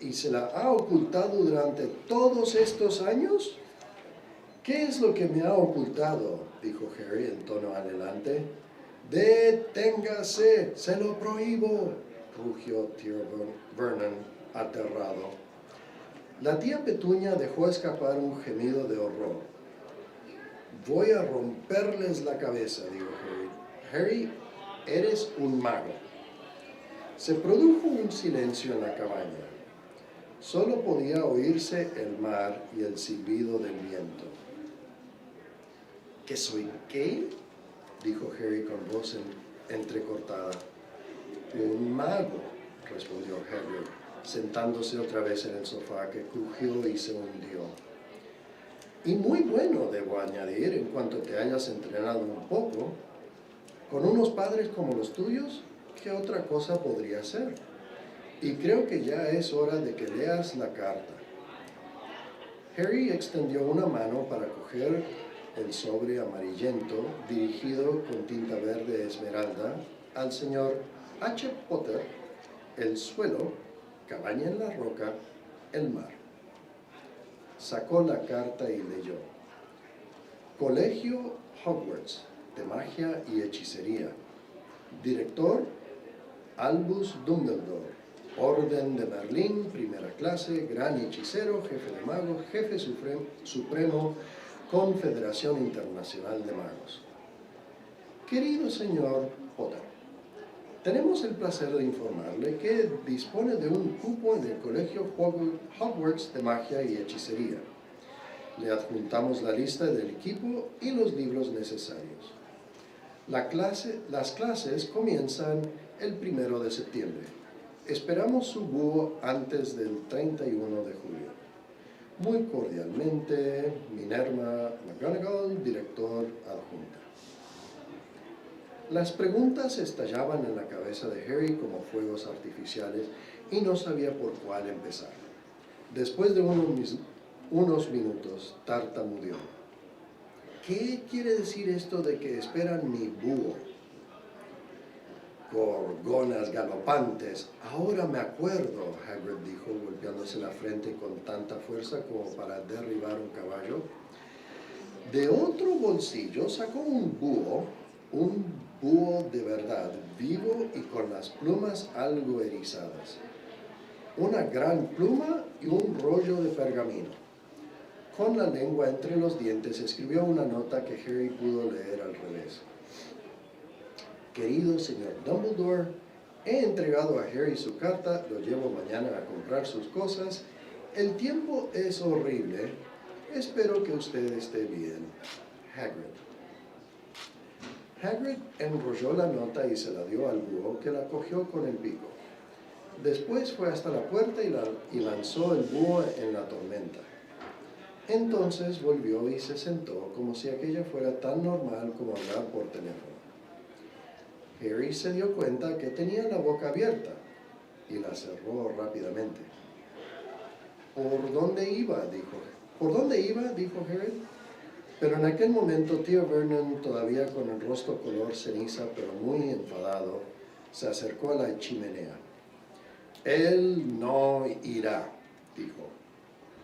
y se la ha ocultado durante todos estos años? ¿Qué es lo que me ha ocultado?, dijo Harry en tono anhelante. ¡Deténgase! ¡Se lo prohíbo!, rugió tío Vernon, aterrado. La tía Petunia dejó escapar un gemido de horror. «Voy a romperles la cabeza», dijo Harry. «Harry, eres un mago». Se produjo un silencio en la cabaña. Solo podía oírse el mar y el silbido del viento. ¿Qué soy qué?, dijo Harry con voz entrecortada. «Un mago», respondió Harry, sentándose otra vez en el sofá, que crujió y se hundió. «Y muy bueno, debo añadir, en cuanto te hayas entrenado un poco. Con unos padres como los tuyos, ¿qué otra cosa podría ser? Y creo que ya es hora de que leas la carta». Harry extendió una mano para coger el sobre amarillento, dirigido con tinta verde esmeralda, al señor H. Potter, el suelo, cabaña en la roca, el mar. Sacó la carta y leyó: Colegio Hogwarts, de magia y hechicería. Director, Albus Dumbledore. Orden de Merlín, primera clase, gran hechicero, jefe de magos, jefe supremo, Confederación Internacional de Magos. Querido señor Potter, tenemos el placer de informarle que dispone de un cupo en el Colegio Hogwarts de Magia y Hechicería. Le adjuntamos la lista del equipo y los libros necesarios. Las clases comienzan el 1 de septiembre. Esperamos su búho antes del 31 de julio. Muy cordialmente, Minerva McGonagall, director adjunta. Las preguntas estallaban en la cabeza de Harry como fuegos artificiales y no sabía por cuál empezar. Después de unos minutos, tartamudeó. ¿Qué quiere decir esto de que esperan mi búho? Gorgonas galopantes. Ahora me acuerdo, Hagrid dijo, golpeándose la frente con tanta fuerza como para derribar un caballo. De otro bolsillo sacó un búho de verdad, vivo y con las plumas algo erizadas. Una gran pluma y un rollo de pergamino. Con la lengua entre los dientes escribió una nota que Harry pudo leer al revés. Querido señor Dumbledore, he entregado a Harry su carta, lo llevo mañana a comprar sus cosas. El tiempo es horrible. Espero que usted esté bien. Hagrid. Hagrid enrolló la nota y se la dio al búho, que la cogió con el pico. Después fue hasta la puerta y lanzó el búho en la tormenta. Entonces volvió y se sentó como si aquello fuera tan normal como hablar por teléfono. Harry se dio cuenta que tenía la boca abierta y la cerró rápidamente. ¿Por dónde iba?, dijo. ¿Por dónde iba?, dijo Harry. Pero en aquel momento tío Vernon, todavía con el rostro color ceniza pero muy enfadado, se acercó a la chimenea. Él no irá, dijo.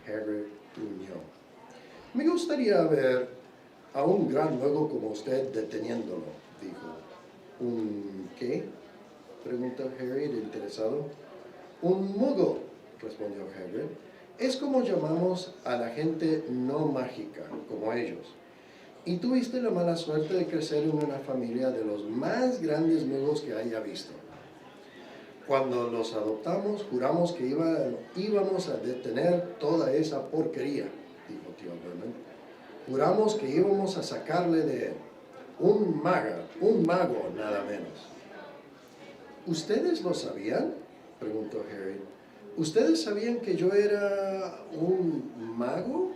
Harry gruñó. Me gustaría ver a un gran mago como usted deteniéndolo, dijo. ¿Un qué?, preguntó Harry, interesado. Un mugo, respondió Hagrid. Es como llamamos a la gente no mágica, como ellos. Y tuviste la mala suerte de crecer en una familia de los más grandes magos que haya visto. Cuando los adoptamos, juramos que íbamos a detener toda esa porquería, dijo tío Vernon. Juramos que íbamos a sacarle de él. Un mago, nada menos. ¿Ustedes lo sabían?, preguntó Harry. ¿Ustedes sabían que yo era un mago?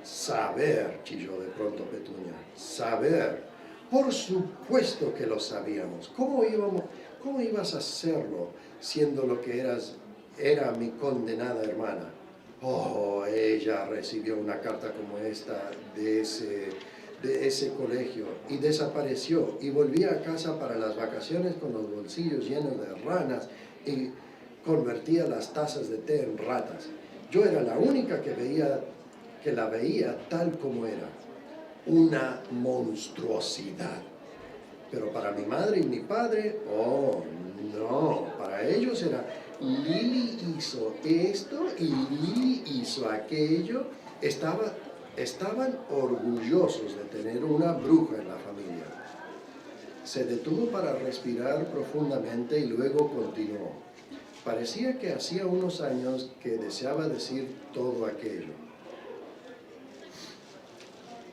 Saber, chilló de pronto Petunia. Saber. Por supuesto que lo sabíamos. ¿Cómo ibas a hacerlo, siendo lo que era mi condenada hermana? Oh, ella recibió una carta como esta de ese colegio y desapareció y volvía a casa para las vacaciones con los bolsillos llenos de ranas y convertía las tazas de té en ratas. Yo era la única que la veía tal como era, una monstruosidad. Pero para mi madre y mi padre, oh no, para ellos era Lily hizo esto y Lily hizo aquello. Estaban orgullosos de tener una bruja en la familia. Se detuvo para respirar profundamente y luego continuó. Parecía que hacía unos años que deseaba decir todo aquello.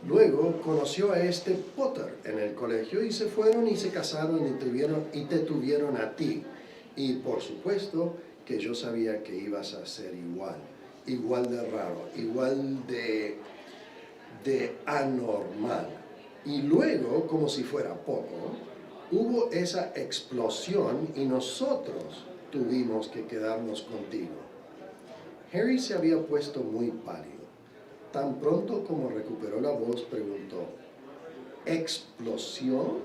Luego conoció a este Potter en el colegio y se fueron y se casaron y te tuvieron a ti. Y por supuesto que yo sabía que ibas a ser igual de raro, igual de anormal. Y luego, como si fuera poco, hubo esa explosión y nosotros tuvimos que quedarnos contigo. Harry se había puesto muy pálido. Tan pronto como recuperó la voz, preguntó, ¿explosión?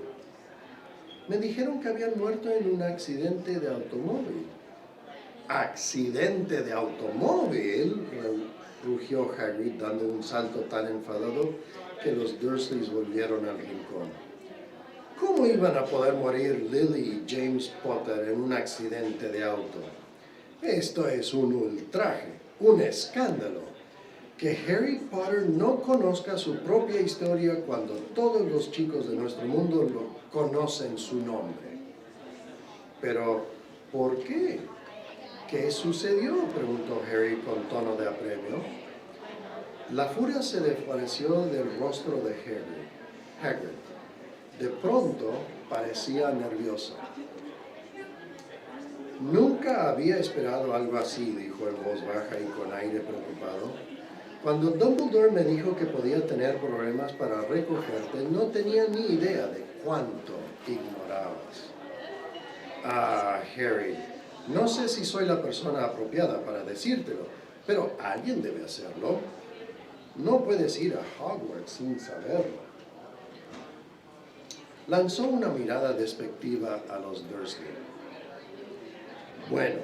Me dijeron que habían muerto en un accidente de automóvil. ¿Accidente de automóvil? Rugió Hagrid, dando un salto tan enfadado que los Dursleys volvieron al rincón. ¿Cómo iban a poder morir Lily y James Potter en un accidente de auto? Esto es un ultraje, un escándalo. Que Harry Potter no conozca su propia historia cuando todos los chicos de nuestro mundo conocen su nombre. Pero, ¿por qué? ¿Qué sucedió?, preguntó Harry con tono de apremio. La furia se desvaneció del rostro de Hagrid. De pronto parecía nervioso. Nunca había esperado algo así, dijo en voz baja y con aire preocupado. Cuando Dumbledore me dijo que podía tener problemas para recogerte, no tenía ni idea de cuánto ignorabas. Ah, Harry, no sé si soy la persona apropiada para decírtelo, pero alguien debe hacerlo. No puedes ir a Hogwarts sin saberlo. Lanzó una mirada despectiva a los Dursley. Bueno,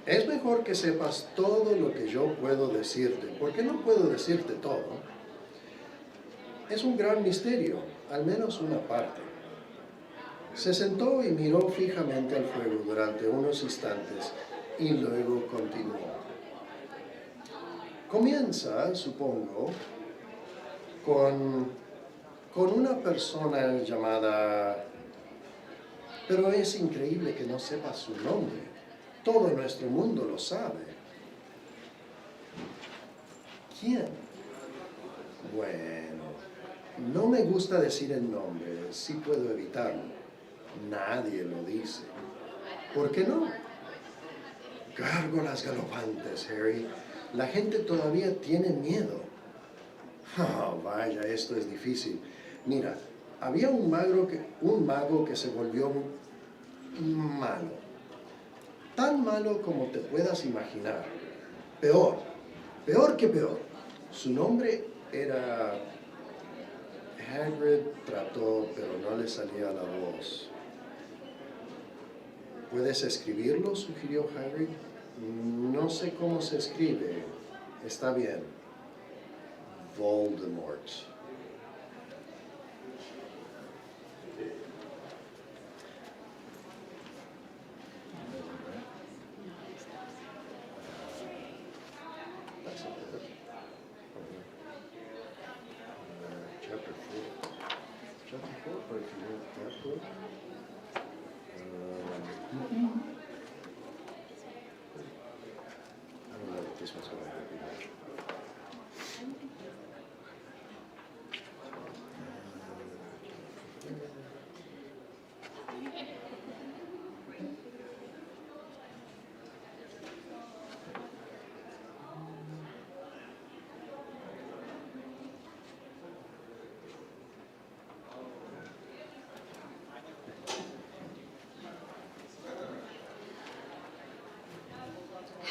es mejor que sepas todo lo que yo puedo decirte, porque no puedo decirte todo. Es un gran misterio, al menos una parte. Se sentó y miró fijamente al fuego durante unos instantes y luego continuó. Comienza, supongo, con una persona llamada... Pero es increíble que no sepas su nombre. Todo nuestro mundo lo sabe. ¿Quién? Bueno, no me gusta decir el nombre, sí puedo evitarlo. Nadie lo dice. ¿Por qué no? Gárgolas galopantes, Harry. La gente todavía tiene miedo. Oh, vaya, esto es difícil. Mira, había un mago que se volvió malo. Tan malo como te puedas imaginar. Peor que peor. Su nombre era... Hagrid trató, pero no le salía la voz. ¿Puedes escribirlo?, sugirió Hagrid. No sé cómo se escribe. Está bien. Voldemort.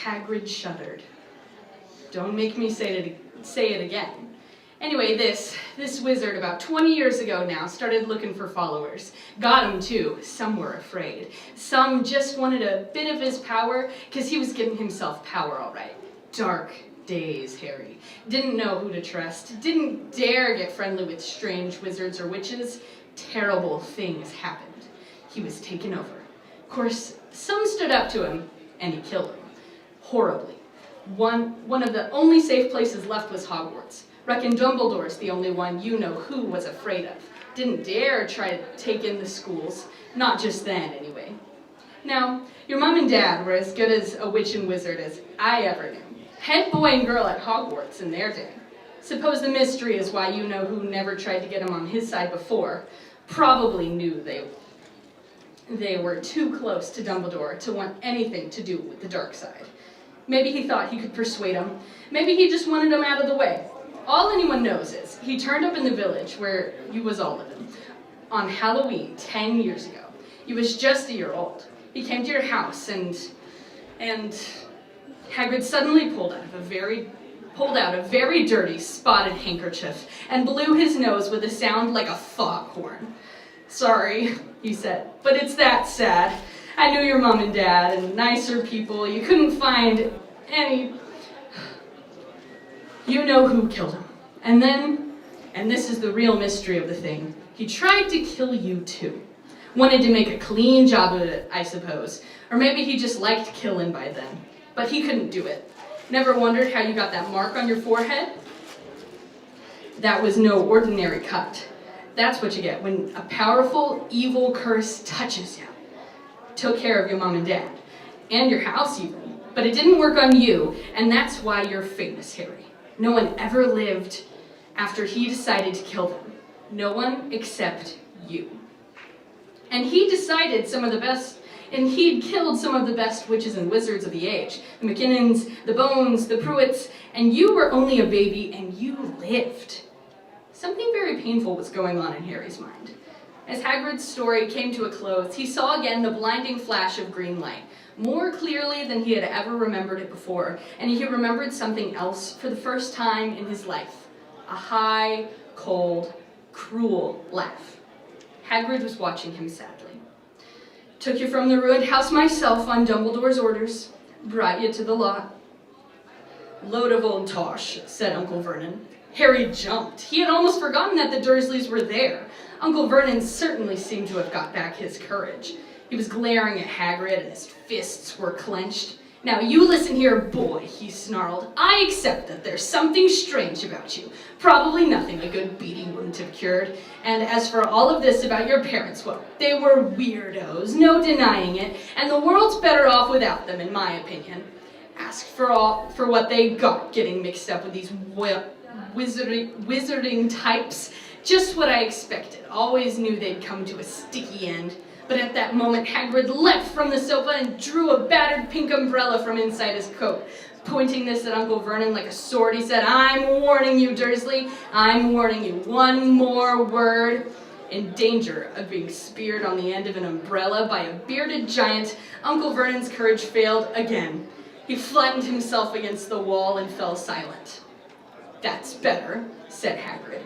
Hagrid shuddered. Don't make me say it again. Anyway, this wizard about 20 years ago now started looking for followers. Got him too. Some were afraid. Some just wanted a bit of his power because he was giving himself power all right. Dark days, Harry. Didn't know who to trust. Didn't dare get friendly with strange wizards or witches. Terrible things happened. He was taken over. Of course, some stood up to him and he killed them. Horribly. One of the only safe places left was Hogwarts. Reckon Dumbledore's the only one you know who was afraid of. Didn't dare try to take in the schools. Not just then, anyway. Now, your mom and dad were as good as a witch and wizard as I ever knew. Head boy and girl at Hogwarts in their day. Suppose the mystery is why you know who never tried to get him on his side before. Probably knew they were too close to Dumbledore to want anything to do with the dark side. Maybe he thought he could persuade him. Maybe he just wanted him out of the way. All anyone knows is he turned up in the village where you was all living on Halloween 10 years ago. You was just a year old. He came to your house and Hagrid suddenly pulled out a very dirty spotted handkerchief and blew his nose with a sound like a foghorn. Sorry, he said, but it's that sad. I knew your mom and dad and nicer people. You couldn't find any. You know who killed him. And then, and this is the real mystery of the thing, he tried to kill you too. Wanted to make a clean job of it, I suppose. Or maybe he just liked killing by then. But he couldn't do it. Never wondered how you got that mark on your forehead? That was no ordinary cut. That's what you get when a powerful, evil curse touches you. Took care of your mom and dad. And your house even. But it didn't work on you, and that's why you're famous, Harry. No one ever lived after he decided to kill them. No one except you. And he'd killed some of the best witches and wizards of the age. The McKinnons, the Bones, the Pruitts, and you were only a baby and you lived. Something very painful was going on in Harry's mind. As Hagrid's story came to a close, he saw again the blinding flash of green light, more clearly than he had ever remembered it before, and he remembered something else for the first time in his life. A high, cold, cruel laugh. Hagrid was watching him sadly. Took you from the ruined house myself on Dumbledore's orders, brought you to the lot. Load of old tosh, said Uncle Vernon. Harry jumped. He had almost forgotten that the Dursleys were there. Uncle Vernon certainly seemed to have got back his courage. He was glaring at Hagrid and his fists were clenched. Now you listen here, boy, he snarled. I accept that there's something strange about you. Probably nothing a good beating wouldn't have cured. And as for all of this about your parents, well, they were weirdos, no denying it, and the world's better off without them, in my opinion. Ask for what they got getting mixed up with these wizarding types. Just what I expected. Always knew they'd come to a sticky end. But at that moment, Hagrid leapt from the sofa and drew a battered pink umbrella from inside his coat. Pointing this at Uncle Vernon like a sword, he said, I'm warning you, Dursley. I'm warning you. One more word. In danger of being speared on the end of an umbrella by a bearded giant, Uncle Vernon's courage failed again. He flattened himself against the wall and fell silent. That's better, said Hagrid,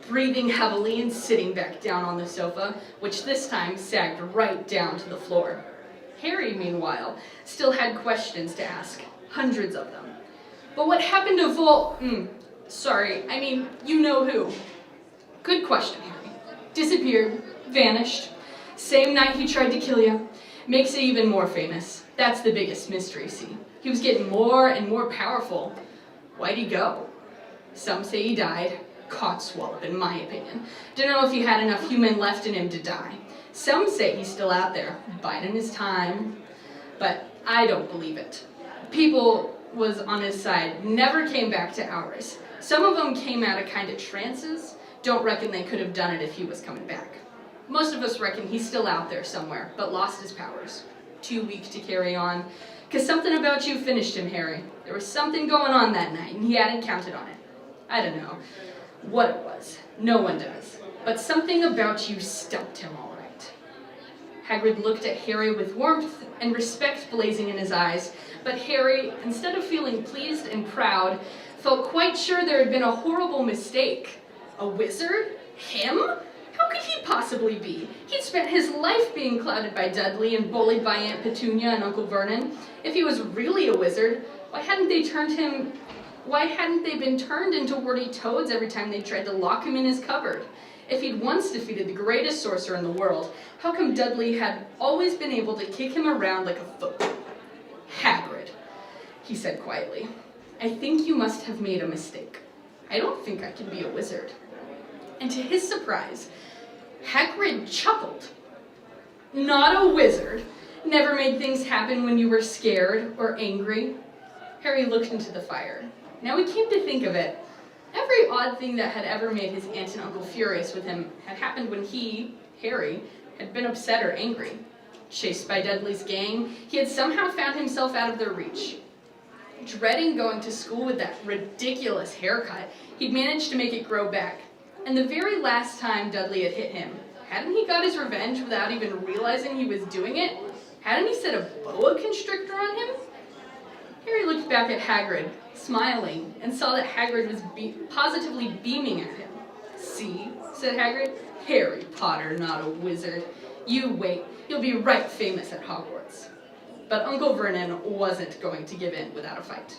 breathing heavily and sitting back down on the sofa, which this time sagged right down to the floor. Harry, meanwhile, still had questions to ask, hundreds of them. But what happened to you know who. Good question, Harry. Disappeared, vanished. Same night he tried to kill you. Makes it even more famous. That's the biggest mystery, see. He was getting more and more powerful. Why'd he go? Some say he died. Codswallop, in my opinion. Don't know if he had enough human left in him to die. Some say he's still out there, biding his time. But I don't believe it. People was on his side never came back to ours. Some of them came out of kind of trances. Don't reckon they could have done it if he was coming back. Most of us reckon he's still out there somewhere, but lost his powers. Too weak to carry on. 'Cause something about you finished him, Harry. There was something going on that night, and he hadn't counted on it. I don't know what it was. No one does. But something about you stumped him all right. Hagrid looked at Harry with warmth and respect blazing in his eyes, but Harry, instead of feeling pleased and proud, felt quite sure there had been a horrible mistake. A wizard? Him? How could he possibly be? He'd spent his life being clouded by Dudley and bullied by Aunt Petunia and Uncle Vernon. If he was really a wizard, why hadn't they been turned into warty toads every time they tried to lock him in his cupboard? If he'd once defeated the greatest sorcerer in the world, how come Dudley had always been able to kick him around like a football? Hagrid, he said quietly, I think you must have made a mistake. I don't think I can be a wizard. And to his surprise, Hagrid chuckled. Not a wizard? Never made things happen when you were scared or angry? Harry looked into the fire. Now he came to think of it. Every odd thing that had ever made his aunt and uncle furious with him had happened when he, Harry, had been upset or angry. Chased by Dudley's gang, he had somehow found himself out of their reach. Dreading going to school with that ridiculous haircut, he'd managed to make it grow back. And the very last time Dudley had hit him, hadn't he got his revenge without even realizing he was doing it? Hadn't he set a boa constrictor on him? Harry looked back at Hagrid, smiling, and saw that Hagrid was positively beaming at him. See, said Hagrid, Harry Potter, not a wizard. You wait, you'll be right famous at Hogwarts. But Uncle Vernon wasn't going to give in without a fight.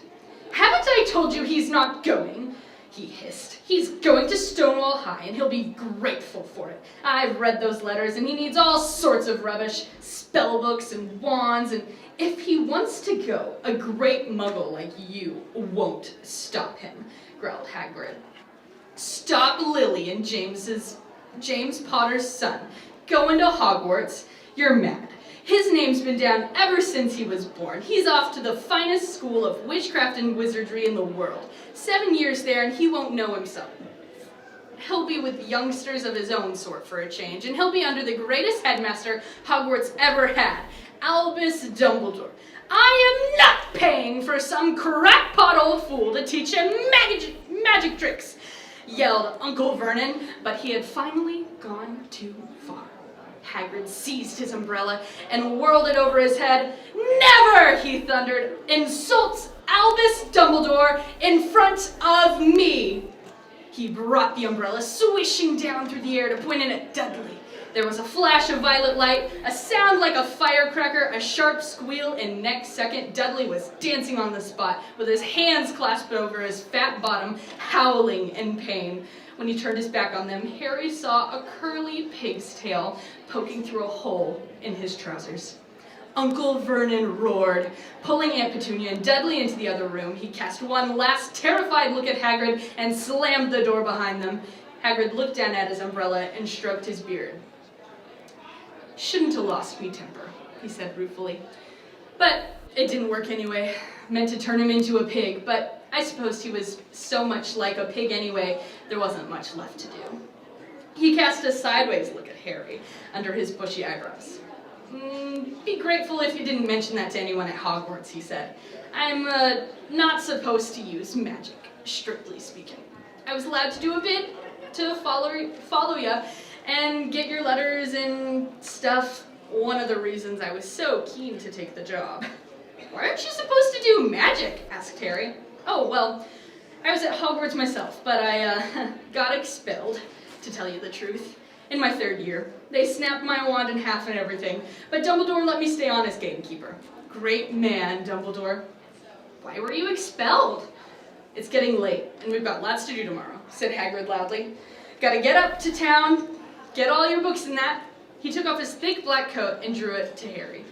Haven't I told you he's not going? He hissed. He's going to Stonewall High, and he'll be grateful for it. I've read those letters, and he needs all sorts of rubbish, spell books and wands, and if he wants to go, a great muggle like you won't stop him, growled Hagrid. Stop Lily and James Potter's son going to Hogwarts? You're mad. His name's been down ever since he was born. He's off to the finest school of witchcraft and wizardry in the world. 7 years there and he won't know himself. He'll be with youngsters of his own sort for a change, and he'll be under the greatest headmaster Hogwarts ever had, Albus Dumbledore. I am not paying for some crackpot old fool to teach him magic tricks, yelled Uncle Vernon, but he had finally gone too far. Hagrid seized his umbrella and whirled it over his head. Never, he thundered, insult Albus Dumbledore in front of me. He brought the umbrella swishing down through the air to point it at Dudley. There was a flash of violet light, a sound like a firecracker, a sharp squeal, and next second, Dudley was dancing on the spot with his hands clasped over his fat bottom, howling in pain. When he turned his back on them, Harry saw a curly pig's tail poking through a hole in his trousers. Uncle Vernon roared. Pulling Aunt Petunia and Dudley into the other room, he cast one last terrified look at Hagrid and slammed the door behind them. Hagrid looked down at his umbrella and stroked his beard. Shouldn't have lost me temper, he said ruefully. But it didn't work anyway. Meant to turn him into a pig, but I suppose he was so much like a pig anyway, there wasn't much left to do. He cast a sideways look at Harry under his bushy eyebrows. Be grateful if you didn't mention that to anyone at Hogwarts, he said. I'm not supposed to use magic, strictly speaking. I was allowed to do a bit to follow you and get your letters and stuff. One of the reasons I was so keen to take the job. Why aren't you supposed to do magic? Asked Harry. Oh, well, I was at Hogwarts myself, but I got expelled, to tell you the truth. In my 3rd year. They snapped my wand in half and everything, but Dumbledore let me stay on as gamekeeper. Great man, Dumbledore. Why were you expelled? It's getting late, and we've got lots to do tomorrow, said Hagrid loudly. Gotta get up to town, get all your books and that. He took off his thick black coat and drew it to Harry.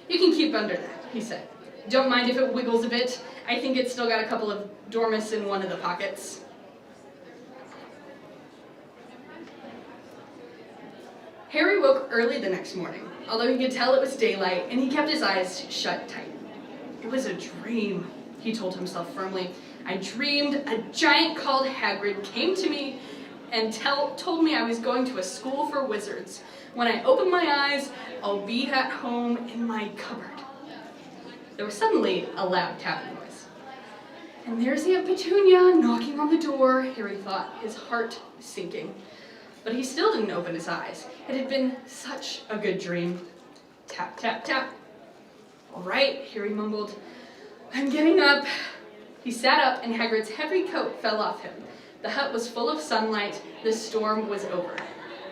You can keep under that, he said. Don't mind if it wiggles a bit. I think it's still got a couple of dormice in one of the pockets. Harry woke early the next morning, although he could tell it was daylight, and he kept his eyes shut tight. It was a dream, he told himself firmly. I dreamed a giant called Hagrid came to me and told me I was going to a school for wizards. When I open my eyes, I'll be at home in my cupboard. There was suddenly a loud tapping noise. And there's Aunt Petunia knocking on the door, Harry thought, his heart sinking. But he still didn't open his eyes. It had been such a good dream. Tap, tap, tap. All right, Harry mumbled. I'm getting up. He sat up, and Hagrid's heavy coat fell off him. The hut was full of sunlight. The storm was over.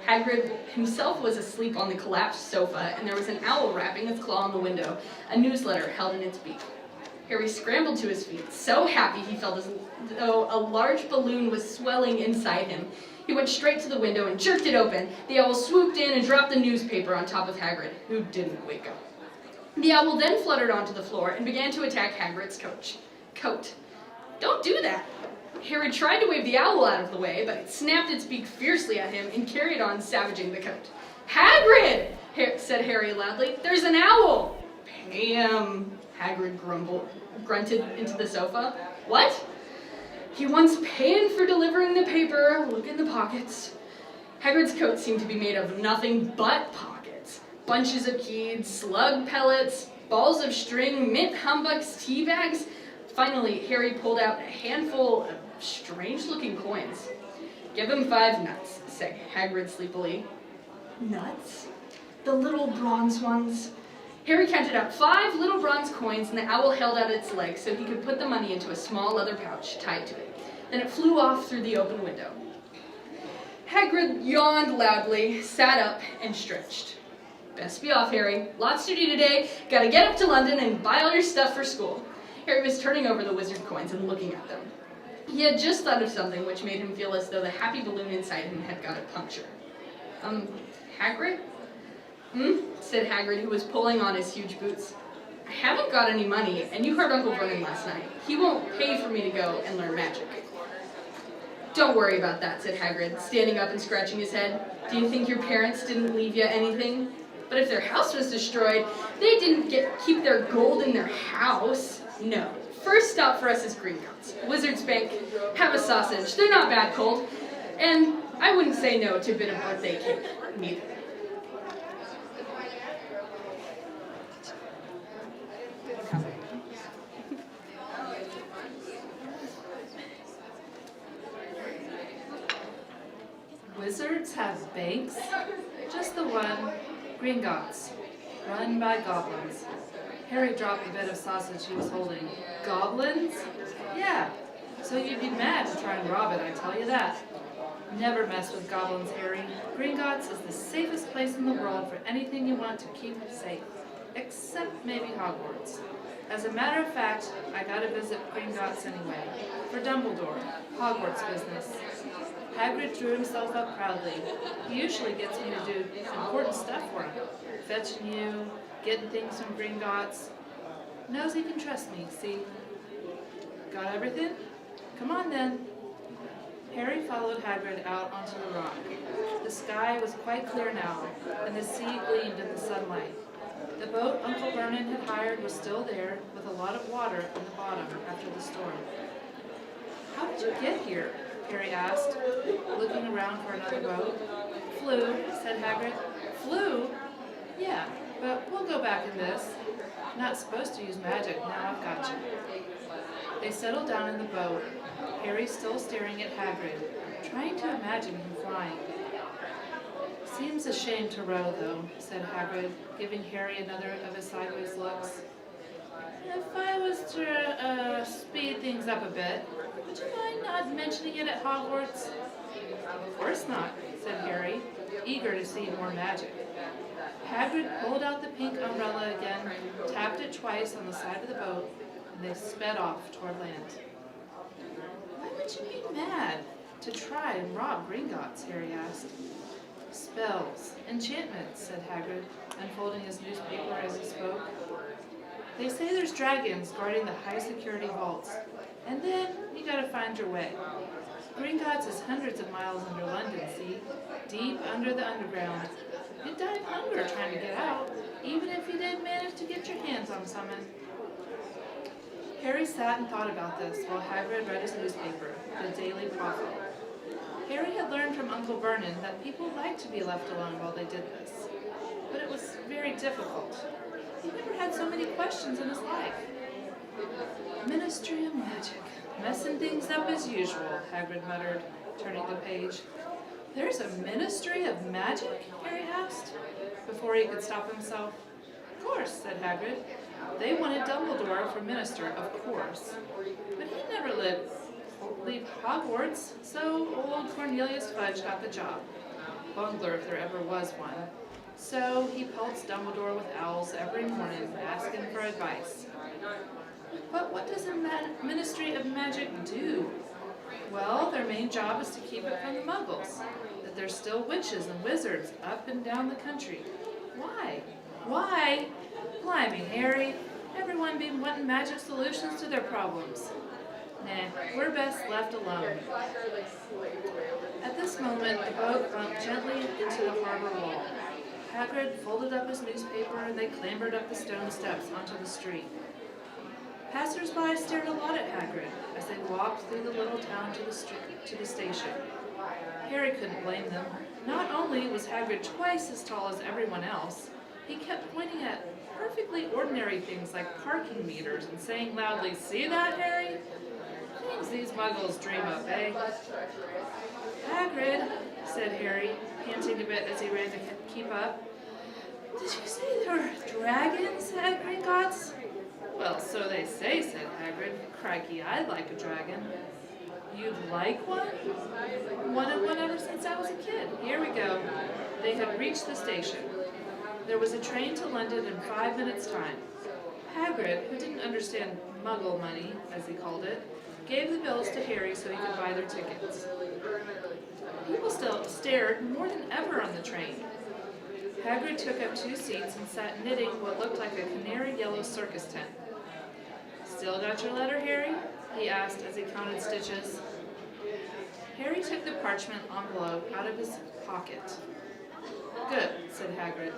Hagrid himself was asleep on the collapsed sofa, and there was an owl rapping its claw on the window, a newsletter held in its beak. Harry scrambled to his feet, so happy he felt as though a large balloon was swelling inside him. He went straight to the window and jerked it open. The owl swooped in and dropped the newspaper on top of Hagrid, who didn't wake up. The owl then fluttered onto the floor and began to attack Hagrid's coat. "Don't do that!" Harry tried to wave the owl out of the way, but it snapped its beak fiercely at him and carried on savaging the coat. "Hagrid!" said Harry loudly. "There's an owl!" "Pam," Hagrid grunted into the sofa. "What?" "He wants paying for delivering the paper. Look in the pockets." Hagrid's coat seemed to be made of nothing but pockets. Bunches of keys, slug pellets, balls of string, mint humbugs, tea bags. Finally, Harry pulled out a handful of strange-looking coins. "Give him 5 nuts," said Hagrid sleepily. "Nuts? The little bronze ones?" Harry counted out 5 little bronze coins, and the owl held out its legs so he could put the money into a small leather pouch tied to it. Then it flew off through the open window. Hagrid yawned loudly, sat up, and stretched. "Best be off, Harry. Lots to do today. Gotta get up to London and buy all your stuff for school." Harry was turning over the wizard coins and looking at them. He had just thought of something which made him feel as though the happy balloon inside him had got a puncture. Hagrid?" Said Hagrid, who was pulling on his huge boots. "I haven't got any money, and you heard Uncle Vernon last night. He won't pay for me to go and learn magic." "Don't worry about that," said Hagrid, standing up and scratching his head. "Do you think your parents didn't leave you anything? But if their house was destroyed, they didn't keep their gold in their house. No. First stop for us is Gringotts. Wizard's Bank. Have a sausage. They're not bad cold. And I wouldn't say no to a bit of birthday cake, neither." Wizards have banks? Just the one, Gringotts, run by goblins. Harry dropped the bit of sausage he was holding. Goblins? Yeah, so you'd be mad to try and rob it, I tell you that. Never mess with goblins, Harry. Gringotts is the safest place in the world for anything you want to keep safe. Except maybe Hogwarts. As a matter of fact, I gotta visit Gringotts anyway. For Dumbledore, Hogwarts business. Hagrid drew himself up proudly. He usually gets me to do important stuff for him. Fetching you, getting things from Gringotts. Knows he can trust me, see? Got everything? Come on then. Harry followed Hagrid out onto the rock. The sky was quite clear now, and the sea gleamed in the sunlight. The boat Uncle Vernon had hired was still there, with a lot of water in the bottom after the storm. "How did you get here?" Harry asked, looking around for another boat. "Flew," said Hagrid. "Flew? Yeah, but we'll go back in this. Not supposed to use magic, now I've got you." They settled down in the boat, Harry still staring at Hagrid, trying to imagine him flying. "Seems a shame to row, though," said Hagrid, giving Harry another of his sideways looks. "If I was to speed things up a bit, would you mind not mentioning it at Hogwarts?" "Of course not," said Harry, eager to see more magic. Hagrid pulled out the pink umbrella again, tapped it twice on the side of the boat, and they sped off toward land. "Why would you be mad to try and rob Gringotts?" Harry asked. "Spells, enchantments," said Hagrid, unfolding his newspaper as he spoke. "They say there's dragons guarding the high-security vaults, and then you gotta find your way. Gringotts is hundreds of miles under London, see? Deep under the underground. You'd die of hunger trying to get out, even if you did manage to get your hands on something." Harry sat and thought about this while Hagrid read his newspaper, the Daily Prophet. Harry had learned from Uncle Vernon that people liked to be left alone while they did this, but it was very difficult. He never had so many questions in his life. "Ministry of Magic, messing things up as usual," Hagrid muttered, turning the page. "There's a Ministry of Magic?" Harry asked, before he could stop himself. "Of course," said Hagrid. "They wanted Dumbledore for minister, of course. But he leave Hogwarts, so old Cornelius Fudge got the job. Bungler, if there ever was one. So he pelts Dumbledore with owls every morning, asking for advice. But what does a Ministry of Magic do? Well, their main job is to keep it from the Muggles. That there's still witches and wizards up and down the country. Why? Why? Blimey, Harry. Everyone been wanting magic solutions to their problems. Nah, we're best left alone. At this moment, the boat bumped gently into the harbor wall. Hagrid folded up his newspaper and they clambered up the stone steps onto the street. Passers-by stared a lot at Hagrid as they walked through the little town to the station. Harry couldn't blame them. Not only was Hagrid twice as tall as everyone else, he kept pointing at perfectly ordinary things like parking meters and saying loudly, "See that, Harry? Things these Muggles dream of, eh?" "Hagrid," said Harry, panting a bit as he ran to keep up. "Did you say there are dragons at Gringotts?" "Well, so they say," said Hagrid. "Crikey, I'd like a dragon." "You'd like one?" "Wanted one ever since I was a kid. Here we go." They had reached the station. There was a train to London in 5 minutes' time. Hagrid, who didn't understand Muggle money, as he called it, gave the bills to Harry so he could buy their tickets. People still stared more than ever on the train. Hagrid took up 2 seats and sat knitting what looked like a canary yellow circus tent. "Still got your letter, Harry?" he asked as he counted stitches. Harry took the parchment envelope out of his pocket. "Good," said Hagrid.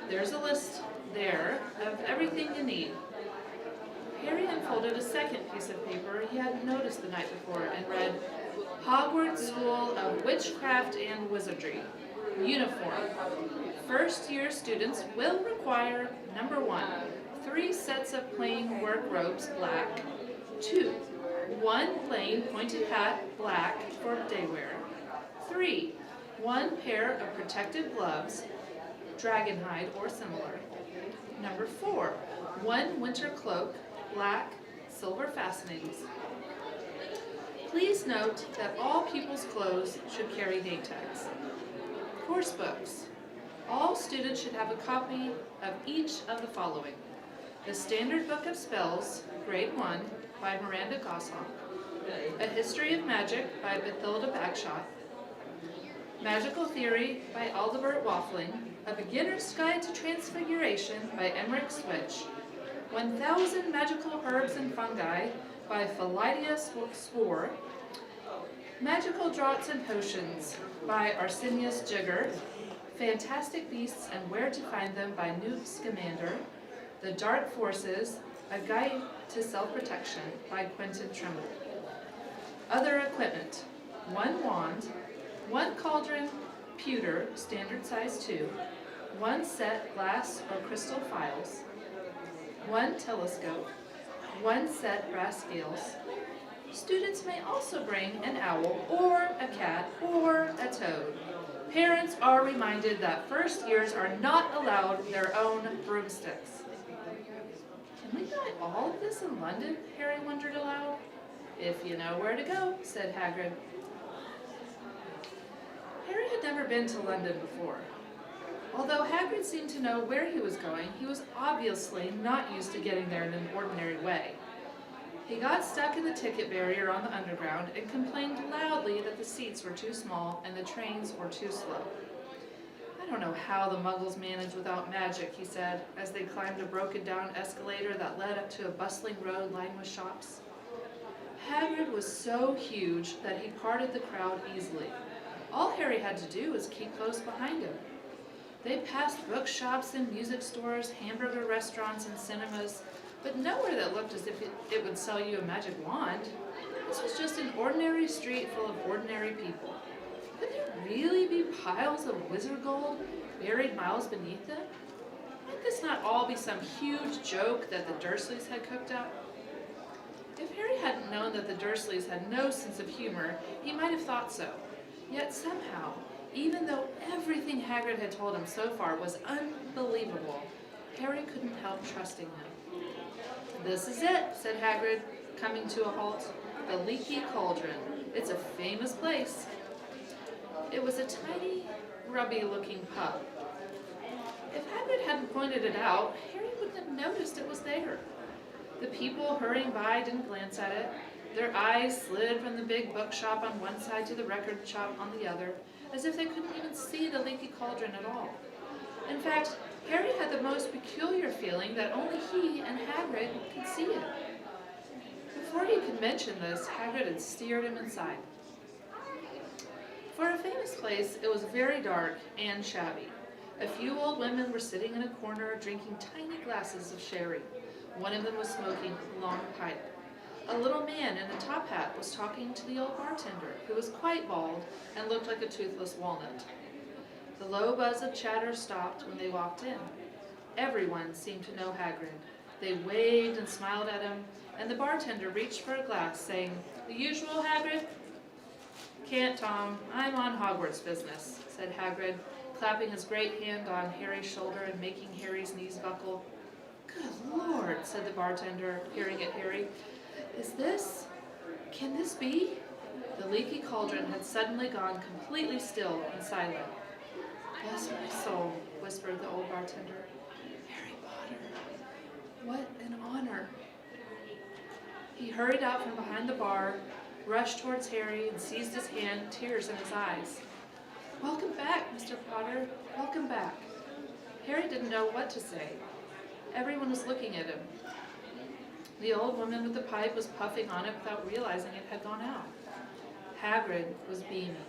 "There's a list there of everything you need." Harry unfolded a second piece of paper he hadn't noticed the night before and read, "Hogwarts School of Witchcraft and Wizardry. Uniform. First-year students will require, number 1, 3 sets of plain work robes, black. 2, 1 plain pointed hat, black, for day wear. 3, 1 pair of protective gloves, dragonhide or similar. Number 4, 1 winter cloak, black, silver fastenings. Please note that all pupils' clothes should carry name tags. Course books. All students should have a copy of each of the following. The Standard Book of Spells, Grade 1, by Miranda Gosshawk. A History of Magic by Bathilda Bagshot. Magical Theory by Aldebert Waffling. A Beginner's Guide to Transfiguration by Emmerich Switch. 1000 Magical Herbs and Fungi by Philidia Spore. Magical Draughts and Potions by Arsenius Jigger. Fantastic Beasts and Where to Find Them by Newt Scamander. The Dark Forces, A Guide to Self-Protection by Quentin Trimble. Other equipment. 1 wand, 1 cauldron, pewter, standard size 2, 1 set glass or crystal files, 1 telescope, 1 set brass scales. Students may also bring an owl or a cat or a toad. Parents are reminded that first years are not allowed their own broomsticks. Can we buy all of this in London? Harry wondered aloud. If you know where to go, said Hagrid. Harry had never been to London before. Although Hagrid seemed to know where he was going, he was obviously not used to getting there in an ordinary way. He got stuck in the ticket barrier on the underground and complained loudly that the seats were too small and the trains were too slow. "I don't know how the Muggles manage without magic," he said, as they climbed a broken-down escalator that led up to a bustling road lined with shops. Hagrid was so huge that he parted the crowd easily. All Harry had to do was keep close behind him. They passed bookshops and music stores, hamburger restaurants and cinemas, but nowhere that looked as if it would sell you a magic wand. This was just an ordinary street full of ordinary people. Could there really be piles of wizard gold buried miles beneath them? Might this not all be some huge joke that the Dursleys had cooked up? If Harry hadn't known that the Dursleys had no sense of humor, he might have thought so. Yet somehow, even though everything Hagrid had told him so far was unbelievable, Harry couldn't help trusting him. "This is it," said Hagrid, coming to a halt. The Leaky Cauldron. It's a famous place. It was a tiny, grubby-looking pub. If Hagrid hadn't pointed it out, Harry wouldn't have noticed it was there. The people hurrying by didn't glance at it. Their eyes slid from the big bookshop on one side to the record shop on the other, as if they couldn't even see the Leaky Cauldron at all. In fact, Harry had the most peculiar feeling that only he and Hagrid could see it. Before he could mention this, Hagrid had steered him inside. For a famous place, it was very dark and shabby. A few old women were sitting in a corner drinking tiny glasses of sherry. One of them was smoking a long pipe. A little man in a top hat was talking to the old bartender, who was quite bald and looked like a toothless walnut. The low buzz of chatter stopped when they walked in. Everyone seemed to know Hagrid. They waved and smiled at him, and the bartender reached for a glass, saying, "The usual, Hagrid?" "Can't, Tom. I'm on Hogwarts business," said Hagrid, clapping his great hand on Harry's shoulder and making Harry's knees buckle. "Good Lord," said the bartender, peering at Harry. Can this be?" The Leaky Cauldron had suddenly gone completely still and silent. "Bless my soul," whispered the old bartender. "Harry Potter, what an honor." He hurried out from behind the bar, rushed towards Harry, and seized his hand, tears in his eyes. "Welcome back, Mr. Potter, welcome back." Harry didn't know what to say. Everyone was looking at him. The old woman with the pipe was puffing on it without realizing it had gone out. Hagrid was beaming.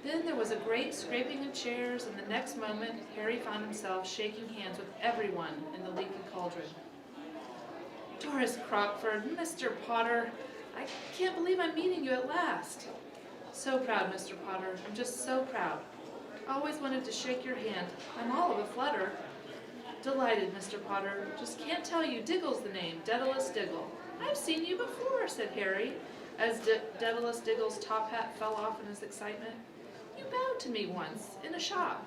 Then there was a great scraping of chairs, and the next moment Harry found himself shaking hands with everyone in the Leaky Cauldron. "Doris Crockford, Mr. Potter, I can't believe I'm meeting you at last." "So proud, Mr. Potter, I'm just so proud. Always wanted to shake your hand. I'm all of a flutter." "Delighted, Mr. Potter. Just can't tell you. Diggle's the name, Daedalus Diggle." "I've seen you before," said Harry, as Daedalus Diggle's top hat fell off in his excitement. "You bowed to me once, in a shop."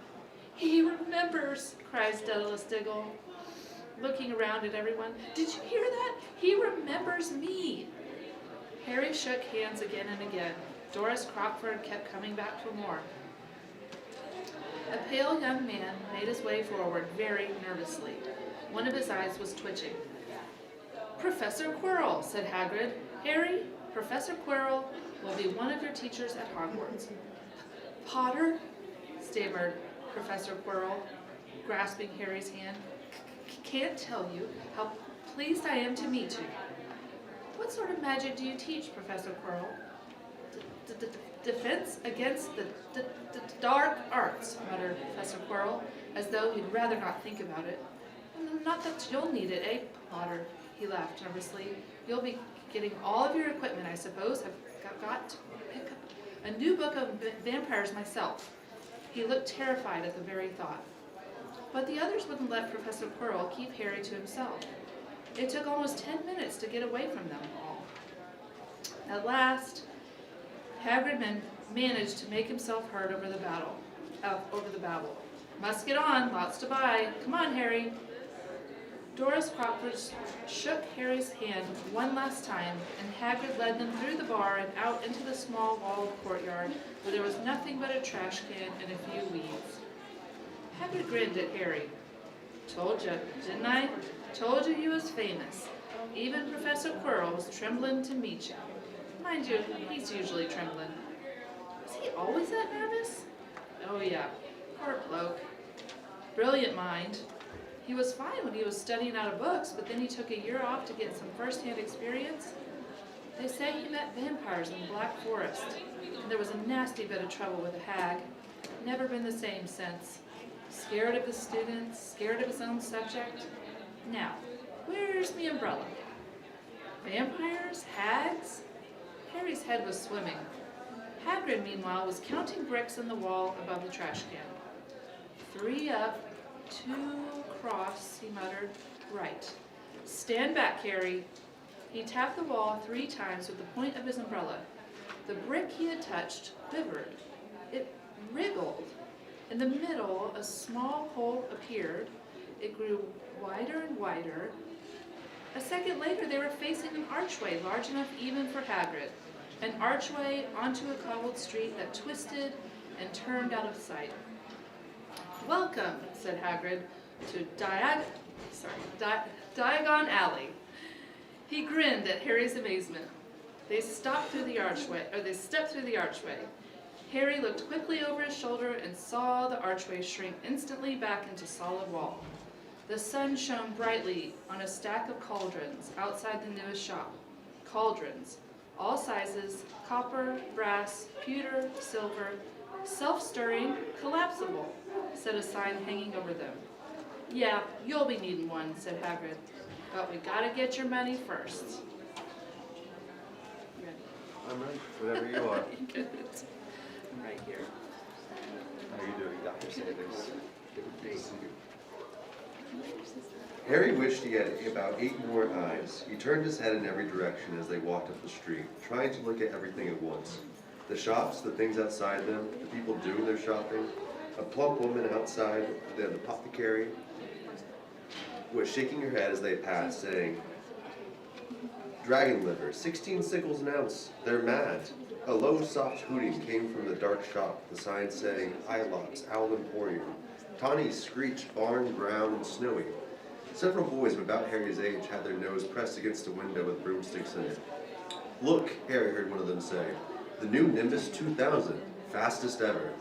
"He remembers," cries Daedalus Diggle, looking around at everyone. "Did you hear that? He remembers me." Harry shook hands again and again. Doris Crockford kept coming back for more. A pale young man made his way forward very nervously. One of his eyes was twitching. "Professor Quirrell," said Hagrid. "Harry, Professor Quirrell will be one of your teachers at Hogwarts." "Potter," stammered Professor Quirrell, grasping Harry's hand. "Can't tell you how pleased I am to meet you." "What sort of magic do you teach, Professor Quirrell?" "Defense against the dark arts," muttered Professor Quirrell, as though he'd rather not think about it. "Not that you'll need it, eh, Potter?" He laughed nervously. "You'll be getting all of your equipment, I suppose. I've got to pick up a new book of vampires myself." He looked terrified at the very thought. But the others wouldn't let Professor Quirrell keep Harry to himself. It took almost 10 minutes to get away from them all. At last, Hagrid managed to make himself heard over the babble. "Must get on, lots to buy. Come on, Harry." Doris Crockford shook Harry's hand one last time, and Hagrid led them through the bar and out into the small walled courtyard, where there was nothing but a trash can and a few weeds. Hagrid grinned at Harry. "Told you, didn't I? Told you he was famous. Even Professor Quirrell was trembling to meet you. Mind you, he's usually trembling." "Was he always that nervous?" "Oh yeah, poor bloke. Brilliant mind. He was fine when he was studying out of books, but then he took a year off to get some first-hand experience. They say he met vampires in the Black Forest, and there was a nasty bit of trouble with a hag. Never been the same since. Scared of his students, scared of his own subject. Now, where's the umbrella? Vampires? Hags?" Harry's head was swimming. Hagrid, meanwhile, was counting bricks in the wall above the trash can. 3 up, 2 across, he muttered. "Right. Stand back, Harry." He tapped the wall 3 times with the point of his umbrella. The brick he had touched quivered. It wriggled. In the middle, a small hole appeared. It grew wider and wider. A second later, they were facing an archway large enough even for Hagrid. An archway onto a cobbled street that twisted and turned out of sight. "Welcome," said Hagrid, to Diagon Alley. He grinned at Harry's amazement. They stepped through the archway. Harry looked quickly over his shoulder and saw the archway shrink instantly back into solid wall. The sun shone brightly on a stack of cauldrons outside the newest shop. Cauldrons, all sizes, copper, brass, pewter, silver, self-stirring, collapsible, said a sign hanging over them. "Yeah, you'll be needing one," said Hagrid. "But we gotta get your money first." You ready? I'm ready, whenever you are. Good. Right here. How are you doing, Dr. Sanders? Good to see you. Harry wished he had about 8 more eyes. He turned his head in every direction as they walked up the street, trying to look at everything at once. The shops, the things outside them, the people doing their shopping. A plump woman outside the apothecary was shaking her head as they passed, saying, "Dragon liver, 16 sickles an ounce. They're mad." A low, soft hooting came from the dark shop, the sign saying, "Ilots, Owl Emporium." Tawny screeched, barn, brown, and snowy. Several boys of about Harry's age had their nose pressed against a window with broomsticks in it. "Look," Harry heard one of them say, "the new Nimbus 2000, fastest ever."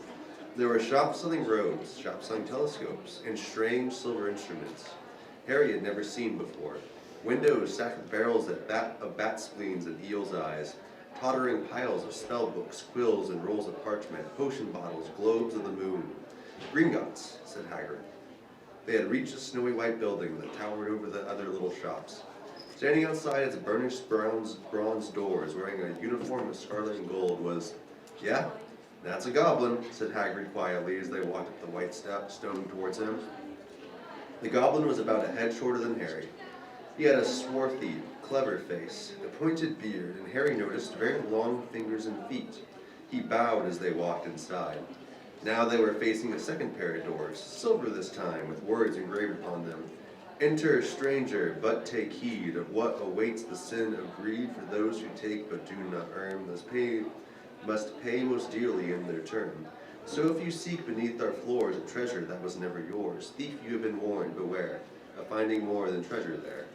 There were shops selling robes, shops selling telescopes, and strange silver instruments Harry had never seen before. Windows stacked with barrels of bat spleens and eel's eyes, tottering piles of spell books, quills, and rolls of parchment, potion bottles, globes of the moon. "Gringotts," said Hagrid. They had reached a snowy white building that towered over the other little shops. Standing outside its burnished bronze doors, wearing a uniform of scarlet and gold, was, "Yeah, that's a goblin," said Hagrid quietly as they walked up the white stone towards him. The goblin was about a head shorter than Harry. He had a swarthy, clever face, a pointed beard, and Harry noticed very long fingers and feet. He bowed as they walked inside. Now they were facing a second pair of doors, silver this time, with words engraved upon them. "Enter, stranger, but take heed of what awaits the sin of greed for those who take but do not earn, must pay most dearly in their turn. So if you seek beneath our floors a treasure that was never yours, thief, you have been warned, beware of finding more than treasure there."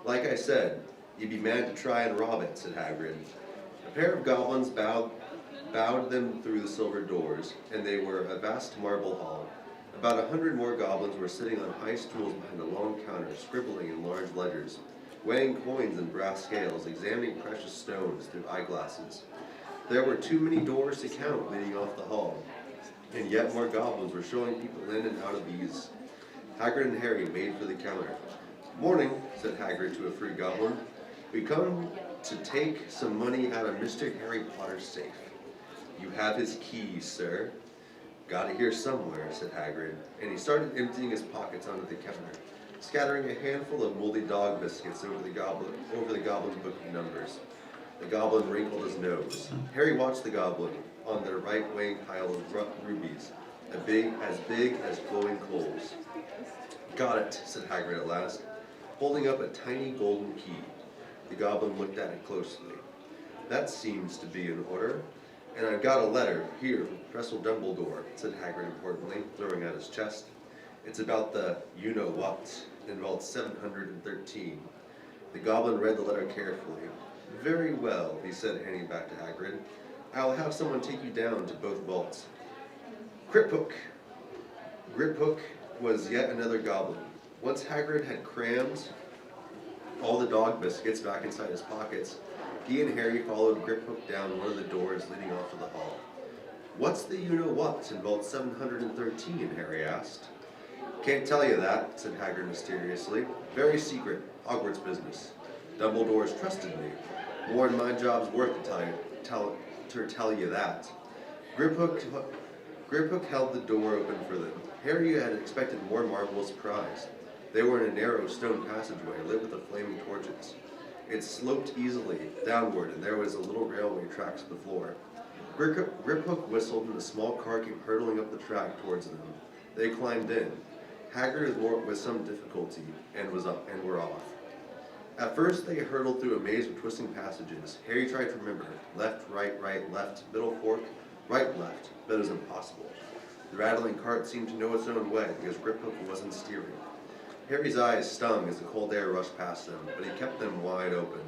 "Like I said, you'd be mad to try and rob it," said Hagrid. A pair of goblins bowed them through the silver doors, and they were a vast marble hall. About 100 more goblins were sitting on high stools behind a long counter, scribbling in large ledgers, weighing coins in brass scales, examining precious stones through eyeglasses. There were too many doors to count leading off the hall, and yet more goblins were showing people in and out of these. Hagrid and Harry made for the counter. "Morning," said Hagrid to a free goblin. "We come to take some money out of Mr. Harry Potter's safe." "You have his keys, sir." "Got it here somewhere," said Hagrid, and he started emptying his pockets onto the counter, scattering a handful of moldy dog biscuits over the goblin's book of numbers. The goblin wrinkled his nose. Harry watched the goblin on their right weighing pile of rubies, as big as glowing coals. "Got it," said Hagrid at last, holding up a tiny golden key. The goblin looked at it closely. "That seems to be in order. And I've got a letter here from Professor Dumbledore," said Hagrid importantly, throwing out his chest. "It's about the you-know-what in Vault 713. The goblin read the letter carefully. "Very well," he said, handing it back to Hagrid. "I'll have someone take you down to both vaults." Griphook was yet another goblin. Once Hagrid had crammed all the dog biscuits back inside his pockets, he and Harry followed Griphook down one of the doors leading off to the hall. "What's the you-know-what in Vault 713, Harry asked. "Can't tell you that," said Hagrid mysteriously. "Very secret, Hogwarts business. Dumbledore's trusted me. More than my job's worth to tell you that." Griphook held the door open for them. Harry had expected more marvelous surprise. They were in a narrow stone passageway lit with the flaming torches. It sloped easily downward, and there was a little railway tracks to the floor. Griphook whistled, and a small car came hurtling up the track towards them. They climbed in. Hagrid with some difficulty, and were off. At first, they hurtled through a maze of twisting passages. Harry tried to remember. Left, right, left, middle fork, right, left. But it was impossible. The rattling cart seemed to know its own way because Griphook wasn't steering. Harry's eyes stung as the cold air rushed past them, but he kept them wide open.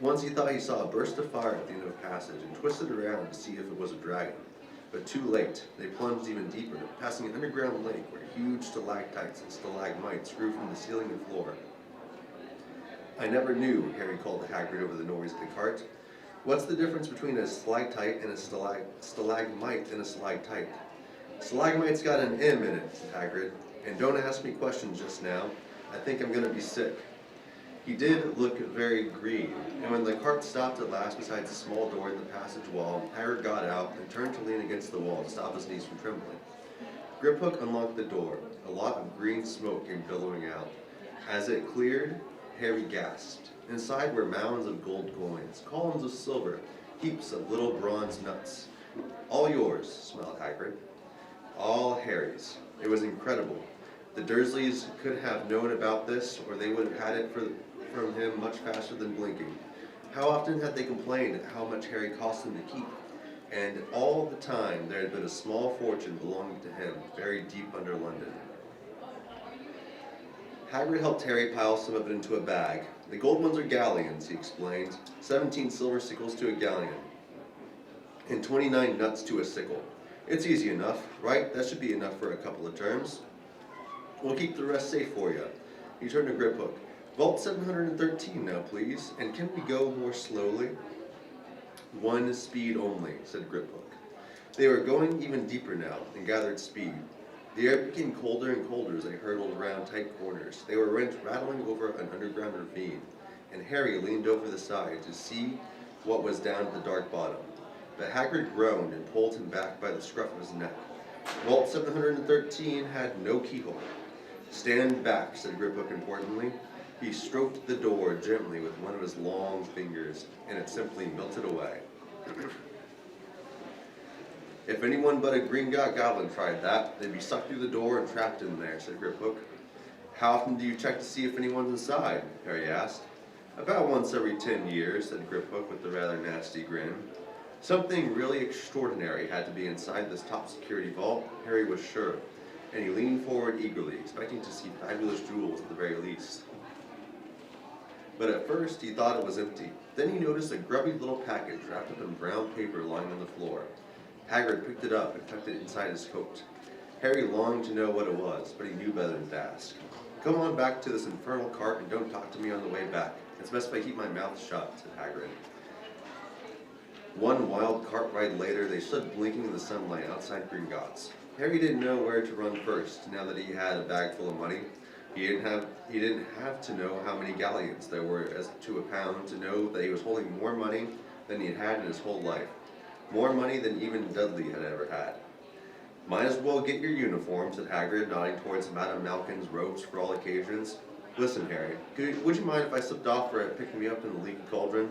Once he thought he saw a burst of fire at the end of the passage and twisted around to see if it was a dragon. But too late. They plunged even deeper, passing an underground lake where huge stalactites and stalagmites grew from the ceiling and floor. I never knew, Harry called to Hagrid over the noise of the cart. What's the difference between a stalactite and a stalagmite and a stalactite? Stalagmite's got an M in it, said Hagrid. And don't ask me questions just now. I think I'm going to be sick. He did look very green, and when the cart stopped at last beside a small door in the passage wall, Hagrid got out and turned to lean against the wall to stop his knees from trembling. Griphook unlocked the door. A lot of green smoke came billowing out. As it cleared, Harry gasped. Inside were mounds of gold coins, columns of silver, heaps of little bronze nuts. All yours, smiled Hagrid. All Harry's. It was incredible. The Dursleys could have known about this, or they would have had it from him much faster than blinking. How often had they complained at how much Harry cost them to keep? And all the time there had been a small fortune belonging to him, buried deep under London. Hagrid helped Harry pile some of it into a bag. The gold ones are galleons, he explained. 17 silver sickles to a galleon, and 29 nuts to a sickle. It's easy enough, right? That should be enough for a couple of terms. We'll keep the rest safe for you. He turned to Griphook. Vault 713 now, please. And can we go more slowly? One speed only, said Griphook. They were going even deeper now and gathered speed. The air became colder and colder as they hurtled around tight corners. They were rattling over an underground ravine, and Harry leaned over the side to see what was down at the dark bottom. But Hagrid groaned and pulled him back by the scruff of his neck. Vault 713 had no keyhole. Stand back, said Griphook importantly. He stroked the door gently with one of his long fingers, and it simply melted away. If anyone but a Gringotts goblin tried that, they'd be sucked through the door and trapped in there, said Griphook. How often do you check to see if anyone's inside? Harry asked. About once every 10 years, said Griphook with a rather nasty grin. Something really extraordinary had to be inside this top security vault, Harry was sure, and he leaned forward eagerly, expecting to see fabulous jewels at the very least. But at first he thought it was empty. Then he noticed a grubby little package wrapped up in brown paper lying on the floor. Hagrid picked it up and tucked it inside his coat. Harry longed to know what it was, but he knew better than to ask. Come on back to this infernal cart and don't talk to me on the way back. It's best if I keep my mouth shut, said Hagrid. One wild cart ride later, they stood blinking in the sunlight outside Gringotts. Harry didn't know where to run first, now that he had a bag full of money. He didn't have to know how many galleons there were as to a pound to know that he was holding more money than he had had in his whole life. More money than even Dudley had ever had. Might as well get your uniform, said Hagrid, nodding towards Madame Malkin's robes for all occasions. Listen, Harry, would you mind if I slipped off for picking me up in the leaky cauldron?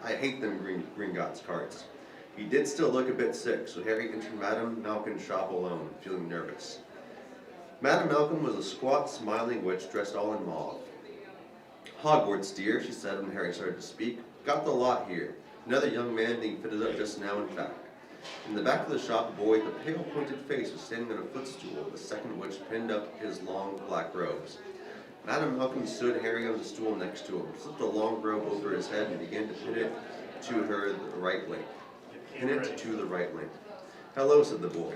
I hate them Gringotts carts. He did still look a bit sick, so Harry entered Madame Malkin's shop alone, feeling nervous. Madame Malkin was a squat, smiling witch dressed all in mauve. Hogwarts, dear, she said when Harry started to speak. Got the lot here. Another young man being fitted up just now, in fact. In the back of the shop, a boy with a pale, pointed face was standing on a footstool, the second witch pinned up his long, black robes. Madame Malkin stood Harry on the stool next to him, slipped a long robe over his head, and began to pin it to the right link. Hello, said the boy.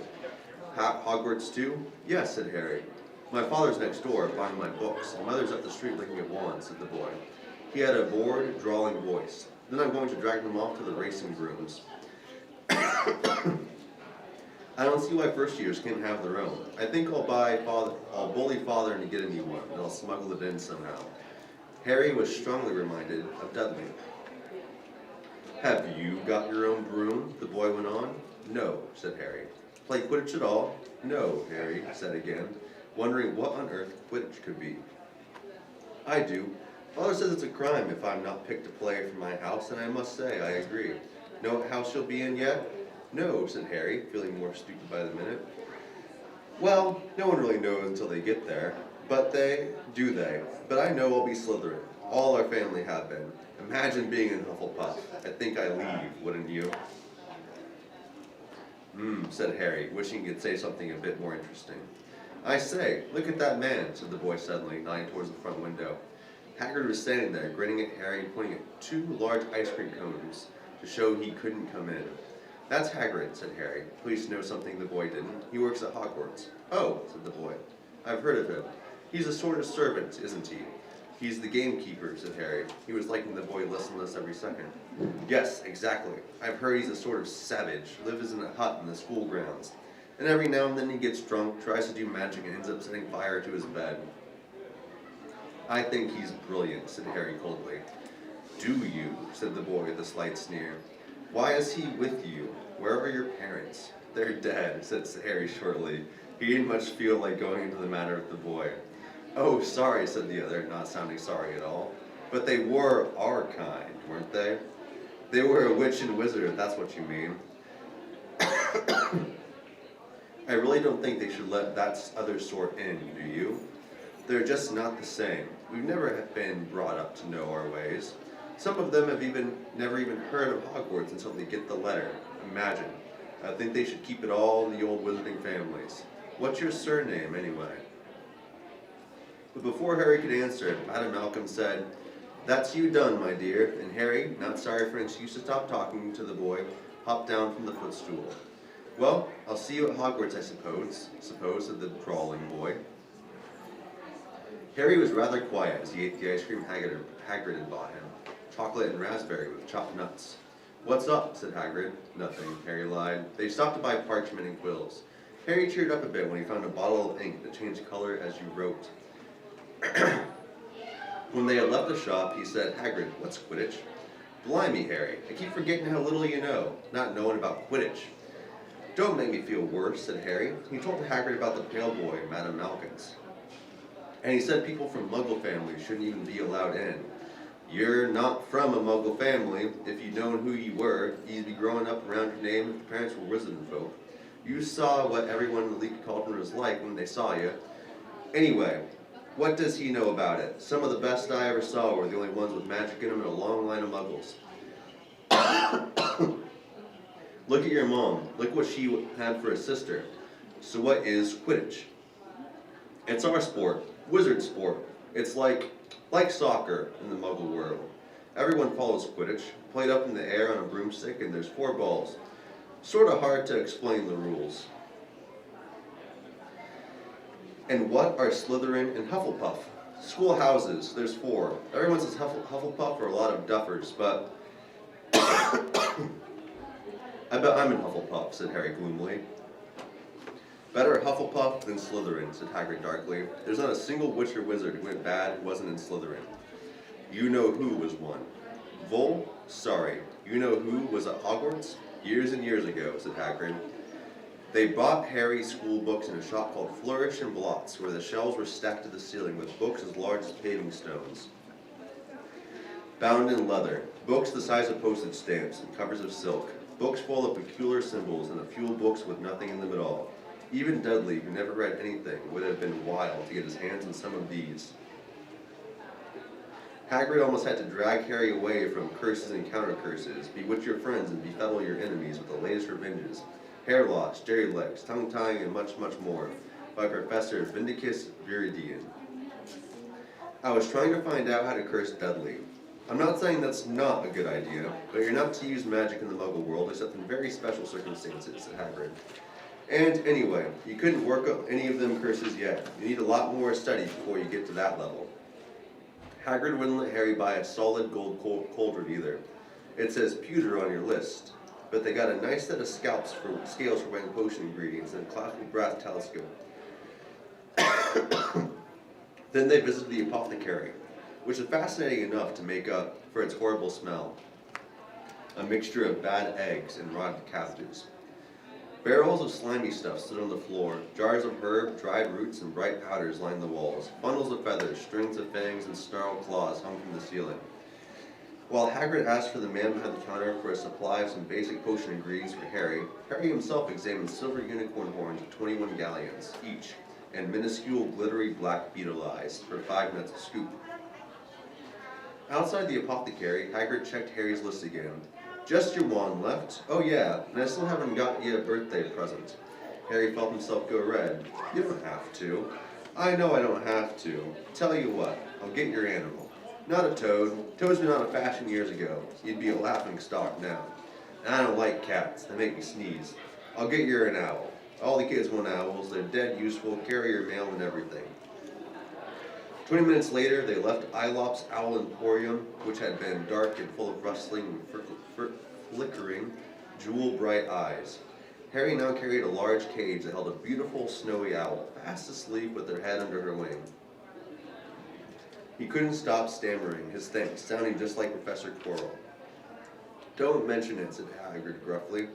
Hogwarts too? Yes, said Harry. My father's next door, buying my books, and mother's up the street looking at one, said the boy. He had a bored, drawling voice. Then I'm going to drag them off to the racing grooms. I don't see why first years can't have their own. I think I'll bully father into getting me one, and I'll smuggle it in somehow. Harry was strongly reminded of Dudley. Have you got your own broom? The boy went on. No, said Harry. Play Quidditch at all? No, Harry said again, wondering what on earth Quidditch could be. I do. Father says it's a crime if I'm not picked to play for my house, and I must say, I agree. Know what house you'll be in yet? No, said Harry, feeling more stupid by the minute. Well, no one really knows until they get there. But I know I'll be Slytherin. All our family have been. Imagine being in Hufflepuff. I think I leave, wouldn't you? Said Harry, wishing he could say something a bit more interesting. I say, look at that man, said the boy suddenly, nodding towards the front window. Hagrid was standing there, grinning at Harry and pointing at 2 large ice cream cones to show he couldn't come in. That's Hagrid, said Harry, pleased to know something the boy didn't. He works at Hogwarts. Oh, said the boy. I've heard of him. He's a sort of servant, isn't he? He's the gamekeeper, said Harry. He was liking the boy listless every second. Yes, exactly. I've heard he's a sort of savage, lives in a hut in the school grounds. And every now and then he gets drunk, tries to do magic, and ends up setting fire to his bed. I think he's brilliant, said Harry coldly. Do you? Said the boy with a slight sneer. Why is he with you? Where are your parents? They're dead, said Harry shortly. He didn't much feel like going into the matter with the boy. Oh, sorry, said the other, not sounding sorry at all. But they were our kind, weren't they? They were a witch and wizard, if that's what you mean. I really don't think they should let that other sort in, do you? They're just not the same. We've never been brought up to know our ways. Some of them have never even heard of Hogwarts until they get the letter. Imagine. I think they should keep it all in the old wizarding families. What's your surname, anyway? But before Harry could answer, Madam Malcolm said, That's you done, my dear. And Harry, not sorry for an excuse to stop talking to the boy, hopped down from the footstool. Well, I'll see you at Hogwarts, I suppose, said the drawling boy. Harry was rather quiet as he ate the ice cream Hagrid had bought him, chocolate and raspberry with chopped nuts. What's up, said Hagrid. Nothing, Harry lied. They stopped to buy parchment and quills. Harry cheered up a bit when he found a bottle of ink that changed color as you wrote. When they had left the shop, he said, Hagrid, what's Quidditch? Blimey, Harry, I keep forgetting how little you know, not knowing about Quidditch. Don't make me feel worse, said Harry. He told Hagrid about the pale boy, Madame Malkin's. And he said people from Muggle families shouldn't even be allowed in. You're not from a Muggle family. If you'd known who you were, you'd be growing up around your name if your parents were wizarding folk. You saw what everyone in the Leaky Cauldron was like when they saw you. Anyway, what does he know about it? Some of the best I ever saw were the only ones with magic in them and a long line of Muggles. Look at your mom. Look what she had for a sister. So what is Quidditch? It's our sport. Wizard sport. It's like soccer in the Muggle world. Everyone follows Quidditch, played up in the air on a broomstick, and there's 4 balls. Sort of hard to explain the rules. And what are Slytherin and Hufflepuff? Schoolhouses, there's 4. Everyone says Hufflepuff are a lot of duffers, but I bet I'm in Hufflepuff, said Harry gloomily. Better Hufflepuff than Slytherin, said Hagrid darkly. There's not a single witch or wizard who went bad who wasn't in Slytherin. You know who was one. Vol? Sorry. You know who was at Hogwarts? Years and years ago, said Hagrid. They bought Harry's school books in a shop called Flourish and Blots, where the shelves were stacked to the ceiling with books as large as paving stones. Bound in leather, books the size of postage stamps and covers of silk, books full of peculiar symbols and a few books with nothing in them at all. Even Dudley, who never read anything, would have been wild to get his hands on some of these. Hagrid almost had to drag Harry away from curses and counter-curses, bewitch your friends and befuddle your enemies with the latest revenges, hair loss, jerry legs, tongue-tying, and much, much more, by Professor Vindicus Viridian. I was trying to find out how to curse Dudley. I'm not saying that's not a good idea, but you're not to use magic in the Muggle world except in very special circumstances, said Hagrid. And anyway, you couldn't work up any of them curses yet. You need a lot more study before you get to that level. Hagrid wouldn't let Harry buy a solid gold cauldron either. It says pewter on your list, but they got a nice set of scales for weighing potion ingredients and a classic brass telescope. Then they visited the apothecary, which is fascinating enough to make up for its horrible smell. A mixture of bad eggs and rotted cabbages. Barrels of slimy stuff stood on the floor. Jars of herb, dried roots, and bright powders lined the walls. Bundles of feathers, strings of fangs, and snarled claws hung from the ceiling. While Hagrid asked for the man behind the counter for a supply of some basic potion ingredients for Harry, Harry himself examined silver unicorn horns of 21 galleons, each, and minuscule glittery black beetle eyes for 5 minutes a scoop. Outside the apothecary, Hagrid checked Harry's list again. Just your wand left? Oh yeah, and I still haven't got you a birthday present. Harry felt himself go red. You don't have to. I know I don't have to. Tell you what, I'll get your animal. Not a toad. Toads were not a fashion years ago. You'd be a laughingstock now. And I don't like cats. They make me sneeze. I'll get you an owl. All the kids want owls. They're dead useful, carry your mail and everything. 20 minutes later, they left Aelop's Owl Emporium, which had been dark and full of rustling and flickering, jewel-bright eyes. Harry now carried a large cage that held a beautiful snowy owl, fast asleep with her head under her wing. He couldn't stop stammering, his thanks sounding just like Professor Quirrell. Don't mention it, said Hagrid gruffly.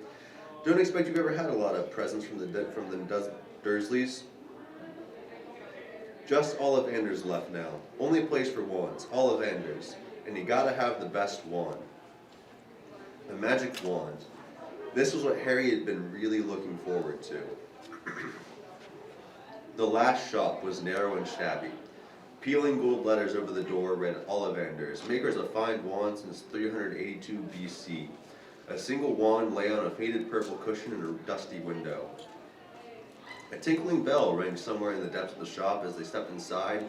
Don't expect you've ever had a lot of presents from the Dursleys. Just Ollivanders left now. Only place for wands, Ollivanders. And you gotta have the best wand. The magic wand. This was what Harry had been really looking forward to. The last shop was narrow and shabby. Peeling gold letters over the door read Ollivanders, makers of fine wands since 382 BC. A single wand lay on a faded purple cushion in a dusty window. A tinkling bell rang somewhere in the depths of the shop as they stepped inside.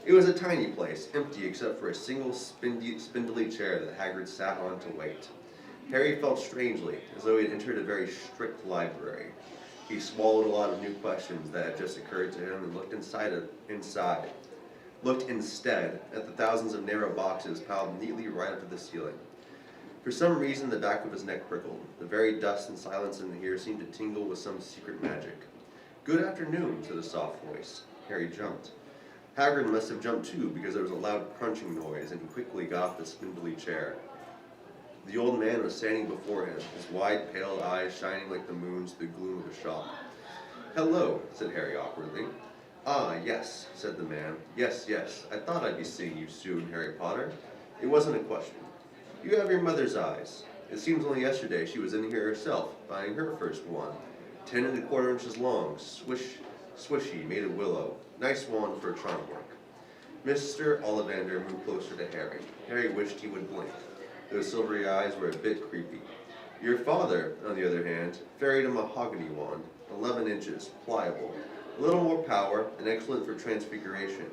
It was a tiny place, empty except for a single spindly chair that Hagrid sat on to wait. Harry felt strangely, as though he had entered a very strict library. He swallowed a lot of new questions that had just occurred to him and looked looked instead at the thousands of narrow boxes piled neatly right up to the ceiling. For some reason, the back of his neck prickled. The very dust and silence in here seemed to tingle with some secret magic. Good afternoon, said a soft voice. Harry jumped. Hagrid must have jumped too, because there was a loud crunching noise, and he quickly got off the spindly chair. The old man was standing before him, his wide, pale eyes shining like the moon's through the gloom of the shop. Hello, said Harry awkwardly. Ah, yes, said the man. Yes, yes, I thought I'd be seeing you soon, Harry Potter. It wasn't a question. You have your mother's eyes. It seems only yesterday she was in here herself, buying her first wand. 10 1/4 inches long, swishy, made of willow. Nice wand for charm work. Mr. Ollivander moved closer to Harry. Harry wished he would blink. Those silvery eyes were a bit creepy. Your father, on the other hand, ferried a mahogany wand, 11 inches, pliable, a little more power, and excellent for transfiguration.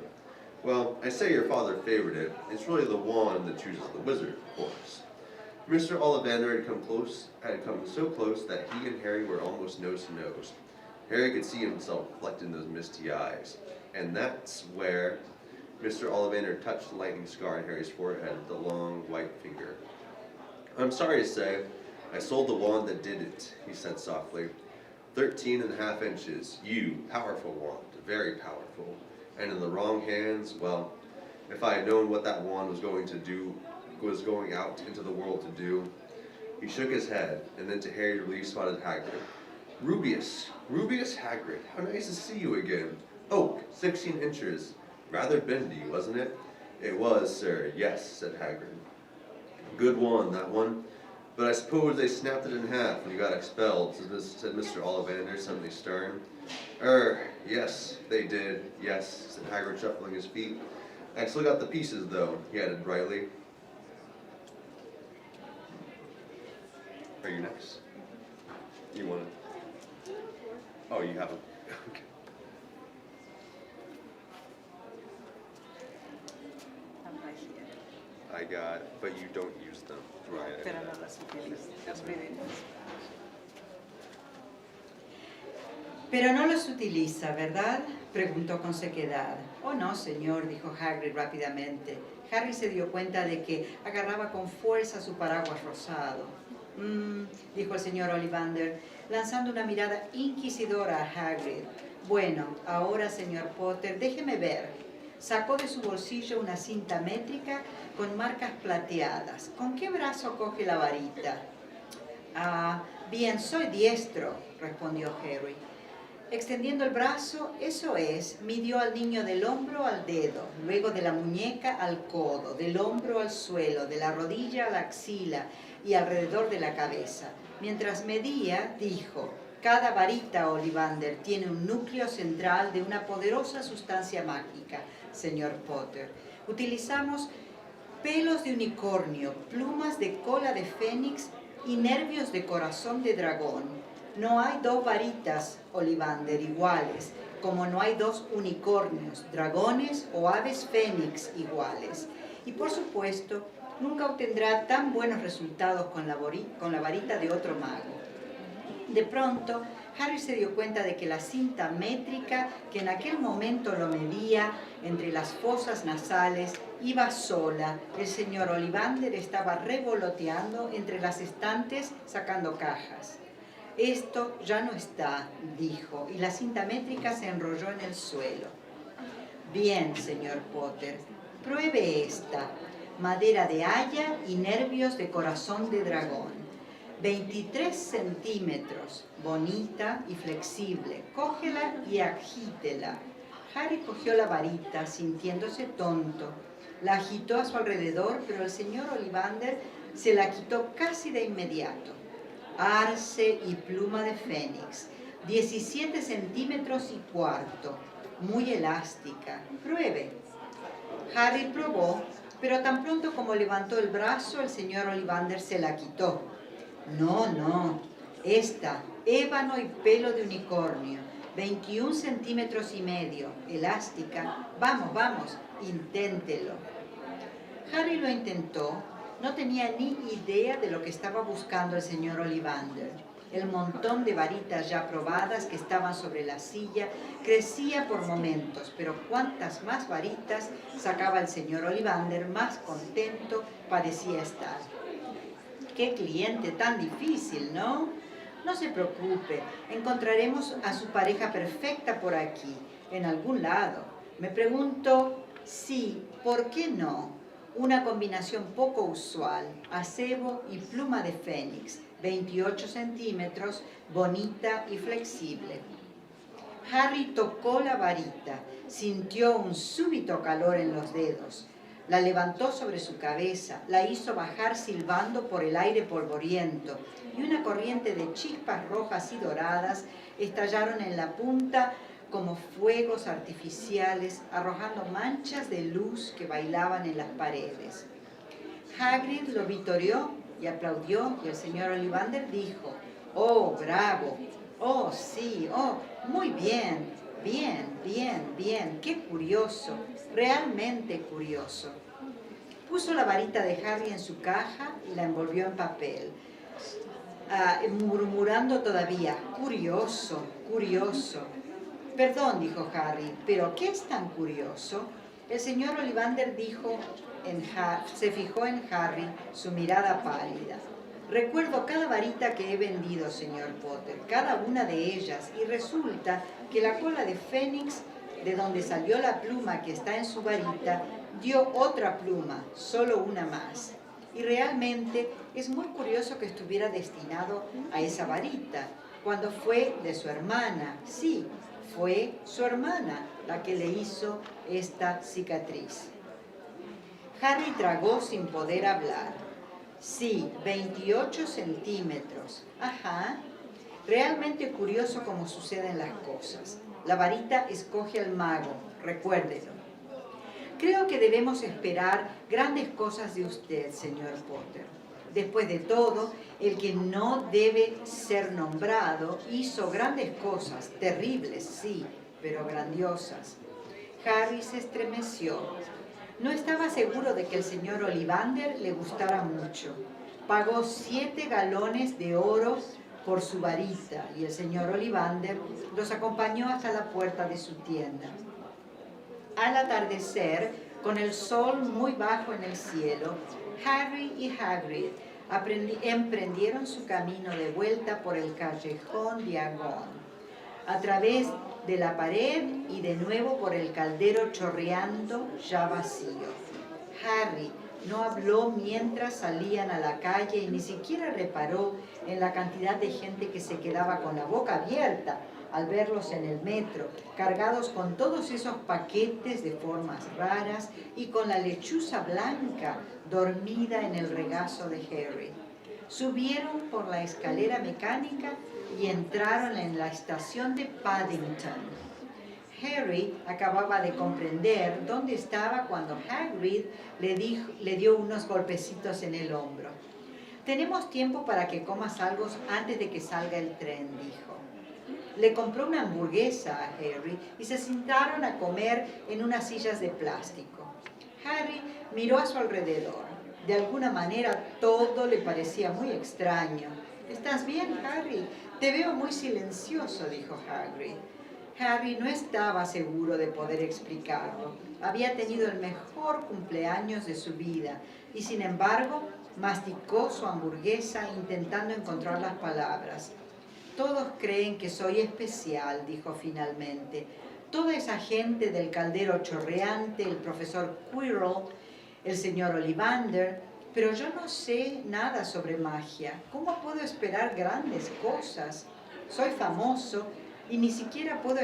Well, I say your father favored it. It's really the wand that chooses the wizard, of course. Mr. Ollivander had come so close that he and Harry were almost nose to nose. Harry could see himself reflected in those misty eyes. And that's where Mr. Ollivander touched the lightning scar on Harry's forehead with a long, white finger. I'm sorry to say, I sold the wand that did it, he said softly. 13 1/2 inches. Powerful wand, very powerful. And in the wrong hands, well, if I had known what that wand was going out into the world to do. He shook his head, and then to Harry's relief spotted Hagrid. Rubeus Hagrid, how nice to see you again. Oak, 16 inches. Rather bendy, wasn't it? It was, sir, yes, said Hagrid. Good wand, that one. But I suppose they snapped it in half when you got expelled, said Mr. Ollivander, suddenly stern. Yes, they did, yes, said Hagrid, shuffling his feet. I still got the pieces, though, he added brightly. Are you next? You want to? Oh, you haven't. Okay. I got, but you don't use them, right? Pero no las utiliza. Los videos. Pero no los utiliza, ¿verdad? Preguntó con sequedad. Oh, no, señor, dijo Hagrid rápidamente. Harry se dio cuenta de que agarraba con fuerza su paraguas rosado. Dijo el señor Ollivander, lanzando una mirada inquisidora a Hagrid. Bueno, ahora, señor Potter, déjeme ver. Sacó de su bolsillo una cinta métrica con marcas plateadas. ¿Con qué brazo coge la varita? Ah, bien, soy diestro, respondió Harry. Extendiendo el brazo, eso es, midió al niño del hombro al dedo, luego de la muñeca al codo, del hombro al suelo, de la rodilla a la axila y alrededor de la cabeza. Mientras medía, dijo, cada varita, Ollivander, tiene un núcleo central de una poderosa sustancia mágica, señor Potter. Utilizamos pelos de unicornio, plumas de cola de fénix y nervios de corazón de dragón. No hay dos varitas, Ollivander, iguales, como no hay dos unicornios, dragones o aves fénix iguales. Y por supuesto, nunca obtendrá tan buenos resultados con la varita de otro mago. De pronto, Harry se dio cuenta de que la cinta métrica que en aquel momento lo medía entre las fosas nasales iba sola. El señor Ollivander estaba revoloteando entre las estantes sacando cajas. «Esto ya no está», dijo, y la cinta métrica se enrolló en el suelo. «Bien, señor Potter, pruebe esta. Madera de haya y nervios de corazón de dragón. 23 centímetros, bonita y flexible. Cógela y agítela». Harry cogió la varita, sintiéndose tonto. La agitó a su alrededor, pero el señor Ollivander se la quitó casi de inmediato. Arce y pluma de fénix, 17 centímetros y cuarto, muy elástica. Pruebe. Harry probó, pero tan pronto como levantó el brazo, el señor Ollivander se la quitó. «No, no, esta, ébano y pelo de unicornio, 21 centímetros y medio, elástica. Vamos, vamos, inténtelo». Harry lo intentó. No tenía ni idea de lo que estaba buscando el señor Ollivander. El montón de varitas ya probadas que estaban sobre la silla crecía por momentos, pero cuantas más varitas sacaba el señor Ollivander, más contento parecía estar. «Qué cliente tan difícil, ¿no? No se preocupe, encontraremos a su pareja perfecta por aquí, en algún lado. Me pregunto, sí, ¿por qué no? Una combinación poco usual, acebo y pluma de fénix, 28 centímetros, bonita y flexible». Harry tocó la varita, sintió un súbito calor en los dedos. La levantó sobre su cabeza, la hizo bajar silbando por el aire polvoriento, y una corriente de chispas rojas y doradas estallaron en la punta como fuegos artificiales, arrojando manchas de luz que bailaban en las paredes. Hagrid lo vitoreó y aplaudió, y el señor Ollivander dijo: «Oh, bravo, oh, sí, oh, muy bien, bien, bien, bien, qué curioso, realmente curioso». Puso la varita de Harry en su caja y la envolvió en papel, murmurando todavía: «Curioso, curioso». «Perdón», dijo Harry, «¿pero qué es tan curioso?». El señor Ollivander se fijó en Harry, su mirada pálida. «Recuerdo cada varita que he vendido, señor Potter, cada una de ellas, y resulta que la cola de fénix, de donde salió la pluma que está en su varita, dio otra pluma, solo una más. Y realmente es muy curioso que estuviera destinado a esa varita, cuando fue de su hermana. Sí, fue su hermana la que le hizo esta cicatriz». Harry tragó sin poder hablar. «Sí, 28 centímetros. Ajá. Realmente curioso cómo suceden las cosas. La varita escoge al mago, recuérdelo. Creo que debemos esperar grandes cosas de usted, señor Potter. Después de todo, el que no debe ser nombrado hizo grandes cosas, terribles, sí, pero grandiosas». Harry se estremeció. No estaba seguro de que el señor Ollivander le gustara mucho. Pagó 7 galones de oro por su varita y el señor Ollivander los acompañó hasta la puerta de su tienda. Al atardecer, con el sol muy bajo en el cielo, Harry y Hagrid emprendieron su camino de vuelta por el callejón Diagon, a través de la pared y de nuevo por el caldero chorreando ya vacío. Harry no habló mientras salían a la calle y ni siquiera reparó en la cantidad de gente que se quedaba con la boca abierta al verlos en el metro, cargados con todos esos paquetes de formas raras y con la lechuza blanca dormida en el regazo de Harry. Subieron por la escalera mecánica y entraron en la estación de Paddington. Harry acababa de comprender dónde estaba cuando Hagrid le dio unos golpecitos en el hombro. «Tenemos tiempo para que comas algo antes de que salga el tren», dijo. Le compró una hamburguesa a Harry y se sentaron a comer en unas sillas de plástico. Harry miró a su alrededor. De alguna manera todo le parecía muy extraño. «¿Estás bien, Harry? Te veo muy silencioso», dijo Hagrid. Harry no estaba seguro de poder explicarlo. Había tenido el mejor cumpleaños de su vida y, sin embargo, masticó su hamburguesa intentando encontrar las palabras. «Todos creen que soy especial», dijo finalmente. «Toda esa gente del caldero chorreante, el profesor Quirrell, el señor Ollivander, pero yo no sé nada sobre magia. ¿Cómo puedo esperar grandes cosas? Soy famoso y ni siquiera puedo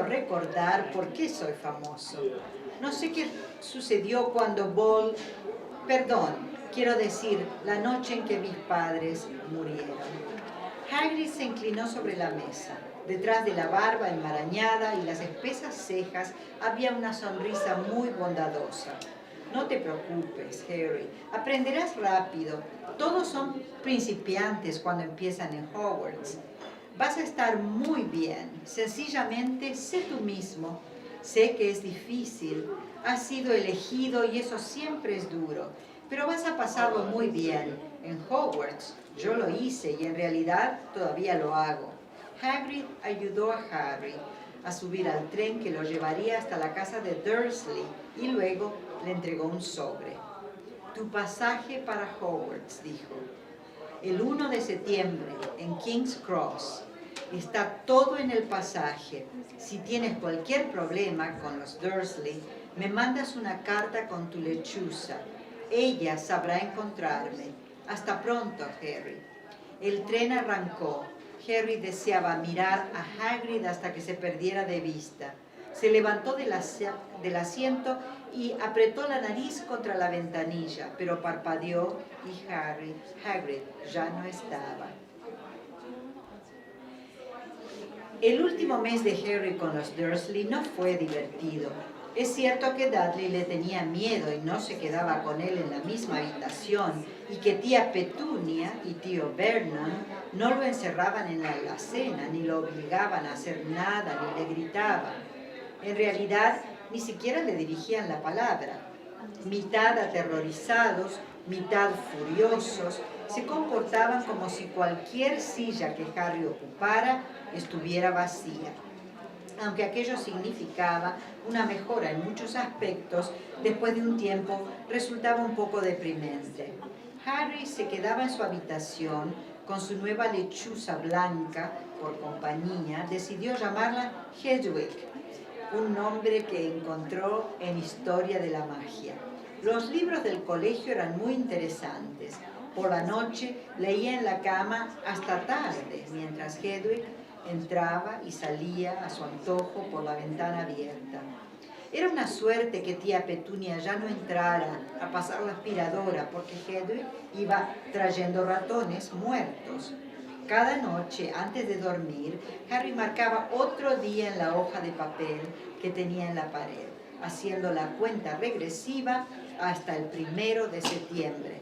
recordar por qué soy famoso. No sé qué sucedió cuando quiero decir, la noche en que mis padres murieron». Hagrid se inclinó sobre la mesa. Detrás de la barba enmarañada y las espesas cejas había una sonrisa muy bondadosa. «No te preocupes, Harry, aprenderás rápido. Todos son principiantes cuando empiezan en Hogwarts. Vas a estar muy bien. Sencillamente, sé tú mismo. Sé que es difícil. Has sido elegido y eso siempre es duro. Pero vas a pasarlo muy bien. En Hogwarts yo lo hice y en realidad todavía lo hago». Hagrid ayudó a Harry a subir al tren que lo llevaría hasta la casa de Dursley y luego le entregó un sobre. «Tu pasaje para Hogwarts», dijo. «El 1 de septiembre en King's Cross. Está todo en el pasaje. Si tienes cualquier problema con los Dursley, me mandas una carta con tu lechuza. Ella sabrá encontrarme. Hasta pronto, Harry». El tren arrancó. Harry deseaba mirar a Hagrid hasta que se perdiera de vista. Se levantó del asiento y apretó la nariz contra la ventanilla, pero parpadeó y Hagrid ya no estaba. El último mes de Harry con los Dursley no fue divertido. Es cierto que Dudley le tenía miedo y no se quedaba con él en la misma habitación, y que tía Petunia y tío Vernon no lo encerraban en la alacena, ni lo obligaban a hacer nada, ni le gritaban. En realidad, ni siquiera le dirigían la palabra. Mitad aterrorizados, mitad furiosos, se comportaban como si cualquier silla que Harry ocupara estuviera vacía. Aunque aquello significaba una mejora en muchos aspectos, después de un tiempo resultaba un poco deprimente. Harry se quedaba en su habitación con su nueva lechuza blanca por compañía. Decidió llamarla Hedwig, un nombre que encontró en Historia de la Magia. Los libros del colegio eran muy interesantes. Por la noche leía en la cama hasta tarde, mientras Hedwig entraba y salía a su antojo por la ventana abierta. Era una suerte que tía Petunia ya no entrara a pasar la aspiradora, porque Hedwig iba trayendo ratones muertos. Cada noche, antes de dormir, Harry marcaba otro día en la hoja de papel que tenía en la pared, haciendo la cuenta regresiva hasta el 1 de septiembre.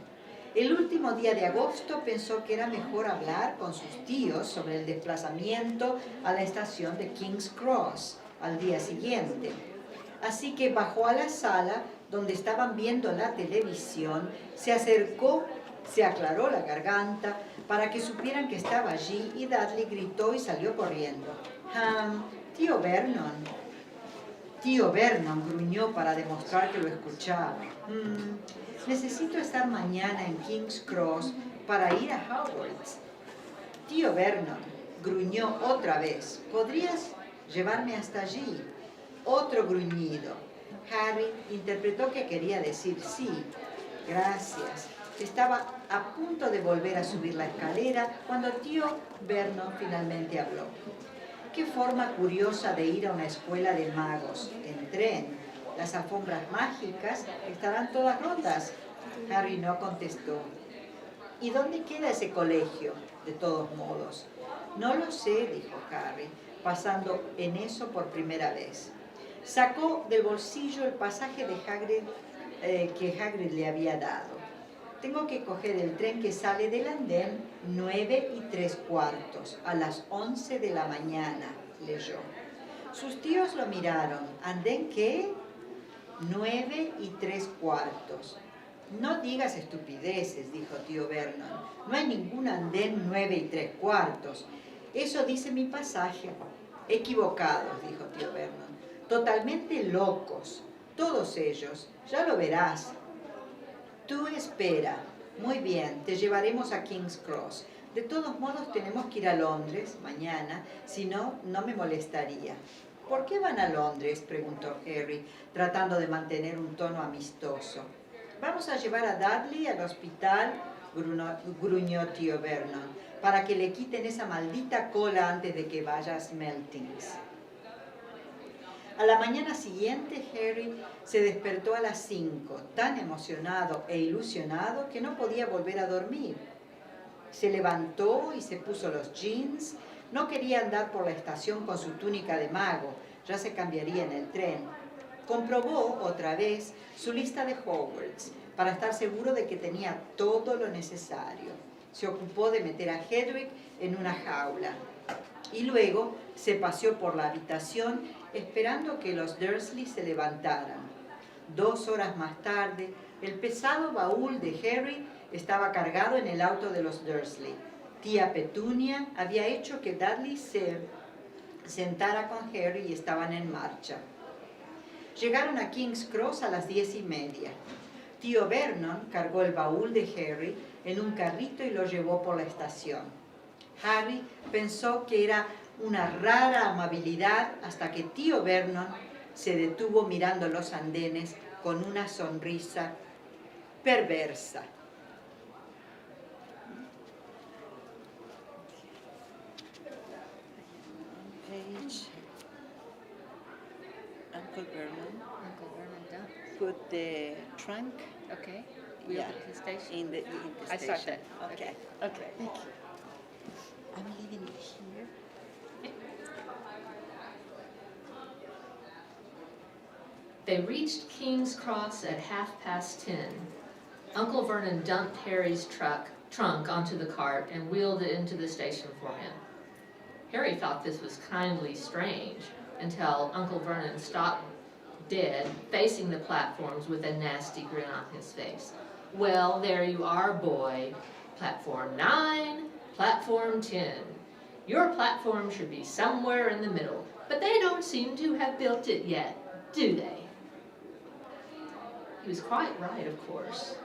El último día de agosto pensó que era mejor hablar con sus tíos sobre el desplazamiento a la estación de King's Cross al día siguiente. Así que bajó a la sala donde estaban viendo la televisión, se acercó, se aclaró la garganta para que supieran que estaba allí, y Dudley gritó y salió corriendo. Tío Vernon. Tío Vernon gruñó para demostrar que lo escuchaba. Necesito estar mañana en King's Cross para ir a Hogwarts. Tío Vernon, gruñó otra vez. ¿Podrías llevarme hasta allí? Otro gruñido. Harry interpretó que quería decir sí. Gracias. Estaba a punto de volver a subir la escalera cuando tío Vernon finalmente habló. Qué forma curiosa de ir a una escuela de magos en tren. Las alfombras mágicas estarán todas rotas. Harry no contestó. ¿Y dónde queda ese colegio? De todos modos. No lo sé, dijo Harry, pasando en eso por primera vez. Sacó del bolsillo el pasaje de Hagrid que Hagrid le había dado. Tengo que coger el tren que sale del andén 9:75 a las 11 de la mañana, leyó. Sus tíos lo miraron. ¿Andén qué? 9:75. No digas estupideces, dijo tío Vernon. No hay ningún andén 9:75. Eso dice mi pasaje. Equivocados, dijo tío Vernon. Totalmente locos. Todos ellos. Ya lo verás. Tú espera. Muy bien, te llevaremos a King's Cross. De todos modos tenemos que ir a Londres mañana, si no, no me molestaría. ¿Por qué van a Londres?, preguntó Harry, tratando de mantener un tono amistoso. Vamos a llevar a Dudley al hospital, gruñó tío Vernon, para que le quiten esa maldita cola antes de que vaya a Smeltings. A la mañana siguiente, Harry se despertó a las 5, tan emocionado e ilusionado que no podía volver a dormir. Se levantó y se puso los jeans. No quería andar por la estación con su túnica de mago, ya se cambiaría en el tren. Comprobó otra vez su lista de Hogwarts para estar seguro de que tenía todo lo necesario. Se ocupó de meter a Hedwig en una jaula y luego se paseó por la habitación esperando que los Dursley se levantaran. 2 horas más tarde, el pesado baúl de Harry estaba cargado en el auto de los Dursley. Tía Petunia había hecho que Dudley se sentara con Harry y estaban en marcha. Llegaron a King's Cross a las 10:30. Tío Vernon cargó el baúl de Harry en un carrito y lo llevó por la estación. Harry pensó que era una rara amabilidad hasta que tío Vernon se detuvo mirando los andenes con una sonrisa perversa. Uncle Vernon Uncle Vernon Dump. put the trunk Okay. Wheeled it to the station. in the I station. saw that. Okay. Okay. Thank you. I'm leaving it here. They reached King's Cross at 10:30. Uncle Vernon dumped Harry's trunk onto the cart and wheeled it into the station for him. Harry thought this was kindly strange until Uncle Vernon stopped dead, facing the platforms with a nasty grin on his face. Well, there you are, boy. Platform 9, platform 10. Your platform should be somewhere in the middle, but they don't seem to have built it yet, do they? He was quite right, of course.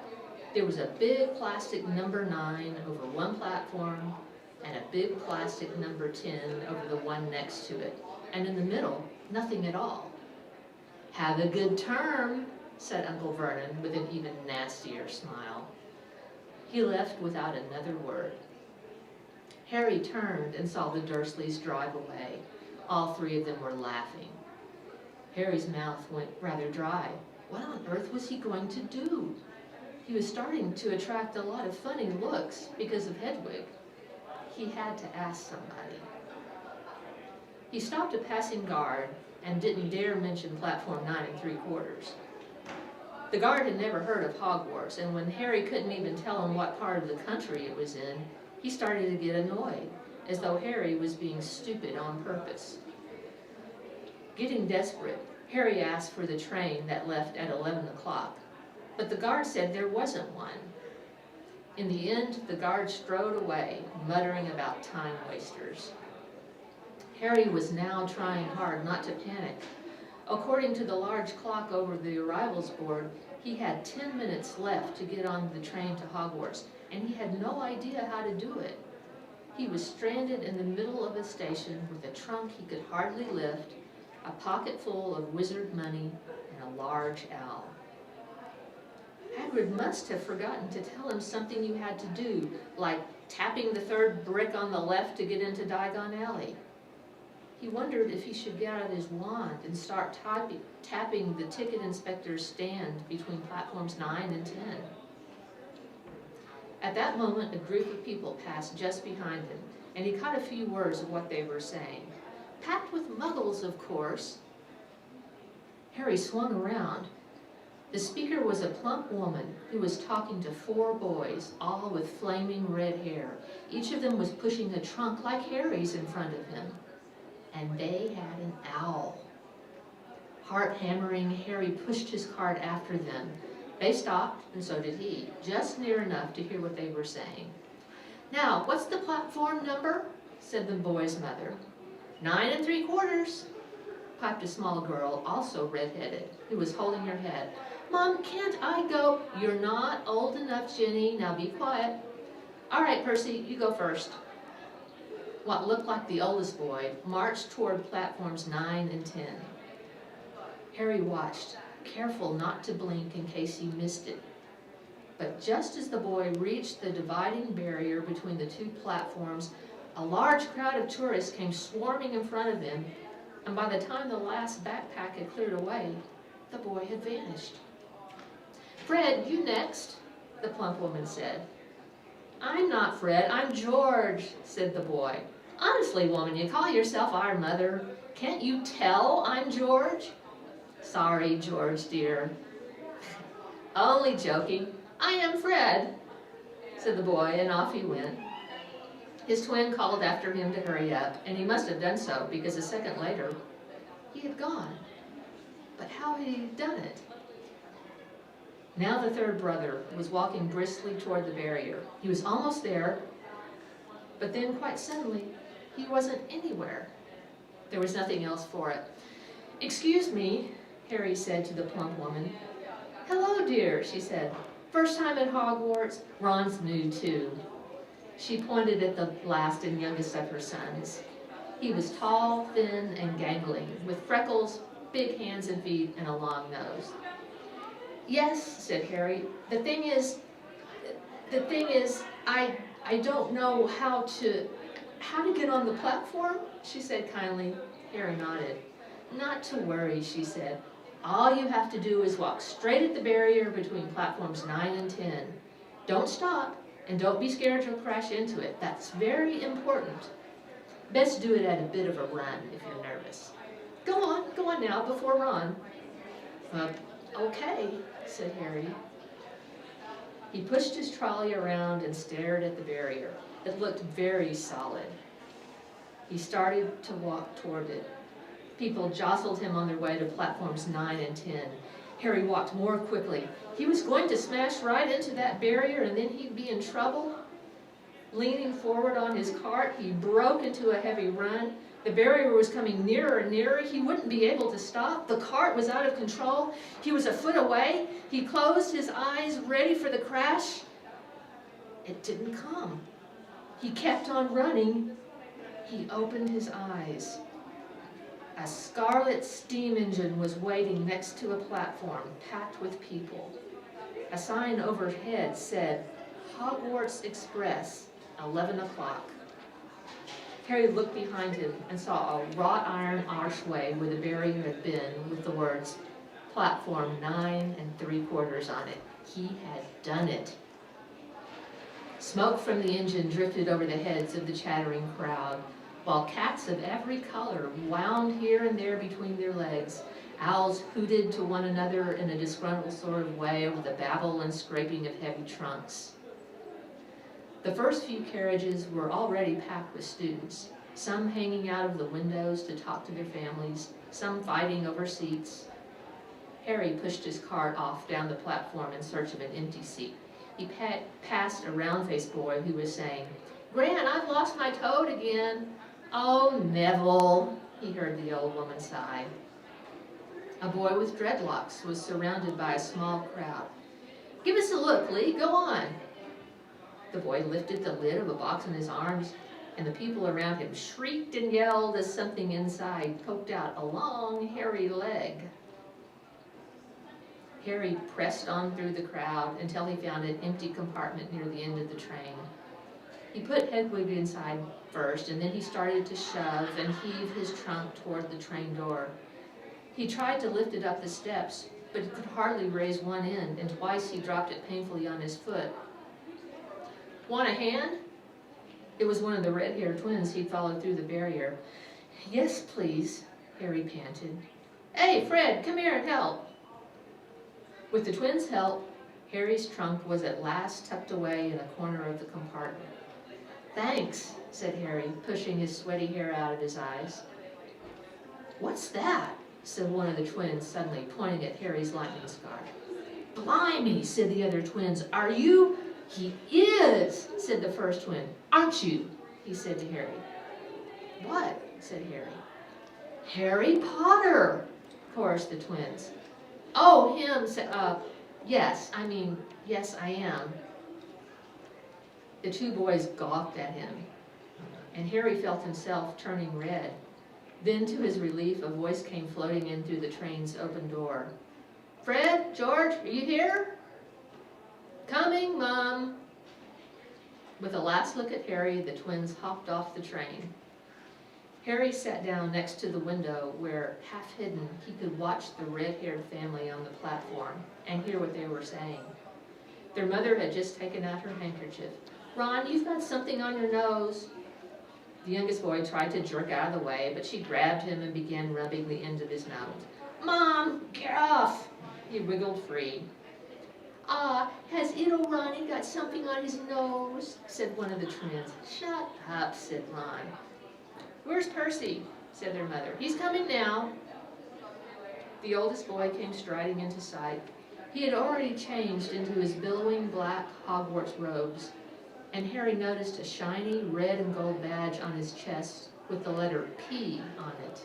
There was a big plastic number 9 over one platform and a big plastic number 10 over the one next to it. And in the middle, nothing at all. Have a good term, said Uncle Vernon with an even nastier smile. He left without another word. Harry turned and saw the Dursleys drive away. All 3 of them were laughing. Harry's mouth went rather dry. What on earth was he going to do? He was starting to attract a lot of funny looks because of Hedwig. He had to ask somebody. He stopped a passing guard and didn't dare mention platform 9 3/4. The guard had never heard of Hogwarts, and when Harry couldn't even tell him what part of the country it was in, he started to get annoyed, as though Harry was being stupid on purpose. Getting desperate, Harry asked for the train that left at 11 o'clock, but the guard said there wasn't one. In the end, the guard strode away, muttering about time wasters. Harry was now trying hard not to panic. According to the large clock over the arrivals board, he had 10 minutes left to get on the train to Hogwarts, and he had no idea how to do it. He was stranded in the middle of a station with a trunk he could hardly lift, a pocket full of wizard money, and a large owl. Hagrid must have forgotten to tell him something you had to do, like tapping the 3rd brick on the left to get into Diagon Alley. He wondered if he should get out his wand and start tapping the ticket inspector's stand between platforms 9 and 10. At that moment, a group of people passed just behind him, and he caught a few words of what they were saying. Packed with muggles, of course. Harry swung around. The speaker was a plump woman who was talking to 4 boys, all with flaming red hair. Each of them was pushing a trunk like Harry's in front of him. And they had an owl. Heart hammering, Harry pushed his cart after them. They stopped, and so did he, just near enough to hear what they were saying. Now, what's the platform number? Said the boy's mother. 9 3/4, piped a small girl, also red-headed, who was holding her head. Mom, can't I go? You're not old enough, Jenny. Now be quiet. All right, Percy, you go first. What looked like the oldest boy marched toward platforms 9 and 10. Harry watched, careful not to blink in case he missed it. But just as the boy reached the dividing barrier between the 2 platforms, a large crowd of tourists came swarming in front of him, and by the time the last backpack had cleared away, the boy had vanished. Fred, you next, the plump woman said. I'm not Fred, I'm George, said the boy. Honestly, woman, you call yourself our mother. Can't you tell I'm George? Sorry, George, dear. Only joking. I am Fred, said the boy, and off he went. His twin called after him to hurry up, and he must have done so, because a second later, he had gone. But how had he done it? Now the 3rd brother was walking briskly toward the barrier. He was almost there, but then quite suddenly, he wasn't anywhere. There was nothing else for it. Excuse me, Harry said to the plump woman. Hello, dear, she said. First time at Hogwarts? Ron's new, too. She pointed at the last and youngest of her sons. He was tall, thin, and gangling, with freckles, big hands and feet, and a long nose. Yes, said Harry. The thing is, I don't know how to get on the platform, she said kindly. Harry nodded. Not to worry, she said. All you have to do is walk straight at the barrier between platforms 9 and 10. Don't stop, and don't be scared you'll crash into it. That's very important. Best do it at a bit of a run if you're nervous. Go on now, before Ron. Okay, said Harry. He pushed his trolley around and stared at the barrier. It looked very solid. He started to walk toward it. People jostled him on their way to platforms 9 and 10. Harry walked more quickly. He was going to smash right into that barrier and then he'd be in trouble. Leaning forward on his cart, he broke into a heavy run. The barrier was coming nearer and nearer. He wouldn't be able to stop. The cart was out of control. He was a foot away. He closed his eyes, ready for the crash. It didn't come. He kept on running. He opened his eyes. A scarlet steam engine was waiting next to a platform packed with people. A sign overhead said, Hogwarts Express, 11 o'clock. Harry looked behind him and saw a wrought iron archway where the barrier had been with the words, Platform 9 3/4 on it. He had done it. Smoke from the engine drifted over the heads of the chattering crowd, while cats of every color wound here and there between their legs. Owls hooted to one another in a disgruntled sort of way over the babble and scraping of heavy trunks. The first few carriages were already packed with students, some hanging out of the windows to talk to their families, some fighting over seats. Harry pushed his cart off down the platform in search of an empty seat. He passed a round-faced boy who was saying, Gran, I've lost my toad again. Oh, Neville, he heard the old woman sigh. A boy with dreadlocks was surrounded by a small crowd. Give us a look, Lee, go on. The boy lifted the lid of a box in his arms, and the people around him shrieked and yelled as something inside poked out a long, hairy leg. Harry pressed on through the crowd until he found an empty compartment near the end of the train. He put Hedwig inside first, and then he started to shove and heave his trunk toward the train door. He tried to lift it up the steps, but he could hardly raise one end, and twice he dropped it painfully on his foot. Want a hand? It was one of the red-haired twins he'd followed through the barrier. Yes, please, Harry panted. Hey, Fred, come here and help. With the twins' help, Harry's trunk was at last tucked away in a corner of the compartment. Thanks, said Harry, pushing his sweaty hair out of his eyes. What's that? Said one of the twins, suddenly pointing at Harry's lightning scar. Blimey, said the other twins. Are you? He is, said the first twin. Aren't you? He said to Harry. What? Said Harry. Harry Potter, chorused the twins. Oh, him, yes, I am. The two boys gawked at him, and Harry felt himself turning red. Then, to his relief, a voice came floating in through the train's open door. Fred, George, are you here? Coming, Mom. With a last look at Harry, the twins hopped off the train. Harry sat down next to the window where, half hidden, he could watch the red-haired family on the platform and hear what they were saying. Their mother had just taken out her handkerchief. Ron, you've got something on your nose. The youngest boy tried to jerk out of the way, but she grabbed him and began rubbing the end of his nose. Mom, get off! He wiggled free. Has little Ronnie got something on his nose? Said one of the twins. Shut up, said Ron. Where's Percy? Said their mother. He's coming now. The oldest boy came striding into sight. He had already changed into his billowing black Hogwarts robes, and Harry noticed a shiny red and gold badge on his chest with the letter P on it.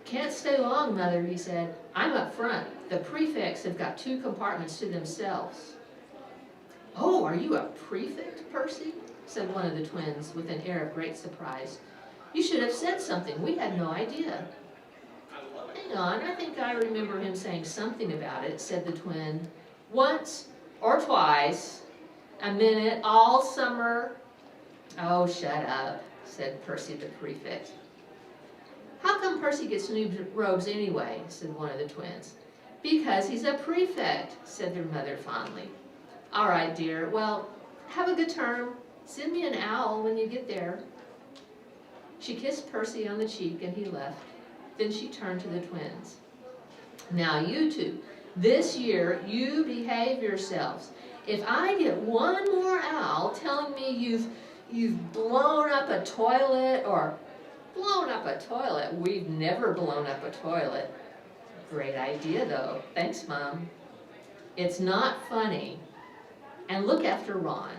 Can't stay long, Mother, he said. I'm up front. The prefects have got 2 compartments to themselves. Oh, are you a prefect, Percy? Said one of the twins with an air of great surprise. You should have said something. We had no idea. Hang on, I think I remember him saying something about it, said the twin. Once or twice, a minute, all summer. Oh, shut up, said Percy the prefect. How come Percy gets new robes anyway, said one of the twins. Because he's a prefect, said their mother fondly. All right, dear, well, have a good term. Send me an owl when you get there. She kissed Percy on the cheek and he left. Then she turned to the twins. Now you two, this year you behave yourselves. If I get one more owl telling me you've blown up a toilet or blown up a toilet, we've never blown up a toilet. Great idea though. Thanks, Mom. It's not funny. And look after Ron.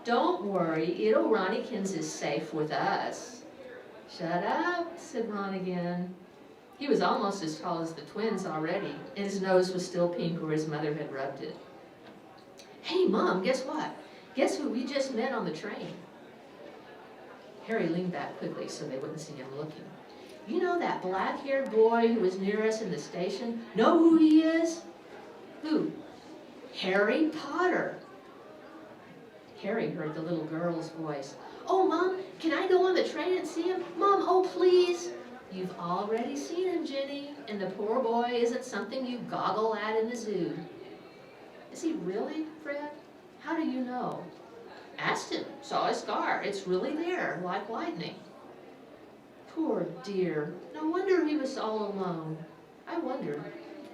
Don't worry, little Ronnykins is safe with us. Shut up, said Ron again. He was almost as tall as the twins already, and his nose was still pink where his mother had rubbed it. Hey, Mom, guess what? Guess who we just met on the train? Harry leaned back quickly so they wouldn't see him looking. You know that black-haired boy who was near us in the station? Know who he is? Who? Harry Potter. Harry heard the little girl's voice. Oh, Mom, can I go on the train and see him? Mom, oh, please. You've already seen him, Jenny, and the poor boy isn't something you goggle at in the zoo. Is he really, Fred? How do you know? Asked him, saw his scar. It's really there, like lightning. Poor dear. No wonder he was all alone. I wonder.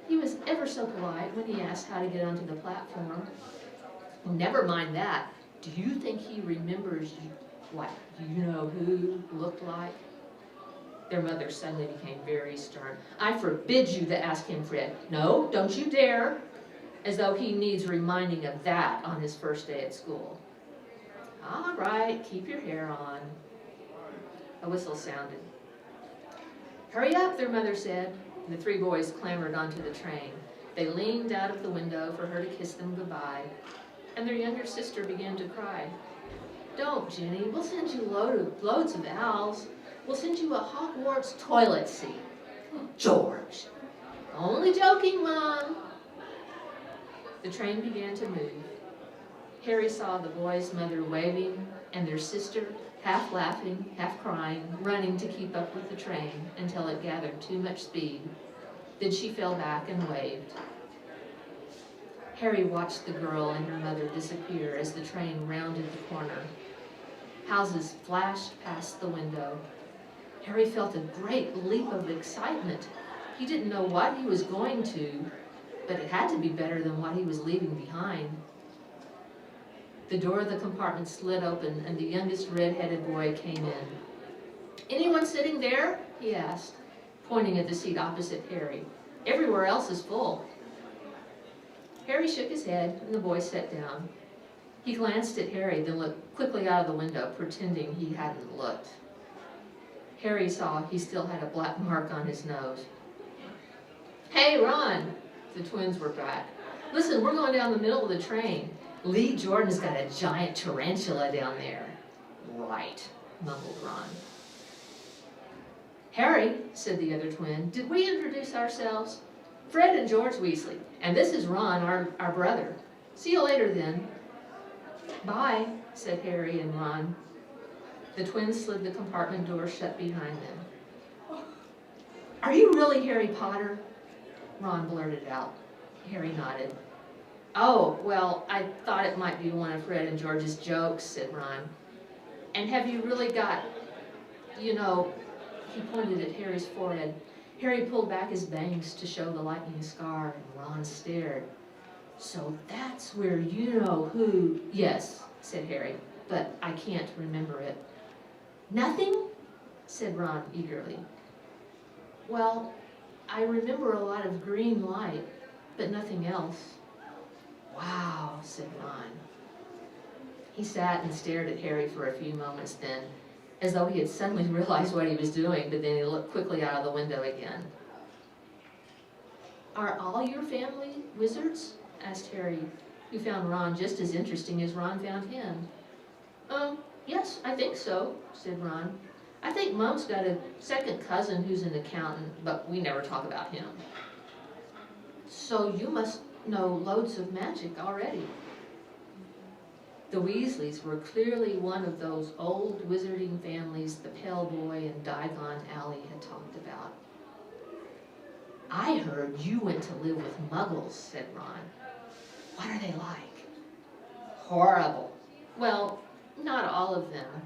He was ever so polite when he asked how to get onto the platform. Never mind that. Do you think he remembers what you know who looked like? Their mother suddenly became very stern. I forbid you to ask him, Fred. No, don't you dare. As though he needs reminding of that on his first day at school. All right, keep your hair on. A whistle sounded. Hurry up, their mother said. And the 3 boys clambered onto the train. They leaned out of the window for her to kiss them goodbye. And their younger sister began to cry. Don't, Jenny. We'll send you loads of owls. We'll send you a Hogwarts toilet seat. George. Only joking, Mom. The train began to move. Harry saw the boy's mother waving and their sister, half laughing, half crying, running to keep up with the train until it gathered too much speed. Then she fell back and waved. Harry watched the girl and her mother disappear as the train rounded the corner. Houses flashed past the window. Harry felt a great leap of excitement. He didn't know what he was going to, but it had to be better than what he was leaving behind. The door of the compartment slid open and the youngest red-headed boy came in. "Anyone sitting there?" he asked, pointing at the seat opposite Harry. "Everywhere else is full." Harry shook his head and the boy sat down. He glanced at Harry, then looked quickly out of the window, pretending he hadn't looked. Harry saw he still had a black mark on his nose. "Hey, Ron!" The twins were back. "Listen, we're going down the middle of the train. Lee Jordan's got a giant tarantula down there." "Right," mumbled Ron. "Harry," said the other twin, "did we introduce ourselves? Fred and George Weasley. And this is Ron, our brother. See you later then." "Bye," said Harry and Ron. The twins slid the compartment door shut behind them. "Are you really Harry Potter?" Ron blurted out. Harry nodded. "Oh, well, I thought it might be one of Fred and George's jokes," said Ron. "And have you really got, you know," he pointed at Harry's forehead. Harry pulled back his bangs to show the lightning scar, and Ron stared. "So that's where you know who—" "Yes," said Harry, "but I can't remember it." "Nothing?" said Ron eagerly. "Well, I remember a lot of green light, but nothing else." "Wow," said Ron. He sat and stared at Harry for a few moments then, as though he had suddenly realized what he was doing, but then he looked quickly out of the window again. "Are all your family wizards?" asked Harry, who found Ron just as interesting as Ron found him. Yes, I think so," said Ron. "I think Mom's got a second cousin who's an accountant, but we never talk about him." "So you must know loads of magic already." The Weasleys were clearly one of those old wizarding families the Pale Boy and Diagon Alley had talked about. "I heard you went to live with Muggles," said Ron. "What are they like?" "Horrible. Well, not all of them.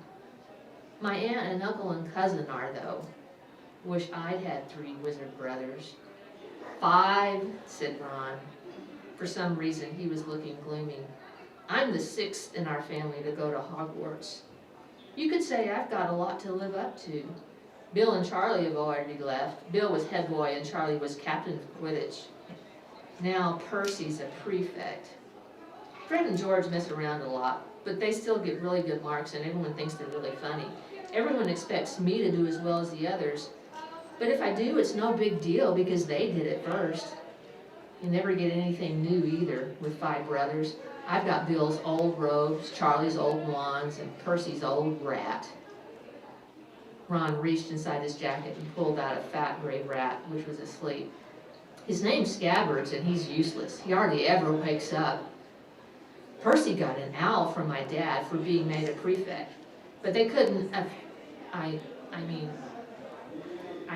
My aunt and uncle and cousin are, though. Wish I'd had 3 wizard brothers." "5, said Ron. For some reason, he was looking gloomy. "I'm the 6th in our family to go to Hogwarts. You could say I've got a lot to live up to. Bill and Charlie have already left. Bill was head boy and Charlie was captain of Quidditch. Now Percy's a prefect. Fred and George mess around a lot, but they still get really good marks and everyone thinks they're really funny. Everyone expects me to do as well as the others. But if I do, it's no big deal because they did it first. You never get anything new either with 5 brothers. I've got Bill's old robes, Charlie's old wands, and Percy's old rat." Ron reached inside his jacket and pulled out a fat gray rat, which was asleep. "His name's Scabbards, and he's useless. He hardly ever wakes up. Percy got an owl from my dad for being made a prefect, but they couldn't, I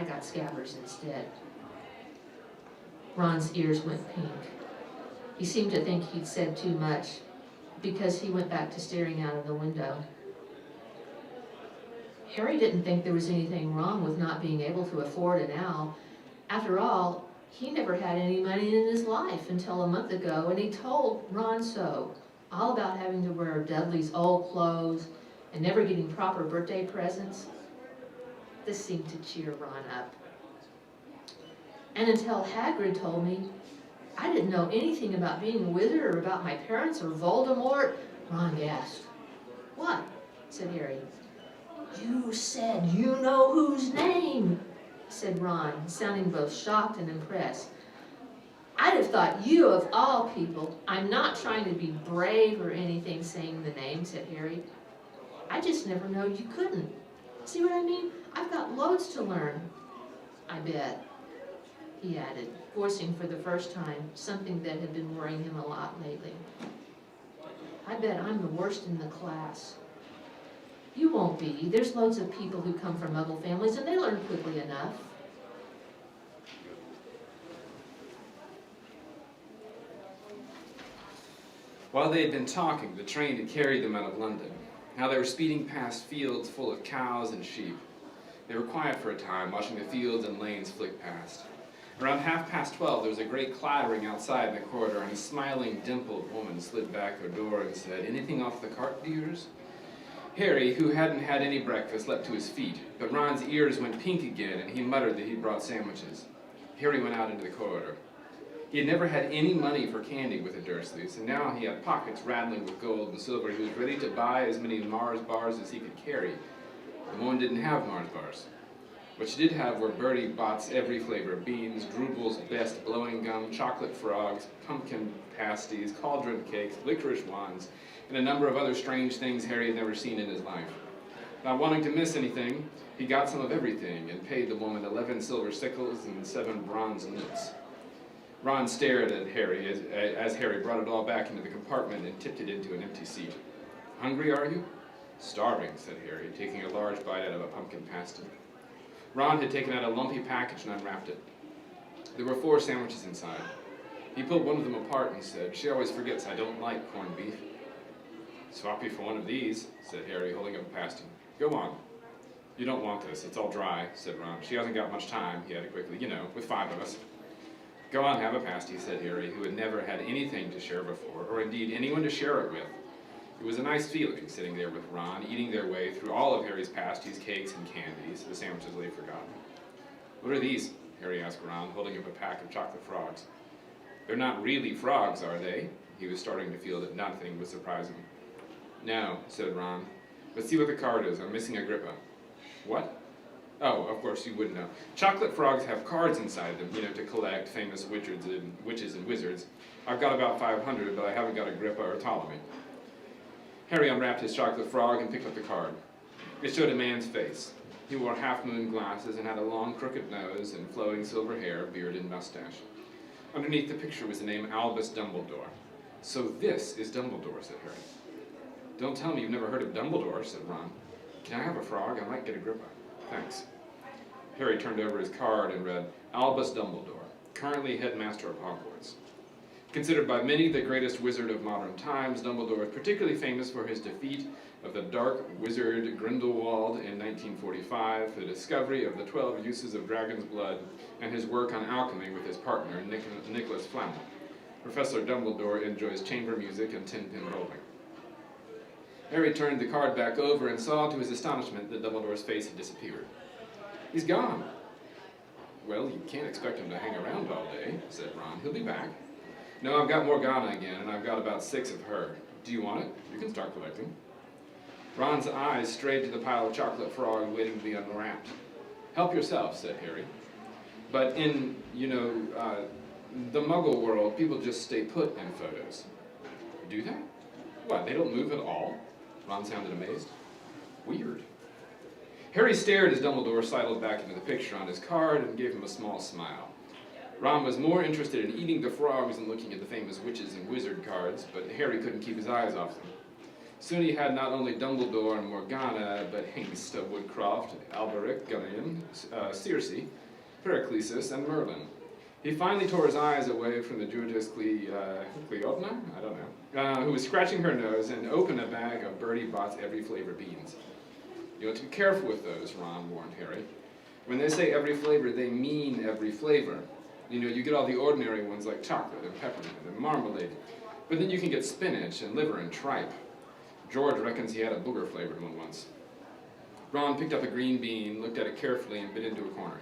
got Scabbards instead." Ron's ears went pink. He seemed to think he'd said too much, because he went back to staring out of the window. Harry didn't think there was anything wrong with not being able to afford an owl. After all, he never had any money in his life until a month ago, and he told Ron so, all about having to wear Dudley's old clothes and never getting proper birthday presents. This seemed to cheer Ron up. "And until Hagrid told me, I didn't know anything about being a wizard or about my parents or Voldemort," Ron gasped. "What?" said Harry. "You said you know whose name," said Ron, sounding both shocked and impressed. "I'd have thought you of all people." "I'm not trying to be brave or anything saying the name," said Harry. "I just never know you couldn't. See what I mean? I've got loads to learn." "I bet," he added, voicing for the first time something that had been worrying him a lot lately. "I bet I'm the worst in the class." "You won't be. There's loads of people who come from Muggle families and they learn quickly enough." While they had been talking, the train had carried them out of London. Now they were speeding past fields full of cows and sheep. They were quiet for a time, watching the fields and lanes flick past. Around 12:30, there was a great clattering outside in the corridor, and a smiling, dimpled woman slid back her door and said, "Anything off the cart, dears?" Harry, who hadn't had any breakfast, leapt to his feet, but Ron's ears went pink again, and he muttered that he'd brought sandwiches. Harry went out into the corridor. He had never had any money for candy with the Dursleys, and now he had pockets rattling with gold and silver. He was ready to buy as many Mars bars as he could carry. The woman didn't have Mars bars. What she did have were Bertie Bott's every flavor: beans, Drooble's best blowing gum, chocolate frogs, pumpkin pasties, cauldron cakes, licorice wands, and a number of other strange things Harry had never seen in his life. Not wanting to miss anything, he got some of everything and paid the woman 11 silver sickles and 7 bronze lutes. Ron stared at Harry as Harry brought it all back into the compartment and tipped it into an empty seat. "Hungry, are you?" "Starving," said Harry, taking a large bite out of a pumpkin pasty. Ron had taken out a lumpy package and unwrapped it. There were 4 sandwiches inside. He pulled one of them apart and said, "She always forgets I don't like corned beef." "Swap you for one of these," said Harry, holding up a pasty. "Go on." "You don't want this, it's all dry," said Ron. "She hasn't got much time," he added quickly, "you know, with 5 of us." "Go on, have a pasty," said Harry, who had never had anything to share before, or indeed anyone to share it with. It was a nice feeling, sitting there with Ron, eating their way through all of Harry's pasties, cakes, and candies, the sandwiches they'd forgotten. "What are these?" Harry asked Ron, holding up a pack of chocolate frogs. "They're not really frogs, are they?" He was starting to feel that nothing would surprise him. "No," said Ron. "Let's see what the card is. I'm missing Agrippa." "What?" "Oh, of course, you wouldn't know. Chocolate frogs have cards inside them, you know, to collect famous witches and wizards. I've got about 500, but I haven't got Agrippa or Ptolemy." Harry unwrapped his chocolate frog and picked up the card. It showed a man's face. He wore half-moon glasses and had a long, crooked nose and flowing silver hair, beard, and mustache. Underneath the picture was the name Albus Dumbledore. "So this is Dumbledore," said Harry. "Don't tell me you've never heard of Dumbledore," said Ron. "Can I have a frog? I might get Agrippa." "Thanks." Harry turned over his card and read, "Albus Dumbledore, currently headmaster of Hogwarts. Considered by many the greatest wizard of modern times, Dumbledore is particularly famous for his defeat of the dark wizard Grindelwald in 1945, the discovery of the 12 uses of dragon's blood, and his work on alchemy with his partner, Nicholas Flamel. Professor Dumbledore enjoys chamber music and tin-pin bowling." Harry turned the card back over and saw, to his astonishment, that Dumbledore's face had disappeared. "He's gone." "Well, you can't expect him to hang around all day," said Ron. "He'll be back." "No, I've got Morgana again, and I've got about 6 of her. Do you want it? You can start collecting." Ron's eyes strayed to the pile of chocolate frog waiting to be unwrapped. "Help yourself," said Harry. "But in, the Muggle world, people just stay put in photos." "Do they? What, they don't move at all?" Ron sounded amazed. "Weird." Harry stared as Dumbledore sidled back into the picture on his card and gave him a small smile. Ron was more interested in eating the frogs than looking at the famous witches and wizard cards, but Harry couldn't keep his eyes off them. Soon he had not only Dumbledore and Morgana, but Hengist of Woodcroft, Alberic, Gunnion, Circe, Periclesis, and Merlin. He finally tore his eyes away from the Druidess Cleodna, I don't know, who was scratching her nose, and opened a bag of Bertie Bott's every flavor beans. "You have to be careful with those," Ron warned Harry. "When they say every flavor, they mean every flavor. You get all the ordinary ones like chocolate and peppermint and marmalade, but then you can get spinach and liver and tripe. George reckons he had a booger-flavored one once." Ron picked up a green bean, looked at it carefully, and bit into a corner.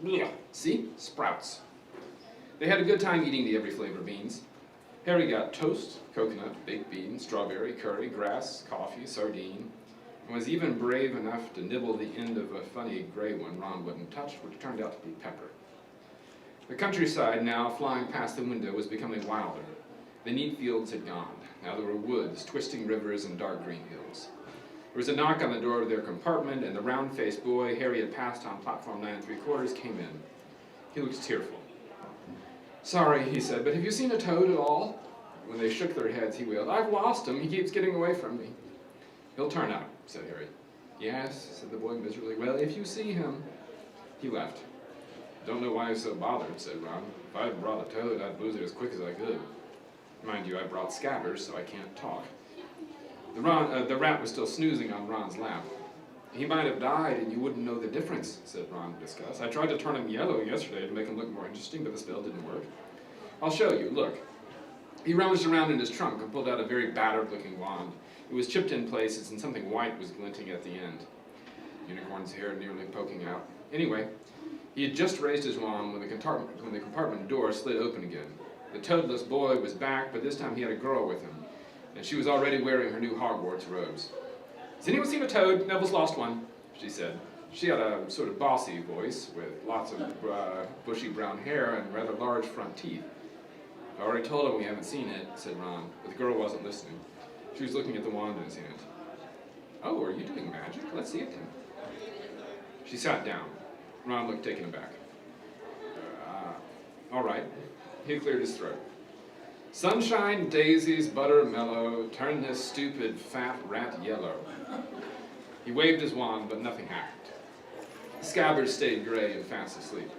"Blech, see? Sprouts." They had a good time eating the every flavor beans. Harry got toast, coconut, baked bean, strawberry, curry, grass, coffee, sardine, and was even brave enough to nibble the end of a funny gray one Ron wouldn't touch, which turned out to be pepper. The countryside now, flying past the window, was becoming wilder. The neat fields had gone. Now there were woods, twisting rivers, and dark green hills. There was a knock on the door of their compartment, and the round-faced boy Harry had passed on platform 9 3/4 came in. He looked tearful. "Sorry," he said, "but have you seen a toad at all?" When they shook their heads, he wailed, "I've lost him. He keeps getting away from me." "He'll turn up," said Harry. "Yes," said the boy miserably. "Well, if you see him." He left. "Don't know why he's so bothered," said Ron. "If I'd brought a toad, I'd lose it as quick as I could." Mind you, I brought scabbers, so I can't talk. The rat was still snoozing on Ron's lap. He might have died and you wouldn't know the difference, said Ron with disgust. I tried to turn him yellow yesterday to make him look more interesting, but the spell didn't work. I'll show you, look. He rummaged around in his trunk and pulled out a very battered-looking wand. It was chipped in places and something white was glinting at the end. Unicorn's hair nearly poking out. Anyway, he had just raised his wand when the compartment door slid open again. The toadless boy was back, but this time he had a girl with him, and she was already wearing her new Hogwarts robes. Has anyone seen a toad? Neville's lost one, she said. She had a sort of bossy voice with lots of bushy brown hair and rather large front teeth. I already told him we haven't seen it, said Ron, but the girl wasn't listening. She was looking at the wand in his hand. Oh, are you doing magic? Let's see it then. She sat down. Ron looked taken aback. All right. He cleared his throat. Sunshine, daisies, butter mellow, turn this stupid fat rat yellow. He waved his wand, but nothing happened. The scabbers stayed gray and fast asleep.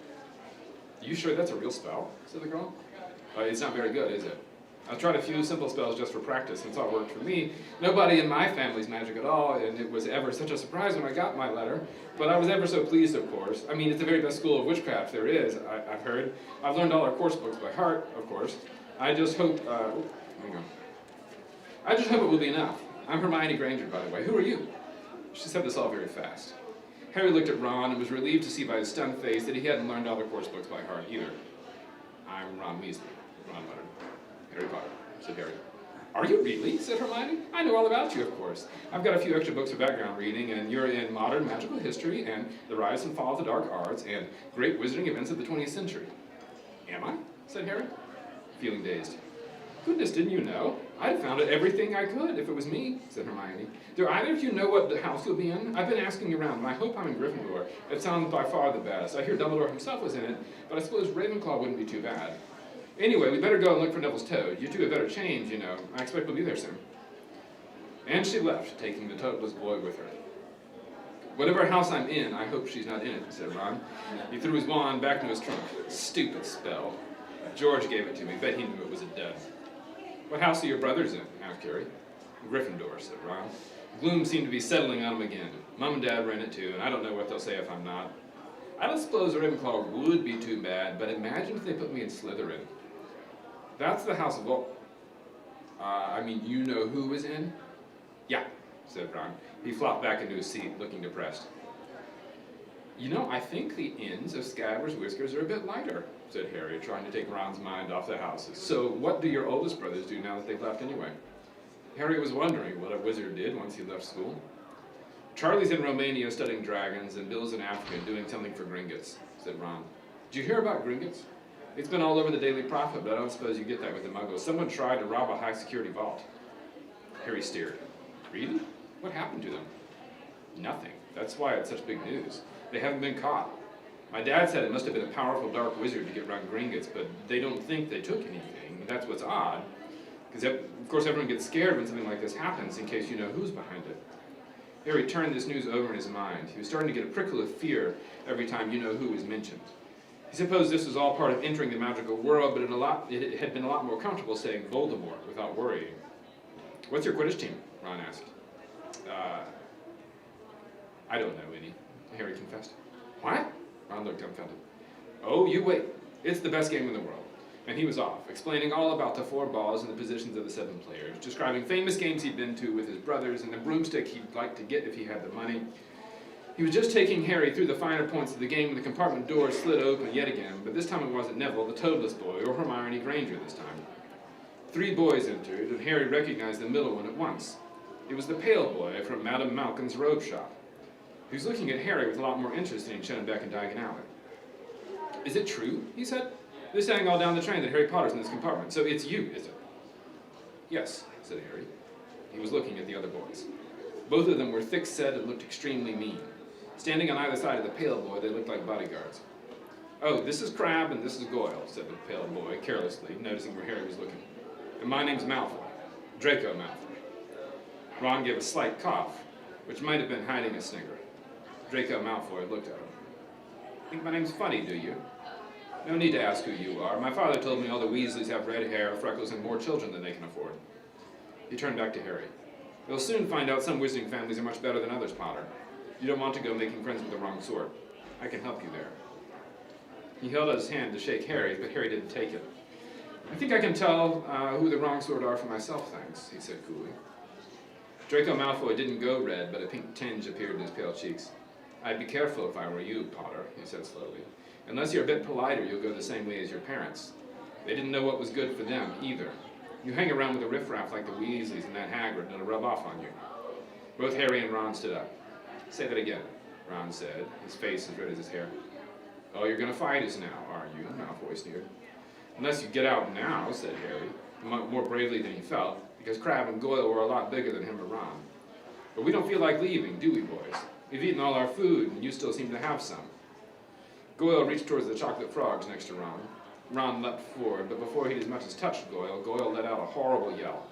You sure that's a real spell? Said the girl. It's not very good, is it? I've tried a few simple spells just for practice, and it's all worked for me. Nobody in my family's magic at all, and it was ever such a surprise when I got my letter. But I was ever so pleased, of course. I mean, it's the very best school of witchcraft there is, I've heard. I've learned all our course books by heart, of course. I just hope, hang on. I just hope it will be enough. I'm Hermione Granger, by the way. Who are you? She said this all very fast. Harry looked at Ron and was relieved to see by his stunned face that he hadn't learned all the course books by heart either. I'm Ron Weasley, Ron muttered. Harry Potter, said Harry. Are you really? Said Hermione. I know all about you, of course. I've got a few extra books for background reading, and you're in modern magical history, and the rise and fall of the dark arts, and great wizarding events of the 20th century. Am I? Said Harry, feeling dazed. Goodness, didn't you know? I'd have found out everything I could if it was me, said Hermione. Do either of you know what house you'll be in? I've been asking around, and I hope I'm in Gryffindor. It sounds by far the best. I hear Dumbledore himself was in it, but I suppose Ravenclaw wouldn't be too bad. Anyway, we better go and look for Neville's toad. You two had better change, you know. I expect we'll be there soon. And she left, taking the toadless boy with her. Whatever house I'm in, I hope she's not in it, said Ron. He threw his wand back into his trunk. Stupid spell. George gave it to me. Bet he knew it was a dud. What house are your brothers in? Asked Harry. Gryffindor, said Ron. Gloom seemed to be settling on him again. Mom and Dad ran it too, and I don't know what they'll say if I'm not. I don't suppose Ravenclaw would be too bad, but imagine if they put me in Slytherin. That's the house of you know who was in? Yeah, said Ron. He flopped back into his seat, looking depressed. You know, I think the ends of Scabbers' whiskers are a bit lighter, said Harry, trying to take Ron's mind off the houses. So what do your oldest brothers do now that they've left anyway? Harry was wondering what a wizard did once he left school. Charlie's in Romania studying dragons, and Bill's in Africa doing something for Gringotts, said Ron. Did you hear about Gringotts? It's been all over the Daily Prophet, but I don't suppose you get that with the Muggles. Someone tried to rob a high-security vault. Harry stared. Really? What happened to them? Nothing. That's why it's such big news. They haven't been caught. My dad said it must have been a powerful dark wizard to get around Gringotts, but they don't think they took anything. That's what's odd. Because, of course, everyone gets scared when something like this happens, in case you know who's behind it. Harry turned this news over in his mind. He was starting to get a prickle of fear every time you know who was mentioned. He supposed this was all part of entering the magical world, but it had been a lot more comfortable saying Voldemort without worrying. What's your Quidditch team? Ron asked. I don't know any, Harry confessed. What? Ron looked dumbfounded. Oh, you wait. It's the best game in the world. And he was off, explaining all about the 4 balls and the positions of the 7 players, describing famous games he'd been to with his brothers and the broomstick he'd like to get if he had the money. He was just taking Harry through the finer points of the game when the compartment door slid open yet again, but this time it wasn't Neville, the toadless boy, or Hermione Granger this time. 3 boys entered, and Harry recognized the middle one at once. It was the pale boy from Madame Malkin's robe shop. He was looking at Harry with a lot more interest than he'd shown back in Diagon Alley. Is it true? He said. They're saying all down the train that Harry Potter's in this compartment, so it's you, is it? Yes, said Harry. He was looking at the other boys. Both of them were thick-set and looked extremely mean. Standing on either side of the pale boy, they looked like bodyguards. Oh, this is Crabbe and this is Goyle, said the pale boy, carelessly, noticing where Harry was looking. And my name's Malfoy, Draco Malfoy. Ron gave a slight cough, which might have been hiding a snigger. Draco Malfoy looked at him. Think my name's funny, do you? No need to ask who you are. My father told me all the Weasleys have red hair, freckles, and more children than they can afford. He turned back to Harry. You'll soon find out some wizarding families are much better than others, Potter. You don't want to go making friends with the wrong sort. I can help you there. He held out his hand to shake Harry's, but Harry didn't take it. I think I can tell who the wrong sort are for myself, thanks, he said coolly. Draco Malfoy didn't go red, but a pink tinge appeared in his pale cheeks. I'd be careful if I were you, Potter, he said slowly. Unless you're a bit politer, you'll go the same way as your parents. They didn't know what was good for them, either. You hang around with a riffraff like the Weasleys and that Hagrid, and it'll rub off on you. Both Harry and Ron stood up. Say that again, Ron said, his face as red as his hair. Oh, you're going to fight us now, are you? Malfoy sneered. Unless you get out now, said Harry, more bravely than he felt, because Crabbe and Goyle were a lot bigger than him or Ron. But we don't feel like leaving, do we, boys? We've eaten all our food, and you still seem to have some. Goyle reached towards the chocolate frogs next to Ron. Ron leapt forward, but before he'd as much as touched Goyle, Goyle let out a horrible yell.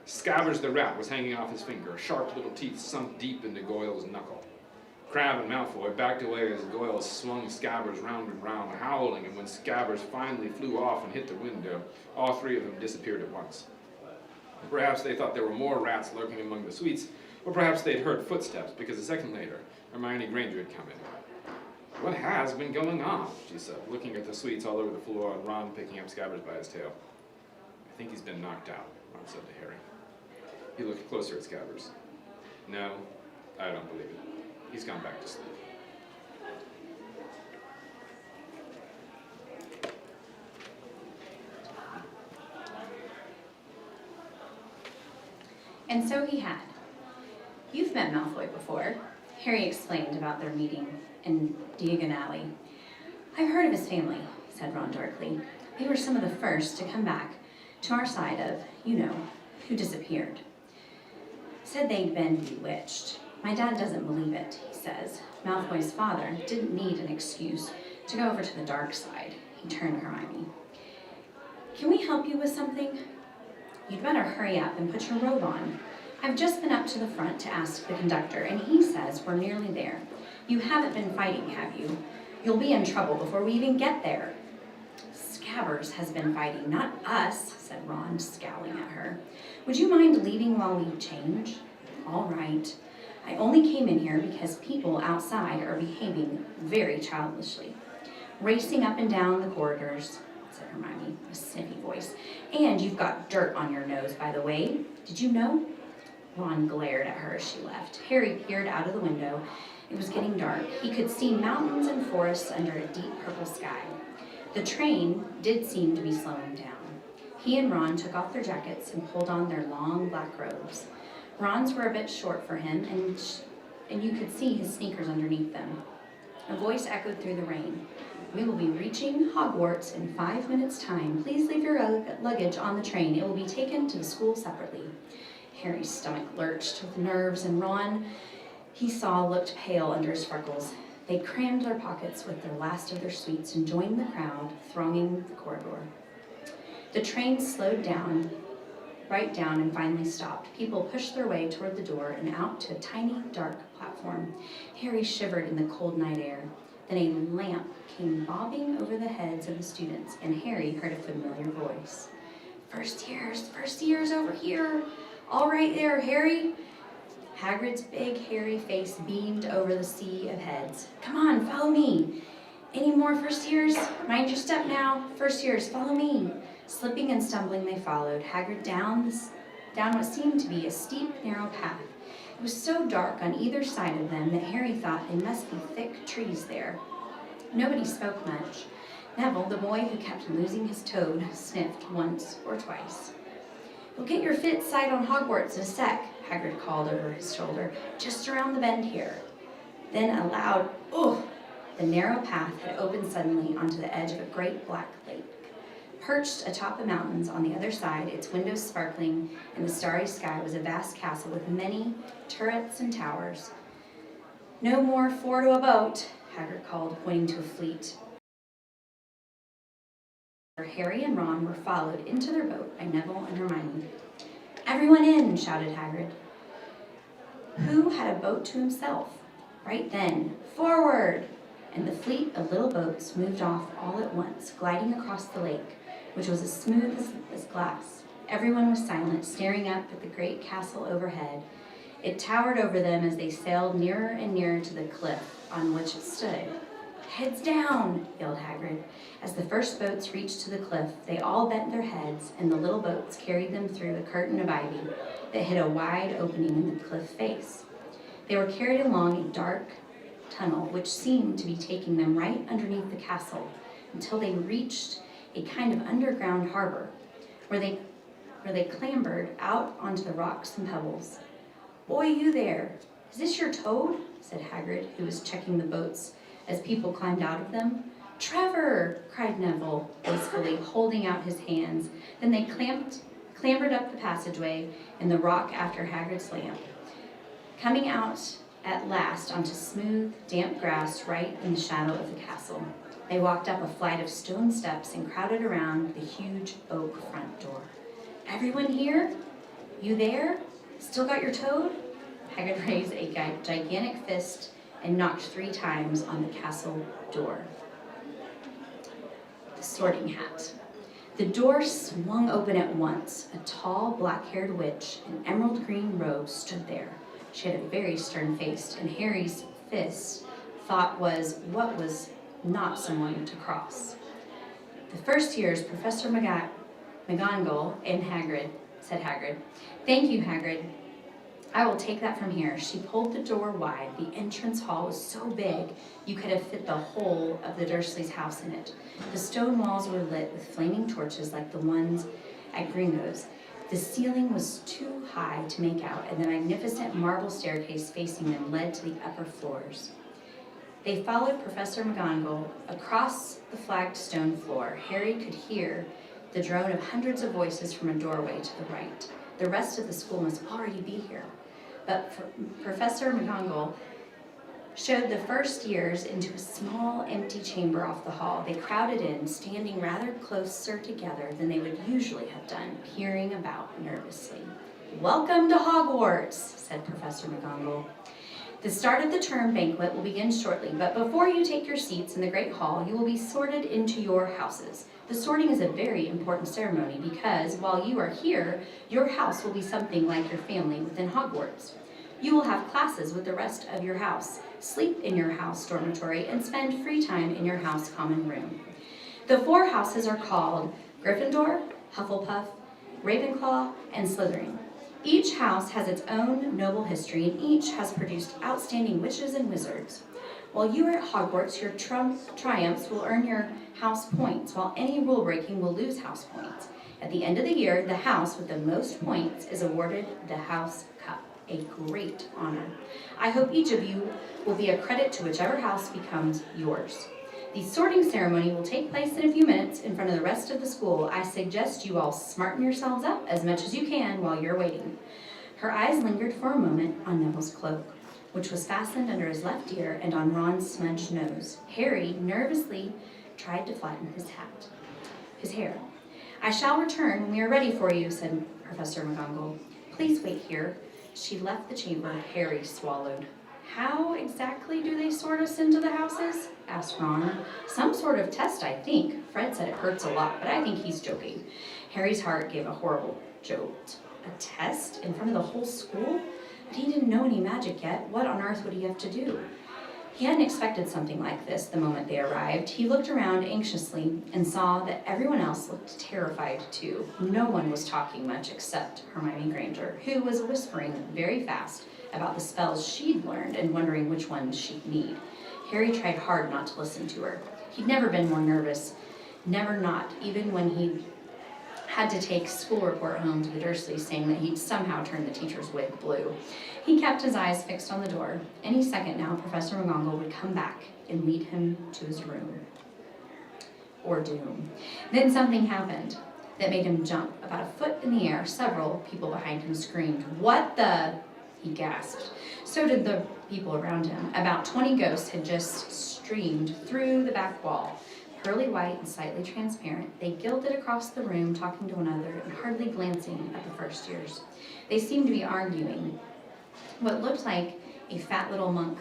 Scabbers the rat was hanging off his finger, sharp little teeth sunk deep into Goyle's knuckle. Crabbe and Malfoy backed away as Goyle swung Scabbers round and round, howling, and when Scabbers finally flew off and hit the window, all three of them disappeared at once. Perhaps they thought there were more rats lurking among the suites, or perhaps they'd heard footsteps, because a second later, Hermione Granger had come in. What has been going on? She said, looking at the sweets all over the floor and Ron picking up Scabbers by his tail. I think he's been knocked out, Ron said to Harry. He looked closer at Scabbers. No, I don't believe it. He's gone back to sleep. And so he had. You've met Malfoy before. Harry explained about their meeting in Diagon Alley. I've heard of his family, said Ron darkly. They were some of the first to come back to our side of, who disappeared. Said they'd been bewitched. My dad doesn't believe it, he says. Malfoy's father didn't need an excuse to go over to the dark side. He turned to Hermione. Can we help you with something? You'd better hurry up and put your robe on. I've just been up to the front to ask the conductor, and he says we're nearly there. You haven't been fighting, have you? You'll be in trouble before we even get there. Scabbers has been fighting, not us, said Ron, scowling at her. Would you mind leaving while we change? All right. I only came in here because people outside are behaving very childishly. Racing up and down the corridors, said Hermione, with a sniffy voice. And you've got dirt on your nose, by the way. Did you know? Ron glared at her as she left. Harry peered out of the window. It was getting dark. He could see mountains and forests under a deep purple sky. The train did seem to be slowing down. He and Ron took off their jackets and pulled on their long black robes. Ron's were a bit short for him, and you could see his sneakers underneath them. A voice echoed through the rain. We will be reaching Hogwarts in 5 minutes' time. Please leave your luggage on the train. It will be taken to the school separately. Harry's stomach lurched with nerves, and Ron, he saw, looked pale under his freckles. They crammed their pockets with the last of their sweets and joined the crowd thronging the corridor. The train slowed down, right down, and finally stopped. People pushed their way toward the door and out to a tiny, dark platform. Harry shivered in the cold night air. Then a lamp came bobbing over the heads of the students, and Harry heard a familiar voice. First years over here. All right there, Harry. Hagrid's big, hairy face beamed over the sea of heads. Come on, follow me. Any more first years? Mind your step now. First years, follow me. Slipping and stumbling, they followed Hagrid down what seemed to be a steep, narrow path. It was so dark on either side of them that Harry thought they must be thick trees there. Nobody spoke much. Neville, the boy who kept losing his toad, sniffed once or twice. You'll get your fit sight on Hogwarts in a sec, Hagrid called over his shoulder, just around the bend here. Then a loud, "Ugh!" The narrow path had opened suddenly onto the edge of a great black lake. Perched atop the mountains on the other side, its windows sparkling in the starry sky, was a vast castle with many turrets and towers. No more 4 to a boat, Hagrid called, pointing to a fleet. Harry and Ron were followed into their boat by Neville and Hermione. Everyone in, shouted Hagrid. Who had a boat to himself? Right then, forward! and the fleet of little boats moved off all at once, gliding across the lake, which was as smooth as glass. Everyone was silent, staring up at the great castle overhead. It towered over them as they sailed nearer and nearer to the cliff on which it stood. "Heads down!" yelled Hagrid. As the first boats reached to the cliff, they all bent their heads, and the little boats carried them through a curtain of ivy that hid a wide opening in the cliff face. They were carried along a dark tunnel which seemed to be taking them right underneath the castle until they reached a kind of underground harbor where they clambered out onto the rocks and pebbles. "Boy, you there! Is this your toad?" said Hagrid, who was checking the boats as people climbed out of them. "Trevor!" cried Neville, wastefully, holding out his hands. Then they clambered up the passageway in the rock after Hagrid's lamp, coming out at last onto smooth, damp grass right in the shadow of the castle. They walked up a flight of stone steps and crowded around the huge oak front door. "Everyone here? You there? Still got your toad?" Hagrid raised a gigantic fist and knocked 3 times on the castle door. The Sorting Hat. The door swung open at once. A tall, black-haired witch in emerald green robes stood there. She had a very stern face, and Harry's fist thought was not someone to cross. "The first year's Professor McGonagall and Hagrid," said Hagrid. "Thank you, Hagrid. I will take that from here." She pulled the door wide. The entrance hall was so big you could have fit the whole of the Dursleys' house in it. The stone walls were lit with flaming torches like the ones at Gringo's. The ceiling was too high to make out, and the magnificent marble staircase facing them led to the upper floors. They followed Professor McGonagall across the flagged stone floor. Harry could hear the drone of hundreds of voices from a doorway to the right. The rest of the school must already be here. But Professor McGonagall showed the first years into a small, empty chamber off the hall. They crowded in, standing rather closer together than they would usually have done, peering about nervously. "Welcome to Hogwarts," said Professor McGonagall. "The start of the term banquet will begin shortly, but before you take your seats in the Great Hall, you will be sorted into your houses. The sorting is a very important ceremony because, while you are here, your house will be something like your family within Hogwarts. You will have classes with the rest of your house, sleep in your house dormitory, and spend free time in your house common room. The 4 houses are called Gryffindor, Hufflepuff, Ravenclaw, and Slytherin. Each house has its own noble history, and each has produced outstanding witches and wizards. While you are at Hogwarts, your triumphs will earn your house points, while any rule breaking will lose house points. At the end of the year, the house with the most points is awarded the House Cup, a great honor. I hope each of you will be a credit to whichever house becomes yours. The sorting ceremony will take place in a few minutes in front of the rest of the school. I suggest you all smarten yourselves up as much as you can while you're waiting." Her eyes lingered for a moment on Neville's cloak, which was fastened under his left ear, and on Ron's smudged nose. Harry nervously tried to flatten his hair. "I shall return when we are ready for you," said Professor McGonagall. "Please wait here." She left the chamber. Harry swallowed. "How exactly do they sort us into the houses?" asked Ron. "Some sort of test, I think. Fred said it hurts a lot, but I think he's joking." Harry's heart gave a horrible jolt. A test in front of the whole school? But he didn't know any magic yet. What on earth would he have to do? He hadn't expected something like this the moment they arrived. He looked around anxiously and saw that everyone else looked terrified too. No one was talking much except Hermione Granger, who was whispering very fast about the spells she'd learned and wondering which ones she'd need. Harry tried hard not to listen to her. He'd never been more nervous, never not, even when he had to take school report home to the Dursleys saying that he'd somehow turned the teacher's wig blue. He kept his eyes fixed on the door. Any second now, Professor McGonagall would come back and lead him to his room. Or doom. Then something happened that made him jump. About a foot in the air, several people behind him screamed, "What the?" he gasped. So did the people around him. About 20 ghosts had just streamed through the back wall. Pearly white and slightly transparent, they gilded across the room, talking to one another and hardly glancing at the first years. They seemed to be arguing. What looked like a fat little monk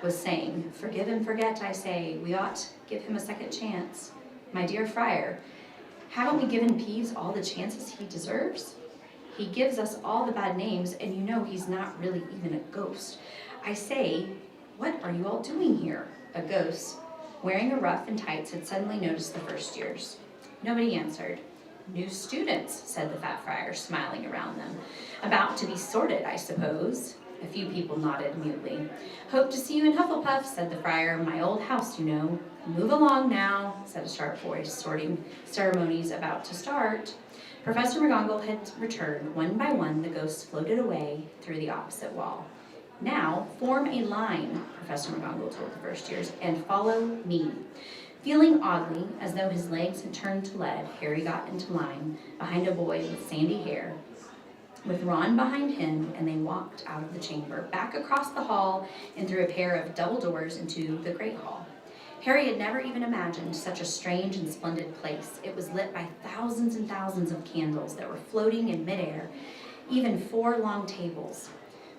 was saying, "Forgive and forget, I say. We ought give him a second chance. My dear friar, haven't we given Peeves all the chances he deserves? He gives us all the bad names, and you know he's not really even a ghost. I say, what are you all doing here?" A ghost, wearing a ruff and tights, had suddenly noticed the first years. Nobody answered. "New students," said the fat friar, smiling around them. "About to be sorted, I suppose." A few people nodded mutely. "Hope to see you in Hufflepuff," said the friar. "My old house, you know." "Move along now," said a sharp voice, sorting ceremonies about to start. Professor McGonagall had returned. One by one, the ghosts floated away through the opposite wall. "Now, form a line," Professor McGonagall told the first years, "and follow me." Feeling oddly, as though his legs had turned to lead, Harry got into line behind a boy with sandy hair, with Ron behind him, and they walked out of the chamber, back across the hall, and through a pair of double doors into the Great Hall. Harry had never even imagined such a strange and splendid place. It was lit by thousands and thousands of candles that were floating in midair, even 4 long tables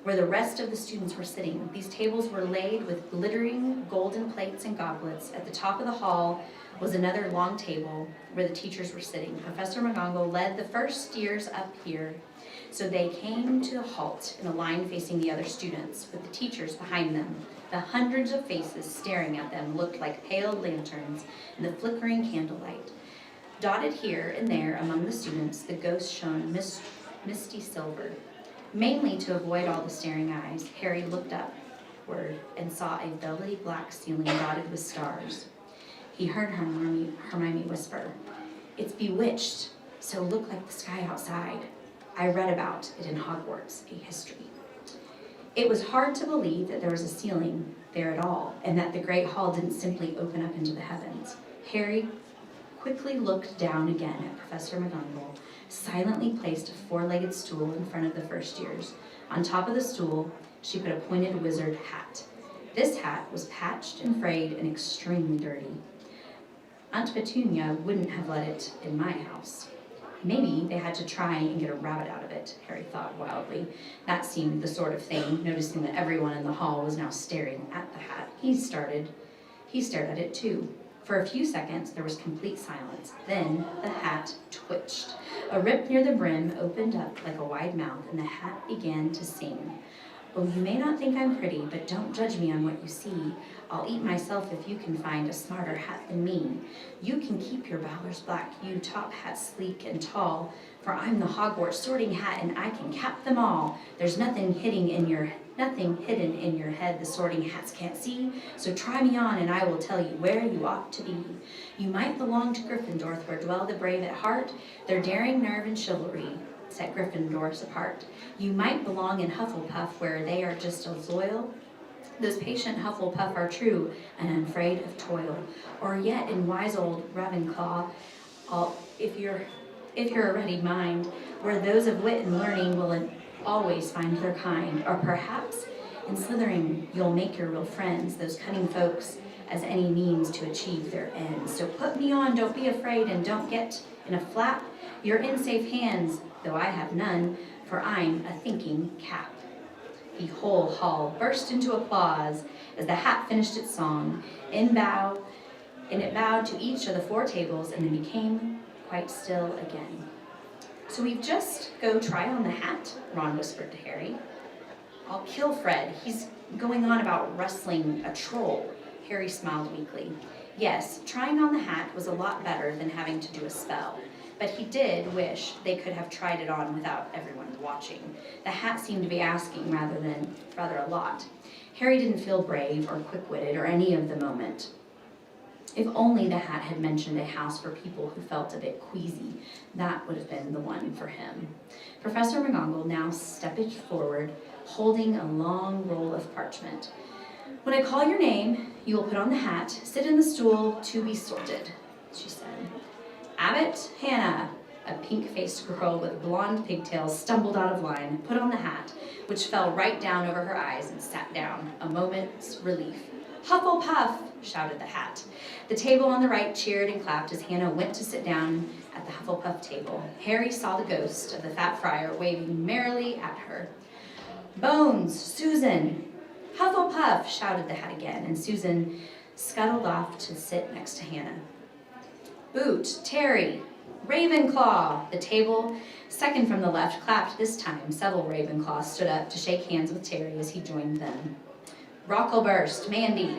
where the rest of the students were sitting. These tables were laid with glittering golden plates and goblets. At the top of the hall was another long table where the teachers were sitting. Professor McGonagall led the first years up here, so they came to a halt in a line facing the other students, with the teachers behind them. The hundreds of faces staring at them looked like pale lanterns in the flickering candlelight. Dotted here and there among the students, the ghosts shone misty silver. Mainly to avoid all the staring eyes, Harry looked upward and saw a velvety black ceiling dotted with stars. He heard Hermione whisper, "It's bewitched, so look like the sky outside. I read about it in Hogwarts, a history." It was hard to believe that there was a ceiling there at all, and that the Great Hall didn't simply open up into the heavens. Harry quickly looked down again at Professor McGonagall, silently placed a 4-legged stool in front of the first years. On top of the stool, she put a pointed wizard hat. This hat was patched and frayed and extremely dirty. Aunt Petunia wouldn't have let it in my house. Maybe they had to try and get a rabbit out of it, Harry thought wildly. That seemed the sort of thing, noticing that everyone in the hall was now staring at the hat. He stared at it too. For a few seconds, there was complete silence. Then the hat twitched. A rip near the brim opened up like a wide mouth, and the hat began to sing. "Oh, you may not think I'm pretty, but don't judge me on what you see. I'll eat myself if you can find a smarter hat than me. You can keep your bowlers black, you top hats sleek and tall, for I'm the Hogwarts sorting hat, and I can cap them all. There's nothing hidden in your head the sorting hats can't see, so try me on and I will tell you where you ought to be. You might belong to Gryffindor, where dwell the brave at heart. Their daring nerve and chivalry set Gryffindors apart. You might belong in Hufflepuff, where they are just as loyal. Those patient Hufflepuff are true and unafraid of toil. Or yet in wise old Ravenclaw, if you're a ready mind, where those of wit and learning will always find their kind. Or perhaps in Slytherin you'll make your real friends, those cunning folks, as any means to achieve their ends. So put me on, don't be afraid, and don't get in a flap. You're in safe hands, though I have none, for I'm a thinking cap." The whole hall burst into applause as the hat finished its song, and it bowed to each of the 4 tables and then became quite still again. "So we've just go try on the hat?" Ron whispered to Harry. "I'll kill Fred. He's going on about wrestling a troll." Harry smiled weakly. Yes, trying on the hat was a lot better than having to do a spell, but he did wish they could have tried it on without everyone watching. The hat seemed to be asking rather a lot. Harry didn't feel brave or quick-witted or any of the moment. If only the hat had mentioned a house for people who felt a bit queasy, that would have been the one for him. Professor McGonagall now stepped forward, holding a long roll of parchment. "When I call your name, you will put on the hat, sit in the stool to be sorted," she said. Abbott Hannah, a pink-faced girl with blonde pigtails, stumbled out of line, put on the hat, which fell right down over her eyes, and sat down, a moment's relief. "Hufflepuff!" shouted the hat. The table on the right cheered and clapped as Hannah went to sit down at the Hufflepuff table. Harry saw the ghost of the fat friar waving merrily at her. "Bones! Susan!" Hufflepuff, shouted the hat again, and Susan scuttled off to sit next to Hannah. Boot, Terry, Ravenclaw, the table, second from the left, clapped this time. Several Ravenclaws stood up to shake hands with Terry as he joined them. Rockleburst, Mandy,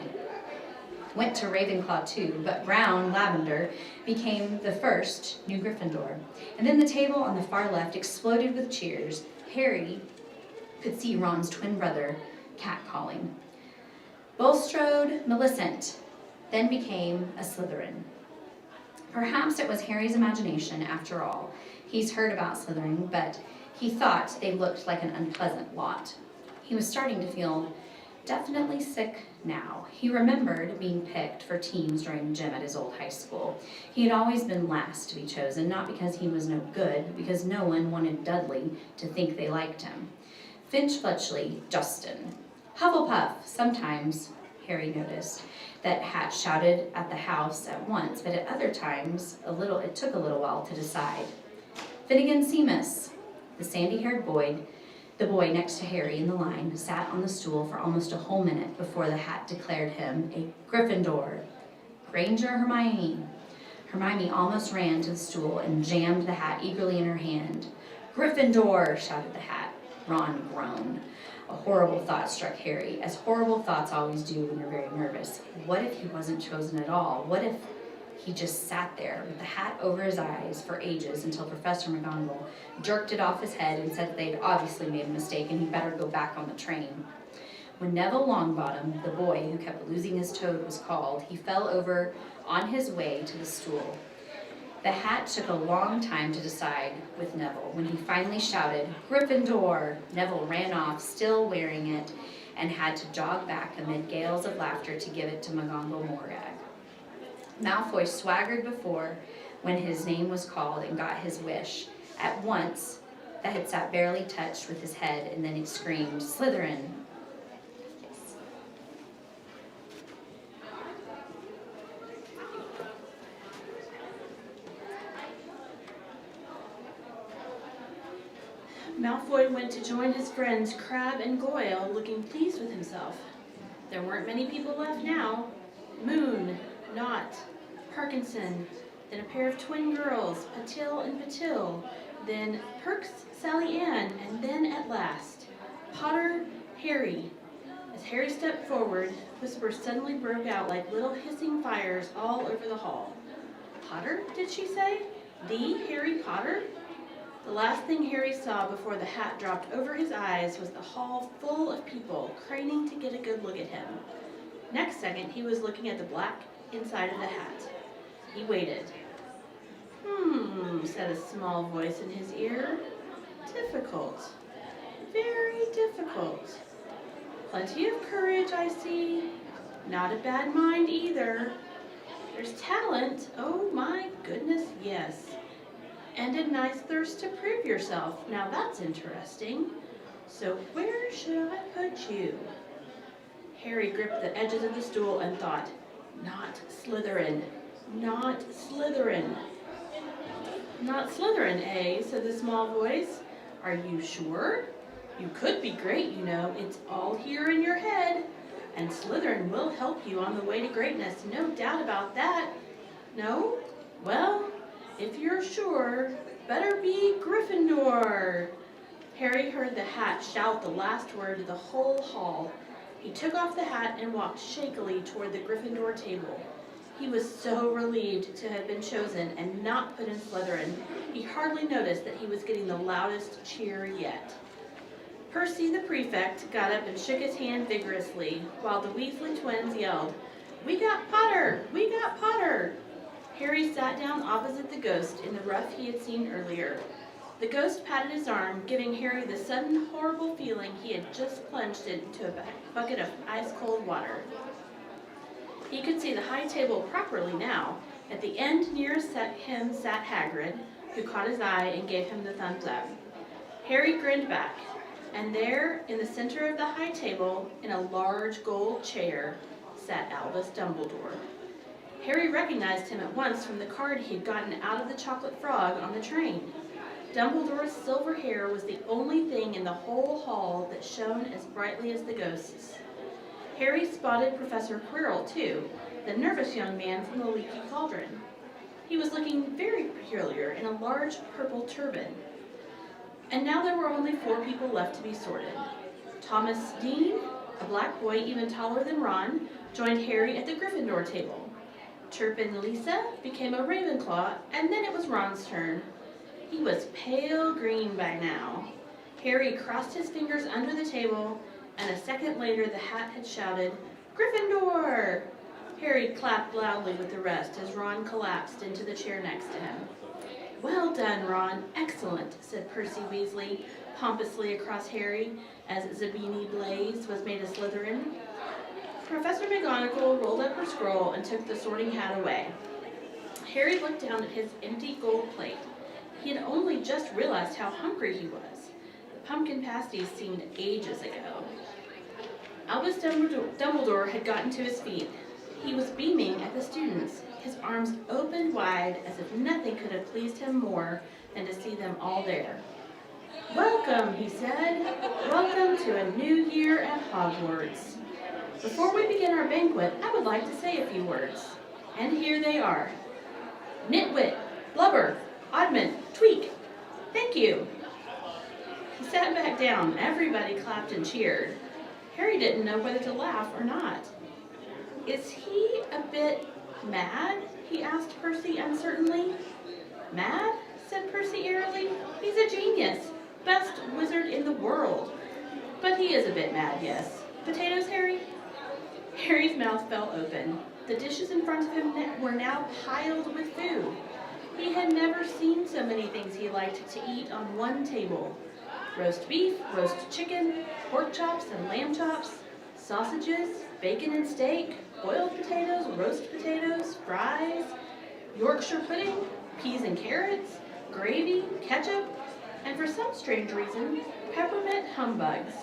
went to Ravenclaw too, but Brown, Lavender, became the first new Gryffindor. And then the table on the far left exploded with cheers. Harry could see Ron's twin brother catcalling. Bulstrode, Millicent, then became a Slytherin. Perhaps it was Harry's imagination after all. He's heard about Slytherin, but he thought they looked like an unpleasant lot. He was starting to feel definitely sick now. He remembered being picked for teams during gym at his old high school. He had always been last to be chosen, not because he was no good, because no one wanted Dudley to think they liked him. Finch Fletchley, Justin. Hufflepuff, sometimes, Harry noticed, that Hat shouted at the house at once, but at other times, it took a little while to decide. Finnegan Seamus, the sandy-haired boy, the boy next to Harry in the line, sat on the stool for almost a whole minute before the hat declared him a Gryffindor. Granger Hermione. Hermione almost ran to the stool and jammed the hat eagerly in her hand. Gryffindor, shouted the hat. Ron groaned. A horrible thought struck Harry, as horrible thoughts always do when you're very nervous. What if he wasn't chosen at all? What if he just sat there with the hat over his eyes for ages until Professor McGonagall jerked it off his head and said they'd obviously made a mistake and he'd better go back on the train. When Neville Longbottom, the boy who kept losing his toad, was called, he fell over on his way to the stool. The hat took a long time to decide with Neville. When he finally shouted, Gryffindor, Neville ran off, still wearing it, and had to jog back amid gales of laughter to give it to McGonagall Morgag. Malfoy swaggered before when his name was called and got his wish. At once, the head sat barely touched with his head, and then he screamed, Slytherin. Malfoy went to join his friends Crabbe and Goyle, looking pleased with himself. There weren't many people left now. Moon, Knott, Parkinson, then a pair of twin girls, Patil and Patil, then Perks, Sally Ann, and then at last, Potter, Harry. As Harry stepped forward, whispers suddenly broke out like little hissing fires all over the hall. Potter, did she say? The Harry Potter? The last thing Harry saw before the hat dropped over his eyes was the hall full of people craning to get a good look at him. Next second, he was looking at the black inside of the hat. He waited. Said a small voice in his ear. Difficult. Very difficult. Plenty of courage, I see. Not a bad mind either. There's talent. Oh my goodness, yes. And a nice thirst to prove yourself. Now that's interesting. So where should I put you? Harry gripped the edges of the stool and thought, not Slytherin, not Slytherin. Not Slytherin, eh? Said the small voice. Are you sure? You could be great, you know. It's all here in your head. And Slytherin will help you on the way to greatness. No doubt about that. No? Well, if you're sure, better be Gryffindor. Harry heard the hat shout the last word to the whole hall. He took off the hat and walked shakily toward the Gryffindor table. He was so relieved to have been chosen and not put in Slytherin, he hardly noticed that he was getting the loudest cheer yet. Percy, the prefect, got up and shook his hand vigorously, while the Weasley twins yelled, "We got Potter! We got Potter!" Harry sat down opposite the ghost in the rough he had seen earlier. The ghost patted his arm, giving Harry the sudden horrible feeling he had just plunged into a bucket of ice-cold water. He could see the high table properly now. At the end nearest him sat Hagrid, who caught his eye and gave him the thumbs up. Harry grinned back, and there, in the center of the high table, in a large gold chair, sat Albus Dumbledore. Harry recognized him at once from the card he had gotten out of the chocolate frog on the train. Dumbledore's silver hair was the only thing in the whole hall that shone as brightly as the ghost's. Harry spotted Professor Quirrell, too, the nervous young man from the leaky cauldron. He was looking very peculiar in a large purple turban. And now there were only 4 people left to be sorted. Thomas Dean, a black boy even taller than Ron, joined Harry at the Gryffindor table. Turpin Lisa became a Ravenclaw, and then it was Ron's turn. He was pale green by now. Harry crossed his fingers under the table, and a second later the hat had shouted, "Gryffindor!" Harry clapped loudly with the rest as Ron collapsed into the chair next to him. "Well done, Ron. Excellent," said Percy Weasley pompously across Harry as Zabini Blaze was made a Slytherin. Professor McGonagall rolled up her scroll and took the sorting hat away. Harry looked down at his empty gold plate. He had only just realized how hungry he was. The pumpkin pasties seemed ages ago. Albus Dumbledore had gotten to his feet. He was beaming at the students, his arms opened wide as if nothing could have pleased him more than to see them all there. "Welcome," he said. "Welcome to a new year at Hogwarts. Before we begin our banquet, I would like to say a few words. And here they are. Nitwit, Blubber, Oddment, Tweak. Thank you." He sat back down. Everybody clapped and cheered. Harry didn't know whether to laugh or not. "Is he a bit mad?" he asked Percy uncertainly. "Mad?" said Percy airily. "He's a genius. Best wizard in the world. But he is a bit mad, yes. Potatoes, Harry?" Harry's mouth fell open. The dishes in front of him were now piled with food. He had never seen so many things he liked to eat on one table. Roast beef, roast chicken, pork chops and lamb chops, sausages, bacon and steak, boiled potatoes, roast potatoes, fries, Yorkshire pudding, peas and carrots, gravy, ketchup, and for some strange reason, peppermint humbugs.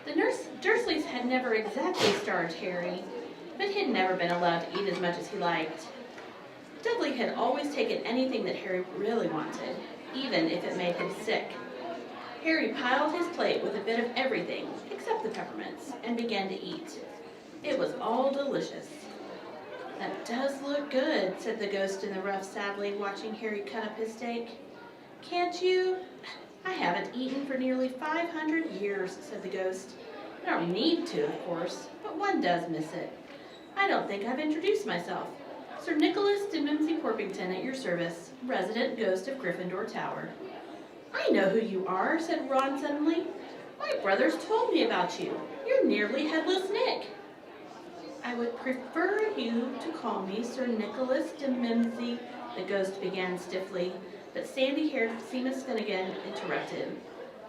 The Dursleys had never exactly starved Harry, but he had never been allowed to eat as much as he liked. Dudley had always taken anything that Harry really wanted, even if it made him sick. Harry piled his plate with a bit of everything, except the peppermints, and began to eat. It was all delicious. "That does look good," said the ghost in the rough sadly, watching Harry cut up his steak. "Can't you?" "I haven't eaten for nearly 500 years, said the ghost. "I don't need to, of course, but one does miss it. I don't think I've introduced myself. Sir Nicholas de Mimsy Porpington at your service, resident ghost of Gryffindor Tower." "I know who you are," said Ron suddenly. "My brothers told me about you. You're nearly Headless Nick." "I would prefer you to call me Sir Nicholas de Mimsy," the ghost began stiffly, but sandy-haired Seamus Finnegan interrupted.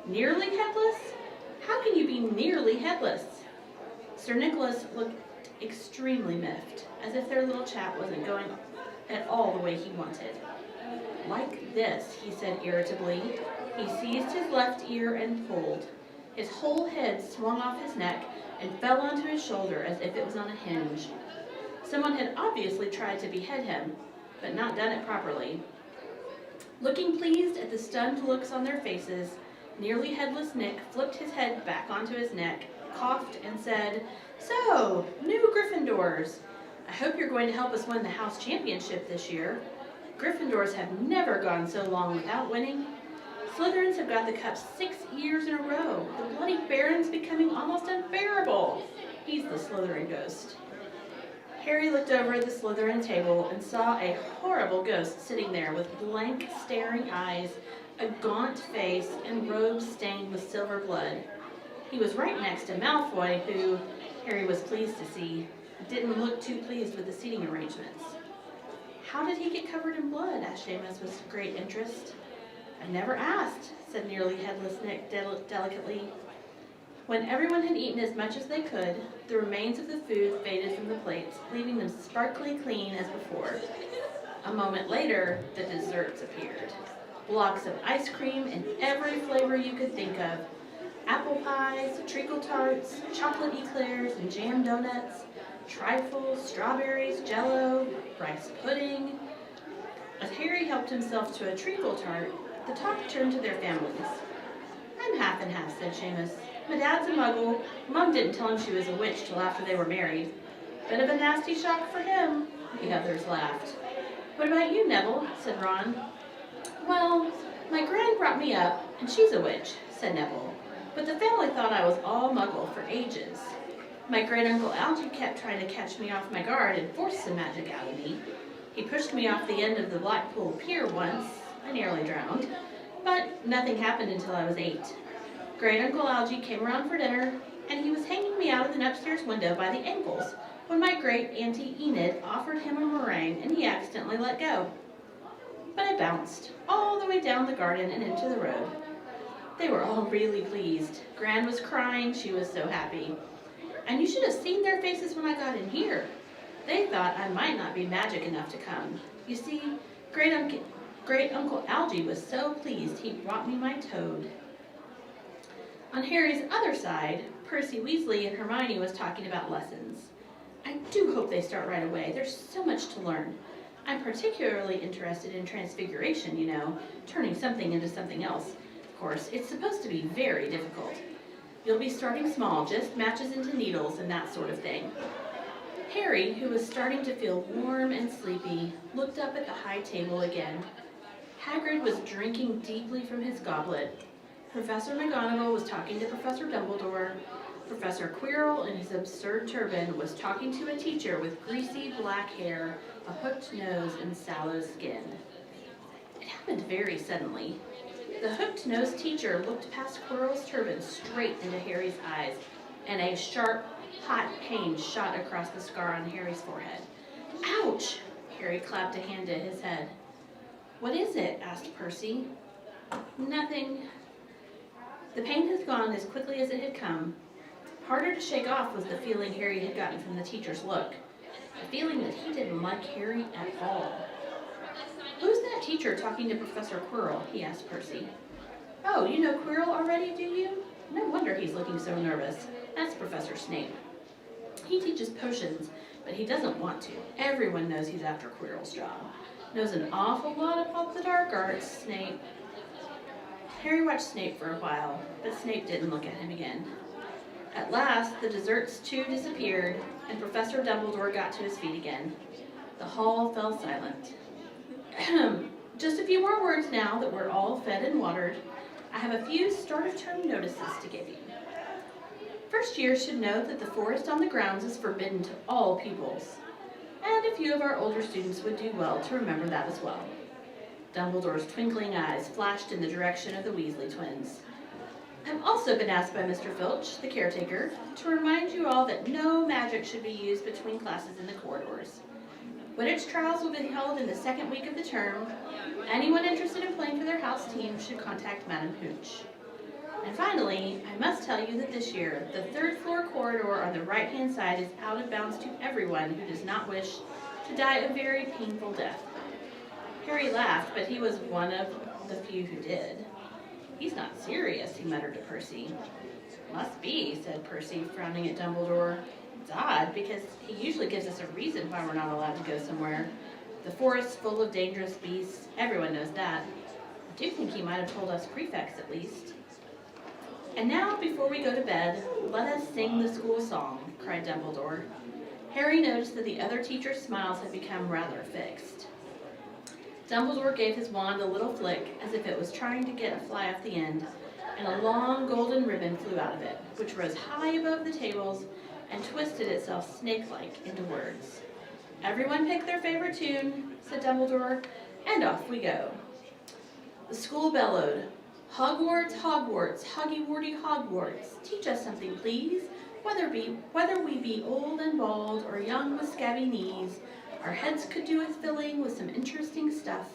"Nearly headless? How can you be nearly headless?" Sir Nicholas looked extremely miffed, as if their little chat wasn't going at all the way he wanted. "Like this," he said irritably. He seized his left ear and pulled. His whole head swung off his neck and fell onto his shoulder as if it was on a hinge. Someone had obviously tried to behead him, but not done it properly. Looking pleased at the stunned looks on their faces, nearly headless Nick flipped his head back onto his neck, coughed, and said, "So, new Gryffindors. I hope you're going to help us win the house championship this year. Gryffindors have never gone so long without winning. Slytherins have got the cup 6 years in a row. The bloody Baron's becoming almost unbearable." He's the Slytherin ghost. Harry looked over at the Slytherin table and saw a horrible ghost sitting there with blank, staring eyes, a gaunt face, and robes stained with silver blood. He was right next to Malfoy, who, Harry was pleased to see, didn't look too pleased with the seating arrangements. "How did he get covered in blood?" asked Seamus with great interest. "I never asked," said nearly headless Nick delicately. When everyone had eaten as much as they could, the remains of the food faded from the plates, leaving them sparkly clean as before. A moment later, the desserts appeared. Blocks of ice cream in every flavor you could think of. Apple pies, treacle tarts, chocolate eclairs and jam donuts, trifles, strawberries, jello, rice pudding. As Harry helped himself to a treacle tart, the talk turned to their families. "I'm I'm half and half, said Seamus. My dad's a muggle. Mum didn't tell him she was a witch till after they were married. Bit of a nasty shock for him, the others laughed. What about you, Neville, said Ron. Well, my gran brought me up, and she's a witch, said Neville. But the family thought I was all muggle for ages. My great-uncle Algy kept trying to catch me off my guard and force some magic out of me. He pushed me off the end of the Blackpool Pier once. I nearly drowned. But nothing happened until I was 8. Great-uncle Algy came around for dinner, and he was hanging me out of an upstairs window by the ankles when my great-auntie Enid offered him a meringue and he accidentally let go. But I bounced all the way down the garden and into the road. They were all really pleased. Gran was crying, she was so happy. And you should have seen their faces when I got in here. They thought I might not be magic enough to come. You see, Great-uncle Algy was so pleased he brought me my toad. On Harry's other side, Percy Weasley and Hermione was talking about lessons. I do hope they start right away. There's so much to learn. I'm particularly interested in transfiguration, you know, turning something into something else. Of course, it's supposed to be very difficult. You'll be starting small, just matches into needles and that sort of thing. Harry, who was starting to feel warm and sleepy, looked up at the high table again. Hagrid was drinking deeply from his goblet. Professor McGonagall was talking to Professor Dumbledore. Professor Quirrell, in his absurd turban, was talking to a teacher with greasy black hair, a hooked nose, and sallow skin. It happened very suddenly. The hooked-nosed teacher looked past Quirrell's turban straight into Harry's eyes, and a sharp, hot pain shot across the scar on Harry's forehead. Ouch! Harry clapped a hand to his head. What is it? Asked Percy. Nothing. The pain has gone as quickly as it had come. Harder to shake off was the feeling Harry had gotten from the teacher's look. The feeling that he didn't like Harry at all. Who's that teacher talking to Professor Quirrell? He asked Percy. Oh, you know Quirrell already, do you? No wonder he's looking so nervous. That's Professor Snape. He teaches potions, but he doesn't want to. Everyone knows he's after Quirrell's job. Knows an awful lot about the dark arts, Snape. Harry watched Snape for a while, but Snape didn't look at him again. At last, the desserts too disappeared, and Professor Dumbledore got to his feet again. The hall fell silent. Just a few more words now that we're all fed and watered. I have a few start-of-term notices to give you. First years should know that the forest on the grounds is forbidden to all pupils. And a few of our older students would do well to remember that as well. Dumbledore's twinkling eyes flashed in the direction of the Weasley twins. I've also been asked by Mr. Filch, the caretaker, to remind you all that no magic should be used between classes in the corridors. Quidditch trials will be held in the second week of the term. Anyone interested in playing for their house team should contact Madam Hooch. And finally, I must tell you that this year, the third floor corridor on the right-hand side is out of bounds to everyone who does not wish to die a very painful death. Harry laughed, but he was one of the few who did. He's not serious, he muttered to Percy. Must be, said Percy, frowning at Dumbledore. It's odd, because he usually gives us a reason why we're not allowed to go somewhere. The forest's full of dangerous beasts, everyone knows that. I do think he might have told us prefects at least. And now, before we go to bed, let us sing the school song, cried Dumbledore. Harry noticed that the other teachers' smiles had become rather fixed. Dumbledore gave his wand a little flick, as if it was trying to get a fly off the end, and a long golden ribbon flew out of it, which rose high above the tables and twisted itself snake-like into words. Everyone pick their favorite tune, said Dumbledore, and off we go. The school bellowed, Hogwarts, Hogwarts, Huggy-Warty Hogwarts, teach us something, please. Whether we be old and bald or young with scabby knees, our heads could do with filling with some interesting stuff,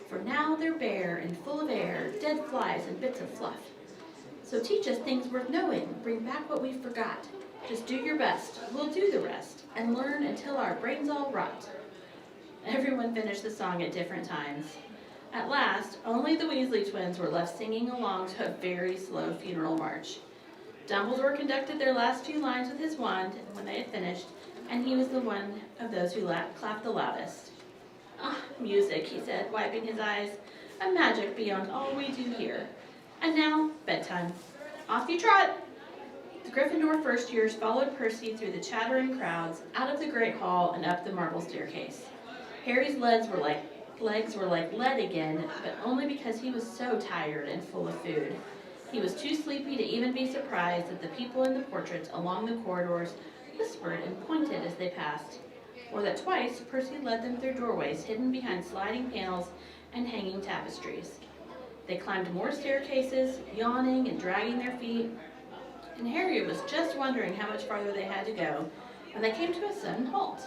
for now they're bare and full of air, dead flies and bits of fluff. So teach us things worth knowing, bring back what we forgot. Just do your best, we'll do the rest, and learn until our brains all rot. Everyone finished the song at different times. At last, only the Weasley twins were left singing along to a very slow funeral march. Dumbledore conducted their last few lines with his wand when they had finished, and he was the one of those who clapped the loudest. Ah, music, he said, wiping his eyes, a magic beyond all we do here. And now, bedtime. Off you trot! The Gryffindor first years followed Percy through the chattering crowds, out of the great hall, and up the marble staircase. Harry's legs were like lead again, but only because he was so tired and full of food. He was too sleepy to even be surprised that the people in the portraits along the corridors whispered and pointed as they passed, or that twice Percy led them through doorways hidden behind sliding panels and hanging tapestries. They climbed more staircases, yawning and dragging their feet, and Harry was just wondering how much farther they had to go when they came to a sudden halt.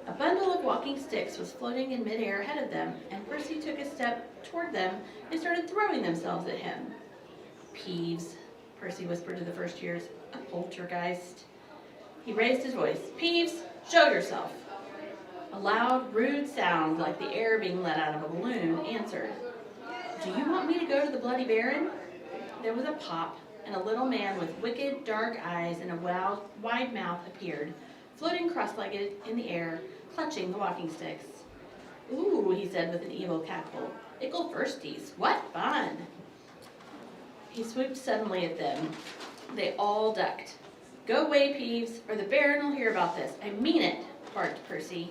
A bundle of walking sticks was floating in midair ahead of them, and Percy took a step toward them and started throwing themselves at him. Peeves, Percy whispered to the first years, a poltergeist. He raised his voice. Peeves, show yourself. A loud, rude sound, like the air being let out of a balloon, answered. Do you want me to go to the Bloody Baron? There was a pop, and a little man with wicked, dark eyes and a wide mouth appeared, floating cross-legged in the air, clutching the walking sticks. Ooh, he said with an evil cackle. Ickle firsties, what fun! He swooped suddenly at them. They all ducked. Go away, Peeves, or the Baron will hear about this. I mean it, barked Percy.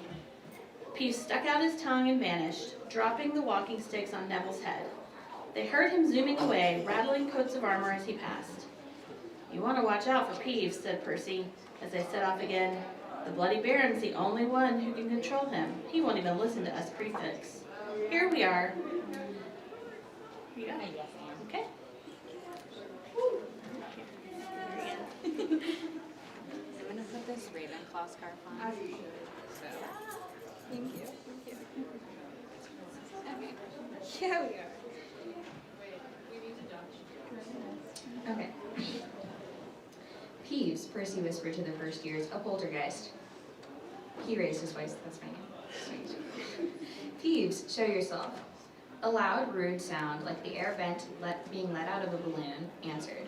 Peeves stuck out his tongue and vanished, dropping the walking sticks on Neville's head. They heard him zooming away, rattling coats of armor as he passed. You want to watch out for Peeves, said Percy, as they set off again. The Bloody Baron's the only one who can control him. He won't even listen to us prefects. Here we are. Here you go. Okay. I'm gonna put this Ravenclaw scarf on. So. Thank you. Okay. Yeah, we are. Okay. Peeves, Percy whispered to the first years, a poltergeist. He raised his voice, that's my name. Peeves, show yourself. A loud, rude sound, like the air vent being let out of a balloon, answered.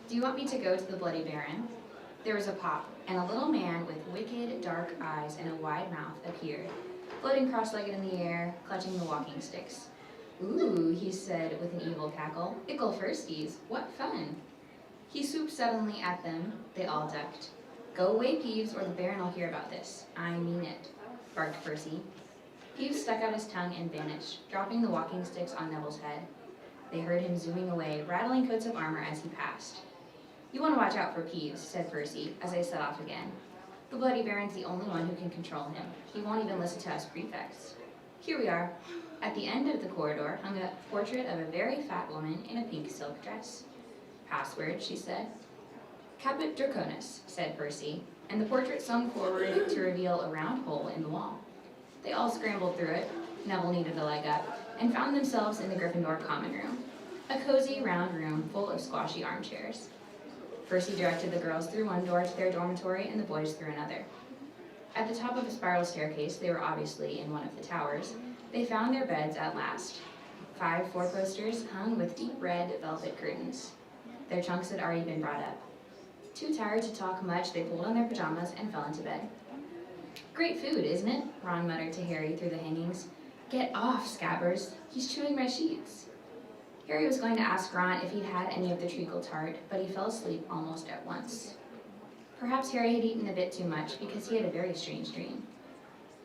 Do you want me to go to the Bloody Baron? There was a pop, and a little man with wicked, dark eyes and a wide mouth appeared, floating cross-legged in the air, clutching the walking sticks. Ooh, he said with an evil cackle. Ickle firsties, what fun! He swooped suddenly at them. They all ducked. Go away, Peeves, or the Baron will hear about this. I mean it, barked Percy. Peeves stuck out his tongue and vanished, dropping the walking sticks on Neville's head. They heard him zooming away, rattling coats of armor as he passed. You want to watch out for Peeves, said Percy, as they set off again. The Bloody Baron's the only one who can control him. He won't even listen to us prefects. Here we are. At the end of the corridor hung a portrait of a very fat woman in a pink silk dress. Password, she said. Caput Draconis, said Percy, and the portrait swung forward to reveal a round hole in the wall. They all scrambled through it, Neville needed a leg up, and found themselves in the Gryffindor common room, a cozy round room full of squashy armchairs. Percy directed the girls through one door to their dormitory and the boys through another. At the top of a spiral staircase, they were obviously in one of the towers, they found their beds at last. 5 four-posters hung with deep red velvet curtains. Their trunks had already been brought up. Too tired to talk much, they pulled on their pajamas and fell into bed. Great food, isn't it? Ron muttered to Harry through the hangings. Get off, Scabbers. He's chewing my sheets. Harry was going to ask Ron if he'd had any of the treacle tart, but he fell asleep almost at once. Perhaps Harry had eaten a bit too much because he had a very strange dream.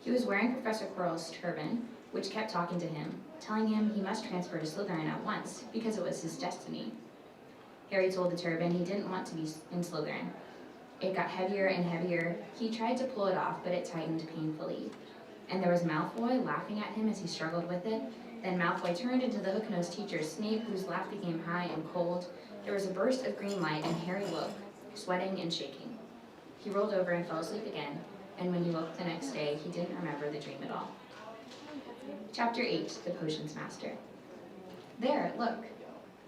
He was wearing Professor Quirrell's turban, which kept talking to him, telling him he must transfer to Slytherin at once because it was his destiny. Harry told the turban he didn't want to be in Slytherin. It got heavier and heavier. He tried to pull it off, but it tightened painfully. And there was Malfoy laughing at him as he struggled with it. Then Malfoy turned into the hook-nosed teacher, Snape, whose laugh became high and cold. There was a burst of green light, and Harry woke, sweating and shaking. He rolled over and fell asleep again, and when he woke the next day, he didn't remember the dream at all. Chapter 8, The Potions Master. There, look.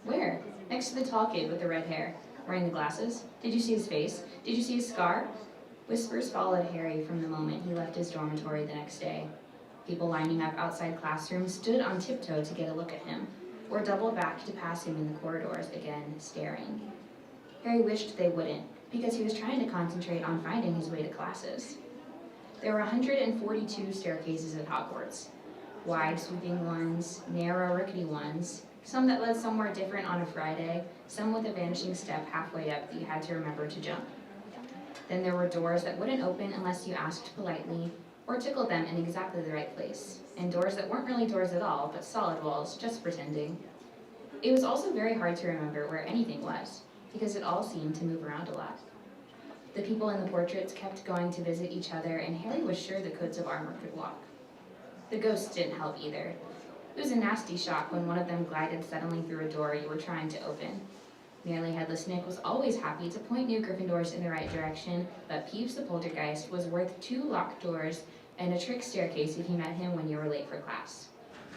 Where? Next to the tall kid with the red hair, wearing the glasses. Did you see his face? Did you see his scar? Whispers followed Harry from the moment he left his dormitory the next day. People lining up outside classrooms stood on tiptoe to get a look at him, or doubled back to pass him in the corridors again, staring. Harry wished they wouldn't, because he was trying to concentrate on finding his way to classes. There were 142 staircases at Hogwarts. Wide, sweeping ones, narrow, rickety ones, some that led somewhere different on a Friday, some with a vanishing step halfway up that you had to remember to jump. Then there were doors that wouldn't open unless you asked politely, or tickled them in exactly the right place, and doors that weren't really doors at all, but solid walls, just pretending. It was also very hard to remember where anything was, because it all seemed to move around a lot. The people in the portraits kept going to visit each other, and Harry was sure the coats of armor could walk. The ghosts didn't help either. It was a nasty shock when one of them glided suddenly through a door you were trying to open. Nearly Headless Nick was always happy to point new Gryffindors in the right direction, but Peeves the Poltergeist was worth 2 locked doors and a trick staircase if you met him when you were late for class.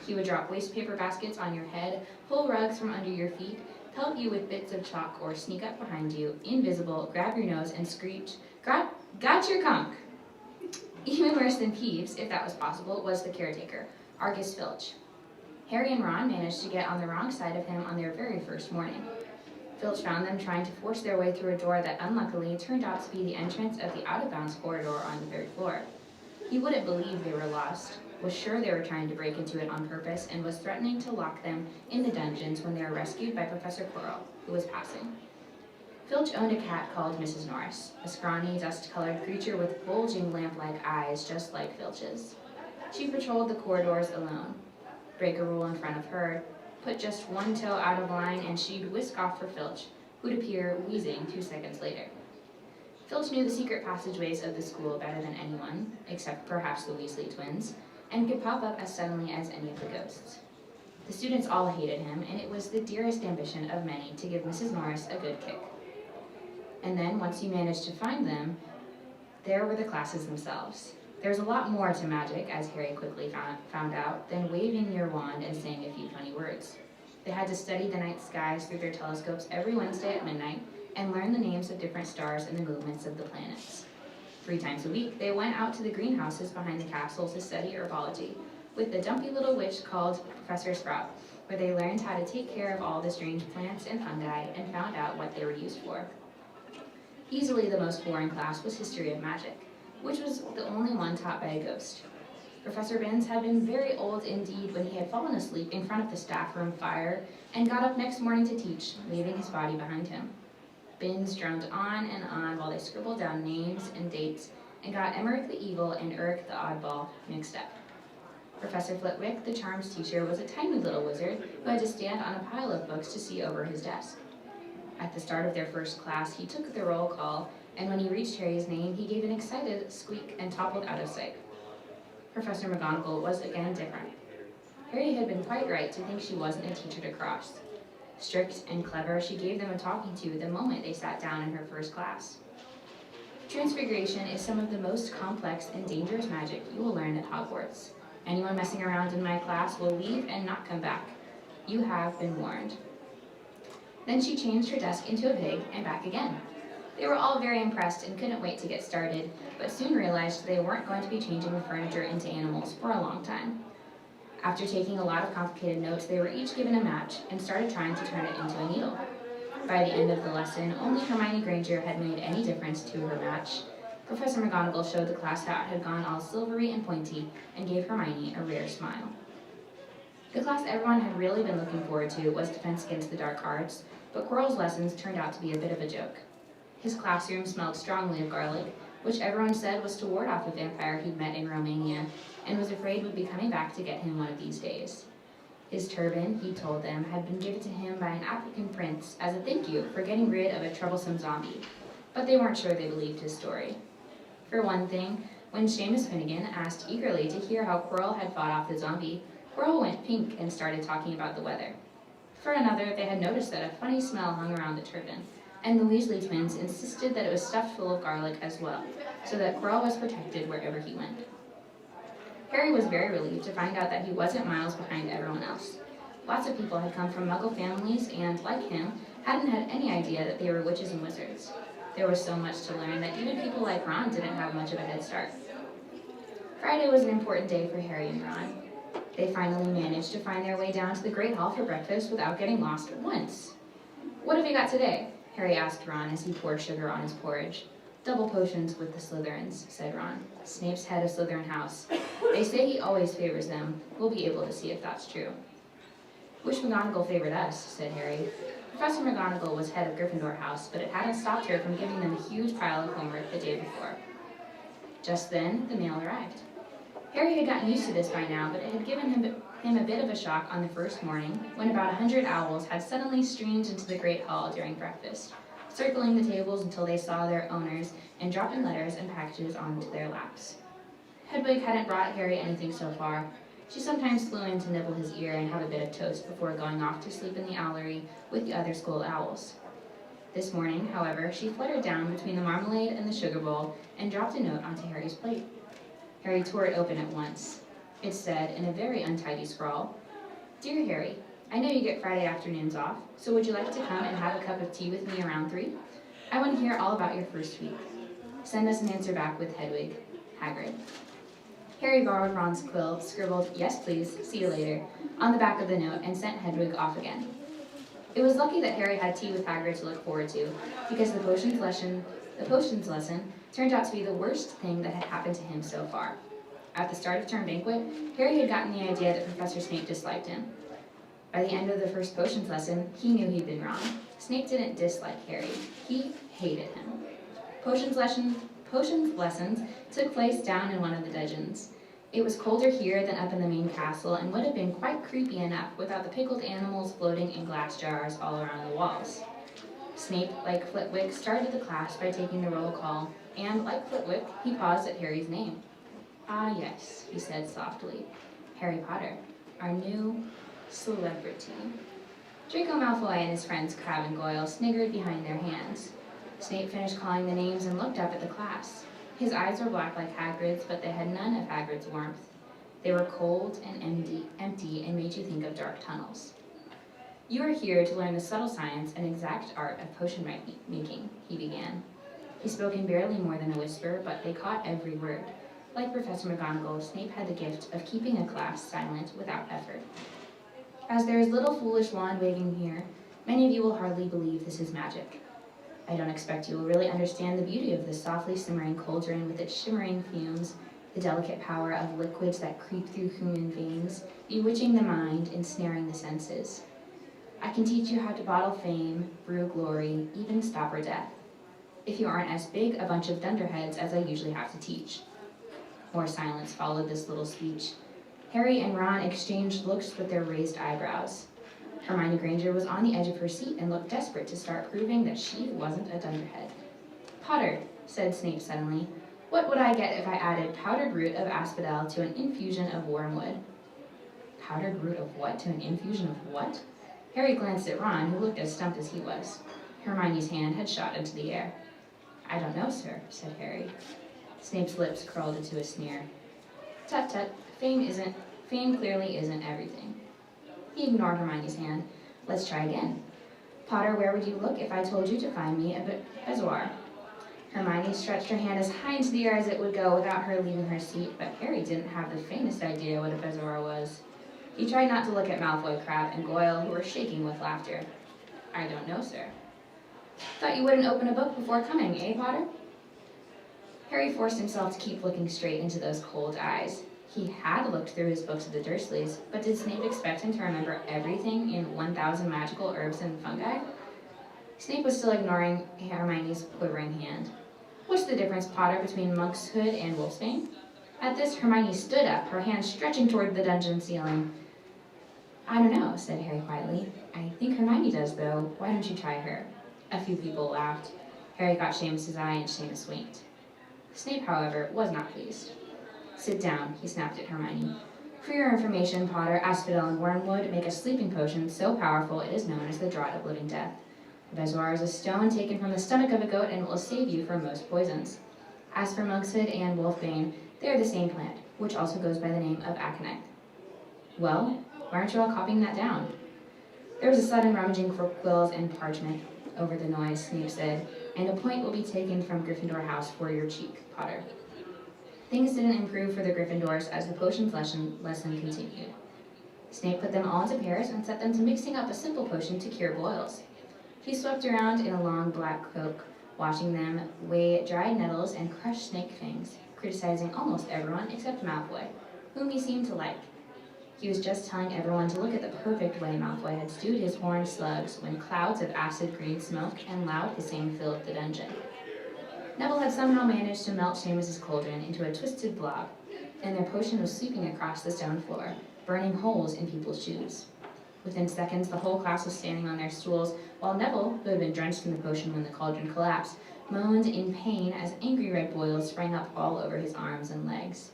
He would drop waste paper baskets on your head, pull rugs from under your feet, pelt you with bits of chalk, or sneak up behind you, invisible, grab your nose, and screech, "Got your conch!" Even worse than Peeves, if that was possible, was the caretaker, Argus Filch. Harry and Ron managed to get on the wrong side of him on their very first morning. Filch found them trying to force their way through a door that unluckily turned out to be the entrance of the out-of-bounds corridor on the 3rd floor. He wouldn't believe they were lost, was sure they were trying to break into it on purpose, and was threatening to lock them in the dungeons when they were rescued by Professor Quirrell, who was passing. Filch owned a cat called Mrs. Norris, a scrawny, dust-colored creature with bulging lamp-like eyes just like Filch's. She patrolled the corridors alone. Break a rule in front of her, put just one toe out of line, and she'd whisk off for Filch, who'd appear wheezing 2 seconds later. Filch knew the secret passageways of the school better than anyone, except perhaps the Weasley twins, and could pop up as suddenly as any of the ghosts. The students all hated him, and it was the dearest ambition of many to give Mrs. Norris a good kick. And then, once you managed to find them, there were the classes themselves. There's a lot more to magic, as Harry quickly found out, than waving your wand and saying a few funny words. They had to study the night skies through their telescopes every Wednesday at midnight and learn the names of different stars and the movements of the planets. 3 times a week, they went out to the greenhouses behind the castle to study herbology, with the dumpy little witch called Professor Sprout, where they learned how to take care of all the strange plants and fungi and found out what they were used for. Easily the most boring class was History of Magic, which was the only one taught by a ghost. Professor Binns had been very old indeed when he had fallen asleep in front of the staff room fire and got up next morning to teach, leaving his body behind him. Binns droned on and on while they scribbled down names and dates and got Emmerich the Evil and Uruk the Oddball mixed up. Professor Flitwick, the charms teacher, was a tiny little wizard who had to stand on a pile of books to see over his desk. At the start of their first class, he took the roll call, and when he reached Harry's name, he gave an excited squeak and toppled out of sight. Professor McGonagall was again different. Harry had been quite right to think she wasn't a teacher to cross. Strict and clever, she gave them a talking to the moment they sat down in her first class. Transfiguration is some of the most complex and dangerous magic you will learn at Hogwarts. Anyone messing around in my class will leave and not come back. You have been warned. Then she changed her desk into a pig and back again. They were all very impressed and couldn't wait to get started, but soon realized they weren't going to be changing the furniture into animals for a long time. After taking a lot of complicated notes, they were each given a match and started trying to turn it into a needle. By the end of the lesson, only Hermione Granger had made any difference to her match. Professor McGonagall showed the class how it had gone all silvery and pointy and gave Hermione a rare smile. The class everyone had really been looking forward to was Defense Against the Dark Arts, but Quirrell's lessons turned out to be a bit of a joke. His classroom smelled strongly of garlic, which everyone said was to ward off a vampire he'd met in Romania, and was afraid would be coming back to get him one of these days. His turban, he told them, had been given to him by an African prince as a thank you for getting rid of a troublesome zombie, but they weren't sure they believed his story. For one thing, when Seamus Finnegan asked eagerly to hear how Quirrell had fought off the zombie, Quirrell went pink and started talking about the weather. For another, they had noticed that a funny smell hung around the turban, and the Weasley twins insisted that it was stuffed full of garlic as well, so that Quirrell was protected wherever he went. Harry was very relieved to find out that he wasn't miles behind everyone else. Lots of people had come from Muggle families and, like him, hadn't had any idea that they were witches and wizards. There was so much to learn that even people like Ron didn't have much of a head start. Friday was an important day for Harry and Ron. They finally managed to find their way down to the Great Hall for breakfast without getting lost once. "What have you got today?" Harry asked Ron as he poured sugar on his porridge. "Double potions with the Slytherins," said Ron. "Snape's head of Slytherin House. They say he always favors them. We'll be able to see if that's true." Wish McGonagall favored us, said Harry. Professor McGonagall was head of Gryffindor House, but it hadn't stopped her from giving them a huge pile of homework the day before. Just then, the mail arrived. Harry had gotten used to this by now, but it had given him a bit of a shock on the first morning, when about 100 owls had suddenly streamed into the great hall during breakfast, circling the tables until they saw their owners and dropping letters and packages onto their laps. Hedwig hadn't brought Harry anything so far. She sometimes flew in to nibble his ear and have a bit of toast before going off to sleep in the owlery with the other school owls. This morning, however, she fluttered down between the marmalade and the sugar bowl and dropped a note onto Harry's plate. Harry tore it open at once. It said, in a very untidy scrawl, "Dear Harry, I know you get Friday afternoons off, so would you like to come and have a cup of tea with me around 3? I want to hear all about your first week. Send us an answer back with Hedwig, Hagrid." Harry borrowed Ron's quill, scribbled, "Yes, please, see you later," on the back of the note and sent Hedwig off again. It was lucky that Harry had tea with Hagrid to look forward to, because the potions lesson turned out to be the worst thing that had happened to him so far. At the start of term banquet, Harry had gotten the idea that Professor Snape disliked him. By the end of the first potions lesson, he knew he'd been wrong. Snape didn't dislike Harry. He hated him. Potions lessons took place down in one of the dungeons. It was colder here than up in the main castle and would have been quite creepy enough without the pickled animals floating in glass jars all around the walls. Snape, like Flitwick, started the class by taking the roll call, and, like Flitwick, he paused at Harry's name. "Ah, yes," he said softly. "Harry Potter, our new celebrity." Draco Malfoy and his friends Crabbe and Goyle sniggered behind their hands. Snape finished calling the names and looked up at the class. His eyes were black like Hagrid's, but they had none of Hagrid's warmth. They were cold and empty and made you think of dark tunnels. "You are here to learn the subtle science and exact art of potion making," he began. He spoke in barely more than a whisper, but they caught every word. Like Professor McGonagall, Snape had the gift of keeping a class silent without effort. "As there is little foolish wand waving here, many of you will hardly believe this is magic. I don't expect you will really understand the beauty of this softly simmering cauldron with its shimmering fumes, the delicate power of liquids that creep through human veins, bewitching the mind, ensnaring the senses. I can teach you how to bottle fame, brew glory, even stopper death. If you aren't as big a bunch of dunderheads as I usually have to teach." More silence followed this little speech. Harry and Ron exchanged looks with their raised eyebrows. Hermione Granger was on the edge of her seat and looked desperate to start proving that she wasn't a dunderhead. "Potter," said Snape suddenly, "what would I get if I added powdered root of asphodel to an infusion of wormwood?" Powdered root of what to an infusion of what? Harry glanced at Ron, who looked as stumped as he was. Hermione's hand had shot into the air. "I don't know, sir," said Harry. Snape's lips curled into a sneer. "Tut tut, fame clearly isn't everything." He ignored Hermione's hand. "Let's try again. Potter, where would you look if I told you to find me a bezoar?" Hermione stretched her hand as high into the air as it would go without her leaving her seat, but Harry didn't have the faintest idea what a bezoar was. He tried not to look at Malfoy, Crabbe, and Goyle, who were shaking with laughter. "I don't know, sir." "Thought you wouldn't open a book before coming, eh, Potter?" Harry forced himself to keep looking straight into those cold eyes. He had looked through his books of the Dursleys, but did Snape expect him to remember everything in 1,000 magical herbs and fungi? Snape was still ignoring Hermione's quivering hand. "What's the difference, Potter, between monk's hood and wolfsbane?" At this, Hermione stood up, her hand stretching toward the dungeon ceiling. "I don't know," said Harry quietly. "I think Hermione does, though. Why don't you try her?" A few people laughed. Harry caught Seamus's eye, and Seamus winked. Snape, however, was not pleased. "Sit down," he snapped at Hermione. "For your information, Potter, asphodel and wormwood make a sleeping potion so powerful it is known as the Draught of Living Death. A bezoar is a stone taken from the stomach of a goat and will save you from most poisons. As for monkshood and wolfbane, they are the same plant, which also goes by the name of aconite." "Well, why aren't you all copying that down?" There was a sudden rummaging for quills and parchment. Over the noise, Snape said, "And a point will be taken from Gryffindor House for your cheek, Potter." Things didn't improve for the Gryffindors as the potions lesson continued. Snape put them all into pairs and set them to mixing up a simple potion to cure boils. He swept around in a long black cloak, watching them weigh dried nettles and crush snake fangs, criticizing almost everyone except Malfoy, whom he seemed to like. He was just telling everyone to look at the perfect way Malfoy had stewed his horned slugs when clouds of acid green smoke and loud hissing filled the dungeon. Neville had somehow managed to melt Seamus's cauldron into a twisted blob, and their potion was sweeping across the stone floor, burning holes in people's shoes. Within seconds, the whole class was standing on their stools, while Neville, who had been drenched in the potion when the cauldron collapsed, moaned in pain as angry red boils sprang up all over his arms and legs.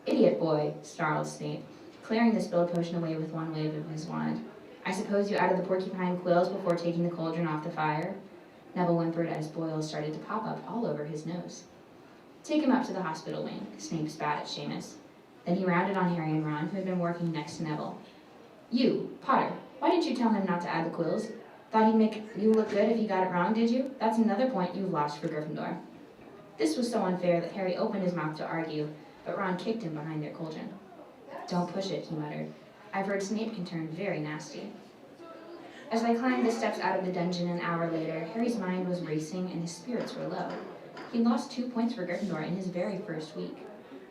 "Idiot boy," snarled Snape, clearing the spilled potion away with one wave of his wand. "I suppose you added the porcupine quills before taking the cauldron off the fire?" Neville whimpered as boils started to pop up all over his nose. "Take him up to the hospital wing," Snape spat at Seamus. Then he rounded on Harry and Ron, who had been working next to Neville. "You, Potter, why didn't you tell him not to add the quills? Thought he'd make you look good if you got it wrong, did you? That's another point you've lost for Gryffindor." This was so unfair that Harry opened his mouth to argue, but Ron kicked him behind their cauldron. "Don't push it," he muttered. "I've heard Snape can turn very nasty." As they climbed the steps out of the dungeon an hour later, Harry's mind was racing and his spirits were low. He'd lost 2 points for Gryffindor in his very first week.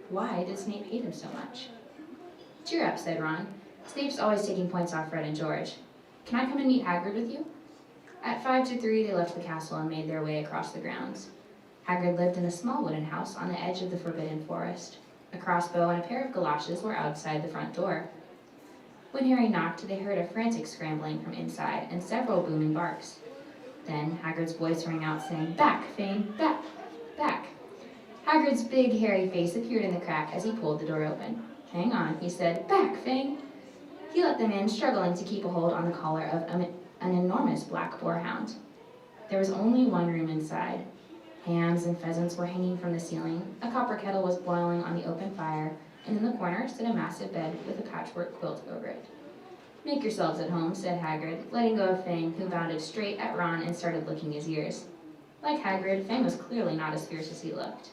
Why did Snape hate him so much? "Cheer up," said Ron. "Snape's always taking points off Fred and George. Can I come and meet Hagrid with you?" At 5 to 3, they left the castle and made their way across the grounds. Hagrid lived in a small wooden house on the edge of the Forbidden Forest. A crossbow and a pair of galoshes were outside the front door. When Harry knocked, they heard a frantic scrambling from inside and several booming barks. Then Hagrid's voice rang out saying, "Back, Fane, back, back." Hagrid's big, hairy face appeared in the crack as he pulled the door open. "Hang on," he said. "Back, Fane." He let them in, struggling to keep a hold on the collar of an enormous black boarhound. There was only one room inside. Hams and pheasants were hanging from the ceiling, a copper kettle was boiling on the open fire, and in the corner stood a massive bed with a patchwork quilt over it. "Make yourselves at home," said Hagrid, letting go of Fang, who bounded straight at Ron and started licking his ears. Like Hagrid, Fang was clearly not as fierce as he looked.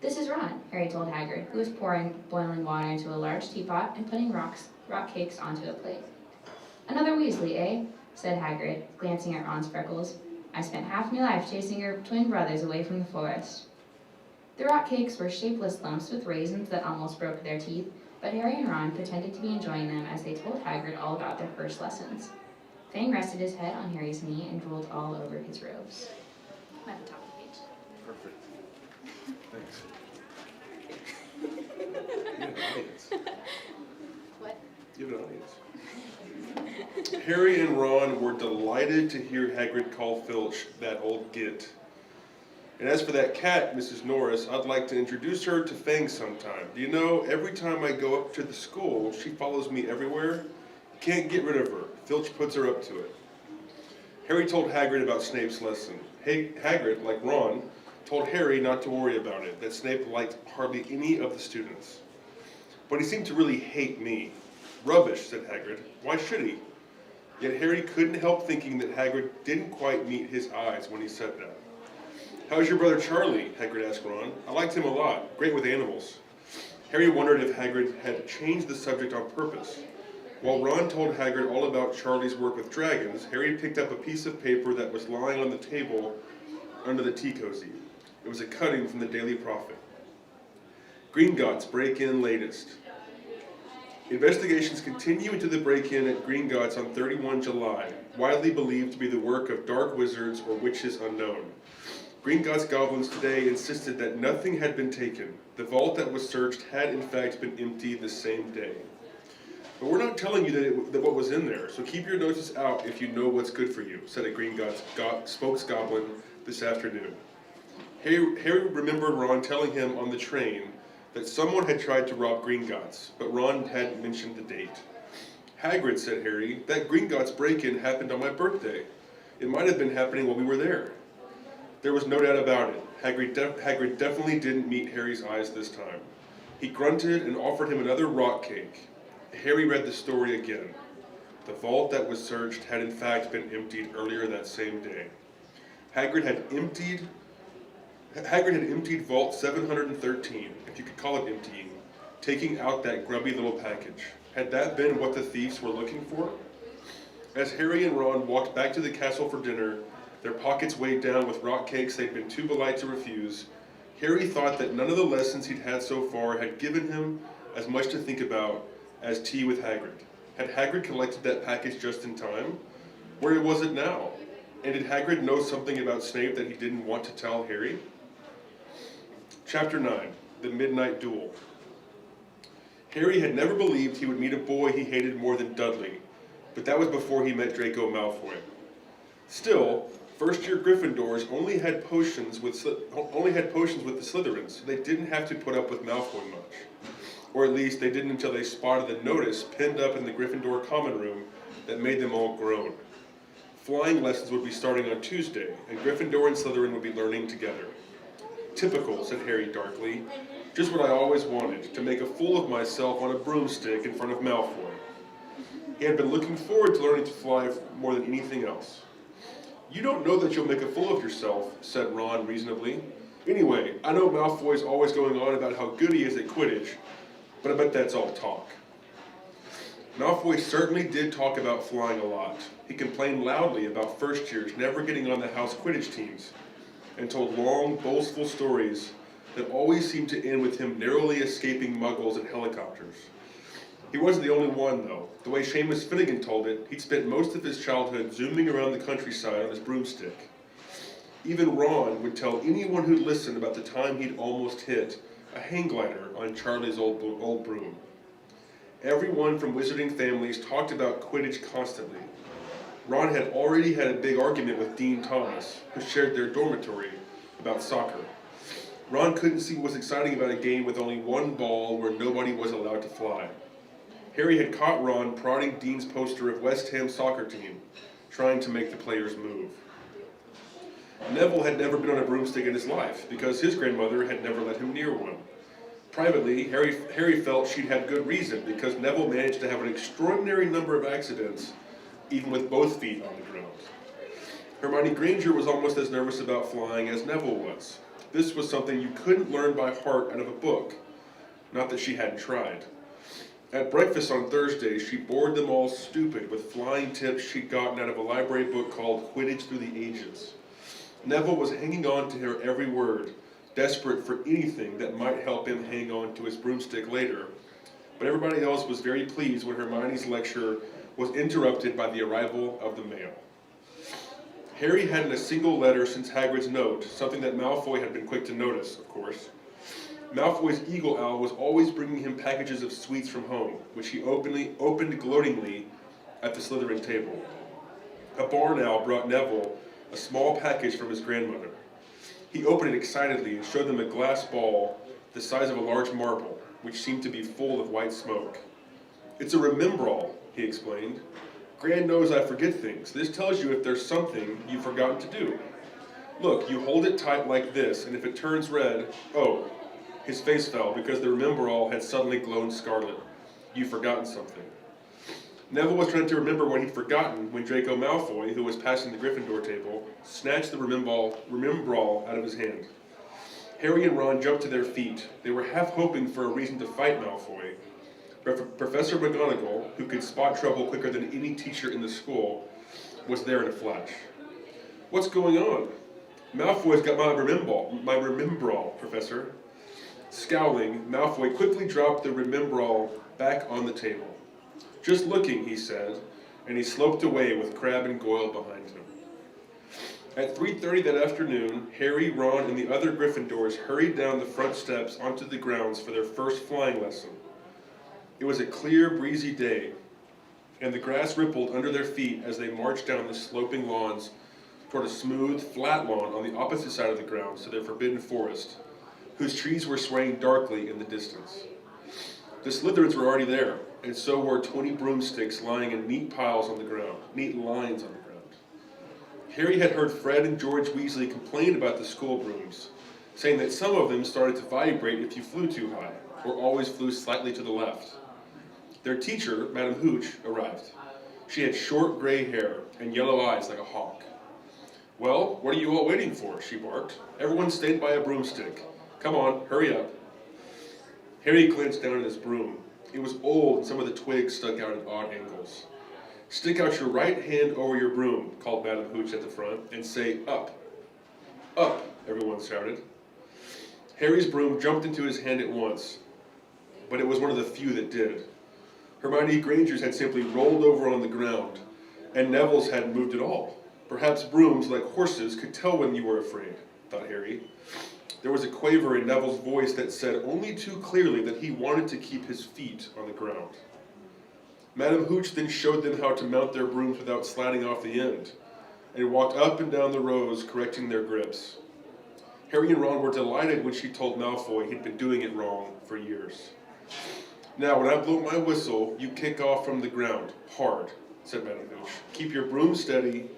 "This is Ron," Harry told Hagrid, who was pouring boiling water into a large teapot and putting rock cakes onto a plate. "Another Weasley, eh?" said Hagrid, glancing at Ron's freckles. "I spent half my life chasing your twin brothers away from the forest." The rock cakes were shapeless lumps with raisins that almost broke their teeth, but Harry and Ron pretended to be enjoying them as they told Hagrid all about their first lessons. Fang rested his head on Harry's knee and drooled all over his robes. I'm at the top of the page. Perfect. Thanks. You have an audience. What? You have an audience. Harry and Ron were delighted to hear Hagrid call Filch that old git. And as for that cat, Mrs. Norris, I'd like to introduce her to Fang sometime. Do you know, every time I go up to the school, she follows me everywhere. Can't get rid of her. Filch puts her up to it. Harry told Hagrid about Snape's lesson. Hagrid, like Ron, told Harry not to worry about it, that Snape liked hardly any of the students. But he seemed to really hate me. Rubbish, said Hagrid. Why should he? Yet Harry couldn't help thinking that Hagrid didn't quite meet his eyes when he said that. How's your brother Charlie? Hagrid asked Ron. I liked him a lot. Great with animals. Harry wondered if Hagrid had changed the subject on purpose. While Ron told Hagrid all about Charlie's work with dragons, Harry picked up a piece of paper that was lying on the table under the tea cozy. It was a cutting from the Daily Prophet. Gringotts break-in latest. Investigations continue into the break-in at Gringotts on 31 July, widely believed to be the work of dark wizards or witches unknown. Gringotts goblins today insisted that nothing had been taken. The vault that was searched had in fact been emptied the same day. But we're not telling you that what was in there, so keep your noses out if you know what's good for you, said a Gringotts spokesgoblin this afternoon. Harry remembered Ron telling him on the train that someone had tried to rob Gringotts, but Ron hadn't mentioned the date. Hagrid, said Harry, that Gringotts break-in happened on my birthday. It might have been happening while we were there. There was no doubt about it. Hagrid definitely didn't meet Harry's eyes this time. He grunted and offered him another rock cake. Harry read the story again. The vault that was searched had in fact been emptied earlier that same day. Hagrid had emptied Vault 713, if you could call it emptying, taking out that grubby little package. Had that been what the thieves were looking for? As Harry and Ron walked back to the castle for dinner, their pockets weighed down with rock cakes they'd been too polite to refuse, Harry thought that none of the lessons he'd had so far had given him as much to think about as tea with Hagrid. Had Hagrid collected that package just in time? Where was it now? And did Hagrid know something about Snape that he didn't want to tell Harry? Chapter 9, The Midnight Duel. Harry had never believed he would meet a boy he hated more than Dudley, but that was before he met Draco Malfoy. Still, first-year Gryffindors only had potions with the Slytherins, so they didn't have to put up with Malfoy much. Or at least they didn't until they spotted the notice pinned up in the Gryffindor common room that made them all groan. Flying lessons would be starting on Tuesday, and Gryffindor and Slytherin would be learning together. Typical, said Harry darkly. Just what I always wanted, to make a fool of myself on a broomstick in front of Malfoy. He had been looking forward to learning to fly more than anything else. You don't know that you'll make a fool of yourself, said Ron reasonably. Anyway, I know Malfoy's always going on about how good he is at Quidditch, but I bet that's all talk. Malfoy certainly did talk about flying a lot. He complained loudly about first years never getting on the house Quidditch teams, and told long, boastful stories that always seemed to end with him narrowly escaping muggles and helicopters. He wasn't the only one, though. The way Seamus Finnegan told it, he'd spent most of his childhood zooming around the countryside on his broomstick. Even Ron would tell anyone who'd listen about the time he'd almost hit a hang glider on Charlie's old broom. Everyone from wizarding families talked about Quidditch constantly. Ron had already had a big argument with Dean Thomas, who shared their dormitory, about soccer. Ron couldn't see what was exciting about a game with only one ball where nobody was allowed to fly. Harry had caught Ron prodding Dean's poster of West Ham's soccer team, trying to make the players move. Neville had never been on a broomstick in his life, because his grandmother had never let him near one. Privately, Harry felt she'd had good reason, because Neville managed to have an extraordinary number of accidents, even with both feet on the ground. Hermione Granger was almost as nervous about flying as Neville was. This was something you couldn't learn by heart out of a book. Not that she hadn't tried. At breakfast on Thursday, she bored them all stupid with flying tips she'd gotten out of a library book called Quidditch Through the Ages. Neville was hanging on to her every word, desperate for anything that might help him hang on to his broomstick later. But everybody else was very pleased when Hermione's lecture was interrupted by the arrival of the mail. Harry hadn't a single letter since Hagrid's note, something that Malfoy had been quick to notice, of course. Malfoy's eagle owl was always bringing him packages of sweets from home, which he opened gloatingly at the Slytherin table. A barn owl brought Neville a small package from his grandmother. He opened it excitedly and showed them a glass ball the size of a large marble, which seemed to be full of white smoke. It's a remembrall, he explained. Gran knows I forget things. This tells you if there's something you've forgotten to do. Look, you hold it tight like this, and if it turns red, oh, his face fell because the remembrall had suddenly glowed scarlet. You've forgotten something. Neville was trying to remember what he'd forgotten when Draco Malfoy, who was passing the Gryffindor table, snatched the remembrall out of his hand. Harry and Ron jumped to their feet. They were half hoping for a reason to fight Malfoy. Professor McGonagall, who could spot trouble quicker than any teacher in the school, was there in a flash. What's going on? Malfoy's got my remembrall, Professor. Scowling, Malfoy quickly dropped the remembrall back on the table. Just looking, he said, and he sloped away with Crabbe and Goyle behind him. At 3:30 that afternoon, Harry, Ron, and the other Gryffindors hurried down the front steps onto the grounds for their first flying lesson. It was a clear, breezy day, and the grass rippled under their feet as they marched down the sloping lawns toward a smooth, flat lawn on the opposite side of the grounds to their forbidden forest, whose trees were swaying darkly in the distance. The Slytherins were already there, and so were 20 broomsticks lying in neat lines on the ground. Harry had heard Fred and George Weasley complain about the school brooms, saying that some of them started to vibrate if you flew too high, or always flew slightly to the left. Their teacher, Madame Hooch, arrived. She had short gray hair and yellow eyes like a hawk. Well, what are you all waiting for? She barked. Everyone stand by a broomstick. Come on, hurry up. Harry glanced down at his broom. It was old and some of the twigs stuck out at odd angles. Stick out your right hand over your broom, called Madame Hooch at the front, and say, up. Up, everyone shouted. Harry's broom jumped into his hand at once, but it was one of the few that did. Hermione Granger's had simply rolled over on the ground, and Neville's hadn't moved at all. Perhaps brooms, like horses, could tell when you were afraid, thought Harry. There was a quaver in Neville's voice that said only too clearly that he wanted to keep his feet on the ground. Madam Hooch then showed them how to mount their brooms without sliding off the end, and walked up and down the rows, correcting their grips. Harry and Ron were delighted when she told Malfoy he'd been doing it wrong for years. Now, when I blow my whistle, you kick off from the ground, hard, said Madam Hooch. Keep your broom steady,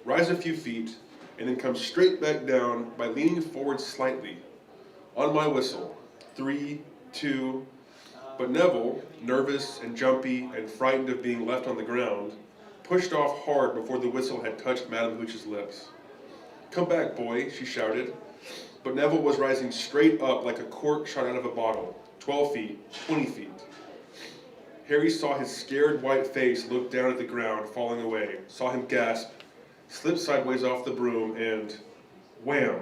rise a few feet, and then come straight back down by leaning forward slightly. On my whistle, 3, 2, but Neville, nervous and jumpy and frightened of being left on the ground, pushed off hard before the whistle had touched Madam Hooch's lips. Come back, boy, she shouted. But Neville was rising straight up like a cork shot out of a bottle, 12 feet, 20 feet. Harry saw his scared white face look down at the ground, falling away, saw him gasp, slip sideways off the broom, and wham!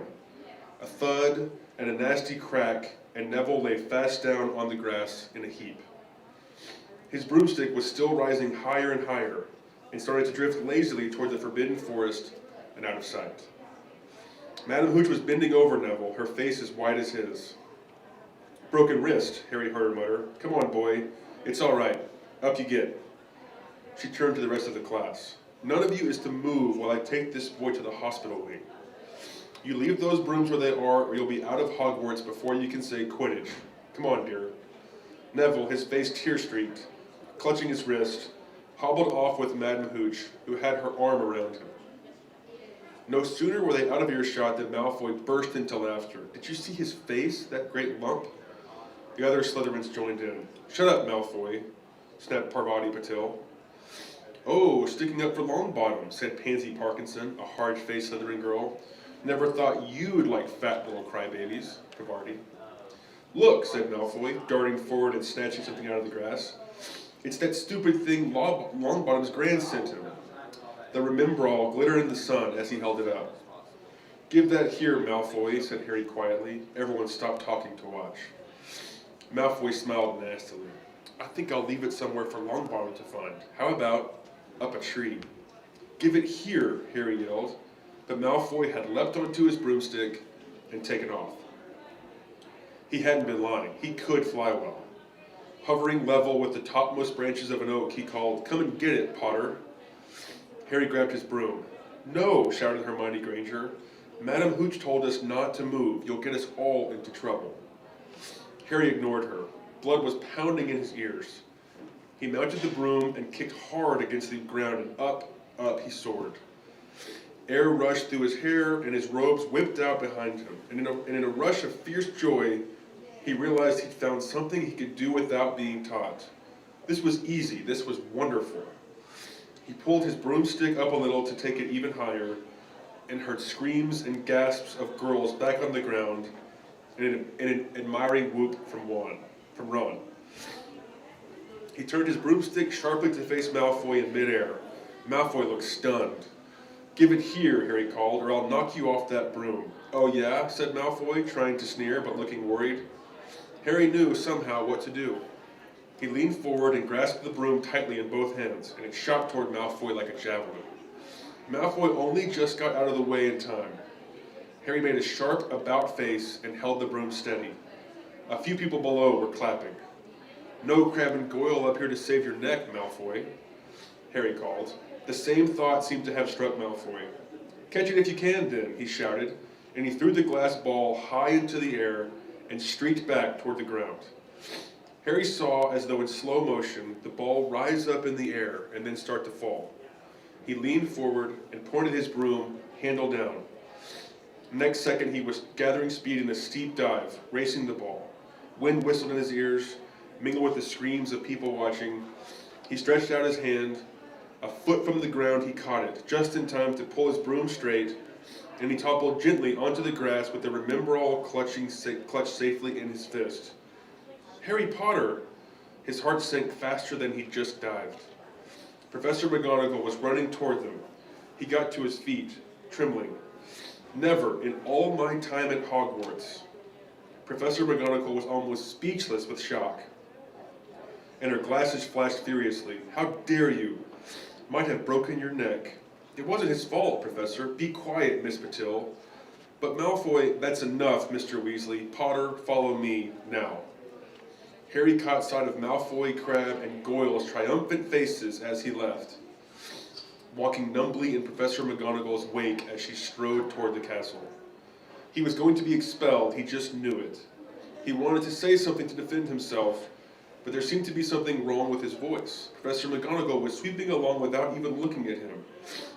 A thud and a nasty crack, and Neville lay fast down on the grass in a heap. His broomstick was still rising higher and higher, and started to drift lazily toward the forbidden forest and out of sight. Madam Hooch was bending over Neville, her face as white as his. Broken wrist, Harry heard her mutter. Come on, boy. It's all right. Up you get. She turned to the rest of the class. None of you is to move while I take this boy to the hospital wing. You leave those brooms where they are, or you'll be out of Hogwarts before you can say Quidditch. Come on, dear. Neville, his face tear-streaked, clutching his wrist, hobbled off with Madam Hooch, who had her arm around him. No sooner were they out of earshot than Malfoy burst into laughter. Did you see his face, that great lump? The other Slytherins joined in. Shut up, Malfoy, snapped Parvati Patil. Oh, sticking up for Longbottom, said Pansy Parkinson, a hard-faced Slytherin girl. Never thought you'd like fat little crybabies, Parvati. Look, said Malfoy, darting forward and snatching something out of the grass. It's that stupid thing Longbottom's Gran sent him. The Remembrall glittered in the sun as he held it out. Give that here, Malfoy, said Harry quietly. Everyone stopped talking to watch. Malfoy smiled nastily. I think I'll leave it somewhere for Longbottom to find. How about up a tree? Give it here, Harry yelled. But Malfoy had leapt onto his broomstick and taken off. He hadn't been lying. He could fly well. Hovering level with the topmost branches of an oak, he called, Come and get it, Potter. Harry grabbed his broom. No, shouted Hermione Granger. Madam Hooch told us not to move. You'll get us all into trouble. Harry ignored her. Blood was pounding in his ears. He mounted the broom and kicked hard against the ground, and up he soared. Air rushed through his hair, and his robes whipped out behind him. And in a rush of fierce joy, he realized he'd found something he could do without being taught. This was easy. This was wonderful. He pulled his broomstick up a little to take it even higher, and heard screams and gasps of girls back on the ground, and an admiring whoop from Ron. He turned his broomstick sharply to face Malfoy in midair. Malfoy looked stunned. Give it here, Harry called, or I'll knock you off that broom. Oh yeah, said Malfoy, trying to sneer but looking worried. Harry knew somehow what to do. He leaned forward and grasped the broom tightly in both hands, and it shot toward Malfoy like a javelin. Malfoy only just got out of the way in time. Harry made a sharp about face and held the broom steady. A few people below were clapping. No Crabbe and Goyle up here to save your neck, Malfoy, Harry called. The same thought seemed to have struck Malfoy. Catch it if you can, then, he shouted, and he threw the glass ball high into the air and streaked back toward the ground. Harry saw, as though in slow motion, the ball rise up in the air and then start to fall. He leaned forward and pointed his broom, handle down. Next second, he was gathering speed in a steep dive, racing the ball. Wind whistled in his ears, mingled with the screams of people watching. He stretched out his hand. A foot from the ground, he caught it, just in time to pull his broom straight, and he toppled gently onto the grass with the Remembrall clutched safely in his fist. Harry Potter! His heart sank faster than he'd just dived. Professor McGonagall was running toward them. He got to his feet, trembling. Never in all my time at Hogwarts. Professor McGonagall was almost speechless with shock. and her glasses flashed furiously. How dare you? Might have broken your neck. It wasn't his fault, Professor. Be quiet, Miss Patil. But Malfoy, that's enough, Mr. Weasley. Potter, follow me, now. Harry caught sight of Malfoy, Crabbe, and Goyle's triumphant faces as he left, walking numbly in Professor McGonagall's wake as she strode toward the castle. He was going to be expelled, he just knew it. He wanted to say something to defend himself, but there seemed to be something wrong with his voice. Professor McGonagall was sweeping along without even looking at him.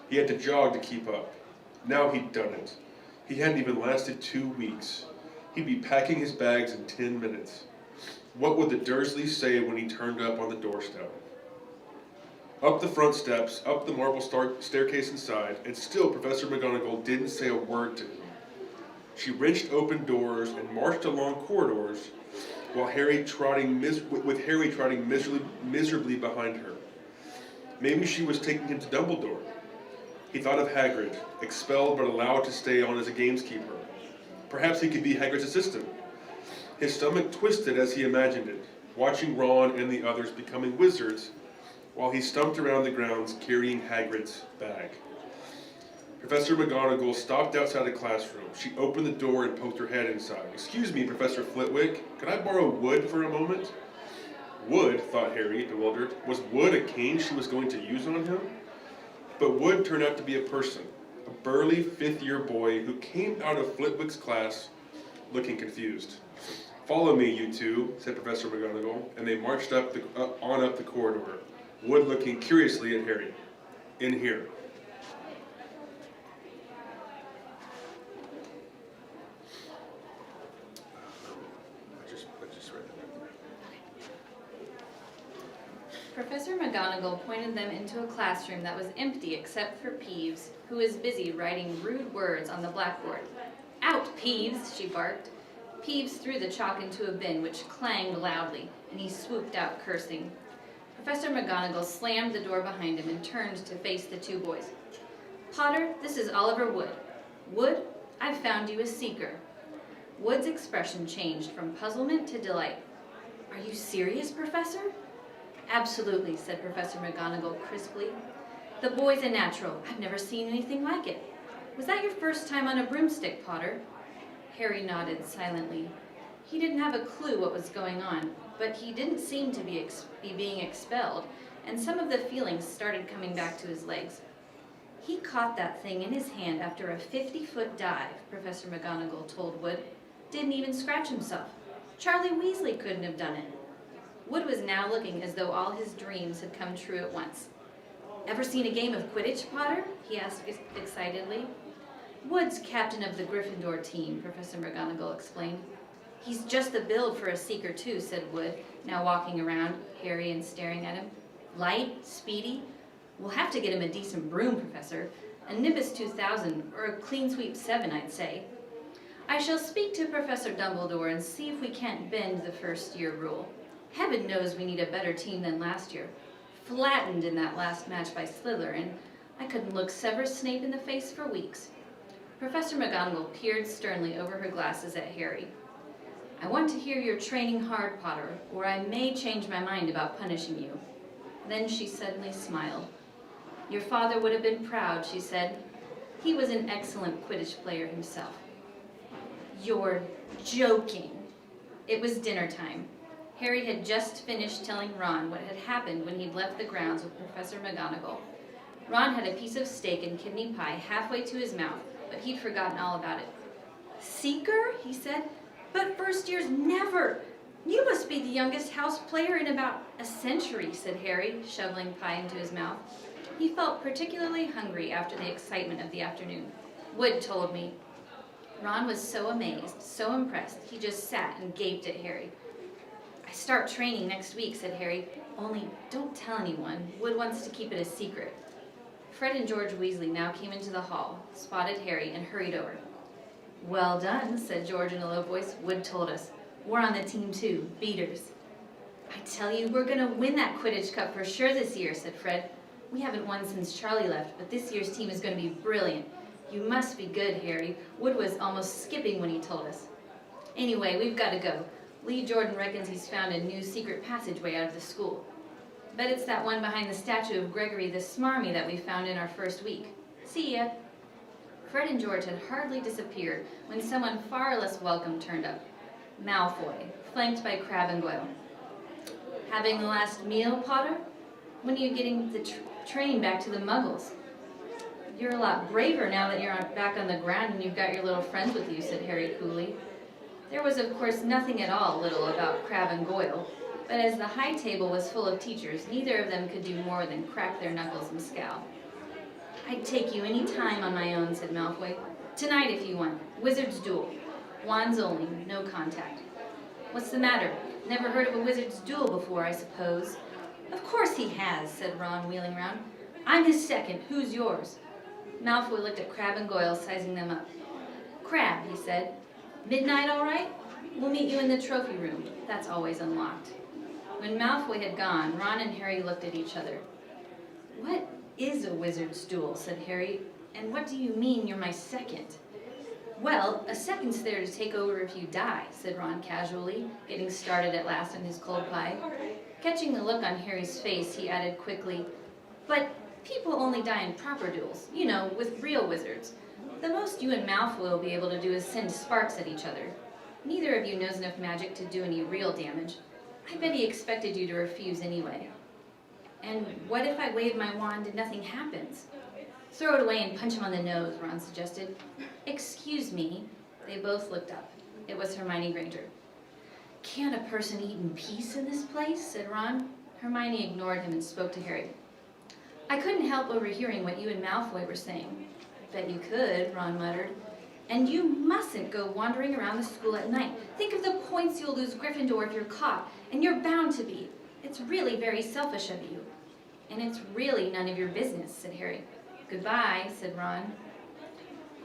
He had to jog to keep up. Now he'd done it. He hadn't even lasted 2 weeks. He'd be packing his bags in 10 minutes. What would the Dursleys say when he turned up on the doorstep? Up the front steps, up the marble staircase inside, and still Professor McGonagall didn't say a word to him. She wrenched open doors and marched along corridors, while Harry trotting miserably behind her. Maybe she was taking him to Dumbledore. He thought of Hagrid, expelled but allowed to stay on as a gameskeeper. Perhaps he could be Hagrid's assistant. His stomach twisted as he imagined it, watching Ron and the others becoming wizards, while he stumped around the grounds carrying Hagrid's bag. Professor McGonagall stopped outside the classroom. She opened the door and poked her head inside. "Excuse me, Professor Flitwick, could I borrow wood for a moment?" Wood, thought Harry, bewildered. Was wood a cane she was going to use on him? But Wood turned out to be a person, a burly fifth-year boy who came out of Flitwick's class looking confused. "Follow me, you two," said Professor McGonagall, and they marched up the corridor, Wood looking curiously at Harry. "In here." I just read that. Professor McGonagall pointed them into a classroom that was empty except for Peeves, who was busy writing rude words on the blackboard. "Out, Peeves!" she barked. Peeves threw the chalk into a bin, which clanged loudly, and he swooped out, cursing. Professor McGonagall slammed the door behind him and turned to face the two boys. "Potter, this is Oliver Wood. Wood, I've found you a seeker." Wood's expression changed from puzzlement to delight. "Are you serious, Professor?" "Absolutely," said Professor McGonagall crisply. "The boy's a natural. I've never seen anything like it. Was that your first time on a broomstick, Potter?" Harry nodded silently. He didn't have a clue what was going on, but he didn't seem to be being expelled, and some of the feelings started coming back to his legs. "He caught that thing in his hand after a 50-foot dive," Professor McGonagall told Wood. "Didn't even scratch himself. Charlie Weasley couldn't have done it." Wood was now looking as though all his dreams had come true at once. "Ever seen a game of Quidditch, Potter?" he asked excitedly. "Wood's captain of the Gryffindor team," Professor McGonagall explained. "He's just the build for a seeker too," said Wood, now walking around Harry and staring at him. "Light, speedy. We'll have to get him a decent broom, Professor. A Nimbus 2000, or a Clean Sweep 7, I'd say. I shall speak to Professor Dumbledore and see if we can't bend the first-year rule. Heaven knows we need a better team than last year. Flattened in that last match by Slytherin, I couldn't look Severus Snape in the face for weeks." Professor McGonagall peered sternly over her glasses at Harry. "I want to hear you're training hard, Potter, or I may change my mind about punishing you." Then she suddenly smiled. "Your father would have been proud," she said. "He was an excellent Quidditch player himself." "You're joking." It was dinner time. Harry had just finished telling Ron what had happened when he'd left the grounds with Professor McGonagall. Ron had a piece of steak and kidney pie halfway to his mouth, but he'd forgotten all about it. "Seeker?" he said. "But first years never. You must be the youngest house player in about a century," said Harry, shoveling pie into his mouth. He felt particularly hungry after the excitement of the afternoon. "Wood told me." Ron was so amazed, so impressed, he just sat and gaped at Harry. "I start training next week," said Harry. "Only don't tell anyone. Wood wants to keep it a secret." Fred and George Weasley now came into the hall, spotted Harry, and hurried over. "Well done," said George in a low voice. "Wood told us. We're on the team too, beaters." "I tell you, we're going to win that Quidditch Cup for sure this year," said Fred. "We haven't won since Charlie left, but this year's team is going to be brilliant. You must be good, Harry. Wood was almost skipping when he told us. Anyway, we've got to go. Lee Jordan reckons he's found a new secret passageway out of the school. Bet it's that one behind the statue of Gregory the Smarmy that we found in our first week. See ya. Fred and George had hardly disappeared when someone far less welcome turned up. Malfoy, flanked by Crabbe and Goyle. Having the last meal, Potter? When are you getting the train back to the Muggles? You're a lot braver now that you're back on the ground and you've got your little friends with you, said Harry coolly. There was, of course, nothing at all little about Crabbe and Goyle, but as the high table was full of teachers, neither of them could do more than crack their knuckles and scowl. I'd take you any time on my own, said Malfoy. Tonight if you want. Wizard's duel. Wands only, no contact. What's the matter? Never heard of a wizard's duel before, I suppose. Of course he has, said Ron, wheeling round. I'm his second. Who's yours? Malfoy looked at Crabbe and Goyle, sizing them up. Crabbe, he said. Midnight all right? We'll meet you in the trophy room. That's always unlocked. When Malfoy had gone, Ron and Harry looked at each other. What is a wizard's duel, said Harry, and what do you mean you're my second? Well, a second's there to take over if you die, said Ron casually, getting started at last on his cold pie. Catching the look on Harry's face, he added quickly, but people only die in proper duels, you know, with real wizards. The most you and Malfoy will be able to do is send sparks at each other. Neither of you knows enough magic to do any real damage. I bet he expected you to refuse anyway. And what if I wave my wand and nothing happens? Throw it away and punch him on the nose, Ron suggested. Excuse me. They both looked up. It was Hermione Granger. Can't a person eat in peace in this place? Said Ron. Hermione ignored him and spoke to Harry. I couldn't help overhearing what you and Malfoy were saying. Bet you could, Ron muttered. And you mustn't go wandering around the school at night. Think of the points you'll lose Gryffindor if you're caught, and you're bound to be. It's really very selfish of you. And it's really none of your business, said Harry. Goodbye, said Ron.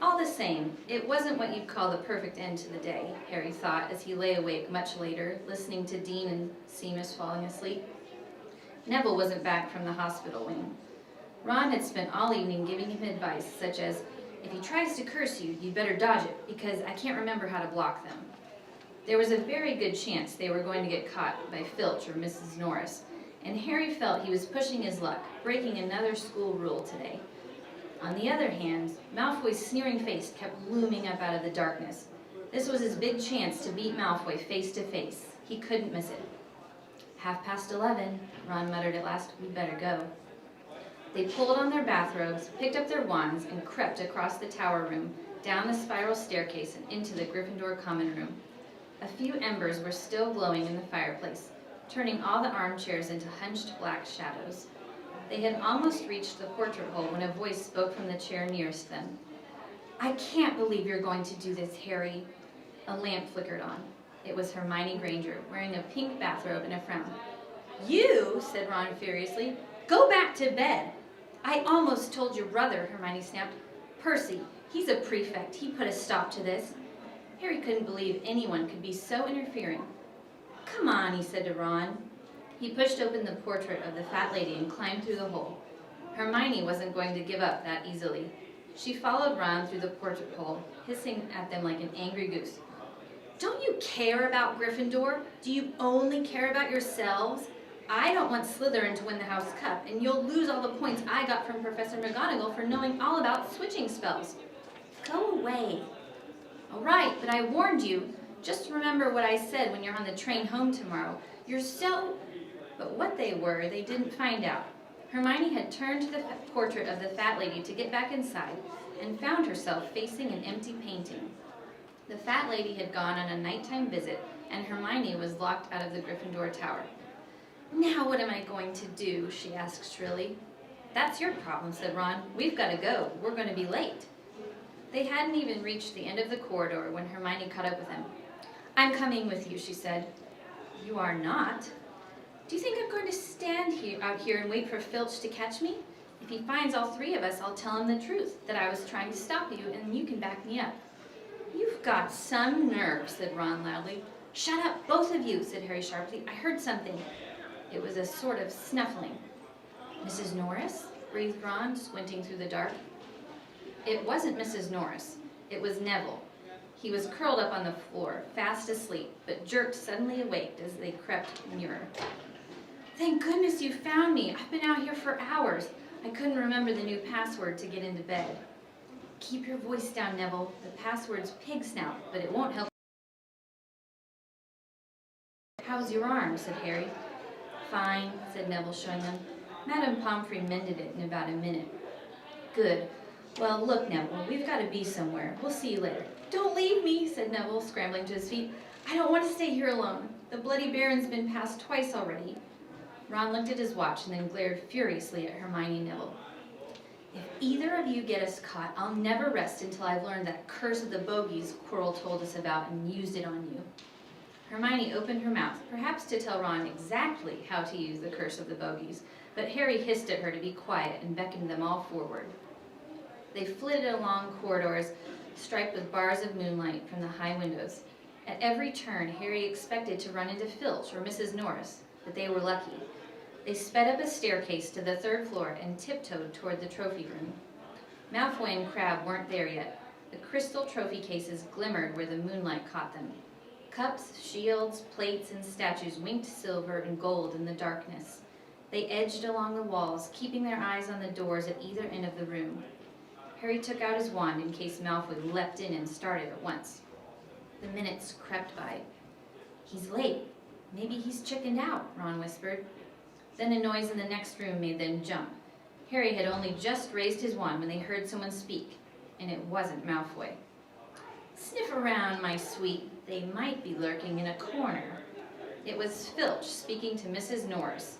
All the same, it wasn't what you'd call the perfect end to the day, Harry thought as he lay awake much later, listening to Dean and Seamus falling asleep. Neville wasn't back from the hospital wing. Ron had spent all evening giving him advice, such as, if he tries to curse you, you'd better dodge it, because I can't remember how to block them. There was a very good chance they were going to get caught by Filch or Mrs. Norris, and Harry felt he was pushing his luck, breaking another school rule today. On the other hand, Malfoy's sneering face kept looming up out of the darkness. This was his big chance to beat Malfoy face to face. He couldn't miss it. 11:30, Ron muttered at last. We'd better go. They pulled on their bathrobes, picked up their wands, and crept across the tower room, down the spiral staircase, and into the Gryffindor common room. A few embers were still glowing in the fireplace, turning all the armchairs into hunched black shadows. They had almost reached the portrait hole when a voice spoke from the chair nearest them. I can't believe you're going to do this, Harry. A lamp flickered on. It was Hermione Granger, wearing a pink bathrobe and a frown. You, said Ron furiously, go back to bed. I almost told your brother, Hermione snapped. Percy, he's a prefect. He put a stop to this. Harry couldn't believe anyone could be so interfering. Come on, he said to Ron. He pushed open the portrait of the fat lady and climbed through the hole. Hermione wasn't going to give up that easily. She followed Ron through the portrait hole, hissing at them like an angry goose. Don't you care about Gryffindor? Do you only care about yourselves? I don't want Slytherin to win the House Cup, and you'll lose all the points I got from Professor McGonagall for knowing all about switching spells. Go away. All right, but I warned you. Just remember what I said when you're on the train home tomorrow. You're so... But what they were, they didn't find out. Hermione had turned to the portrait of the fat lady to get back inside and found herself facing an empty painting. The fat lady had gone on a nighttime visit, and Hermione was locked out of the Gryffindor tower. Now what am I going to do? She asked shrilly. That's your problem, said Ron. We've got to go. We're going to be late. They hadn't even reached the end of the corridor when Hermione caught up with them. I'm coming with you, she said. You are not. Do you think I'm going to stand out here and wait for Filch to catch me? If he finds all three of us, I'll tell him the truth, that I was trying to stop you, and you can back me up. You've got some nerve, said Ron loudly. Shut up, both of you, said Harry sharply. I heard something. It was a sort of snuffling. Mrs. Norris? Breathed Ron, squinting through the dark. It wasn't Mrs. Norris. It was Neville. He was curled up on the floor, fast asleep, but jerked suddenly awake as they crept nearer. Thank goodness you found me. I've been out here for hours. I couldn't remember the new password to get into bed. Keep your voice down, Neville. The password's pig snout, but it won't help. How's your arm? Said Harry. Fine, said Neville, showing them. Madame Pomfrey mended it in about a minute. Good. Well, look, Neville, we've got to be somewhere. We'll see you later. Don't leave me, said Neville, scrambling to his feet. I don't want to stay here alone. The Bloody Baron's been passed twice already. Ron looked at his watch and then glared furiously at Hermione and Neville. If either of you get us caught, I'll never rest until I've learned that curse of the bogies Quirrell told us about and used it on you. Hermione opened her mouth, perhaps to tell Ron exactly how to use the curse of the bogies, but Harry hissed at her to be quiet and beckoned them all forward. They flitted along corridors striped with bars of moonlight from the high windows. At every turn, Harry expected to run into Filch or Mrs. Norris, but they were lucky. They sped up a staircase to the 3rd floor and tiptoed toward the trophy room. Malfoy and Crabbe weren't there yet. The crystal trophy cases glimmered where the moonlight caught them. Cups, shields, plates, and statues winked silver and gold in the darkness. They edged along the walls, keeping their eyes on the doors at either end of the room. Harry took out his wand in case Malfoy leapt in and started at once. The minutes crept by. He's late. Maybe he's chickened out, Ron whispered. Then a noise in the next room made them jump. Harry had only just raised his wand when they heard someone speak, and it wasn't Malfoy. Sniff around, my sweet. They might be lurking in a corner. It was Filch speaking to Mrs. Norris.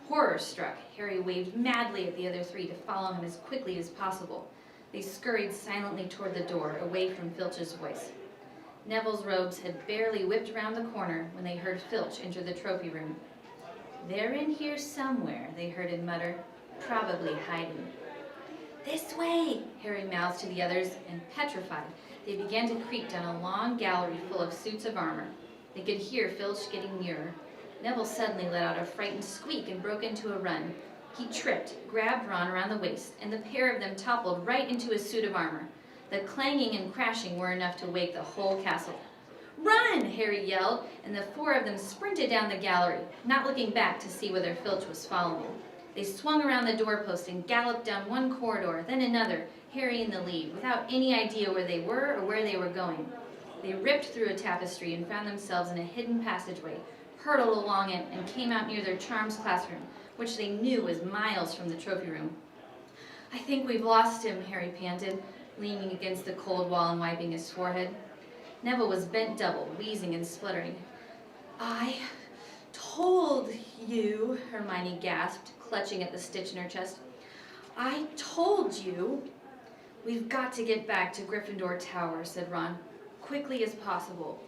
Horror-struck, Harry waved madly at the other three to follow him as quickly as possible. They scurried silently toward the door, away from Filch's voice. Neville's robes had barely whipped around the corner when they heard Filch enter the trophy room. They're in here somewhere, they heard him mutter, probably hiding. This way, Harry mouthed to the others, and petrified, they began to creep down a long gallery full of suits of armor. They could hear Filch getting nearer. Neville suddenly let out a frightened squeak and broke into a run. He tripped, grabbed Ron around the waist, and the pair of them toppled right into his suit of armor. The clanging and crashing were enough to wake the whole castle. Run! Harry yelled, and the 4 of them sprinted down the gallery, not looking back to see whether Filch was following. They swung around the doorpost and galloped down one corridor, then another, Harry in the lead, without any idea where they were or where they were going. They ripped through a tapestry and found themselves in a hidden passageway, hurtled along it, and came out near their charms classroom, which they knew was miles from the trophy room. I think we've lost him, Harry panted, leaning against the cold wall and wiping his forehead. Neville was bent double, wheezing and spluttering. I told you, Hermione gasped, clutching at the stitch in her chest. I told you. We've got to get back to Gryffindor Tower, said Ron, quickly as possible.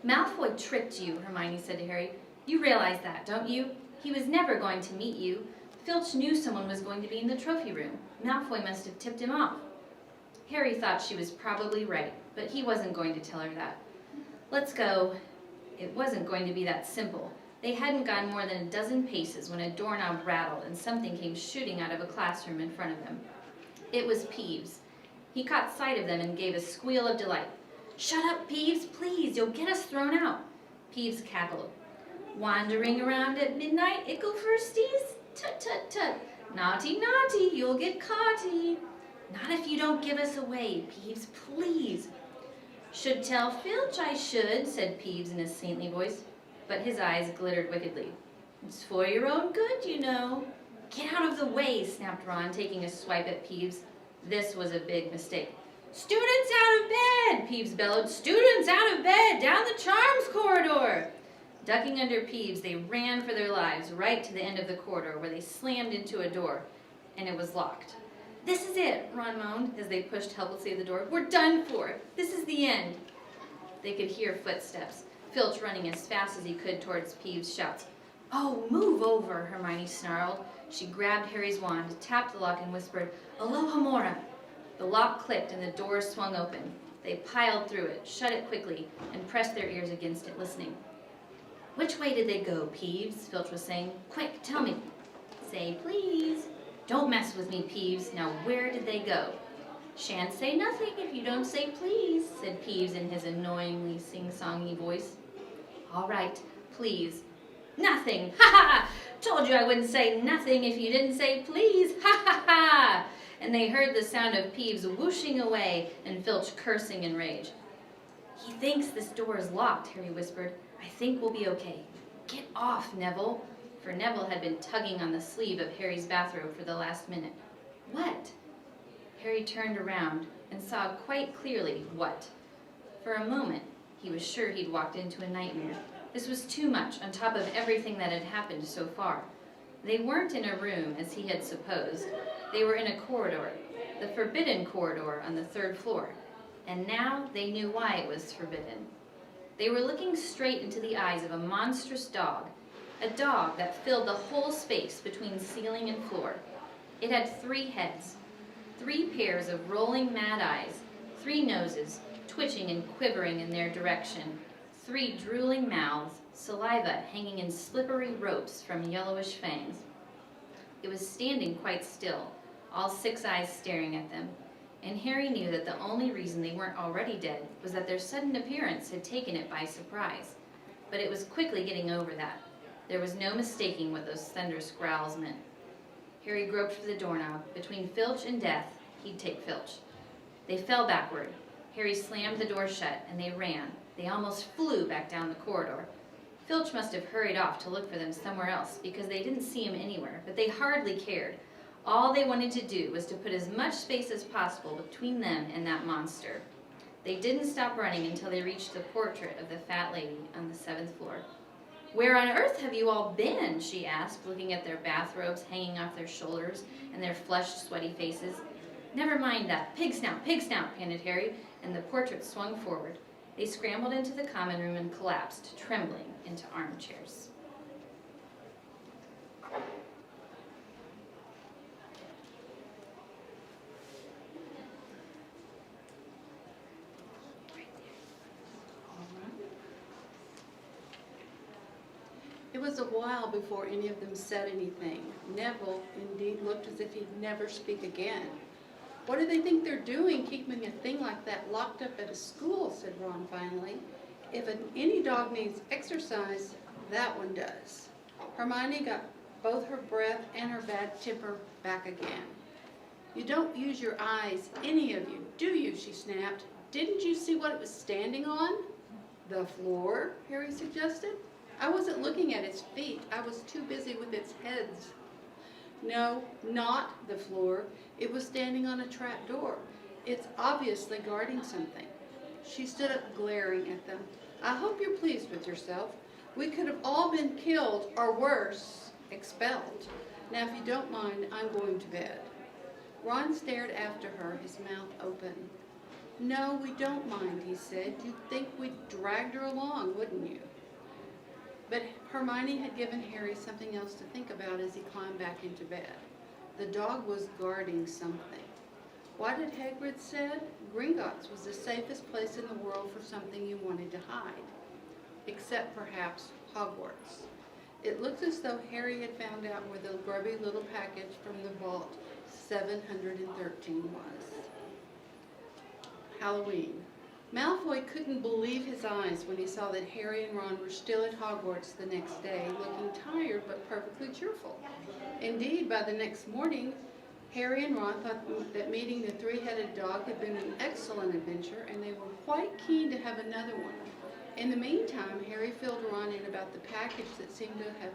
Malfoy tricked you, Hermione said to Harry. You realize that, don't you? He was never going to meet you. Filch knew someone was going to be in the trophy room. Malfoy must have tipped him off. Harry thought she was probably right, but he wasn't going to tell her that. Let's go. It wasn't going to be that simple. They hadn't gone more than a dozen paces when a doorknob rattled and something came shooting out of a classroom in front of them. It was Peeves. He caught sight of them and gave a squeal of delight. Shut up, Peeves, please, you'll get us thrown out. Peeves cackled. Wandering around at midnight, ickle firsties? Tut, tut, tut. Naughty, naughty, you'll get caughty. Not if you don't give us away, Peeves, please. Should tell Filch I should, said Peeves in his saintly voice, but his eyes glittered wickedly. It's for your own good, you know. Get out of the way, snapped Ron, taking a swipe at Peeves. This was a big mistake. Students out of bed, Peeves bellowed. Students out of bed, down the charms corridor. Ducking under Peeves, they ran for their lives right to the end of the corridor where they slammed into a door, and it was locked. This is it, Ron moaned as they pushed helplessly at the door. We're done for. This is the end. They could hear footsteps, Filch running as fast as he could towards Peeves' shouts. Oh, move over, Hermione snarled. She grabbed Harry's wand, tapped the lock, and whispered, Alohomora. The lock clicked and the door swung open. They piled through it, shut it quickly, and pressed their ears against it, listening. Which way did they go, Peeves? Filch was saying. Quick, tell me. Say please. Don't mess with me, Peeves. Now where did they go? "Shan't say nothing if you don't say please," said Peeves in his annoyingly sing-songy voice. "All right, please." "Nothing! Ha ha! Told you I wouldn't say nothing if you didn't say please! Ha ha ha!" And they heard the sound of Peeves whooshing away and Filch cursing in rage. "He thinks this door is locked," Harry whispered. "I think we'll be okay. Get off, Neville." For Neville had been tugging on the sleeve of Harry's bathrobe for the last minute. "What?" Harry turned around and saw quite clearly what. For a moment, he was sure he'd walked into a nightmare. This was too much on top of everything that had happened so far. They weren't in a room, as he had supposed. They were in a corridor, the forbidden corridor on the 3rd floor. And now they knew why it was forbidden. They were looking straight into the eyes of a monstrous dog, a dog that filled the whole space between ceiling and floor. It had 3 heads, 3 pairs of rolling mad eyes, 3 noses, twitching and quivering in their direction, 3 drooling mouths, saliva hanging in slippery ropes from yellowish fangs. It was standing quite still, all 6 eyes staring at them, and Harry knew that the only reason they weren't already dead was that their sudden appearance had taken it by surprise. But it was quickly getting over that. There was no mistaking what those thunderous growls meant. Harry groped for the doorknob. Between Filch and death, he'd take Filch. They fell backward. Harry slammed the door shut, and they ran. They almost flew back down the corridor. Filch must have hurried off to look for them somewhere else, because they didn't see him anywhere, but they hardly cared. All they wanted to do was to put as much space as possible between them and that monster. They didn't stop running until they reached the portrait of the fat lady on the 7th floor. "Where on earth have you all been?" she asked, looking at their bathrobes hanging off their shoulders and their flushed, sweaty faces. "Never mind that. Pig snout, panted Harry, and the portrait swung forward. They scrambled into the common room and collapsed, trembling, into armchairs. It was a while before any of them said anything. Neville, indeed, looked as if he'd never speak again. "What do they think they're doing, keeping a thing like that locked up at a school?" said Ron finally. "If any dog needs exercise, that one does." Hermione got both her breath and her bad temper back again. "You don't use your eyes, any of you, do you?" she snapped. "Didn't you see what it was standing on?" "The floor," Harry suggested. "I wasn't looking at its feet. I was too busy with its heads." "No, not the floor. It was standing on a trap door. It's obviously guarding something." She stood up glaring at them. "I hope you're pleased with yourself. We could have all been killed, or worse, expelled. Now, if you don't mind, I'm going to bed." Ron stared after her, his mouth open. "No, we don't mind," he said. "You'd think we'd dragged her along, wouldn't you?" But Hermione had given Harry something else to think about as he climbed back into bed. The dog was guarding something. What had Hagrid said? Gringotts was the safest place in the world for something you wanted to hide. Except perhaps Hogwarts. It looked as though Harry had found out where the grubby little package from the vault 713 was. Halloween. Malfoy couldn't believe his eyes when he saw that Harry and Ron were still at Hogwarts the next day, looking tired but perfectly cheerful. Indeed, by the next morning, Harry and Ron thought that meeting the 3-headed dog had been an excellent adventure, and they were quite keen to have another one. In the meantime, Harry filled Ron in about the package that seemed to have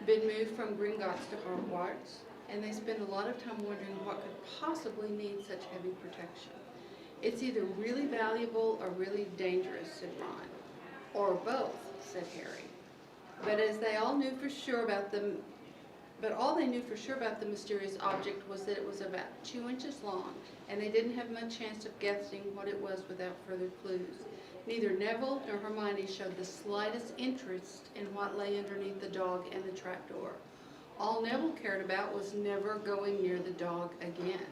been moved from Gringotts to Hogwarts, and they spent a lot of time wondering what could possibly need such heavy protection. "It's either really valuable or really dangerous," said Ron. "Or both," said Harry. But all they knew for sure about the mysterious object was that it was about 2 inches long, and they didn't have much chance of guessing what it was without further clues. Neither Neville nor Hermione showed the slightest interest in what lay underneath the dog and the trapdoor. All Neville cared about was never going near the dog again.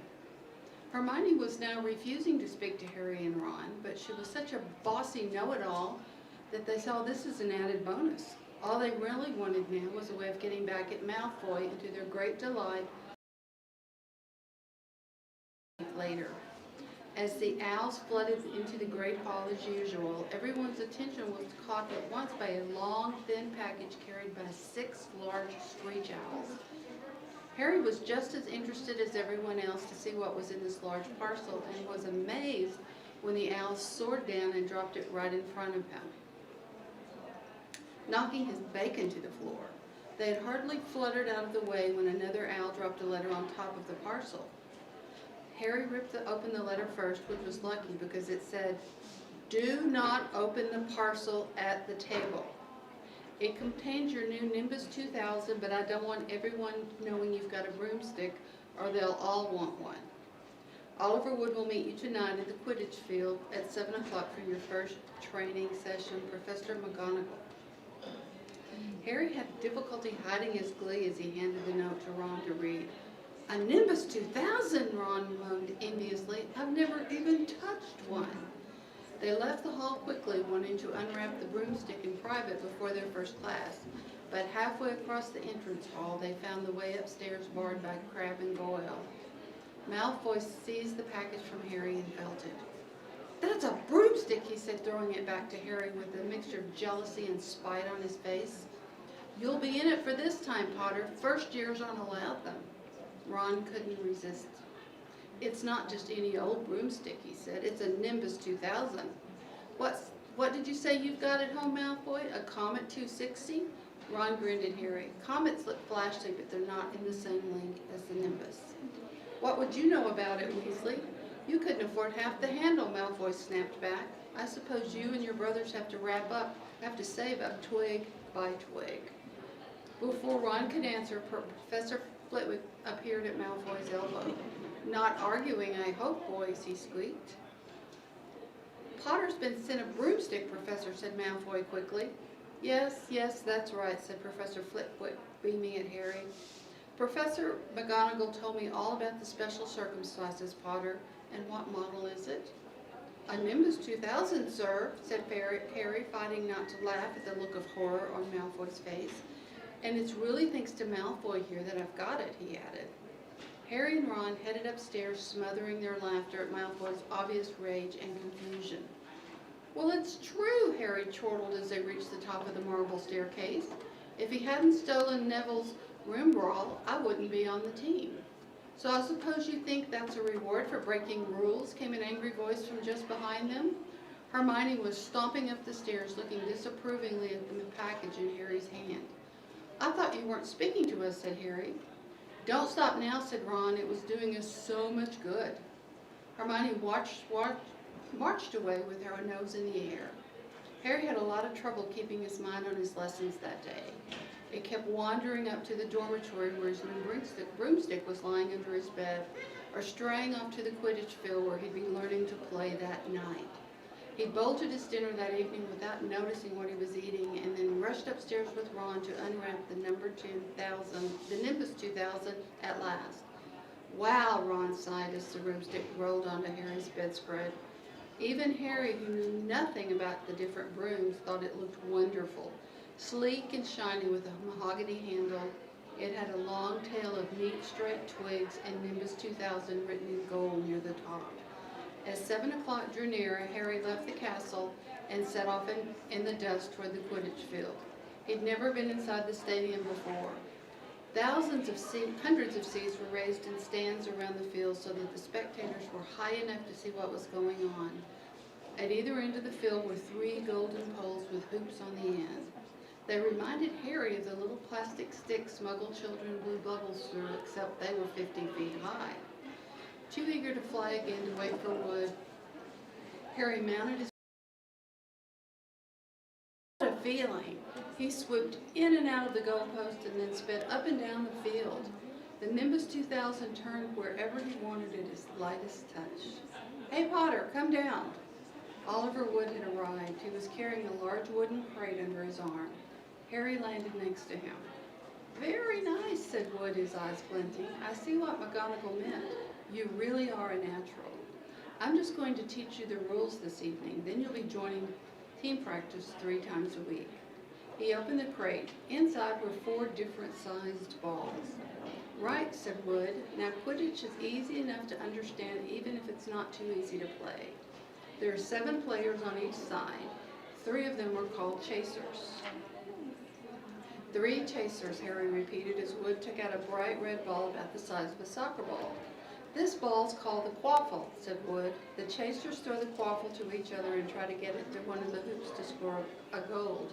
Hermione was now refusing to speak to Harry and Ron, but she was such a bossy know-it-all that they saw this as an added bonus. All they really wanted now was a way of getting back at Malfoy, and to their great delight, later. As the owls flooded into the great hall as usual, everyone's attention was caught at once by a long, thin package carried by 6 large screech owls. Harry was just as interested as everyone else to see what was in this large parcel and was amazed when the owls soared down and dropped it right in front of him, knocking his bacon to the floor. They had hardly fluttered out of the way when another owl dropped a letter on top of the parcel. Harry ripped open the letter first, which was lucky because it said, "Do not open the parcel at the table. It contains your new Nimbus 2000, but I don't want everyone knowing you've got a broomstick or they'll all want one. Oliver Wood will meet you tonight at the Quidditch field at 7 o'clock for your first training session, Professor McGonagall." Harry had difficulty hiding his glee as he handed the note to Ron to read. "A Nimbus 2000, Ron moaned enviously. "I've never even touched one." They left the hall quickly, wanting to unwrap the broomstick in private before their first class. But halfway across the entrance hall, they found the way upstairs barred by Crabbe and Goyle. Malfoy seized the package from Harry and felt it. "That's a broomstick," he said, throwing it back to Harry with a mixture of jealousy and spite on his face. "You'll be in it for this time, Potter. First years aren't allowed them." Ron couldn't resist. "It's not just any old broomstick," he said. "It's a Nimbus 2000. What did you say you've got at home, Malfoy? A Comet 260? Ron grinned at Harry. "Comets look flashy, but they're not in the same league as the Nimbus." "What would you know about it, Weasley? You couldn't afford half the handle," Malfoy snapped back. "I suppose you and your brothers have to save up twig by twig." Before Ron could answer, Professor Flitwick appeared at Malfoy's elbow. "Not arguing, I hope, boys," he squeaked. "Potter's been sent a broomstick, Professor," said Malfoy quickly. Yes, that's right," said Professor Flitwick, beaming at Harry. "Professor McGonagall told me all about the special circumstances, Potter. And what model is it?" "A Nimbus 2000, sir," said Harry, fighting not to laugh at the look of horror on Malfoy's face. "And it's really thanks to Malfoy here that I've got it," he added. Harry and Ron headed upstairs, smothering their laughter at Malfoy's obvious rage and confusion. "Well, it's true," Harry chortled as they reached the top of the marble staircase. "If he hadn't stolen Neville's room brawl, I wouldn't be on the team." "So I suppose you think that's a reward for breaking rules?" came an angry voice from just behind them. Hermione was stomping up the stairs, looking disapprovingly at the package in Harry's hand. "I thought you weren't speaking to us," said Harry. "Don't stop now," said Ron. "It was doing us so much good." Hermione marched away with her nose in the air. Harry had a lot of trouble keeping his mind on his lessons that day. It kept wandering up to the dormitory where his new broomstick was lying under his bed, or straying off to the Quidditch field where he'd be learning to play that night. He bolted his dinner that evening without noticing what he was eating, and then rushed upstairs with Ron to unwrap the Nimbus 2000 at last. "Wow," Ron sighed as the broomstick rolled onto Harry's bedspread. Even Harry, who knew nothing about the different brooms, thought it looked wonderful. Sleek and shiny with a mahogany handle, it had a long tail of neat straight twigs and Nimbus 2000 written in gold near the top. As 7 o'clock drew near, Harry left the castle and set off in the dust toward the Quidditch field. He'd never been inside the stadium before. Hundreds of seats were raised in stands around the field so that the spectators were high enough to see what was going on. At either end of the field were 3 golden poles with hoops on the end. They reminded Harry of the little plastic sticks Muggle children blew bubbles through, except they were 50 feet high. Too eager to fly again to wait for Wood, Harry mounted his... What a feeling! He swooped in and out of the goalpost and then sped up and down the field. The Nimbus 2000 turned wherever he wanted it as light as touch. "Hey, Potter, come down." Oliver Wood had arrived. He was carrying a large wooden crate under his arm. Harry landed next to him. "Very nice," said Wood, his eyes glinting. "I see what McGonagall meant. You really are a natural. I'm just going to teach you the rules this evening. Then you'll be joining team practice 3 times a week." He opened the crate. Inside were 4 different sized balls. Right, said Wood. Now Quidditch is easy enough to understand even if it's not too easy to play. There are 7 players on each side. 3 of them are called chasers. 3 chasers, Harry repeated as Wood took out a bright red ball about the size of a soccer ball. This ball's called the quaffle, said Wood. The chasers throw the quaffle to each other and try to get it through one of the hoops to score a gold.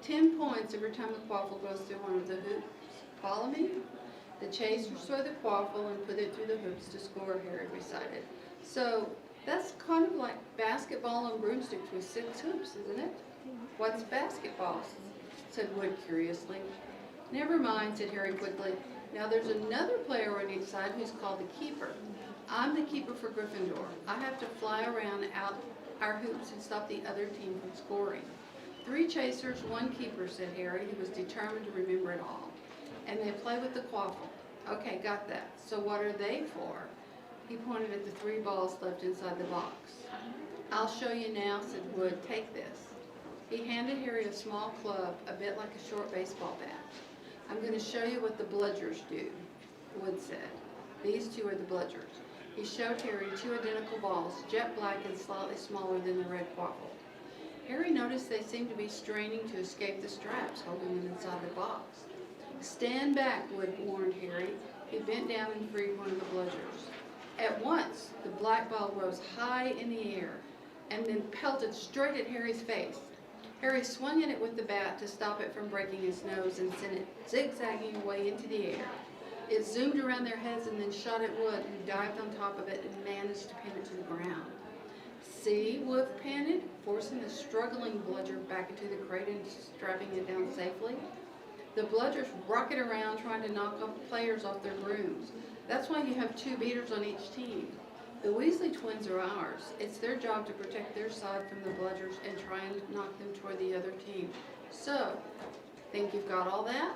10 points every time the quaffle goes through one of the hoops. Follow me? The chasers throw the quaffle and put it through the hoops to score, Harry recited. So that's kind of like basketball on broomsticks with 6 hoops, isn't it? What's basketball? Said Wood curiously. Never mind, said Harry quickly. Now there's another player on each side who's called the keeper. I'm the keeper for Gryffindor. I have to fly around out our hoops and stop the other team from scoring. 3 chasers, 1 keeper, said Harry, who was determined to remember it all. And they play with the quaffle. Okay, got that. So what are they for? He pointed at the 3 balls left inside the box. I'll show you now, said Wood. Take this. He handed Harry a small club, a bit like a short baseball bat. I'm going to show you what the bludgers do, Wood said. These 2 are the bludgers. He showed Harry 2 identical balls, jet black and slightly smaller than the red quaffle. Harry noticed they seemed to be straining to escape the straps holding them inside the box. Stand back, Wood warned Harry. He bent down and freed one of the bludgers. At once, the black ball rose high in the air and then pelted straight at Harry's face. Harry swung at it with the bat to stop it from breaking his nose and sent it zigzagging away into the air. It zoomed around their heads and then shot at Wood, who dived on top of it and managed to pin it to the ground. See, Wood panted, forcing the struggling bludger back into the crate and strapping it down safely. The bludgers rocket around trying to knock off players off their brooms. That's why you have 2 beaters on each team. The Weasley twins are ours. It's their job to protect their side from the bludgers and try and knock them toward the other team. So, think you've got all that?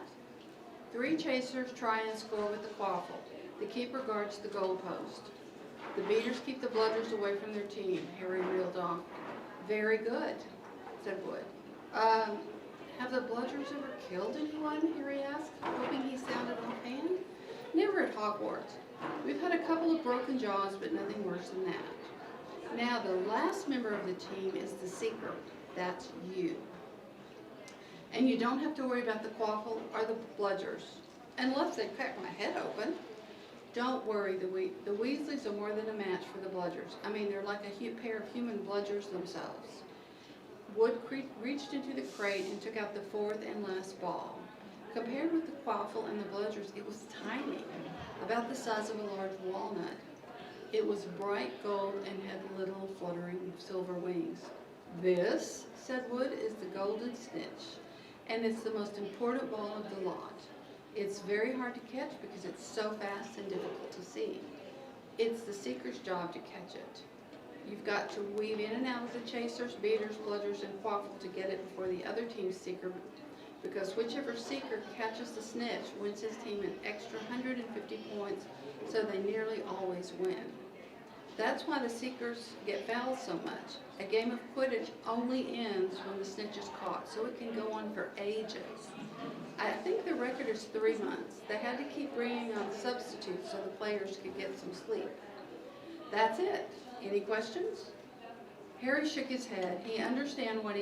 3 chasers try and score with the quaffle. The keeper guards the goalpost. The beaters keep the bludgers away from their team. Harry reeled off. Very good, said Wood. Have the bludgers ever killed anyone? Harry asked, hoping he sounded offhand. Never at Hogwarts. We've had a couple of broken jaws, but nothing worse than that. Now, the last member of the team is the Seeker. That's you. And you don't have to worry about the quaffle or the bludgers, unless they crack my head open. Don't worry, the Weasleys are more than a match for the bludgers. I mean, they're like a pair of human bludgers themselves. Wood reached into the crate and took out the 4th and last ball. Compared with the quaffle and the bludgers, it was tiny, about the size of a large walnut. It was bright gold and had little fluttering silver wings. This, said Wood, is the golden snitch, and it's the most important ball of the lot. It's very hard to catch because it's so fast and difficult to see. It's the Seeker's job to catch it. You've got to weave in and out of the chasers, beaters, bludgers, and quaffle to get it before the other team's Seeker, because whichever Seeker catches the snitch wins his team an extra 150 points, so they nearly always win. That's why the Seekers get fouled so much. A game of Quidditch only ends when the snitch is caught, so it can go on for ages. I think the record is 3 months. They had to keep bringing on substitutes so the players could get some sleep. That's it. Any questions? Harry shook his head. He understood what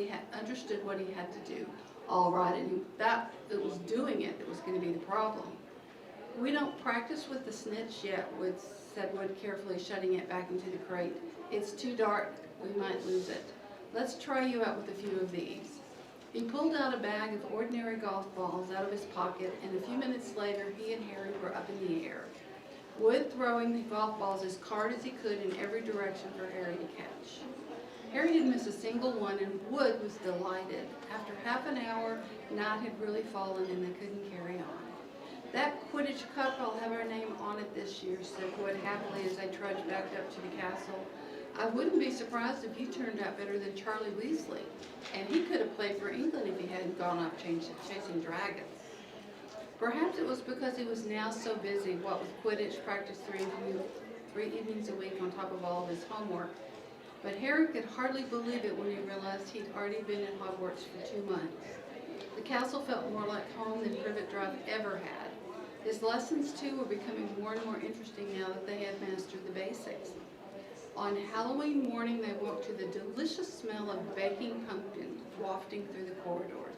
he had to do. All right, and that it was doing it that was going to be the problem. We don't practice with the snitch yet, said Wood, carefully shutting it back into the crate. It's too dark. We might lose it. Let's try you out with a few of these. He pulled out a bag of ordinary golf balls out of his pocket, and a few minutes later, he and Harry were up in the air. Wood throwing the golf balls as hard as he could in every direction for Harry to catch. Harry didn't miss a single one, and Wood was delighted. After half an hour, night had really fallen, and they couldn't carry on. That Quidditch Cup will have our name on it this year, said Wood happily as they trudged back up to the castle. I wouldn't be surprised if you turned out better than Charlie Weasley, and he could have played for England if he hadn't gone off chasing dragons. Perhaps it was because he was now so busy, what with Quidditch practice 3 evenings a week on top of all of his homework. But Harry could hardly believe it when he realized he'd already been in Hogwarts for 2 months. The castle felt more like home than Privet Drive ever had. His lessons, too, were becoming more and more interesting now that they had mastered the basics. On Halloween morning, they woke to the delicious smell of baking pumpkin wafting through the corridors.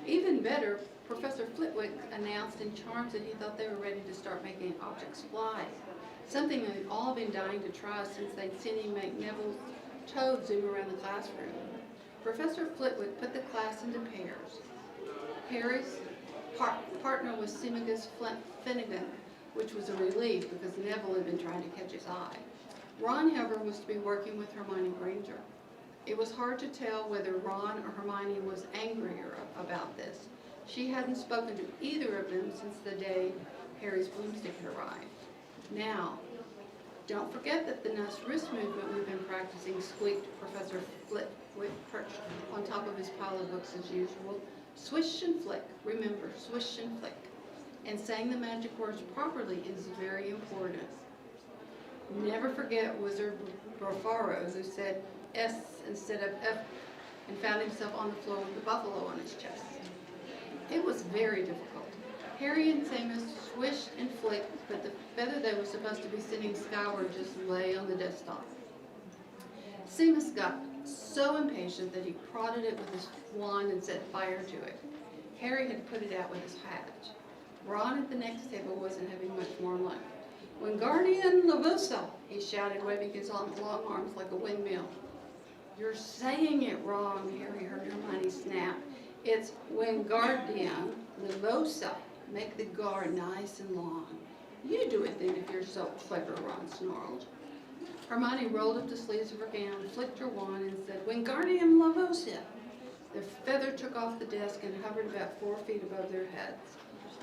Even better, Professor Flitwick announced in charms that he thought they were ready to start making objects fly, something they'd all been dying to try since they'd seen him make Neville's toad zoom around the classroom. Professor Flitwick put the class into pairs. Harry's partner was Semigus Finnegan, which was a relief because Neville had been trying to catch his eye. Ron, however, was to be working with Hermione Granger. It was hard to tell whether Ron or Hermione was angrier about this. She hadn't spoken to either of them since the day Harry's broomstick had arrived. Now, don't forget that the nice wrist movement we've been practicing, squeaked Professor Flitwick, perched on top of his pile of books as usual. Swish and flick, remember, swish and flick. And saying the magic words properly is very important. Never forget Wizard Brofaros, who said S instead of F and found himself on the floor with a buffalo on his chest. It was very difficult. Harry and Seamus swished and flicked, but the feather they were supposed to be sending skyward just lay on the desktop. Seamus got so impatient that he prodded it with his wand and set fire to it. Harry had put it out with his hatch. Ron at the next table wasn't having much more luck. "Wingardium Leviosa!" he shouted, waving his long arms like a windmill. "You're saying it wrong," Harry heard Hermione snap. "It's Wingardium Leviosa. Make the gar nice and long." "You do it then if you're so clever," Ron snarled. Hermione rolled up the sleeves of her gown, flicked her wand, and said, "Wingardium Leviosa." The feather took off the desk and hovered about 4 feet above their heads.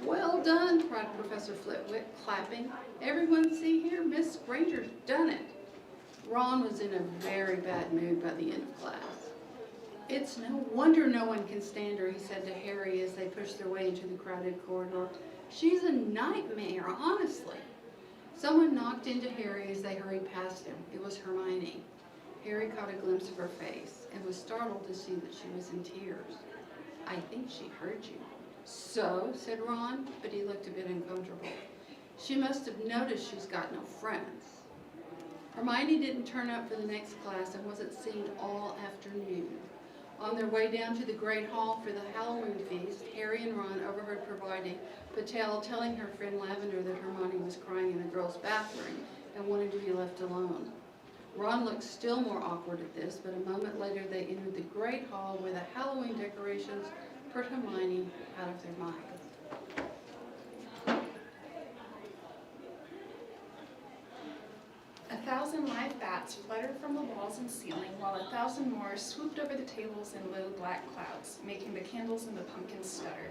"Well done," cried Professor Flitwick, clapping. "Everyone see here, Miss Granger's done it." Ron was in a very bad mood by the end of class. "It's no wonder no one can stand her," he said to Harry as they pushed their way into the crowded corridor. "She's a nightmare, honestly." Someone knocked into Harry as they hurried past him. It was Hermione. Harry caught a glimpse of her face and was startled to see that she was in tears. "I think she heard you." "So?" said Ron, but he looked a bit uncomfortable. "She must have noticed she's got no friends." Hermione didn't turn up for the next class and wasn't seen all afternoon. On their way down to the Great Hall for the Halloween feast, Harry and Ron overheard Parvati Patel telling her friend Lavender that Hermione was crying in the girls' bathroom and wanted to be left alone. Ron looked still more awkward at this, but a moment later they entered the Great Hall where the Halloween decorations put Hermione out of their minds. A 1,000 live bats fluttered from the walls and ceiling, while 1,000 more swooped over the tables in low black clouds, making the candles and the pumpkins stutter.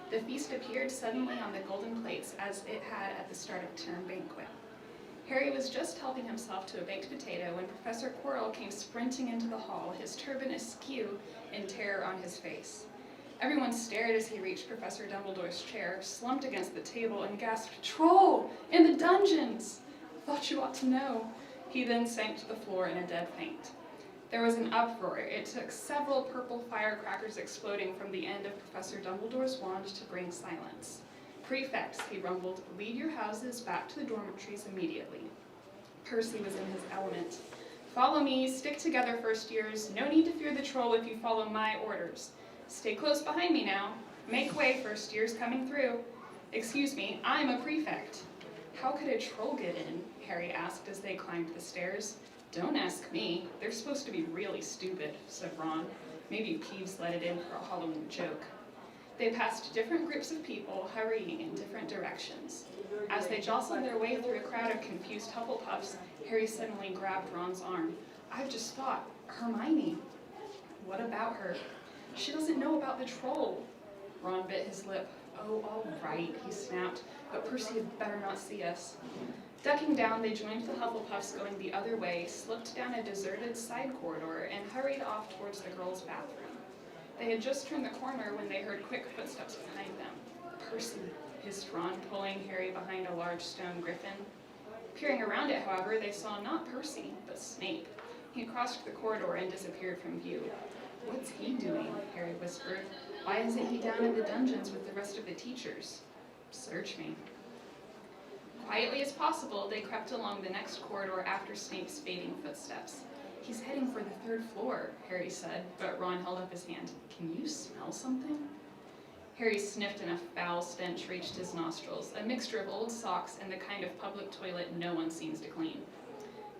The feast appeared suddenly on the golden plates as it had at the start of term banquet. Harry was just helping himself to a baked potato when Professor Quirrell came sprinting into the hall, his turban askew in terror on his face. Everyone stared as he reached Professor Dumbledore's chair, slumped against the table, and gasped, "Troll! In the dungeons! Thought you ought to know." He then sank to the floor in a dead faint. There was an uproar. It took several purple firecrackers exploding from the end of Professor Dumbledore's wand to bring silence. "Prefects," he rumbled, "lead your houses back to the dormitories immediately." Percy was in his element. "Follow me, stick together, first years. No need to fear the troll if you follow my orders. Stay close behind me now. Make way, first years coming through. Excuse me, I'm a prefect." "How could a troll get in?" Harry asked as they climbed the stairs. "Don't ask me. They're supposed to be really stupid," said Ron. Maybe Peeves let it in for a Halloween joke. They passed different groups of people hurrying in different directions. As they jostled their way through a crowd of confused Hufflepuffs, Harry suddenly grabbed Ron's arm. "I've just thought, Hermione." "What about her?" "She doesn't know about the troll." Ron bit his lip. "Oh, all right," he snapped, "but Percy had better not see us." Ducking down, they joined the Hufflepuffs going the other way, slipped down a deserted side corridor, and hurried off towards the girls' bathroom. They had just turned the corner when they heard quick footsteps behind them. "Percy," hissed Ron, pulling Harry behind a large stone griffin. Peering around it, however, they saw not Percy, but Snape. He crossed the corridor and disappeared from view. "What's he doing?" Harry whispered. "Why isn't he down in the dungeons with the rest of the teachers?" Search me. Quietly as possible, they crept along the next corridor after Snape's fading footsteps. He's heading for the 3rd floor, Harry said, but Ron held up his hand. Can you smell something? Harry sniffed and a foul stench reached his nostrils, a mixture of old socks and the kind of public toilet no one seems to clean.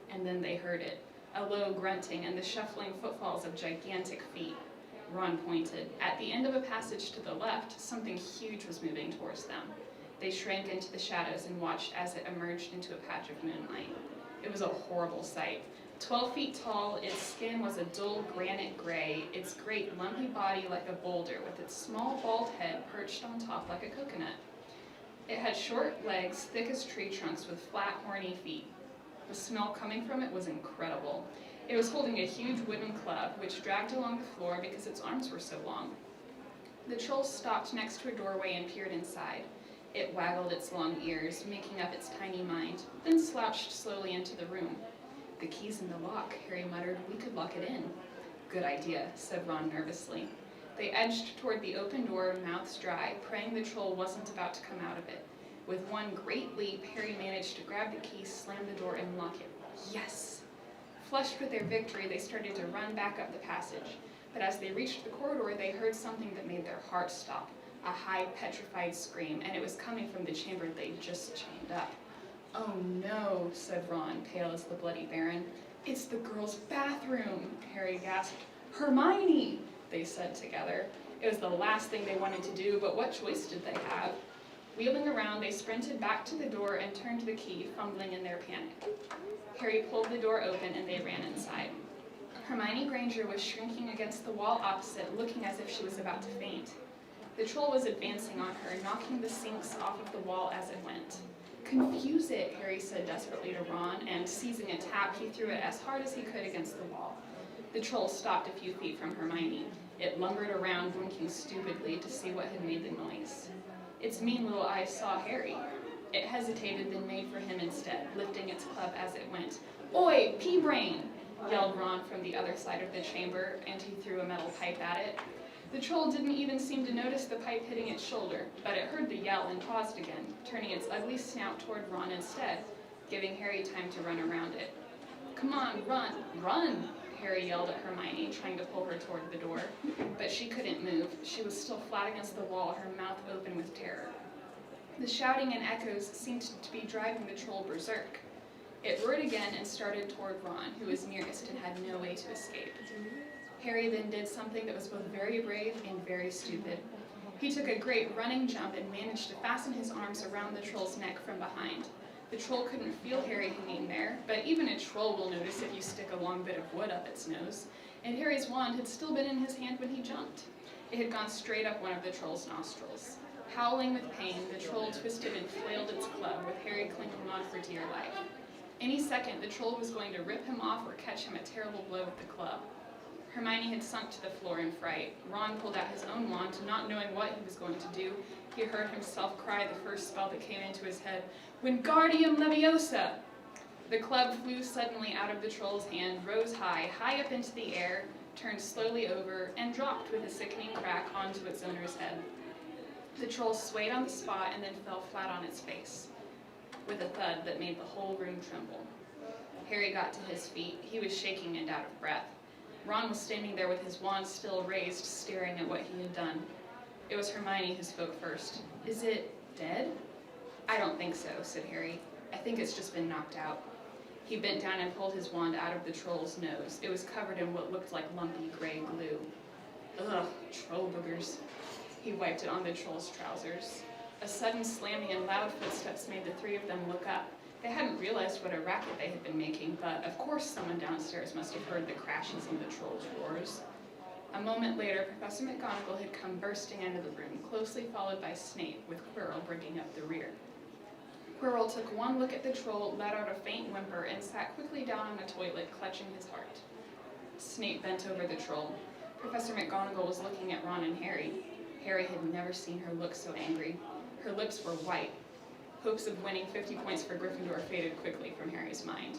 And then they heard it, a low grunting and the shuffling footfalls of gigantic feet. Ron pointed. At the end of a passage to the left, something huge was moving towards them. They shrank into the shadows and watched as it emerged into a patch of moonlight. It was a horrible sight. 12 feet tall, its skin was a dull granite gray, its great lumpy body like a boulder, with its small bald head perched on top like a coconut. It had short legs, thick as tree trunks, with flat, horny feet. The smell coming from it was incredible. It was holding a huge wooden club, which dragged along the floor because its arms were so long. The troll stopped next to a doorway and peered inside. It waggled its long ears, making up its tiny mind, then slouched slowly into the room. The key's in the lock, Harry muttered. We could lock it in. Good idea, said Ron nervously. They edged toward the open door, mouths dry, praying the troll wasn't about to come out of it. With one great leap, Harry managed to grab the key, slam the door, and lock it. Yes! Flushed with their victory, they started to run back up the passage. But as they reached the corridor, they heard something that made their hearts stop. A high, petrified scream, and it was coming from the chamber they'd just chained up. Oh no, said Ron, pale as the Bloody Baron. It's the girls' bathroom, Harry gasped. Hermione, they said together. It was the last thing they wanted to do, but what choice did they have? Wheeling around, they sprinted back to the door and turned the key, fumbling in their panic. Harry pulled the door open and they ran inside. Hermione Granger was shrinking against the wall opposite, looking as if she was about to faint. The troll was advancing on her, knocking the sinks off of the wall as it went. Confuse it, Harry said desperately to Ron, and seizing a tap, he threw it as hard as he could against the wall. The troll stopped a few feet from Hermione. It lumbered around, blinking stupidly to see what had made the noise. Its mean little eyes saw Harry. It hesitated, then made for him instead, lifting its club as it went. Oi, pea-brain! Yelled Ron from the other side of the chamber, and he threw a metal pipe at it. The troll didn't even seem to notice the pipe hitting its shoulder, but it heard the yell and paused again, turning its ugly snout toward Ron instead, giving Harry time to run around it. Come on, run, run! Harry yelled at Hermione, trying to pull her toward the door, but she couldn't move. She was still flat against the wall, her mouth open with terror. The shouting and echoes seemed to be driving the troll berserk. It roared again and started toward Ron, who was nearest and had no way to escape. Harry then did something that was both very brave and very stupid. He took a great running jump and managed to fasten his arms around the troll's neck from behind. The troll couldn't feel Harry hanging there, but even a troll will notice if you stick a long bit of wood up its nose, and Harry's wand had still been in his hand when he jumped. It had gone straight up one of the troll's nostrils. Howling with pain, the troll twisted and flailed its club, with Harry clinging on for dear life. Any second, the troll was going to rip him off or catch him a terrible blow with the club. Hermione had sunk to the floor in fright. Ron pulled out his own wand, not knowing what he was going to do. He heard himself cry the first spell that came into his head, Wingardium Leviosa! The club flew suddenly out of the troll's hand, rose high, high up into the air, turned slowly over, and dropped with a sickening crack onto its owner's head. The troll swayed on the spot and then fell flat on its face, with a thud that made the whole room tremble. Harry got to his feet. He was shaking and out of breath. Ron was standing there with his wand still raised, staring at what he had done. It was Hermione who spoke first. Is it dead? I don't think so, said Harry. I think it's just been knocked out. He bent down and pulled his wand out of the troll's nose. It was covered in what looked like lumpy gray glue. Ugh, troll boogers. He wiped it on the troll's trousers. A sudden slamming and loud footsteps made the three of them look up. They hadn't realized what a racket they had been making, but of course someone downstairs must have heard the crashes and the troll's roars. A moment later, Professor McGonagall had come bursting into the room, closely followed by Snape, with Quirrell bringing up the rear. Quirrell took one look at the troll, let out a faint whimper, and sat quickly down on a toilet, clutching his heart. Snape bent over the troll. Professor McGonagall was looking at Ron and Harry. Harry had never seen her look so angry. Her lips were white. Hopes of winning 50 points for Gryffindor faded quickly from Harry's mind.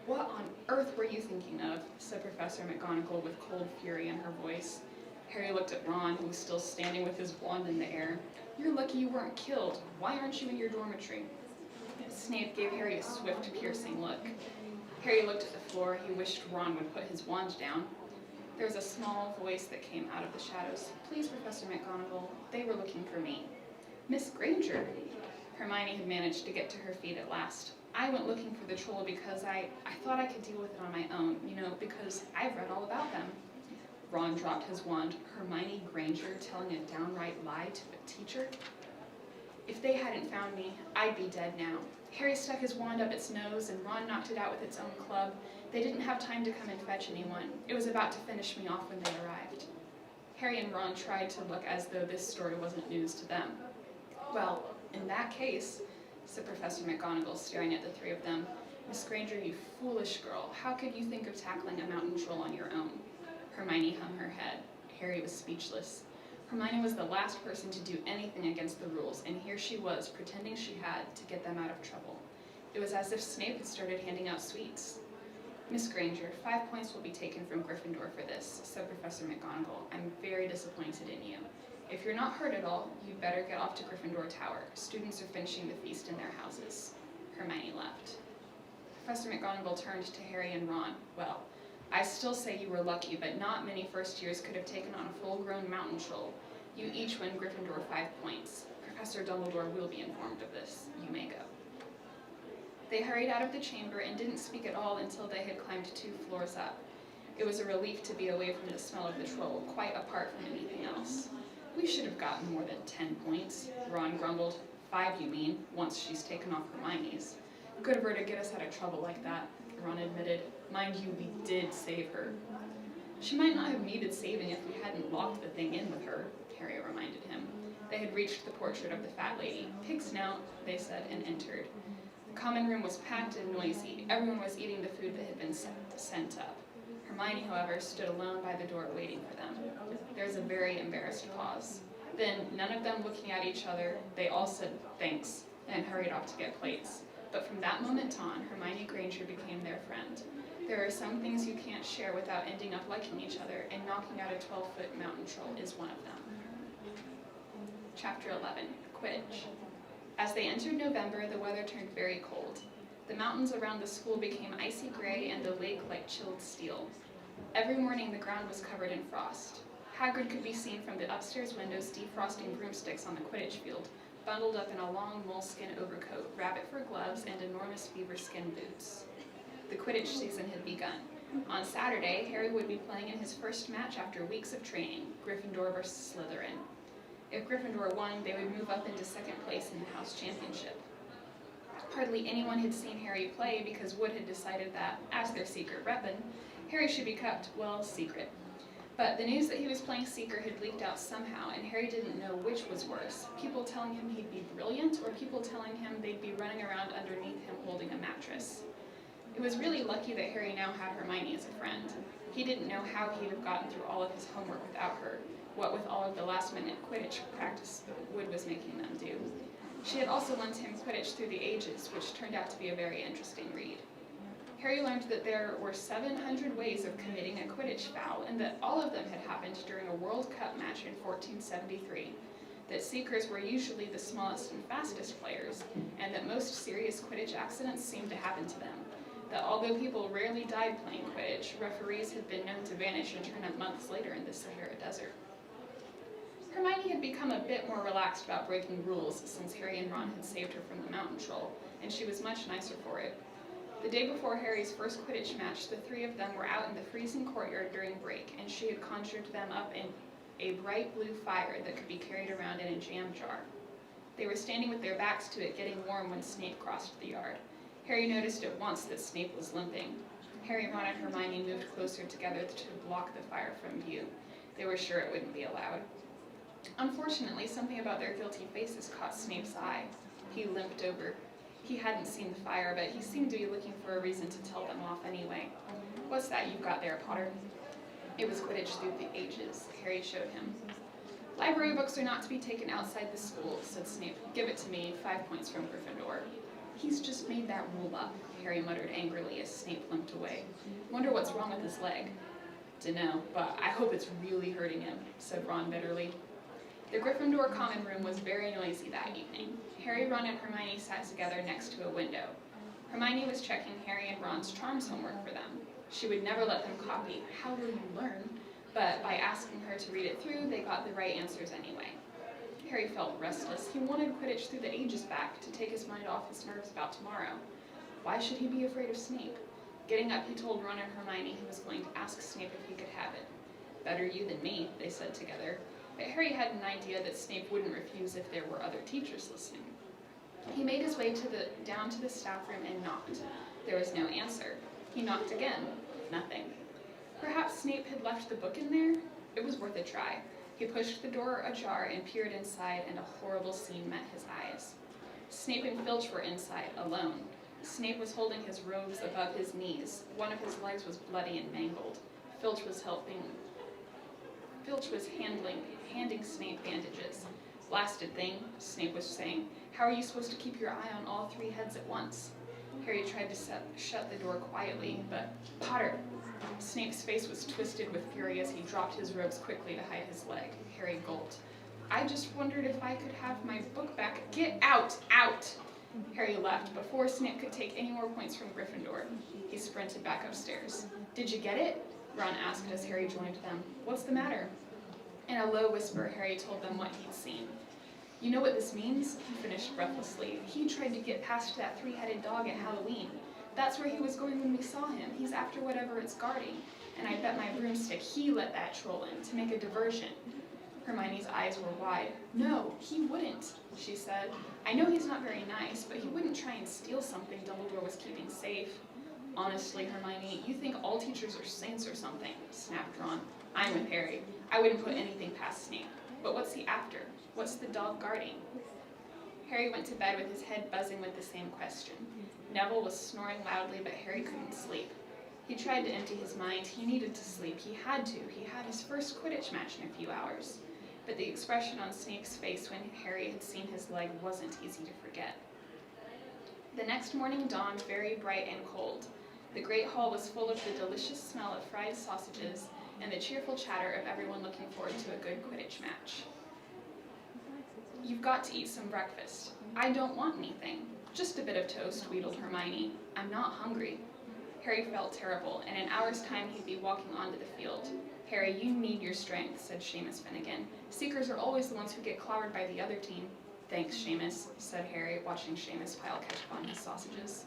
What on earth were you thinking of? Said Professor McGonagall with cold fury in her voice. Harry looked at Ron, who was still standing with his wand in the air. "You're lucky you weren't killed. Why aren't you in your dormitory?" Snape gave Harry a swift, piercing look. Harry looked at the floor. He wished Ron would put his wand down. There was a small voice that came out of the shadows. "Please, Professor McGonagall, they were looking for me." "Miss Granger." Hermione had managed to get to her feet at last. "I went looking for the troll because I thought I could deal with it on my own, because I've read all about them." Ron dropped his wand. Hermione Granger telling a downright lie to a teacher? "If they hadn't found me, I'd be dead now." Harry stuck his wand up its nose and Ron knocked it out with its own club. They didn't have time to come and fetch anyone. It was about to finish me off when they arrived. Harry and Ron tried to look as though this story wasn't news to them. "Well, in that case," said Professor McGonagall, staring at the three of them, "Miss Granger, you foolish girl, how could you think of tackling a mountain troll on your own?" Hermione hung her head. Harry was speechless. Hermione was the last person to do anything against the rules, and here she was, pretending she had to get them out of trouble. It was as if Snape had started handing out sweets. "Miss Granger, 5 points will be taken from Gryffindor for this," said Professor McGonagall. "I'm very disappointed in you. If you're not hurt at all, you'd better get off to Gryffindor Tower. Students are finishing the feast in their houses." Hermione left. Professor McGonagall turned to Harry and Ron. "Well, I still say you were lucky, but not many first years could have taken on a full-grown mountain troll. You each win Gryffindor 5 points. Professor Dumbledore will be informed of this. You may go." They hurried out of the chamber and didn't speak at all until they had climbed 2 floors up. It was a relief to be away from the smell of the troll, quite apart from anything else. "We should have gotten more than 10 points, Ron grumbled. 5, you mean, once she's taken off Hermione's. Good of her to get us out of trouble like that," Ron admitted. "Mind you, we did save her." "She might not have needed saving if we hadn't locked the thing in with her," Harry reminded him. They had reached the portrait of the fat lady. "Pig snout," they said, and entered. The common room was packed and noisy. Everyone was eating the food that had been sent up. Hermione, however, stood alone by the door waiting for them. There was a very embarrassed pause. Then, none of them looking at each other, they all said thanks and hurried off to get plates. But from that moment on, Hermione Granger became their friend. There are some things you can't share without ending up liking each other, and knocking out a 12-foot mountain troll is one of them. Chapter 11, Quidditch. As they entered November, the weather turned very cold. The mountains around the school became icy gray and the lake like chilled steel. Every morning the ground was covered in frost. Hagrid could be seen from the upstairs windows defrosting broomsticks on the Quidditch field, bundled up in a long moleskin overcoat, rabbit fur gloves, and enormous beaver skin boots. The Quidditch season had begun. On Saturday, Harry would be playing in his first match after weeks of training, Gryffindor versus Slytherin. If Gryffindor won, they would move up into second place in the house championship. Hardly anyone had seen Harry play because Wood had decided that, as their secret weapon, Harry should be kept, well, secret. But the news that he was playing Seeker had leaked out somehow, and Harry didn't know which was worse, people telling him he'd be brilliant, or people telling him they'd be running around underneath him holding a mattress. It was really lucky that Harry now had Hermione as a friend. He didn't know how he'd have gotten through all of his homework without her, what with all of the last-minute Quidditch practice Wood was making them do. She had also lent him Quidditch Through the Ages, which turned out to be a very interesting read. Harry learned that there were 700 ways of committing a Quidditch foul, and that all of them had happened during a World Cup match in 1473, that Seekers were usually the smallest and fastest players, and that most serious Quidditch accidents seemed to happen to them, that although people rarely died playing Quidditch, referees had been known to vanish and turn up months later in the Sahara Desert. Hermione had become a bit more relaxed about breaking rules since Harry and Ron had saved her from the mountain troll, and she was much nicer for it. The day before Harry's first Quidditch match, the three of them were out in the freezing courtyard during break, and she had conjured them up in a bright blue fire that could be carried around in a jam jar. They were standing with their backs to it, getting warm when Snape crossed the yard. Harry noticed at once that Snape was limping. Harry, Ron, and Hermione moved closer together to block the fire from view. They were sure it wouldn't be allowed. Unfortunately, something about their guilty faces caught Snape's eye. He limped over. He hadn't seen the fire, but he seemed to be looking for a reason to tell them off anyway. "What's that you've got there, Potter?" It was Quidditch Through the Ages, Harry showed him. "Library books are not to be taken outside the school," said Snape. "Give it to me, 5 points from Gryffindor." "He's just made that rule up," Harry muttered angrily as Snape limped away. "Wonder what's wrong with his leg." Dunno, but I hope it's really hurting him, said Ron bitterly. The Gryffindor common room was very noisy that evening. Harry, Ron, and Hermione sat together next to a window. Hermione was checking Harry and Ron's charms homework for them. She would never let them copy How Will You Learn, but by asking her to read it through, they got the right answers anyway. Harry felt restless. He wanted Quidditch through the ages back to take his mind off his nerves about tomorrow. Why should he be afraid of Snape? Getting up, he told Ron and Hermione he was going to ask Snape if he could have it. Better you than me, they said together. But Harry had an idea that Snape wouldn't refuse if there were other teachers listening. He made his way down to the staff room and knocked. There was no answer. He knocked again. Nothing. Perhaps Snape had left the book in there? It was worth a try. He pushed the door ajar and peered inside, and a horrible scene met his eyes. Snape and Filch were inside, alone. Snape was holding his robes above his knees. One of his legs was bloody and mangled. Filch was handing Snape bandages. Blasted thing, Snape was saying. How are you supposed to keep your eye on all three heads at once? Harry tried to shut the door quietly, but Potter! Snape's face was twisted with fury as he dropped his robes quickly to hide his leg. Harry gulped. I just wondered if I could have my book back. Get out! Out! Harry left before Snape could take any more points from Gryffindor. He sprinted back upstairs. Did you get it? Ron asked as Harry joined them. What's the matter? In a low whisper, Harry told them what he'd seen. You know what this means? He finished breathlessly. He tried to get past that three-headed dog at Halloween. That's where he was going when we saw him. He's after whatever it's guarding. And I bet my broomstick he let that troll in to make a diversion. Hermione's eyes were wide. No, he wouldn't, she said. I know he's not very nice, but he wouldn't try and steal something Dumbledore was keeping safe. Honestly, Hermione, you think all teachers are saints or something, snapped Ron. I'm with Harry. I wouldn't put anything past Snape. But what's he after? What's the dog guarding? Harry went to bed with his head buzzing with the same question. Neville was snoring loudly, but Harry couldn't sleep. He tried to empty his mind. He needed to sleep. He had to. He had his first Quidditch match in a few hours. But the expression on Snape's face when Harry had seen his leg wasn't easy to forget. The next morning dawned very bright and cold. The great hall was full of the delicious smell of fried sausages and the cheerful chatter of everyone looking forward to a good Quidditch match. You've got to eat some breakfast. I don't want anything. Just a bit of toast, wheedled Hermione. I'm not hungry. Harry felt terrible. In an hour's time, he'd be walking onto the field. Harry, you need your strength, said Seamus Finnegan. Seekers are always the ones who get clobbered by the other team. Thanks, Seamus, said Harry, watching Seamus pile ketchup on his sausages.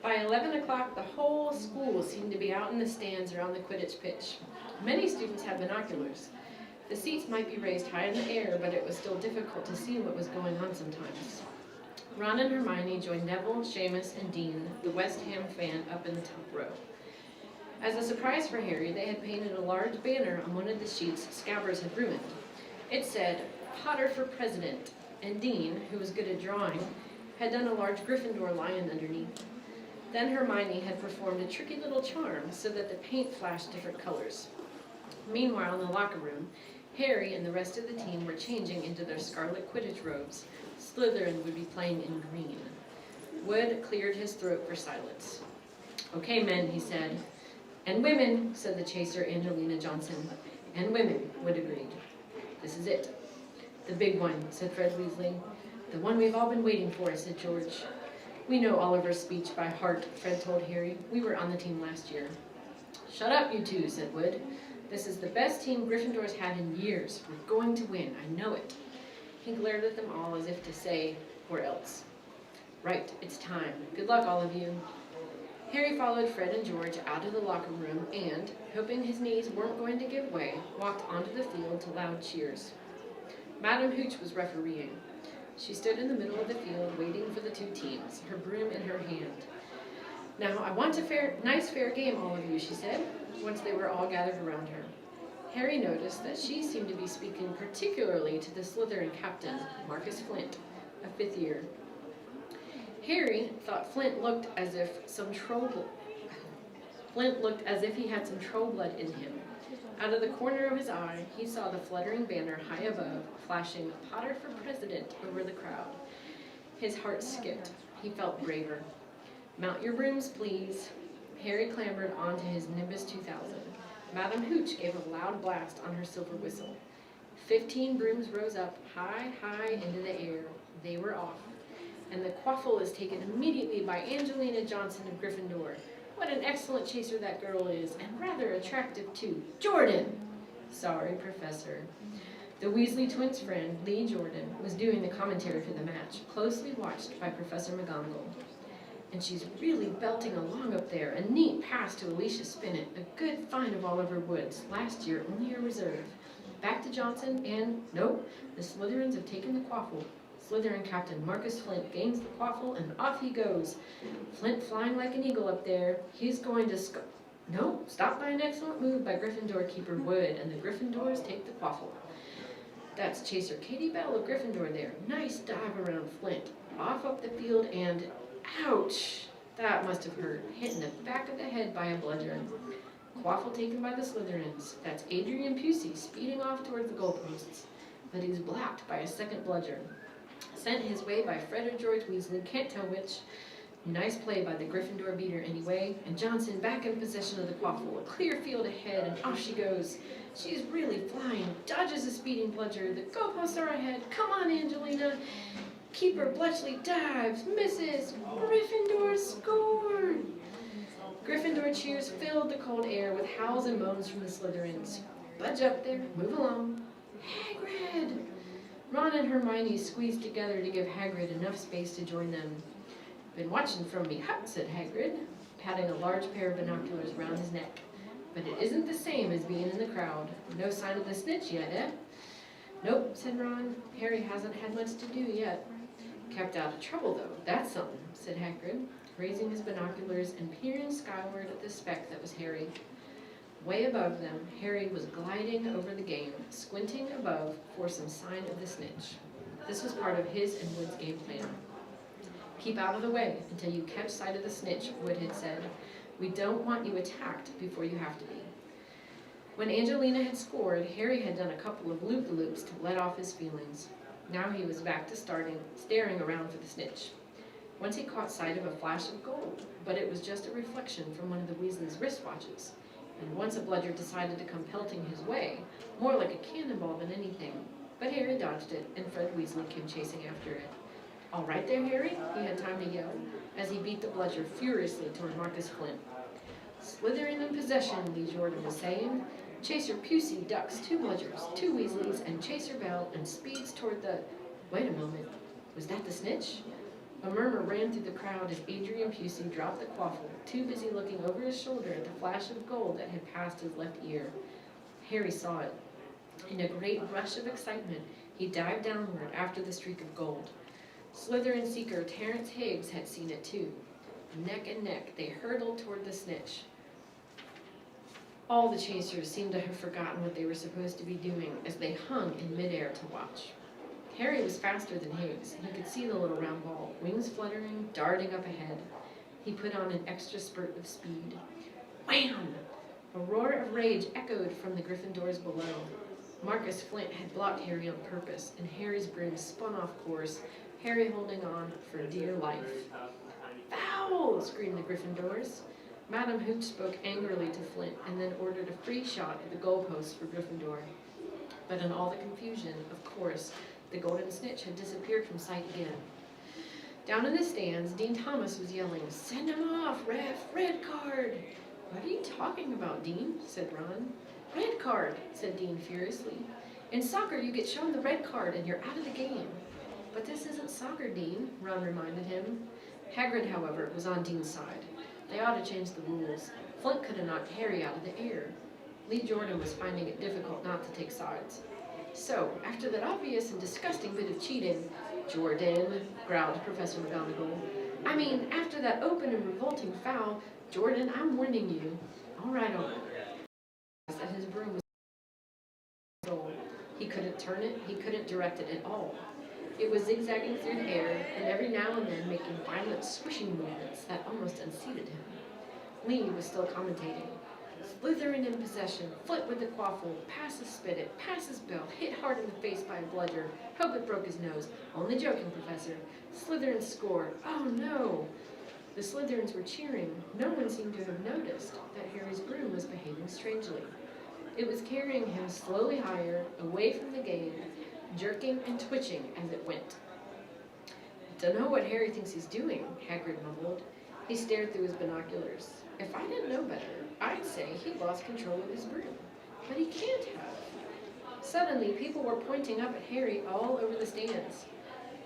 By 11 o'clock, the whole school seemed to be out in the stands around the Quidditch pitch. Many students had binoculars. The seats might be raised high in the air, but it was still difficult to see what was going on sometimes. Ron and Hermione joined Neville, Seamus, and Dean, the West Ham fan, up in the top row. As a surprise for Harry, they had painted a large banner on one of the sheets Scabbers had ruined. It said, Potter for President, and Dean, who was good at drawing, had done a large Gryffindor lion underneath. Then Hermione had performed a tricky little charm so that the paint flashed different colors. Meanwhile, in the locker room, Harry and the rest of the team were changing into their scarlet Quidditch robes. Slytherin would be playing in green. Wood cleared his throat for silence. Okay, men, he said. And women, said the chaser Angelina Johnson. And women, Wood agreed. This is it. The big one, said Fred Weasley. The one we've all been waiting for, said George. We know Oliver's speech by heart, Fred told Harry. We were on the team last year. Shut up, you two, said Wood. This is the best team Gryffindor's had in years. We're going to win, I know it. He glared at them all as if to say, or else. Right, it's time. Good luck, all of you. Harry followed Fred and George out of the locker room and, hoping his knees weren't going to give way, walked onto the field to loud cheers. Madame Hooch was refereeing. She stood in the middle of the field waiting for the two teams, her broom in her hand. Now, I want a nice fair game, all of you, she said, once they were all gathered around her. Harry noticed that she seemed to be speaking particularly to the Slytherin captain, Marcus Flint, a fifth year. Harry thought Flint looked as if he had some troll blood in him. Out of the corner of his eye, he saw the fluttering banner high above, flashing Potter for President over the crowd. His heart skipped. He felt braver. Mount your brooms, please. Harry clambered onto his Nimbus 2000. Madame Hooch gave a loud blast on her silver whistle. 15 brooms rose up, high, high into the air. They were off. And the quaffle is taken immediately by Angelina Johnson of Gryffindor. What an excellent chaser that girl is, and rather attractive too. Jordan! Sorry, Professor. The Weasley twins' friend, Lee Jordan, was doing the commentary for the match, closely watched by Professor McGonagall. And she's really belting along up there. A neat pass to Alicia Spinnet, a good find of Oliver Woods, last year only a reserve. Back to Johnson, and nope, the Slytherins have taken the quaffle. Slytherin Captain Marcus Flint gains the quaffle, and off he goes. Flint flying like an eagle up there. He's going to no, stopped by an excellent move by Gryffindor keeper Wood, and the Gryffindors take the quaffle. That's Chaser Katie Bell of Gryffindor there. Nice dive around Flint. Off up the field, and ouch! That must have hurt. Hit in the back of the head by a bludger. Quaffle taken by the Slytherins. That's Adrian Pusey speeding off towards the goalposts. But he's blocked by a second bludger. Sent his way by Fred or George Weasley, can't tell which. Nice play by the Gryffindor beater anyway, and Johnson back in possession of the quaffle. A clear field ahead, and off she goes. She's really flying, dodges a speeding bludger. The goalposts are ahead. Come on, Angelina. Keeper Bletchley dives, misses. Gryffindor scored. Gryffindor cheers filled the cold air with howls and moans from the Slytherins. Budge up there, move along. Hagrid! Ron and Hermione squeezed together to give Hagrid enough space to join them. Been watching from me hut, said Hagrid, patting a large pair of binoculars around his neck. But it isn't the same as being in the crowd. No sign of the snitch yet, eh? Nope, said Ron. Harry hasn't had much to do yet. Kept out of trouble, though. That's something, said Hagrid, raising his binoculars and peering skyward at the speck that was Harry. Way above them, Harry was gliding over the game, squinting above for some sign of the snitch. This was part of his and Wood's game plan. Keep out of the way until you catch sight of the snitch, Wood had said. We don't want you attacked before you have to be. When Angelina had scored, Harry had done a couple of loop-the-loops to let off his feelings. Now he was back to staring around for the snitch. Once he caught sight of a flash of gold, but it was just a reflection from one of the Weasleys' wristwatches. And once a bludger decided to come pelting his way, more like a cannonball than anything. But Harry dodged it, and Fred Weasley came chasing after it. All right there, Harry, he had time to yell, as he beat the bludger furiously toward Marcus Flint. Slytherin in possession, Lee Jordan was saying. Chaser Pusey ducks 2 bludgers, 2 Weasleys, and Chaser Bell, and speeds toward the... Wait a moment, was that the snitch? A murmur ran through the crowd as Adrian Pusey dropped the quaffle, too busy looking over his shoulder at the flash of gold that had passed his left ear. Harry saw it. In a great rush of excitement, he dived downward after the streak of gold. Slytherin seeker Terence Higgs had seen it too. Neck and neck, they hurtled toward the snitch. All the chasers seemed to have forgotten what they were supposed to be doing as they hung in midair to watch. Harry was faster than Higgs. He could see the little round ball, wings fluttering, darting up ahead. He put on an extra spurt of speed. Wham! A roar of rage echoed from the Gryffindors below. Marcus Flint had blocked Harry on purpose, and Harry's broom spun off course, Harry holding on for dear life. Foul! Screamed the Gryffindors. Madame Hooch spoke angrily to Flint and then ordered a free shot at the goalposts for Gryffindor. But in all the confusion, of course, the golden snitch had disappeared from sight again. Down in the stands, Dean Thomas was yelling, "Send him off, ref! Red card!" "What are you talking about, Dean?" said Ron. "Red card," said Dean furiously. "In soccer, you get shown the red card and you're out of the game." "But this isn't soccer, Dean," Ron reminded him. Hagrid, however, was on Dean's side. They ought to change the rules. Flint could have knocked Harry out of the air. Lee Jordan was finding it difficult not to take sides. "So, after that obvious and disgusting bit of cheating," "Jordan," growled Professor McGonagall. "I mean, after that open and revolting foul, Jordan, I'm warning you." All right. That his broom was goal. He couldn't turn it, he couldn't direct it at all. It was zigzagging through the air, and every now and then making violent swishing movements that almost unseated him. Lee was still commentating. Slytherin in possession, Flint with the quaffle, pass his spit-it, pass his belt, hit hard in the face by a bludger, hope it broke his nose. Only joking, Professor. Slytherin scored. Oh no! The Slytherins were cheering. No one seemed to have noticed that Harry's broom was behaving strangely. It was carrying him slowly higher, away from the game, jerking and twitching as it went. Dunno what Harry thinks he's doing, Hagrid mumbled. He stared through his binoculars. If I didn't know better, I'd say he lost control of his broom. But he can't have. Suddenly, people were pointing up at Harry all over the stands.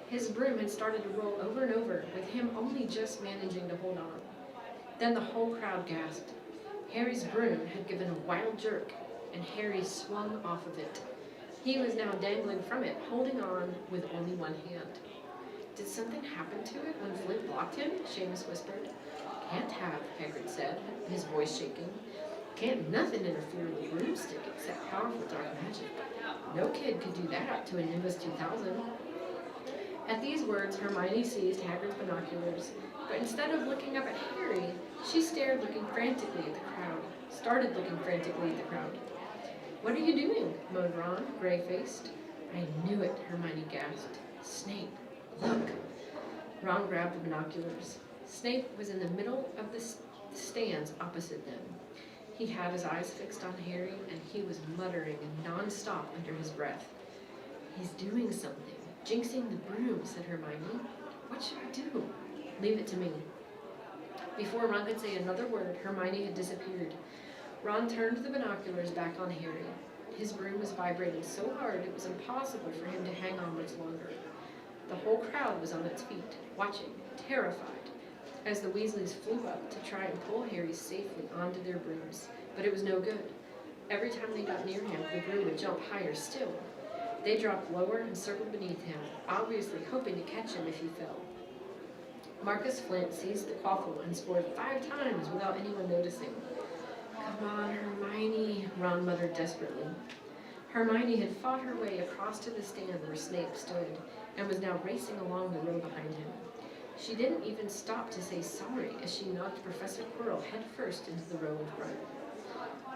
His broom had started to roll over and over, with him only just managing to hold on. Then the whole crowd gasped. Harry's broom had given a wild jerk, and Harry swung off of it. He was now dangling from it, holding on with only one hand. Did something happen to it when Flint blocked him? Seamus whispered. Can't have, Hagrid said, his voice shaking. Can't nothing interfere with a broomstick except powerful dark magic. No kid could do that to a Nimbus 2000. At these words, Hermione seized Hagrid's binoculars, but instead of looking up at Harry, she started looking frantically at the crowd. What are you doing? Moaned Ron, gray-faced. I knew it, Hermione gasped. Snape, look. Ron grabbed the binoculars. Snape was in the middle of the stands opposite them. He had his eyes fixed on Harry, and he was muttering non-stop under his breath. He's doing something. Jinxing the broom, said Hermione. What should I do? Leave it to me. Before Ron could say another word, Hermione had disappeared. Ron turned the binoculars back on Harry. His broom was vibrating so hard it was impossible for him to hang on much longer. The whole crowd was on its feet, watching, terrified, as the Weasleys flew up to try and pull Harry safely onto their brooms. But it was no good. Every time they got near him, the broom would jump higher still. They dropped lower and circled beneath him, obviously hoping to catch him if he fell. Marcus Flint seized the quaffle and scored 5 times without anyone noticing. Come on, Hermione, Ron muttered desperately. Hermione had fought her way across to the stand where Snape stood, and was now racing along the row behind him. She didn't even stop to say sorry as she knocked Professor Quirrell headfirst into the row in front.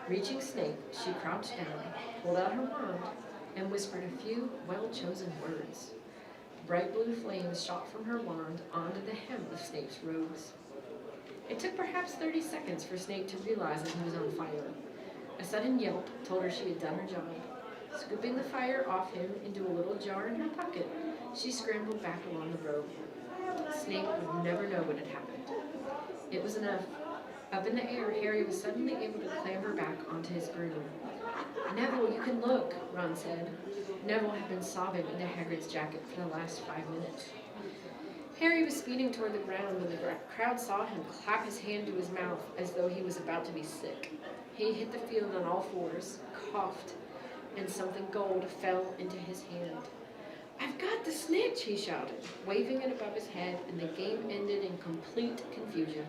Reaching Snape, she crouched down, pulled out her wand, and whispered a few well-chosen words. Bright blue flames shot from her wand onto the hem of Snape's robes. It took perhaps 30 seconds for Snape to realize that he was on fire. A sudden yelp told her she had done her job. Scooping the fire off him into a little jar in her pocket, she scrambled back along the road. Snape would never know what had happened. It was enough. Up in the air, Harry was suddenly able to clamber back onto his broom. Neville, you can look, Ron said. Neville had been sobbing into Hagrid's jacket for the last 5 minutes. Harry was speeding toward the ground when the crowd saw him clap his hand to his mouth as though he was about to be sick. He hit the field on all fours, coughed, and something gold fell into his hand. I've got the snitch, he shouted, waving it above his head, and the game ended in complete confusion.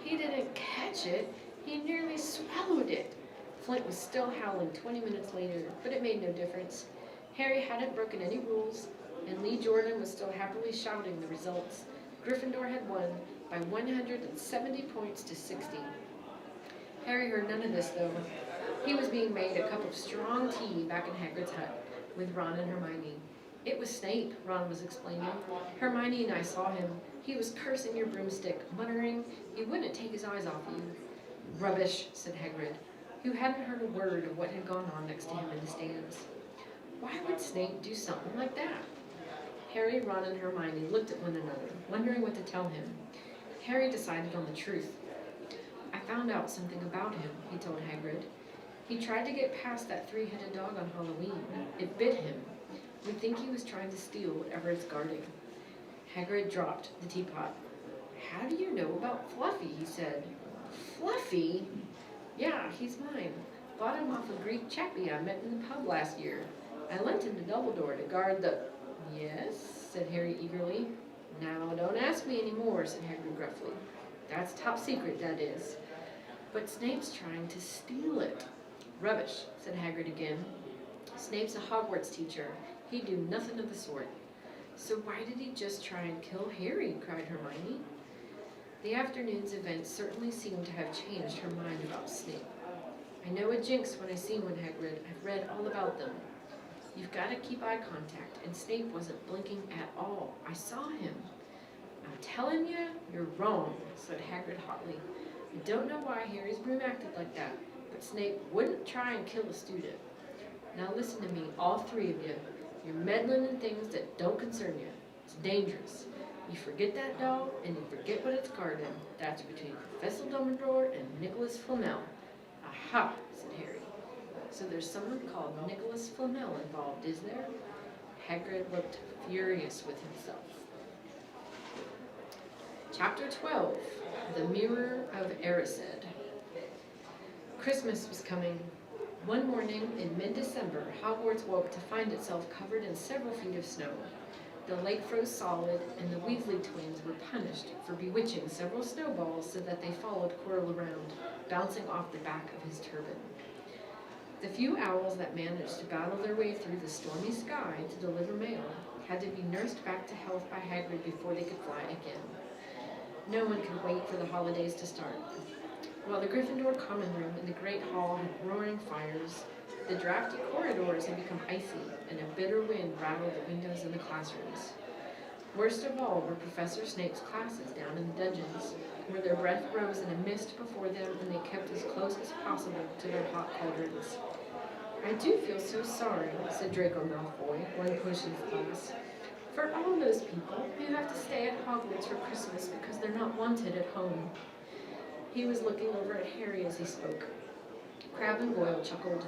He didn't catch it, he nearly swallowed it. Flint was still howling 20 minutes later, but it made no difference. Harry hadn't broken any rules, and Lee Jordan was still happily shouting the results. Gryffindor had won by 170 points to 60. Harry heard none of this, though. He was being made a cup of strong tea back in Hagrid's hut with Ron and Hermione. It was Snape, Ron was explaining. Hermione and I saw him. He was cursing your broomstick, muttering he wouldn't take his eyes off you. Rubbish, said Hagrid, who hadn't heard a word of what had gone on next to him in the stands. Why would Snape do something like that? Harry, Ron, and Hermione looked at one another, wondering what to tell him. Harry decided on the truth. I found out something about him, he told Hagrid. He tried to get past that 3-headed dog on Halloween. It bit him. We think he was trying to steal whatever it's guarding. Hagrid dropped the teapot. How do you know about Fluffy, he said. Fluffy? Yeah, he's mine. Bought him off a Greek chappie I met in the pub last year. I lent him to Dumbledore to guard the... Yes, said Harry eagerly. Now, don't ask me any more, said Hagrid gruffly. That's top secret, that is. But Snape's trying to steal it. Rubbish, said Hagrid again. Snape's a Hogwarts teacher. He'd do nothing of the sort. So why did he just try and kill Harry? Cried Hermione. The afternoon's events certainly seemed to have changed her mind about Snape. I know a jinx when I see one, Hagrid. I've read all about them. You've got to keep eye contact, and Snape wasn't blinking at all. I saw him. I'm telling you, you're wrong, said Hagrid hotly. I don't know why Harry's broom acted like that, but Snape wouldn't try and kill a student. Now listen to me, all three of you. You're meddling in things that don't concern you. It's dangerous. You forget that doll, and you forget what it's guarding. That's between Professor Dumbledore and Nicholas Flamel. Aha, said Harry. So there's someone called Nicholas Flamel involved, is there? Hagrid looked furious with himself. Chapter 12, The Mirror of Erised. Christmas was coming. One morning in mid-December, Hogwarts woke to find itself covered in several feet of snow. The lake froze solid, and the Weasley twins were punished for bewitching several snowballs so that they followed Quirrell around, bouncing off the back of his turban. The few owls that managed to battle their way through the stormy sky to deliver mail had to be nursed back to health by Hagrid before they could fly again. No one could wait for the holidays to start. While the Gryffindor common room in the Great Hall had roaring fires, the drafty corridors had become icy, and a bitter wind rattled the windows in the classrooms. Worst of all were Professor Snape's classes down in the dungeons, where their breath rose in a mist before them and they kept as close as possible to their hot cauldrons. I do feel so sorry, said Draco Malfoy, one push in class, for all those people who have to stay at Hogwarts for Christmas because they're not wanted at home. He was looking over at Harry as he spoke. Crabbe and Goyle chuckled.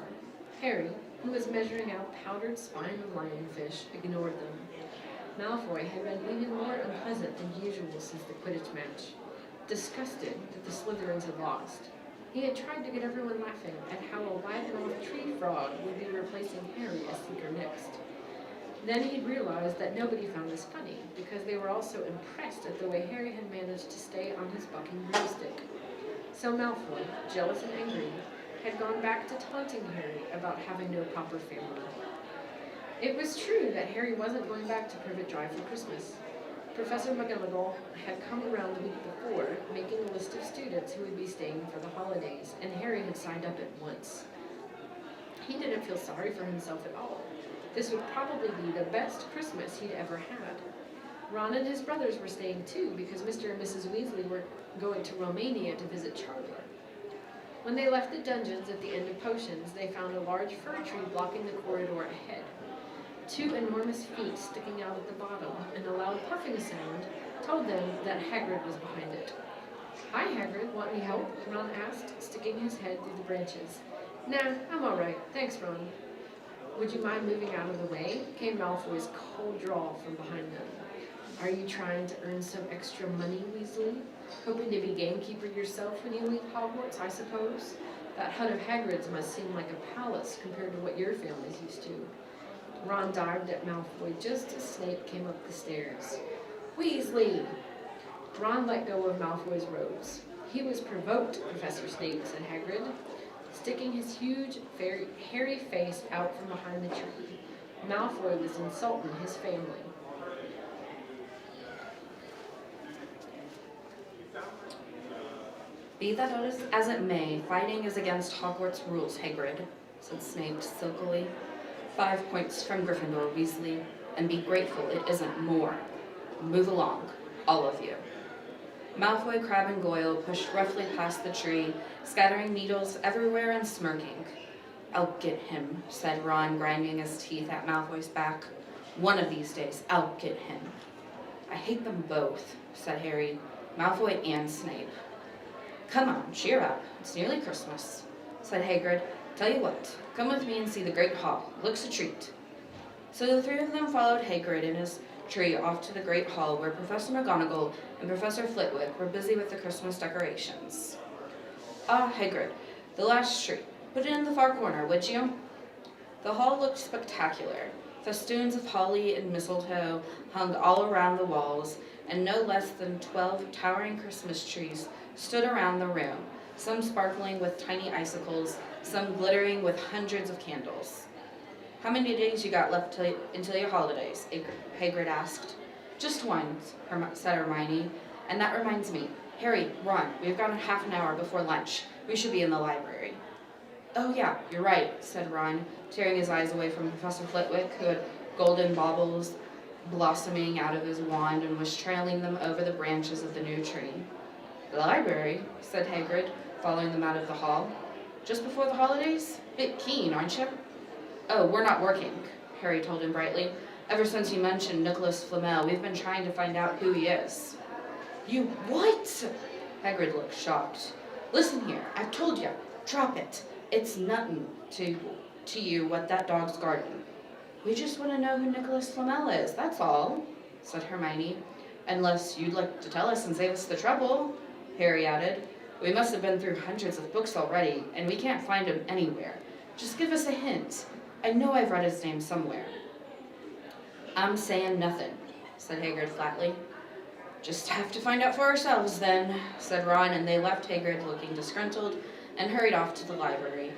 Harry, who was measuring out powdered spine of lionfish, ignored them. Malfoy had been even more unpleasant than usual since the Quidditch match. Disgusted that the Slytherins had lost, he had tried to get everyone laughing at how a wide-mouthed tree frog would be replacing Harry as Seeker next. Then he'd realized that nobody found this funny, because they were also impressed at the way Harry had managed to stay on his bucking broomstick. So Malfoy, jealous and angry, had gone back to taunting Harry about having no proper family. It was true that Harry wasn't going back to Privet Drive for Christmas. Professor McGonagall had come around the week before, making a list of students who would be staying for the holidays, and Harry had signed up at once. He didn't feel sorry for himself at all. This would probably be the best Christmas he'd ever had. Ron and his brothers were staying too, because Mr. and Mrs. Weasley were going to Romania to visit Charlie. When they left the dungeons at the end of potions, they found a large fir tree blocking the corridor ahead. Two enormous feet sticking out at the bottom, and a loud puffing sound told them that Hagrid was behind it. Hi, Hagrid, want any help? Ron asked, sticking his head through the branches. Nah, I'm all right. Thanks, Ron. Would you mind moving out of the way? Came Malfoy's cold drawl from behind them. Are you trying to earn some extra money, Weasley? Hoping to be gamekeeper yourself when you leave Hogwarts, I suppose? That hut of Hagrid's must seem like a palace compared to what your family's used to. Ron dived at Malfoy just as Snape came up the stairs. Weasley! Ron let go of Malfoy's robes. He was provoked, Professor Snape, said Hagrid, sticking his huge, hairy face out from behind the tree. Malfoy was insulting his family. Be that as it may, fighting is against Hogwarts rules, Hagrid, said Snape silkily. 5 points from Gryffindor, Weasley, and be grateful it isn't more. Move along, all of you. Malfoy, Crabbe, and Goyle pushed roughly past the tree, scattering needles everywhere and smirking. I'll get him, said Ron, grinding his teeth at Malfoy's back. One of these days, I'll get him. I hate them both, said Harry, Malfoy and Snape. Come on, cheer up. It's nearly Christmas, said Hagrid. Tell you what, come with me and see the Great Hall. Looks a treat. So the three of them followed Hagrid and his tree off to the Great Hall, where Professor McGonagall and Professor Flitwick were busy with the Christmas decorations. Ah, Hagrid, the last tree. Put it in the far corner, would you? The hall looked spectacular. Festoons of holly and mistletoe hung all around the walls, and no less than 12 towering Christmas trees stood around the room, some sparkling with tiny icicles, some glittering with hundreds of candles. How many days you got left until your holidays? Hagrid asked. Just one, said Hermione. And that reminds me, Harry, Ron, we've got half an hour before lunch. We should be in the library. Oh yeah, you're right, said Ron, tearing his eyes away from Professor Flitwick, who had golden baubles blossoming out of his wand and was trailing them over the branches of the new tree. The library, said Hagrid, following them out of the hall. Just before the holidays? Bit keen, aren't you? Oh, we're not working, Harry told him brightly. Ever since you mentioned Nicholas Flamel, we've been trying to find out who he is. You what? Hagrid looked shocked. Listen here, I've told you, drop it. It's nothing to you what that dog's guarding. We just want to know who Nicholas Flamel is, that's all, said Hermione. Unless you'd like to tell us and save us the trouble, Harry added. We must have been through hundreds of books already, and we can't find him anywhere. Just give us a hint. I know I've read his name somewhere. I'm saying nothing, said Hagrid flatly. Just have to find out for ourselves then, said Ron, and they left Hagrid looking disgruntled and hurried off to the library.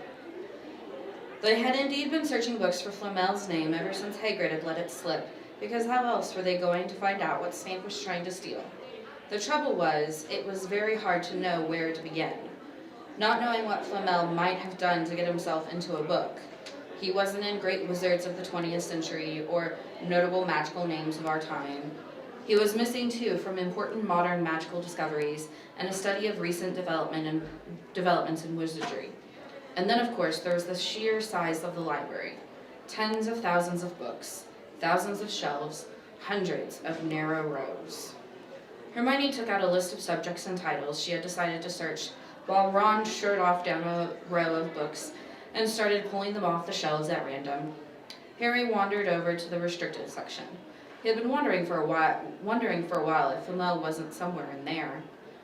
They had indeed been searching books for Flamel's name ever since Hagrid had let it slip, because how else were they going to find out what Snape was trying to steal? The trouble was, it was very hard to know where to begin. Not knowing what Flamel might have done to get himself into a book. He wasn't in great wizards of the 20th century or notable magical names of our time. He was missing, too, from important modern magical discoveries and a study of recent developments in wizardry. And then, of course, there was the sheer size of the library. Tens of thousands of books, thousands of shelves, hundreds of narrow rows. Hermione took out a list of subjects and titles she had decided to search, while Ron strode off down a row of books and started pulling them off the shelves at random. Harry wandered over to the restricted section. He had been wondering for a while if Flamel wasn't somewhere in there.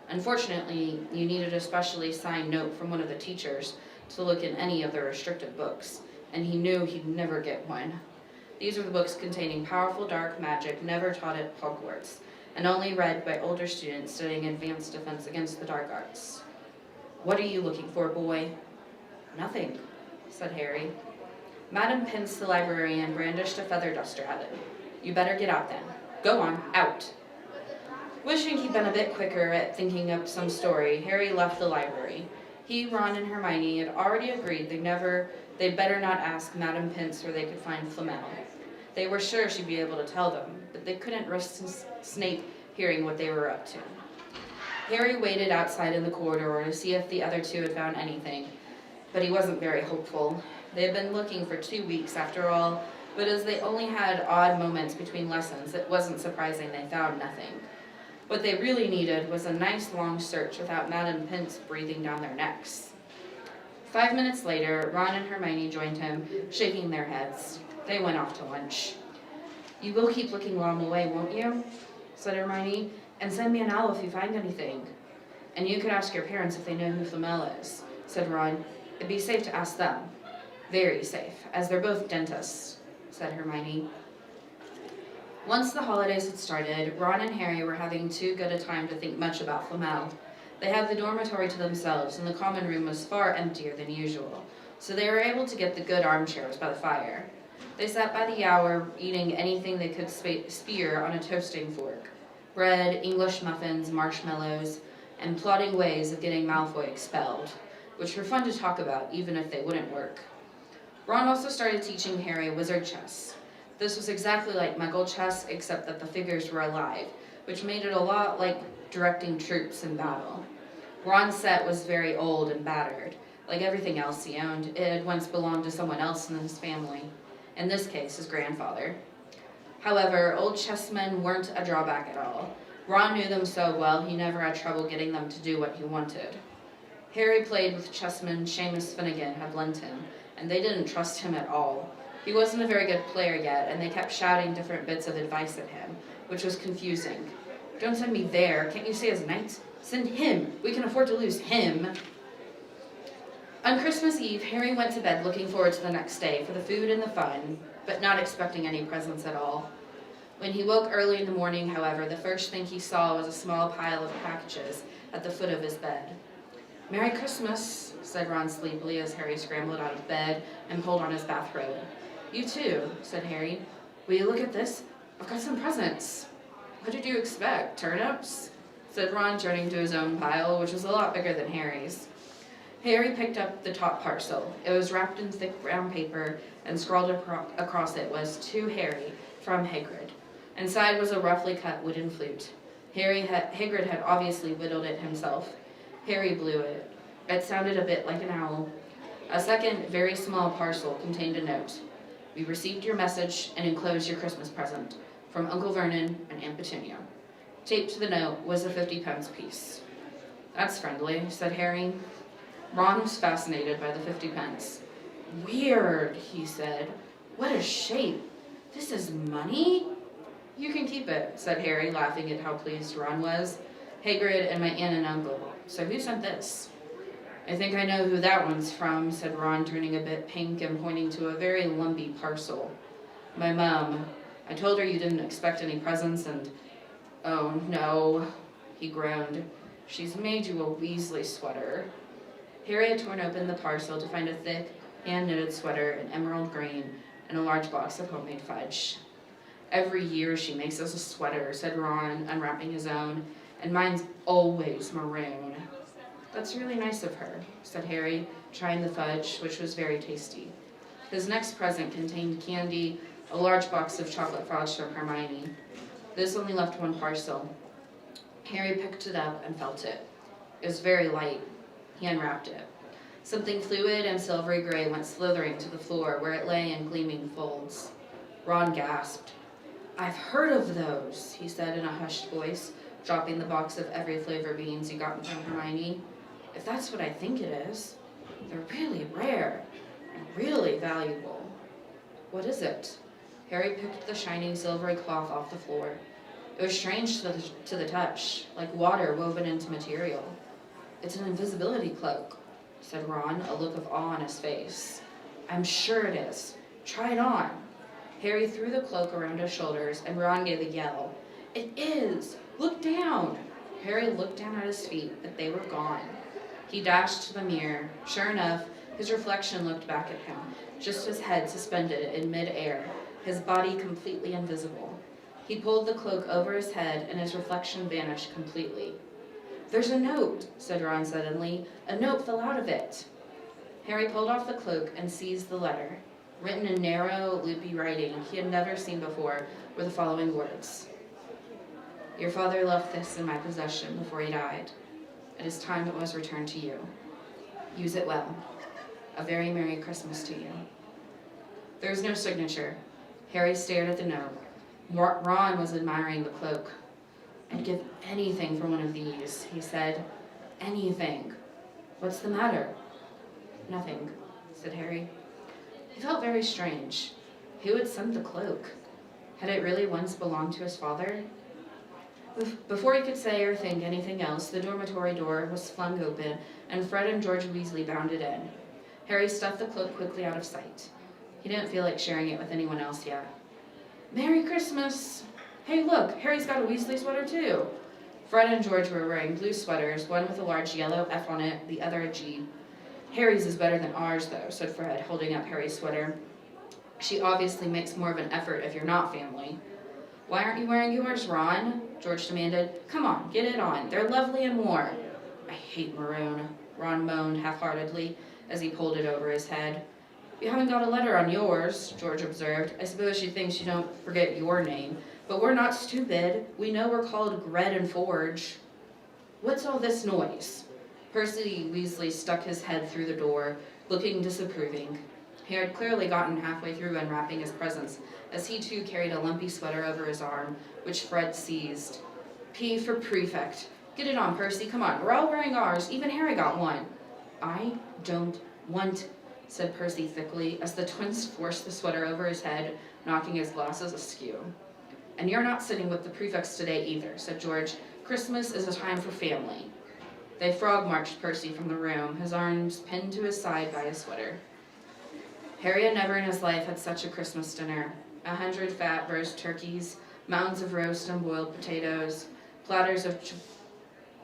Unfortunately, you needed a specially signed note from one of the teachers to look in any of the restricted books, and he knew he'd never get one. These were the books containing powerful dark magic never taught at Hogwarts, and only read by older students studying advanced defense against the dark arts. What are you looking for, boy? Nothing, said Harry. Madame Pince, the librarian, brandished a feather duster at him. You better get out then. Go on, out. Wishing he'd been a bit quicker at thinking up some story, Harry left the library. He, Ron, and Hermione had already agreed they'd better not ask Madame Pince where they could find Flamel. They were sure she'd be able to tell them, but they couldn't risk Snape hearing what they were up to. Harry waited outside in the corridor to see if the other two had found anything, but he wasn't very hopeful. They had been looking for 2 weeks after all, but as they only had odd moments between lessons, it wasn't surprising they found nothing. What they really needed was a nice long search without Madame Pince breathing down their necks. 5 minutes later, Ron and Hermione joined him, shaking their heads. They went off to lunch. You will keep looking while I'm away, won't you? Said Hermione, and send me an owl if you find anything. And you could ask your parents if they know who Flamel is, said Ron. It'd be safe to ask them. Very safe, as they're both dentists, said Hermione. Once the holidays had started, Ron and Harry were having too good a time to think much about Flamel. They had the dormitory to themselves, and the common room was far emptier than usual, so they were able to get the good armchairs by the fire. They sat by the hour, eating anything they could spear on a toasting fork. Bread, English muffins, marshmallows, and plotting ways of getting Malfoy expelled, which were fun to talk about, even if they wouldn't work. Ron also started teaching Harry wizard chess. This was exactly like Muggle chess, except that the figures were alive, which made it a lot like directing troops in battle. Ron's set was very old and battered. Like everything else he owned, it had once belonged to someone else in his family, in this case, his grandfather. However, old chessmen weren't a drawback at all. Ron knew them so well, he never had trouble getting them to do what he wanted. Harry played with chessman Seamus Finnegan had lent him, and they didn't trust him at all. He wasn't a very good player yet, and they kept shouting different bits of advice at him, which was confusing. Don't send me there. Can't you say as knight? Send him. We can afford to lose him. On Christmas Eve, Harry went to bed looking forward to the next day for the food and the fun, but not expecting any presents at all. When he woke early in the morning, however, the first thing he saw was a small pile of packages at the foot of his bed. Merry Christmas, said Ron sleepily as Harry scrambled out of bed and pulled on his bathrobe. You too, said Harry. Will you look at this? I've got some presents. What did you expect? Turnips? said Ron, turning to his own pile, which was a lot bigger than Harry's. Harry picked up the top parcel. It was wrapped in thick brown paper, and scrawled across it was, "To Harry, from Hagrid." Inside was a roughly cut wooden flute. Hagrid had obviously whittled it himself. Harry blew it. It sounded a bit like an owl. A second, very small parcel contained a note. "We received your message and enclosed your Christmas present. From Uncle Vernon and Aunt Petunia." Taped to the note was a 50-pence piece. "That's friendly," said Harry. Ron was fascinated by the 50 pence. "Weird," he said. "What a shape. This is money?" "You can keep it," said Harry, laughing at how pleased Ron was. "Hagrid and my aunt and uncle. So who sent this?" "I think I know who that one's from," said Ron, turning a bit pink and pointing to a very lumpy parcel. "My mum. I told her you didn't expect any presents and... oh, no," he groaned. "She's made you a Weasley sweater." Harry had torn open the parcel to find a thick, hand-knitted sweater in emerald green and a large box of homemade fudge. "Every year she makes us a sweater," said Ron, unwrapping his own, "and mine's always maroon." "That's really nice of her," said Harry, trying the fudge, which was very tasty. His next present contained candy, a large box of chocolate fudge from Hermione. This only left one parcel. Harry picked it up and felt it. It was very light. He unwrapped it. Something fluid and silvery gray went slithering to the floor, where it lay in gleaming folds. Ron gasped. "I've heard of those," he said in a hushed voice, dropping the box of every flavor beans he got from Hermione. "If that's what I think it is, they're really rare and really valuable." "What is it?" Harry picked the shining silvery cloth off the floor. It was strange to the touch, like water woven into material. "It's an invisibility cloak," said Ron, a look of awe on his face. "I'm sure it is. Try it on." Harry threw the cloak around his shoulders, and Ron gave a yell. "It is! Look down!" Harry looked down at his feet, but they were gone. He dashed to the mirror. Sure enough, his reflection looked back at him, just his head suspended in mid-air, his body completely invisible. He pulled the cloak over his head, and his reflection vanished completely. "There's a note," said Ron suddenly. "A note fell out of it." Harry pulled off the cloak and seized the letter. Written in narrow, loopy writing he had never seen before were the following words. "Your father left this in my possession before he died. It is time it was returned to you. Use it well. A very Merry Christmas to you." There was no signature. Harry stared at the note. Ron was admiring the cloak. "I'd give anything for one of these," he said. "Anything. What's the matter?" "Nothing," said Harry. He felt very strange. Who had sent the cloak? Had it really once belonged to his father? Before he could say or think anything else, the dormitory door was flung open, and Fred and George Weasley bounded in. Harry stuffed the cloak quickly out of sight. He didn't feel like sharing it with anyone else yet. "Merry Christmas! Hey, look, Harry's got a Weasley sweater too." Fred and George were wearing blue sweaters, one with a large yellow F on it, the other a G. "Harry's is better than ours, though," said Fred, holding up Harry's sweater. "She obviously makes more of an effort if you're not family." "Why aren't you wearing yours, Ron?" George demanded. "Come on, get it on. They're lovely and warm." "I hate maroon," Ron moaned half-heartedly as he pulled it over his head. "You haven't got a letter on yours," George observed. "I suppose she thinks you don't forget your name. But we're not stupid. We know we're called Gred and Forge." "What's all this noise?" Percy Weasley stuck his head through the door, looking disapproving. He had clearly gotten halfway through unwrapping his presents, as he too carried a lumpy sweater over his arm, which Fred seized. "P for prefect. Get it on, Percy. Come on. We're all wearing ours. Even Harry got one." "I don't want," said Percy thickly, as the twins forced the sweater over his head, knocking his glasses askew. "And you're not sitting with the prefects today either," said George. "Christmas is a time for family." They frog-marched Percy from the room, his arms pinned to his side by his sweater. Harry had never in his life had such a Christmas dinner. 100 fat roast turkeys, mounds of roast and boiled potatoes, platters of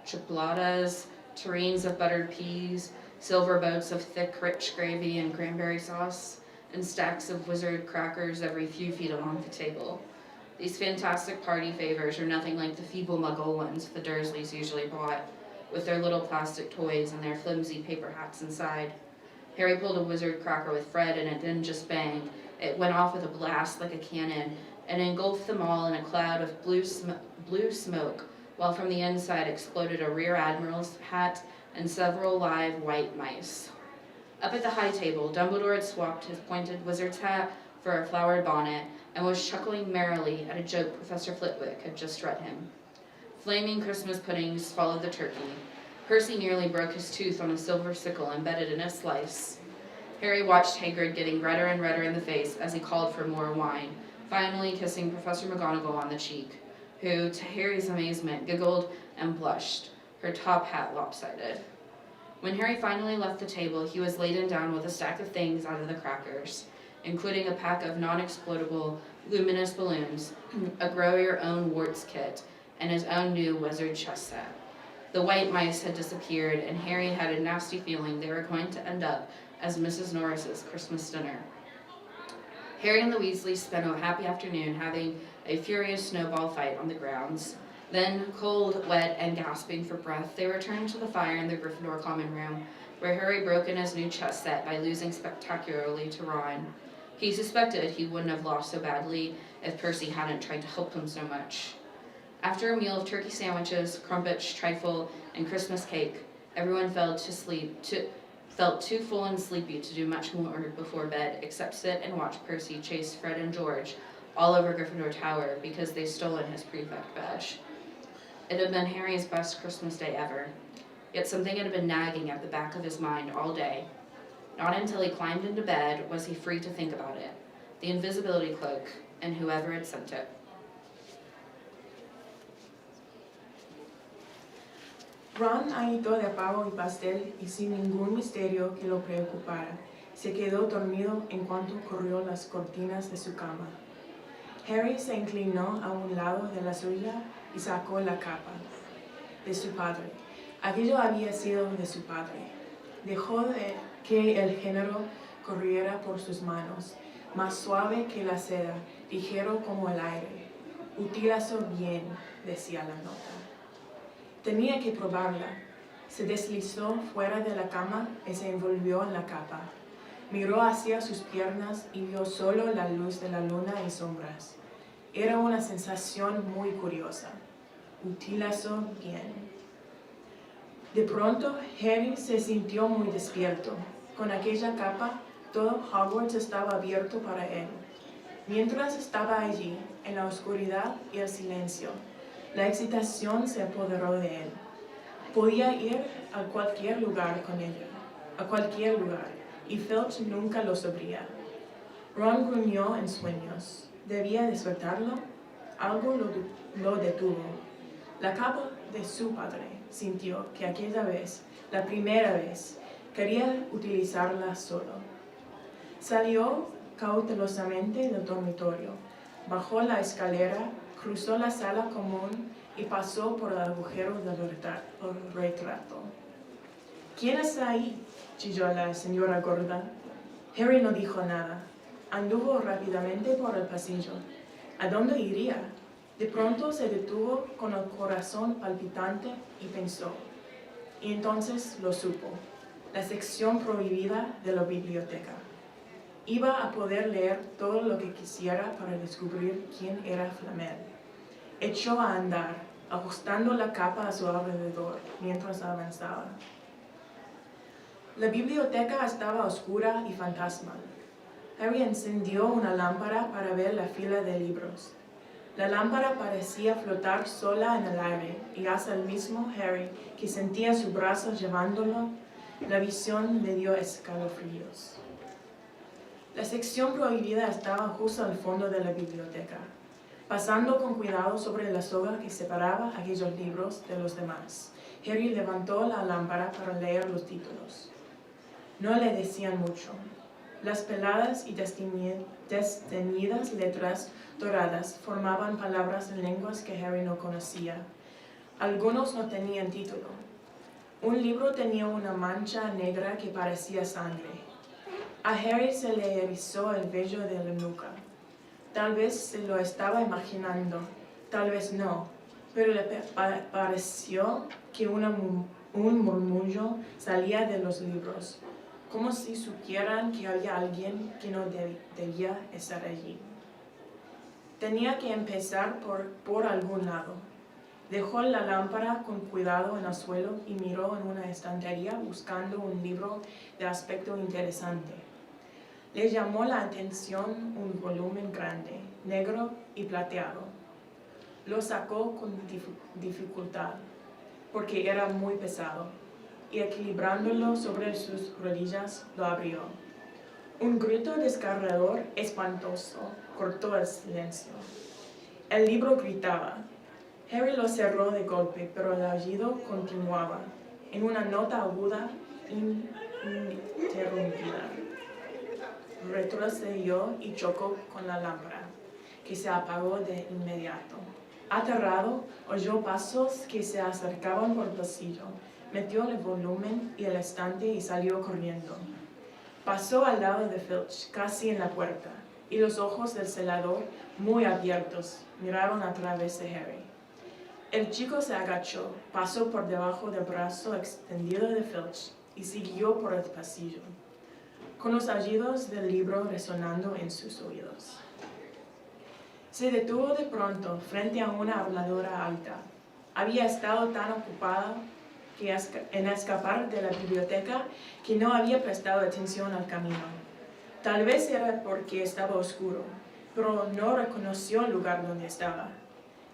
chipolatas, tureens of buttered peas, silver boats of thick, rich gravy and cranberry sauce, and stacks of wizard crackers every few feet along the table. These fantastic party favors are nothing like the feeble muggle ones the Dursleys usually bought, with their little plastic toys and their flimsy paper hats inside. Harry pulled a wizard cracker with Fred, and it didn't just bang. It went off with a blast like a cannon, and engulfed them all in a cloud of blue smoke, while from the inside exploded a rear admiral's hat and several live white mice. Up at the high table, Dumbledore had swapped his pointed wizard's hat for a flowered bonnet, and was chuckling merrily at a joke Professor Flitwick had just read him. Flaming Christmas puddings followed the turkey. Percy nearly broke his tooth on a silver sickle embedded in a slice. Harry watched Hagrid getting redder and redder in the face as he called for more wine, finally kissing Professor McGonagall on the cheek, who, to Harry's amazement, giggled and blushed, her top hat lopsided. When Harry finally left the table, he was laden down with a stack of things out of the crackers, including a pack of non-explodable luminous balloons, a grow-your-own warts kit, and his own new wizard chess set. The white mice had disappeared, and Harry had a nasty feeling they were going to end up as Mrs. Norris's Christmas dinner. Harry and the Weasleys spent a happy afternoon having a furious snowball fight on the grounds. Then, cold, wet, and gasping for breath, they returned to the fire in the Gryffindor common room, where Harry broke in his new chess set by losing spectacularly to Ron. He suspected he wouldn't have lost so badly if Percy hadn't tried to help him so much. After a meal of turkey sandwiches, crumpets, trifle, and Christmas cake, everyone fell felt too full and sleepy to do much more before bed, except sit and watch Percy chase Fred and George all over Gryffindor Tower because they'd stolen his prefect badge. It had been Harry's best Christmas day ever, yet something had been nagging at the back of his mind all day. Not until he climbed into bed was he free to think about it, the invisibility cloak, and whoever had sent it. Ron agitó de pavo y pastel y sin ningún misterio que lo preocupara, se quedó dormido en cuanto corrió las cortinas de su cama. Harry se inclinó a un lado de la suya y sacó la capa de su padre. Aquello había sido de su padre. Dejó que el género corriera por sus manos, más suave que la seda, ligero como el aire. Utilizó bien, decía la nota. Tenía que probarla. Se deslizó fuera de la cama y se envolvió en la capa. Miró hacia sus piernas y vio solo la luz de la luna y sombras. Era una sensación muy curiosa. Utilizó bien. De pronto, Harry se sintió muy despierto. Con aquella capa, todo Hogwarts estaba abierto para él. Mientras estaba allí, en la oscuridad y el silencio, la excitación se apoderó de él. Podía ir a cualquier lugar con ella, a cualquier lugar, y Filch nunca lo sabría. Ron gruñó en sueños. ¿Debía despertarlo? Algo lo detuvo. La capa de su padre sintió que aquella vez, la primera vez, quería utilizarla solo. Salió cautelosamente del dormitorio, bajó la escalera, cruzó la sala común y pasó por el agujero del retrato. ¿Quién está ahí?, chilló la señora gorda. Harry no dijo nada. Anduvo rápidamente por el pasillo. ¿A dónde iría? De pronto se detuvo con el corazón palpitante y pensó. Y entonces lo supo. La sección prohibida de la biblioteca. Iba a poder leer todo lo que quisiera para descubrir quién era Flamel. Echó a andar, ajustando la capa a su alrededor mientras avanzaba. La biblioteca estaba oscura y fantasmal. Harry encendió una lámpara para ver la fila de libros. La lámpara parecía flotar sola en el aire, y hasta el mismo Harry, que sentía su brazo llevándolo, la visión le dio escalofríos. La sección prohibida estaba justo al fondo de la biblioteca, pasando con cuidado sobre la soga que separaba aquellos libros de los demás. Harry levantó la lámpara para leer los títulos. No le decían mucho. Las peladas y desteñidas letras doradas formaban palabras en lenguas que Harry no conocía. Algunos no tenían título. Un libro tenía una mancha negra que parecía sangre. A Harry se le erizó el vello de la nuca. Tal vez se lo estaba imaginando, tal vez no, pero le pareció que un murmullo salía de los libros, como si supieran que había alguien que no debía estar allí. Tenía que empezar por algún lado. Dejó la lámpara con cuidado en el suelo y miró en una estantería buscando un libro de aspecto interesante. Le llamó la atención un volumen grande, negro y plateado. Lo sacó con dificultad, porque era muy pesado, y equilibrándolo sobre sus rodillas, lo abrió. Un grito desgarrador, espantoso, cortó el silencio. El libro gritaba. Harry lo cerró de golpe, pero el aullido continuaba, en una nota aguda ininterrumpida. Retrocedió y chocó con la lámpara, que se apagó de inmediato. Aterrado, oyó pasos que se acercaban por el pasillo, metió el volumen y el estante y salió corriendo. Pasó al lado de Filch, casi en la puerta, y los ojos del celador, muy abiertos, miraron a través de Harry. El chico se agachó, pasó por debajo del brazo extendido de Filch y siguió por el pasillo, con los aullidos del libro resonando en sus oídos. Se detuvo de pronto frente a una armadura alta. Había estado tan ocupada en escapar de la biblioteca que no había prestado atención al camino. Tal vez era porque estaba oscuro, pero no reconoció el lugar donde estaba.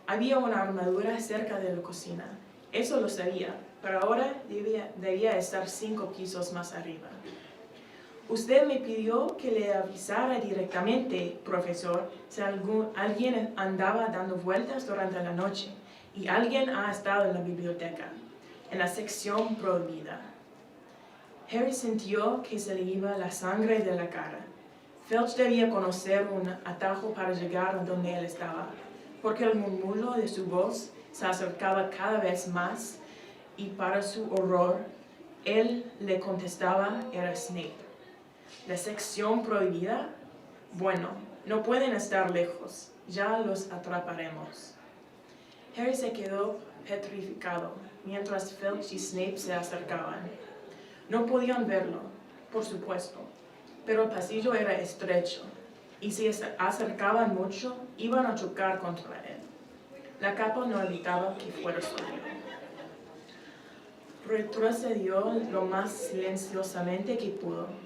Había una armadura cerca de la cocina. Eso lo sabía, pero ahora debía estar 5 pisos más arriba. Usted me pidió que le avisara directamente, profesor, si alguien andaba dando vueltas durante la noche y alguien ha estado en la biblioteca, en la sección prohibida. Harry sintió que se le iba la sangre de la cara. Filch debía conocer un atajo para llegar a donde él estaba, porque el murmullo de su voz se acercaba cada vez más y para su horror, él le contestaba era Snape. ¿La sección prohibida? Bueno, no pueden estar lejos, ya los atraparemos. Harry se quedó petrificado mientras Filch y Snape se acercaban. No podían verlo, por supuesto, pero el pasillo era estrecho y si se acercaban mucho, iban a chocar contra él. La capa no evitaba que fuera sólido. Retrocedió lo más silenciosamente que pudo.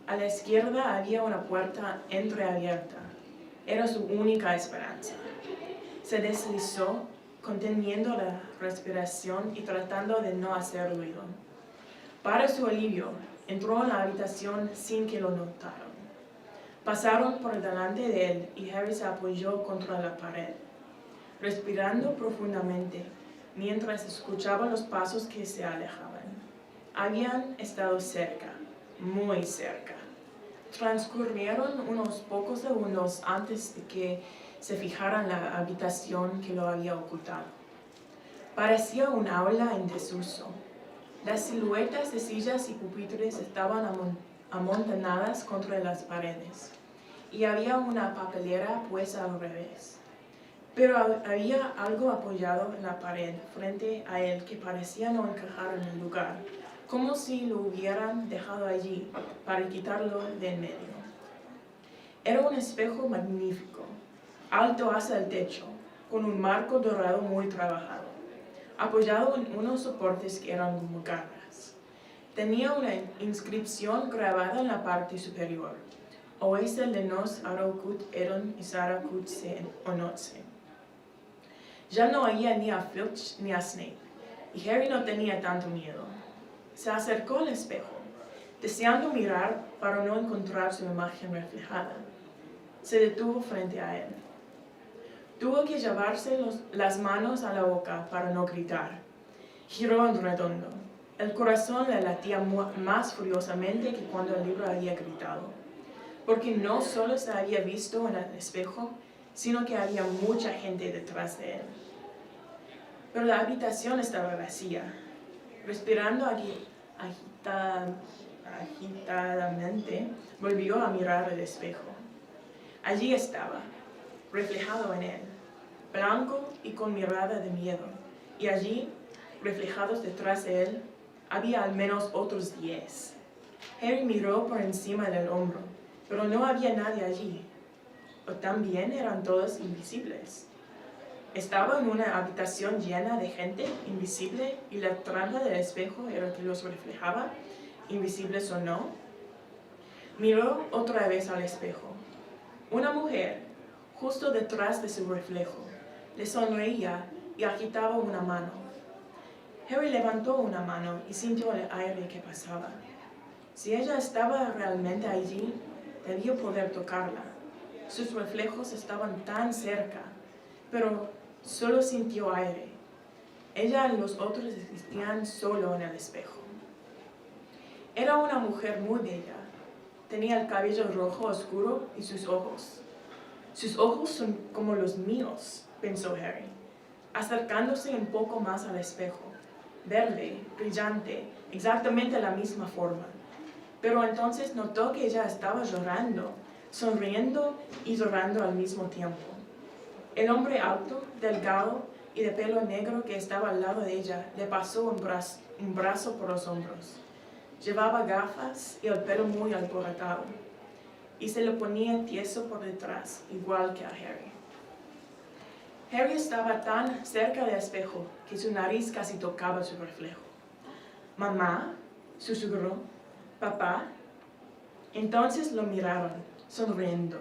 A la izquierda había una puerta entreabierta. Era su única esperanza. Se deslizó, conteniendo la respiración y tratando de no hacer ruido. Para su alivio, entró en la habitación sin que lo notaran. Pasaron por delante de él y Harry se apoyó contra la pared, respirando profundamente, mientras escuchaba los pasos que se alejaban. Habían estado cerca, muy cerca. Transcurrieron unos pocos segundos antes de que se fijara en la habitación que lo había ocultado. Parecía un aula en desuso. Las siluetas de sillas y pupitres estaban amontonadas contra las paredes, y había una papelera puesta al revés. Pero había algo apoyado en la pared frente a él que parecía no encajar en el lugar, como si lo hubieran dejado allí para quitarlo de en medio. Era un espejo magnífico, alto hacia el techo, con un marco dorado muy trabajado, apoyado en unos soportes que eran como garras. Tenía una inscripción grabada en la parte superior: Oese lenos arocut eron isaracut se onotse. Ya no oía ni a Filch ni a Snape, y Harry no tenía tanto miedo. Se acercó al espejo, deseando mirar para no encontrar su imagen reflejada. Se detuvo frente a él. Tuvo que llevarse las manos a la boca para no gritar. Giró en redondo. El corazón le latía más furiosamente que cuando el libro había gritado, porque no solo se había visto en el espejo, sino que había mucha gente detrás de él. Pero la habitación estaba vacía. Respirando agitadamente, volvió a mirar el espejo. Allí estaba, reflejado en él, blanco y con mirada de miedo. Y allí, reflejados detrás de él, había al menos otros 10. Harry miró por encima del hombro, pero no había nadie allí. ¿O también eran todos invisibles? Estaba en una habitación llena de gente invisible y la trampa del espejo era que los reflejaba, invisibles o no. Miró otra vez al espejo. Una mujer, justo detrás de su reflejo, le sonreía y agitaba una mano. Harry levantó una mano y sintió el aire que pasaba. Si ella estaba realmente allí, debió poder tocarla. Sus reflejos estaban tan cerca, pero solo sintió aire. Ella y los otros existían solo en el espejo. Era una mujer muy bella. Tenía el cabello rojo oscuro y sus ojos. Sus ojos son como los míos, pensó Harry, acercándose un poco más al espejo. Verde, brillante, exactamente la misma forma. Pero entonces notó que ella estaba llorando, sonriendo y llorando al mismo tiempo. El hombre alto, delgado y de pelo negro que estaba al lado de ella le pasó un brazo por los hombros. Llevaba gafas y el pelo muy alborotado, y se lo ponía tieso por detrás, igual que a Harry. Harry estaba tan cerca del espejo que su nariz casi tocaba su reflejo. «¿Mamá?», susurró. «¿Papá?». Entonces lo miraron, sonriendo,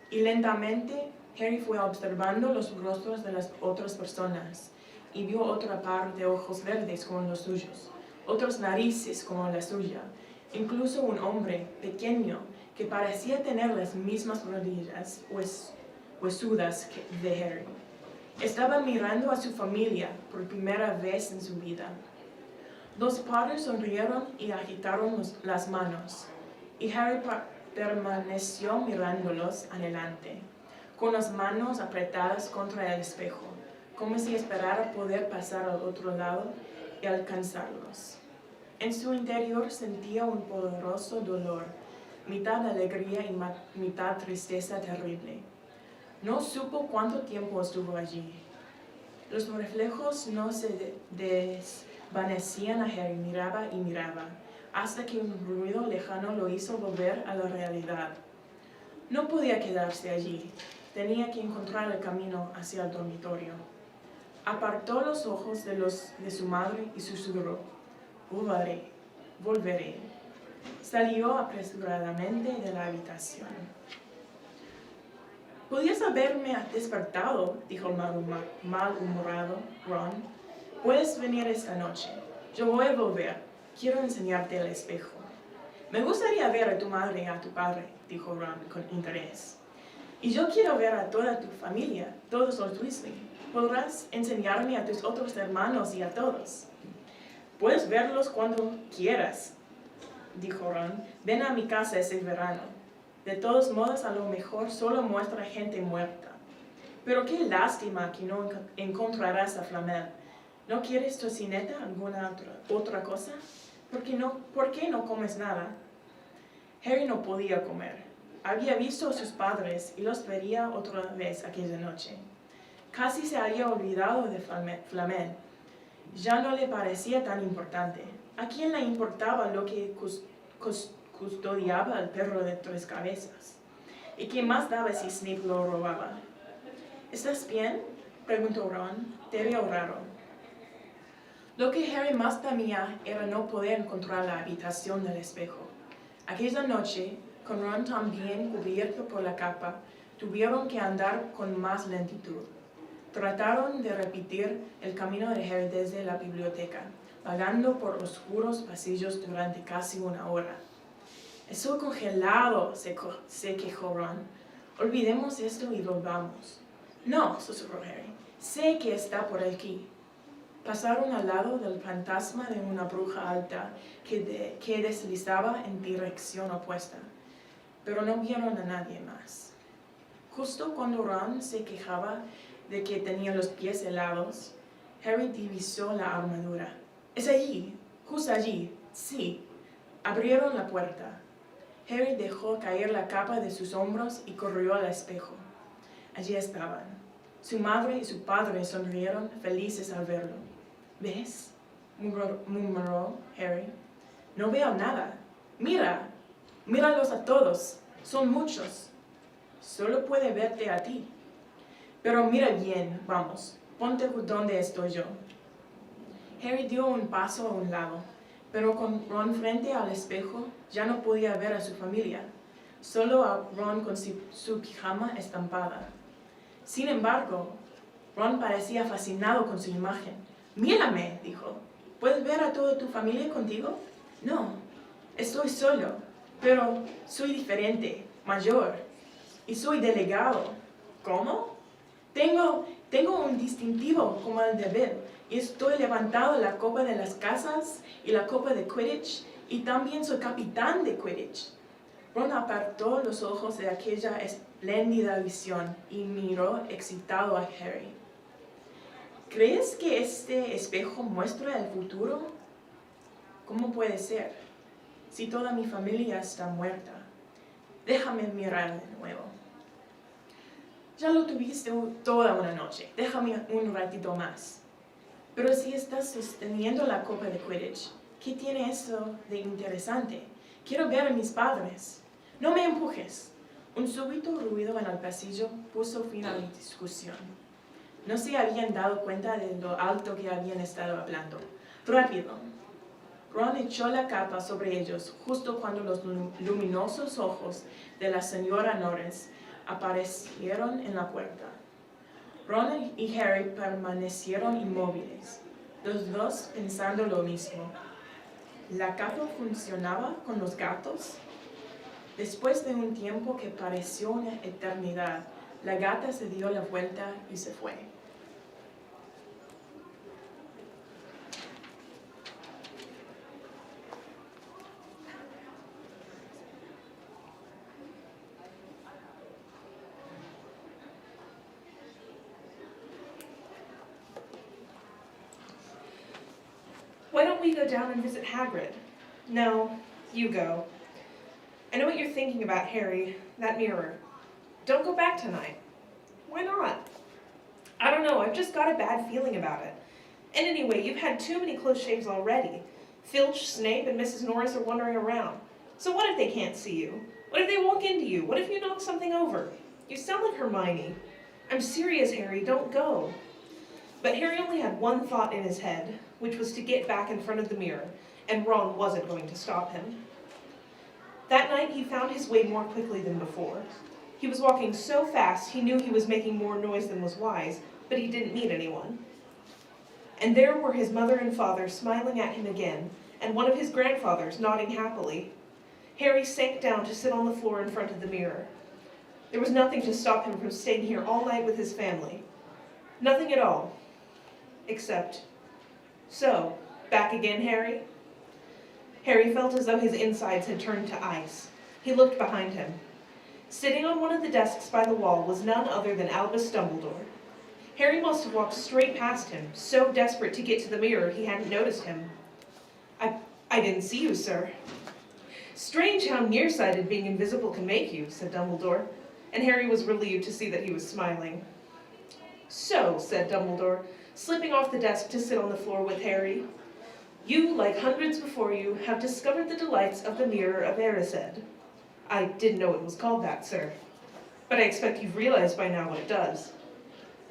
y lentamente Harry fue observando los rostros de las otras personas y vio otra par de ojos verdes como los suyos, otras narices como la suya, incluso un hombre pequeño que parecía tener las mismas rodillas huesudas de Harry. Estaba mirando a su familia por primera vez en su vida. Los padres sonrieron y agitaron las manos, y Harry permaneció mirándolos adelante, con las manos apretadas contra el espejo, como si esperara poder pasar al otro lado y alcanzarlos. En su interior sentía un poderoso dolor, mitad alegría y mitad tristeza terrible. No supo cuánto tiempo estuvo allí. Los reflejos no se desvanecían a Harry, miraba y miraba, hasta que un ruido lejano lo hizo volver a la realidad. No podía quedarse allí, tenía que encontrar el camino hacia el dormitorio. Apartó los ojos de su madre y susurró: «Volveré, volveré». Salió apresuradamente de la habitación. «Podías haberme despertado», dijo el malhumorado Ron. «Puedes venir esta noche. Yo voy a volver. Quiero enseñarte el espejo». «Me gustaría ver a tu madre y a tu padre», dijo Ron con interés. «Y yo quiero ver a toda tu familia, todos los Weasley. ¿Podrás enseñarme a tus otros hermanos y a todos?» «Puedes verlos cuando quieras», dijo Ron. «Ven a mi casa ese verano. De todos modos, a lo mejor solo muestra gente muerta. Pero qué lástima que no encontrarás a Flamel. ¿No quieres tocineta, alguna otra cosa? ¿Por qué no comes nada?» Harry no podía comer. Había visto a sus padres y los vería otra vez aquella noche. Casi se había olvidado de Flamel. Ya no le parecía tan importante. ¿A quién le importaba lo que custodiaba al perro de 3 cabezas? ¿Y qué más daba si Snape lo robaba? «¿Estás bien?», preguntó Ron. «Te veo raro». Lo que Harry más temía era no poder encontrar la habitación del espejo. Aquella noche, con Ron también cubierto por la capa, tuvieron que andar con más lentitud. Trataron de repetir el camino de Harry desde la biblioteca, vagando por oscuros pasillos durante casi una hora. «Estoy congelado», se quejó Ron. «Olvidemos esto y volvamos». «No», susurró Harry. «Sé que está por aquí». Pasaron al lado del fantasma de una bruja alta que deslizaba en dirección opuesta, pero no vieron a nadie más. Justo cuando Ron se quejaba de que tenía los pies helados, Harry divisó la armadura. «Es allí, justo allí, sí». Abrieron la puerta. Harry dejó caer la capa de sus hombros y corrió al espejo. Allí estaban. Su madre y su padre sonrieron felices al verlo. ¿Ves?, murmuró Harry. No veo nada. Mira, míralos a todos. Son muchos. Solo puede verte a ti. Pero mira bien, vamos, ponte donde estoy yo. Harry dio un paso a un lado, pero con Ron frente al espejo ya no podía ver a su familia, solo a Ron con su pijama estampada. Sin embargo, Ron parecía fascinado con su imagen. «Mírame», dijo. «¿Puedes ver a toda tu familia contigo?» «No, estoy solo, pero soy diferente, mayor, y soy delegado». «¿Cómo?» Tengo un distintivo como el de Bill, y estoy levantando la copa de las casas y la copa de Quidditch, y también soy capitán de Quidditch». Ron apartó los ojos de aquella espléndida visión y miró excitado a Harry. «¿Crees que este espejo muestra el futuro? ¿Cómo puede ser? Si toda mi familia está muerta. Déjame mirar de nuevo». «Ya lo tuviste toda una noche. Déjame un ratito más». «Pero si estás sosteniendo la copa de Quidditch, ¿qué tiene eso de interesante? Quiero ver a mis padres». «No me empujes». Un súbito ruido en el pasillo puso fin a la discusión. No se habían dado cuenta de lo alto que habían estado hablando. «Rápido». Ron echó la capa sobre ellos justo cuando los luminosos ojos de la señora Norris aparecieron en la puerta. Ron y Harry permanecieron inmóviles, los dos pensando lo mismo. ¿La capa funcionaba con los gatos? Después de un tiempo que pareció una eternidad, la gata se dio la vuelta y se fue. Why don't we go down and visit Hagrid? No, you go. I know what you're thinking about, Harry, that mirror. Don't go back tonight. Why not? I don't know, I've just got a bad feeling about it. And anyway, you've had too many close shaves already. Filch, Snape, and Mrs. Norris are wandering around. So what if they can't see you? What if they walk into you? What if you knock something over? You sound like Hermione. I'm serious, Harry, don't go. But Harry only had one thought in his head, which was to get back in front of the mirror, and Ron wasn't going to stop him. That night, he found his way more quickly than before. He was walking so fast, he knew he was making more noise than was wise, but he didn't meet anyone. And there were his mother and father smiling at him again, and one of his grandfathers nodding happily. Harry sank down to sit on the floor in front of the mirror. There was nothing to stop him from staying here all night with his family. Nothing at all. Except, so, back again, Harry? Harry felt as though his insides had turned to ice. He looked behind him. Sitting on one of the desks by the wall was none other than Albus Dumbledore. Harry must have walked straight past him, so desperate to get to the mirror he hadn't noticed him. I didn't see you, sir. Strange how nearsighted being invisible can make you, said Dumbledore, and Harry was relieved to see that he was smiling. So, said Dumbledore, slipping off the desk to sit on the floor with Harry, you, like hundreds before you, have discovered the delights of the Mirror of Erised. I didn't know it was called that, sir, but I expect you've realized by now what it does.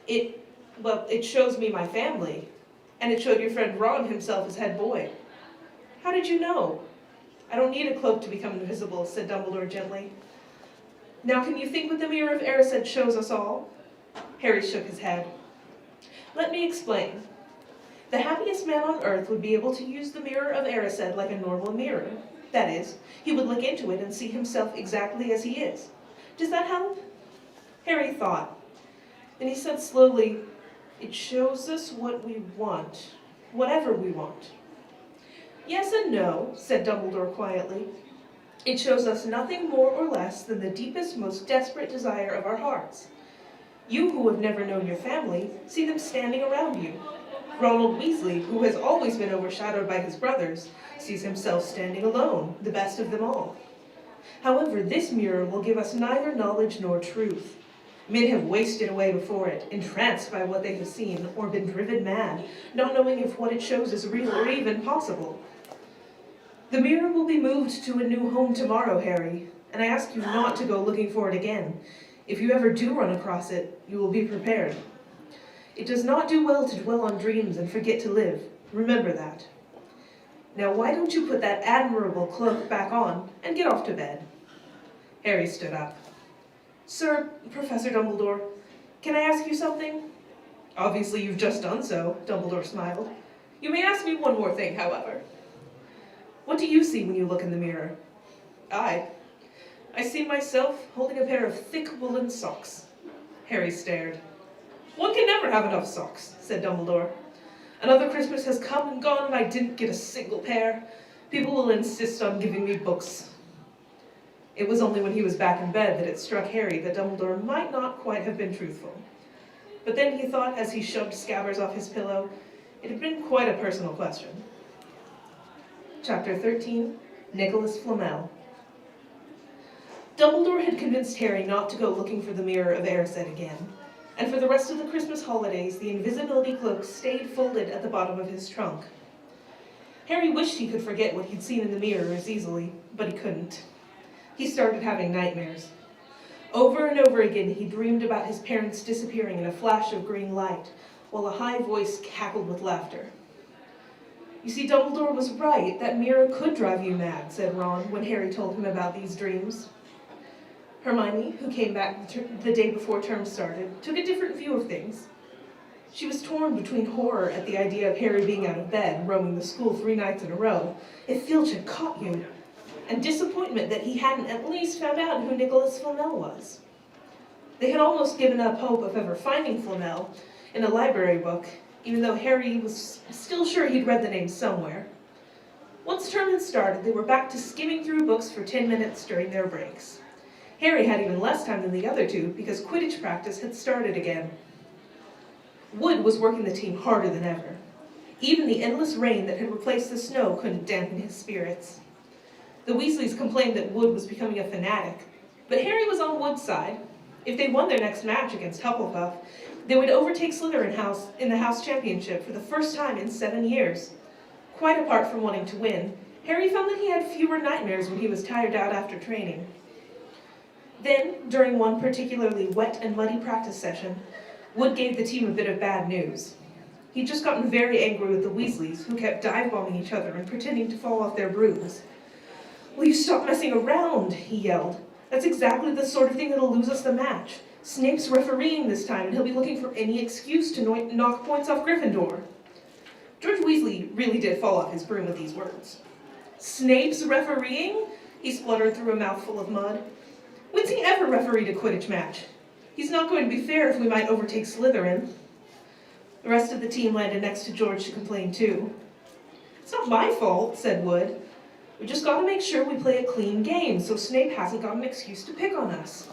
It shows me my family, and it showed your friend Ron himself as head boy. How did you know? I don't need a cloak to become invisible, said Dumbledore gently. Now can you think what the Mirror of Erised shows us all? Harry shook his head. Let me explain. The happiest man on earth would be able to use the Mirror of Erised like a normal mirror. That is, he would look into it and see himself exactly as he is. Does that help? Harry thought. Then he said slowly, it shows us what we want, whatever we want. Yes and no, said Dumbledore quietly. It shows us nothing more or less than the deepest, most desperate desire of our hearts. You who have never known your family, see them standing around you. Ronald Weasley, who has always been overshadowed by his brothers, sees himself standing alone, the best of them all. However, this mirror will give us neither knowledge nor truth. Men have wasted away before it, entranced by what they have seen, or been driven mad, not knowing if what it shows is real or even possible. The mirror will be moved to a new home tomorrow, Harry, and I ask you not to go looking for it again. If you ever do run across it, you will be prepared. It does not do well to dwell on dreams and forget to live. Remember that. Now why don't you put that admirable cloak back on and get off to bed? Harry stood up. Sir, Professor Dumbledore, can I ask you something? Obviously you've just done so, Dumbledore smiled. You may ask me one more thing, however. What do you see when you look in the mirror? I see myself holding a pair of thick woolen socks. Harry stared. One can never have enough socks, said Dumbledore. Another Christmas has come and gone and I didn't get a single pair. People will insist on giving me books. It was only when he was back in bed that it struck Harry that Dumbledore might not quite have been truthful. But then he thought, as he shoved Scabbers off his pillow, it had been quite a personal question. Chapter 13, Nicholas Flamel. Dumbledore had convinced Harry not to go looking for the Mirror of Erised again, and for the rest of the Christmas holidays, the invisibility cloak stayed folded at the bottom of his trunk. Harry wished he could forget what he'd seen in the mirror as easily, but he couldn't. He started having nightmares. Over and over again, he dreamed about his parents disappearing in a flash of green light, while a high voice cackled with laughter. You see, Dumbledore was right. That mirror could drive you mad, said Ron, when Harry told him about these dreams. Hermione, who came back the day before term started, took a different view of things. She was torn between horror at the idea of Harry being out of bed, roaming the school 3 nights in a row, if Filch had caught you, and disappointment that he hadn't at least found out who Nicholas Flamel was. They had almost given up hope of ever finding Flamel in a library book, even though Harry was still sure he'd read the name somewhere. Once term had started, they were back to skimming through books for 10 minutes during their breaks. Harry had even less time than the other two because Quidditch practice had started again. Wood was working the team harder than ever. Even the endless rain that had replaced the snow couldn't dampen his spirits. The Weasleys complained that Wood was becoming a fanatic, but Harry was on Wood's side. If they won their next match against Hufflepuff, they would overtake Slytherin in the House Championship for the first time in 7 years. Quite apart from wanting to win, Harry found that he had fewer nightmares when he was tired out after training. Then, during one particularly wet and muddy practice session, Wood gave the team a bit of bad news. He'd just gotten very angry with the Weasleys, who kept dive-bombing each other and pretending to fall off their brooms. "Will you stop messing around?" he yelled. "That's exactly the sort of thing that'll lose us the match. Snape's refereeing this time, and he'll be looking for any excuse to knock points off Gryffindor." George Weasley really did fall off his broom with these words. "Snape's refereeing?" he spluttered through a mouthful of mud. "When's he ever refereed a Quidditch match? He's not going to be fair if we might overtake Slytherin." The rest of the team landed next to George to complain too. "It's not my fault," said Wood. "We just got to make sure we play a clean game so Snape hasn't got an excuse to pick on us."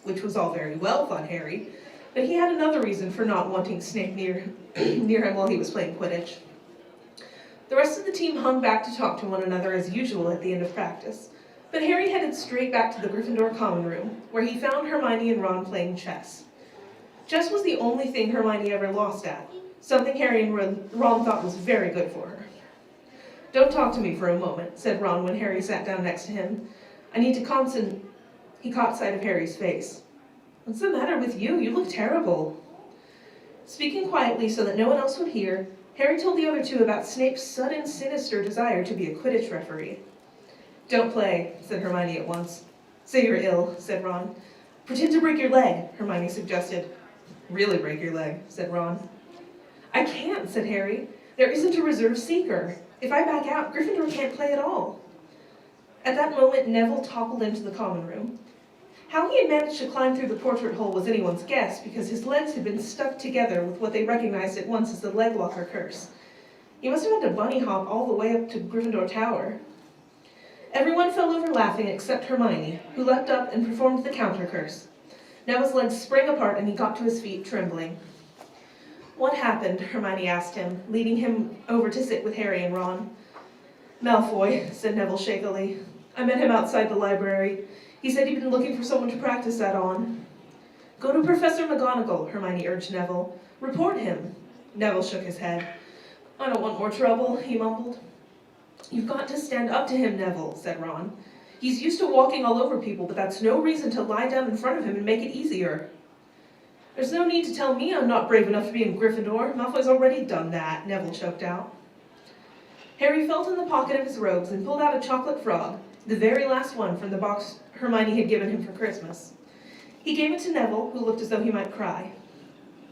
Which was all very well, thought Harry, but he had another reason for not wanting Snape near him while he was playing Quidditch. The rest of the team hung back to talk to one another as usual at the end of practice, but Harry headed straight back to the Gryffindor common room, where he found Hermione and Ron playing chess. Chess was the only thing Hermione ever lost at, something Harry and Ron thought was very good for her. "Don't talk to me for a moment," said Ron when Harry sat down next to him. "I need to concentrate." He caught sight of Harry's face. "What's the matter with you? You look terrible." Speaking quietly so that no one else would hear, Harry told the other two about Snape's sudden, sinister desire to be a Quidditch referee. "Don't play," said Hermione at once. "Say you're ill," said Ron. "Pretend to break your leg," Hermione suggested. "Really break your leg," said Ron. "I can't," said Harry. "There isn't a reserve seeker. If I back out, Gryffindor can't play at all." At that moment, Neville toppled into the common room. How he had managed to climb through the portrait hole was anyone's guess, because his legs had been stuck together with what they recognized at once as the leg locker curse. He must have had to bunny hop all the way up to Gryffindor Tower. Everyone fell over laughing except Hermione, who leapt up and performed the counter curse. Neville's legs sprang apart and he got to his feet, trembling. "What happened?" Hermione asked him, leading him over to sit with Harry and Ron. "Malfoy," said Neville shakily. "I met him outside the library. He said he'd been looking for someone to practice that on." Go to Professor McGonagall, Hermione urged Neville. Report him. Neville shook his head. I don't want more trouble, he mumbled. You've got to stand up to him, Neville, said Ron. He's used to walking all over people, but that's no reason to lie down in front of him and make it easier. There's no need to tell me I'm not brave enough to be in Gryffindor. Malfoy's already done that, Neville choked out. Harry felt in the pocket of his robes and pulled out a chocolate frog, the very last one from the box Hermione had given him for Christmas. He gave it to Neville, who looked as though he might cry.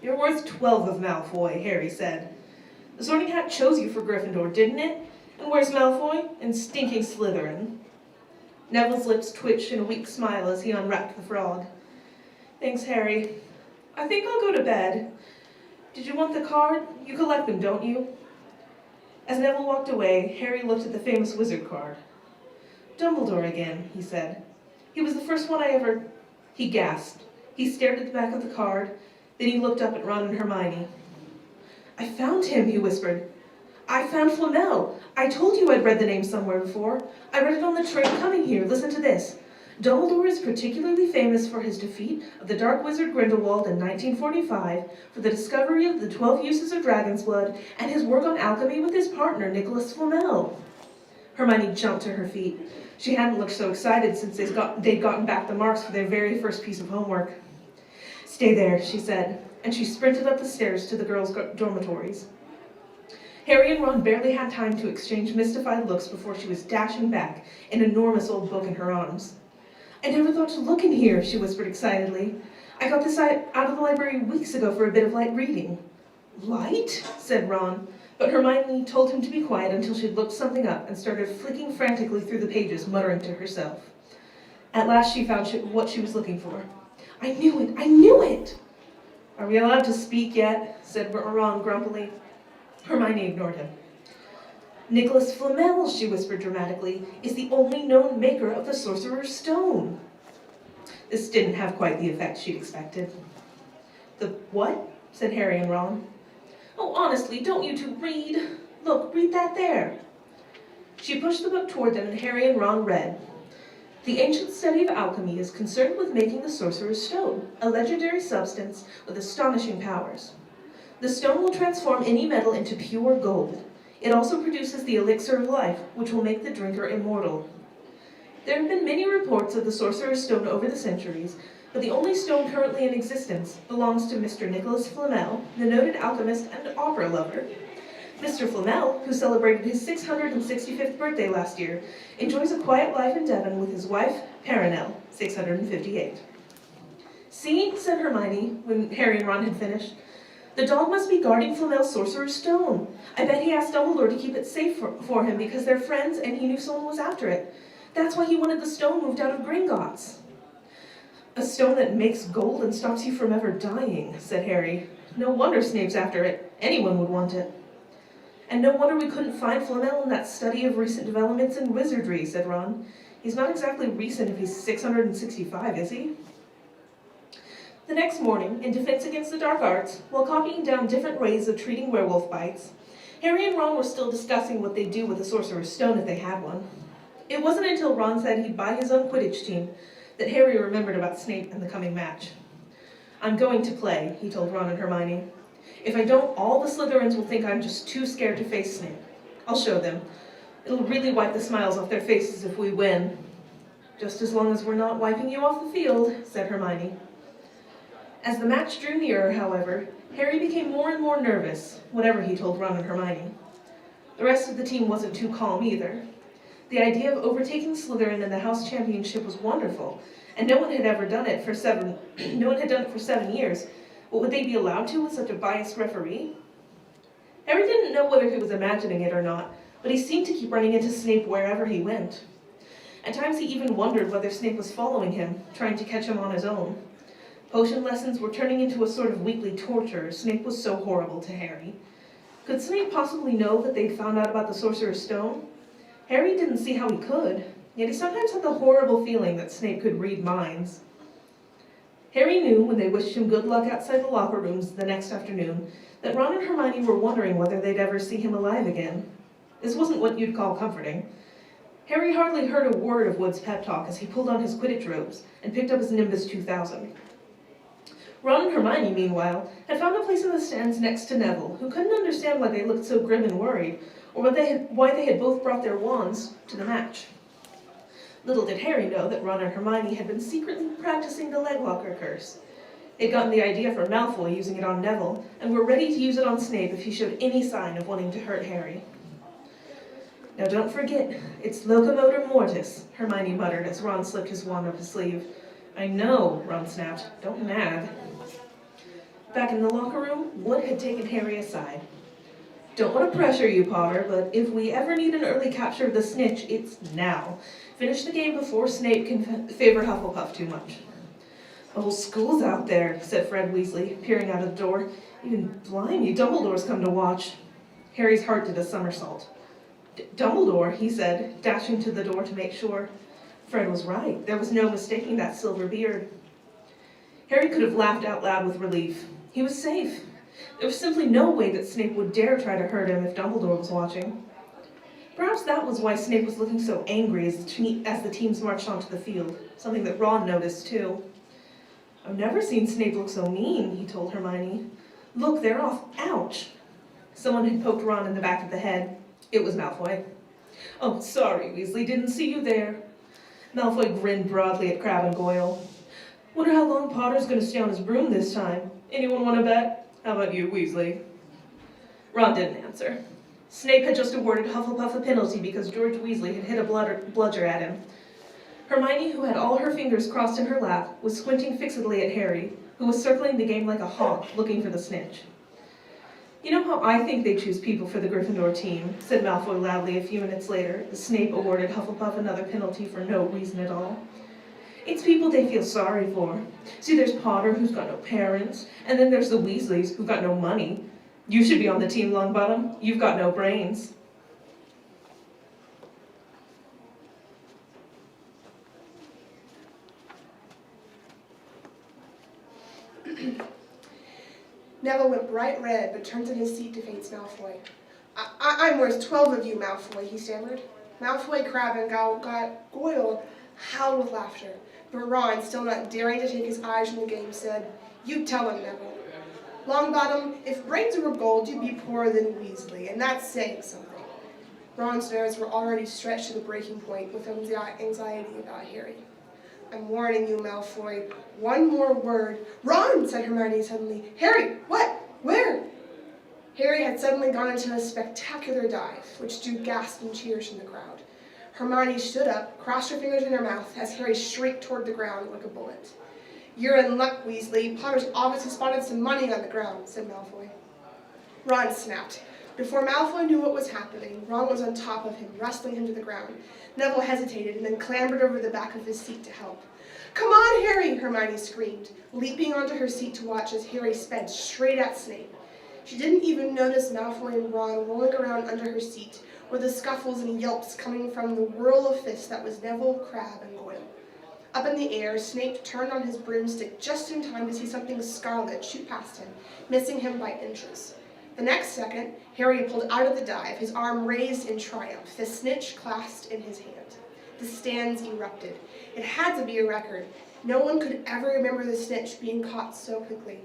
You're worth 12 of Malfoy, Harry said. The Sorting Hat chose you for Gryffindor, didn't it? And where's Malfoy? And stinking Slytherin. Neville's lips twitched in a weak smile as he unwrapped the frog. Thanks, Harry. I think I'll go to bed. Did you want the card? You collect them, don't you? As Neville walked away, Harry looked at the famous wizard card. Dumbledore again, he said. He was the first one I ever... He gasped. He stared at the back of the card, then he looked up at Ron and Hermione. I found him, he whispered. I found Flamel. I told you I'd read the name somewhere before. I read it on the train coming here. Listen to this. Dumbledore is particularly famous for his defeat of the Dark Wizard Grindelwald in 1945, for the discovery of the 12 uses of dragon's blood, and his work on alchemy with his partner, Nicholas Flamel. Hermione jumped to her feet. She hadn't looked so excited since they'd gotten back the marks for their very first piece of homework. Stay there, she said, and she sprinted up the stairs to the girls' dormitories. Harry and Ron barely had time to exchange mystified looks before she was dashing back, an enormous old book in her arms. I never thought to look in here, she whispered excitedly. I got this out of the library weeks ago for a bit of light reading. Light? Said Ron, but Hermione told him to be quiet until she'd looked something up and started flicking frantically through the pages, muttering to herself. At last she found what she was looking for. I knew it! I knew it! Are we allowed to speak yet? Said Ron grumpily. Hermione ignored him. Nicholas Flamel, she whispered dramatically, is the only known maker of the Sorcerer's Stone. This didn't have quite the effect she'd expected. The what? Said Harry and Ron. Oh, honestly, don't you two read? Look, read that there. She pushed the book toward them, and Harry and Ron read. The ancient study of alchemy is concerned with making the Sorcerer's Stone, a legendary substance with astonishing powers. The stone will transform any metal into pure gold. It also produces the elixir of life, which will make the drinker immortal. There have been many reports of the Sorcerer's Stone over the centuries, but the only stone currently in existence belongs to Mr. Nicholas Flamel, the noted alchemist and opera lover. Mr. Flamel, who celebrated his 665th birthday last year, enjoys a quiet life in Devon with his wife, Perenelle, 658. See, said Hermione, when Harry and Ron had finished, the dog must be guarding Flamel's Sorcerer's Stone. I bet he asked Dumbledore to keep it safe for him because they're friends and he knew someone was after it. That's why he wanted the stone moved out of Gringotts. A stone that makes gold and stops you from ever dying, said Harry. No wonder Snape's after it. Anyone would want it. And no wonder we couldn't find Flamel in that study of recent developments in wizardry, said Ron. He's not exactly recent if he's 665, is he? The next morning, in defense against the dark arts, while copying down different ways of treating werewolf bites, Harry and Ron were still discussing what they'd do with the Sorcerer's Stone if they had one. It wasn't until Ron said he'd buy his own Quidditch team that Harry remembered about Snape and the coming match. I'm going to play, he told Ron and Hermione. If I don't, all the Slytherins will think I'm just too scared to face Snape. I'll show them. It'll really wipe the smiles off their faces if we win. Just as long as we're not wiping you off the field, said Hermione. As the match drew nearer, however, Harry became more and more nervous, whatever he told Ron and Hermione. The rest of the team wasn't too calm either. The idea of overtaking Slytherin in the House Championship was wonderful, and no one had done it for 7 years. But would they be allowed to with such a biased referee? Harry didn't know whether he was imagining it or not, but he seemed to keep running into Snape wherever he went. At times he even wondered whether Snape was following him, trying to catch him on his own. Potion lessons were turning into a sort of weekly torture. Snape was so horrible to Harry. Could Snape possibly know that they'd found out about the Sorcerer's Stone? Harry didn't see how he could, yet he sometimes had the horrible feeling that Snape could read minds. Harry knew, when they wished him good luck outside the locker rooms the next afternoon, that Ron and Hermione were wondering whether they'd ever see him alive again. This wasn't what you'd call comforting. Harry hardly heard a word of Wood's pep talk as he pulled on his Quidditch robes and picked up his Nimbus 2000. Ron and Hermione, meanwhile, had found a place in the stands next to Neville, who couldn't understand why they looked so grim and worried, or why they had both brought their wands to the match. Little did Harry know that Ron and Hermione had been secretly practicing the leglocker curse. They'd gotten the idea from Malfoy using it on Neville, and were ready to use it on Snape if he showed any sign of wanting to hurt Harry. Now don't forget, it's locomotor mortis, Hermione muttered as Ron slipped his wand up his sleeve. I know, Ron snapped. Don't nag. Back in the locker room, Wood had taken Harry aside. Don't want to pressure you, Potter, but if we ever need an early capture of the snitch, it's now. Finish the game before Snape can favor Hufflepuff too much. The whole school's out there, said Fred Weasley, peering out of the door. Even blimey, Dumbledore's come to watch. Harry's heart did a somersault. Dumbledore, he said, dashing to the door to make sure. Fred was right. There was no mistaking that silver beard. Harry could have laughed out loud with relief. He was safe. There was simply no way that Snape would dare try to hurt him if Dumbledore was watching. Perhaps that was why Snape was looking so angry as the teams marched onto the field, something that Ron noticed too. I've never seen Snape look so mean, he told Hermione. Look, they're off. Ouch. Someone had poked Ron in the back of the head. It was Malfoy. Oh, sorry, Weasley, didn't see you there. Malfoy grinned broadly at Crabbe and Goyle. Wonder how long Potter's going to stay on his broom this time. Anyone want to bet? How about you, Weasley? Ron didn't answer. Snape had just awarded Hufflepuff a penalty because George Weasley had hit a bludger at him. Hermione, who had all her fingers crossed in her lap, was squinting fixedly at Harry, who was circling the game like a hawk, looking for the snitch. You know how I think they choose people for the Gryffindor team, said Malfoy loudly a few minutes later, as Snape awarded Hufflepuff another penalty for no reason at all. It's people they feel sorry for. See, there's Potter, who's got no parents, and then there's the Weasleys, who've got no money. You should be on the team, Longbottom. You've got no brains. Neville went bright red, but turned in his seat to face Malfoy. I'm worth 12 of you, Malfoy, he stammered. Malfoy, Crabbe, and Goyle howled with laughter, but Ron, still not daring to take his eyes from the game, said, You tell him, Neville. Longbottom, if brains were gold, you'd be poorer than Weasley, and that's saying something. Ron's nerves were already stretched to the breaking point with anxiety about Harry. I'm warning you, Malfoy. One more word. Ron, said Hermione suddenly. Harry, what? Where? Harry had suddenly gone into a spectacular dive, which drew gasps and cheers from the crowd. Hermione stood up, crossed her fingers in her mouth as Harry shrieked toward the ground like a bullet. You're in luck, Weasley. Potter's obviously spotted some money on the ground, said Malfoy. Ron snapped. Before Malfoy knew what was happening, Ron was on top of him, wrestling him to the ground. Neville hesitated and then clambered over the back of his seat to help. Come on, Harry, Hermione screamed, leaping onto her seat to watch as Harry sped straight at Snape. She didn't even notice Malfoy and Ron rolling around under her seat, or the scuffles and yelps coming from the whirl of fists that was Neville, Crabbe, and Goyle. Up in the air, Snape turned on his broomstick just in time to see something scarlet shoot past him, missing him by inches. The next second, Harry pulled out of the dive, his arm raised in triumph, the snitch clasped in his hand. The stands erupted. It had to be a record. No one could ever remember the snitch being caught so quickly.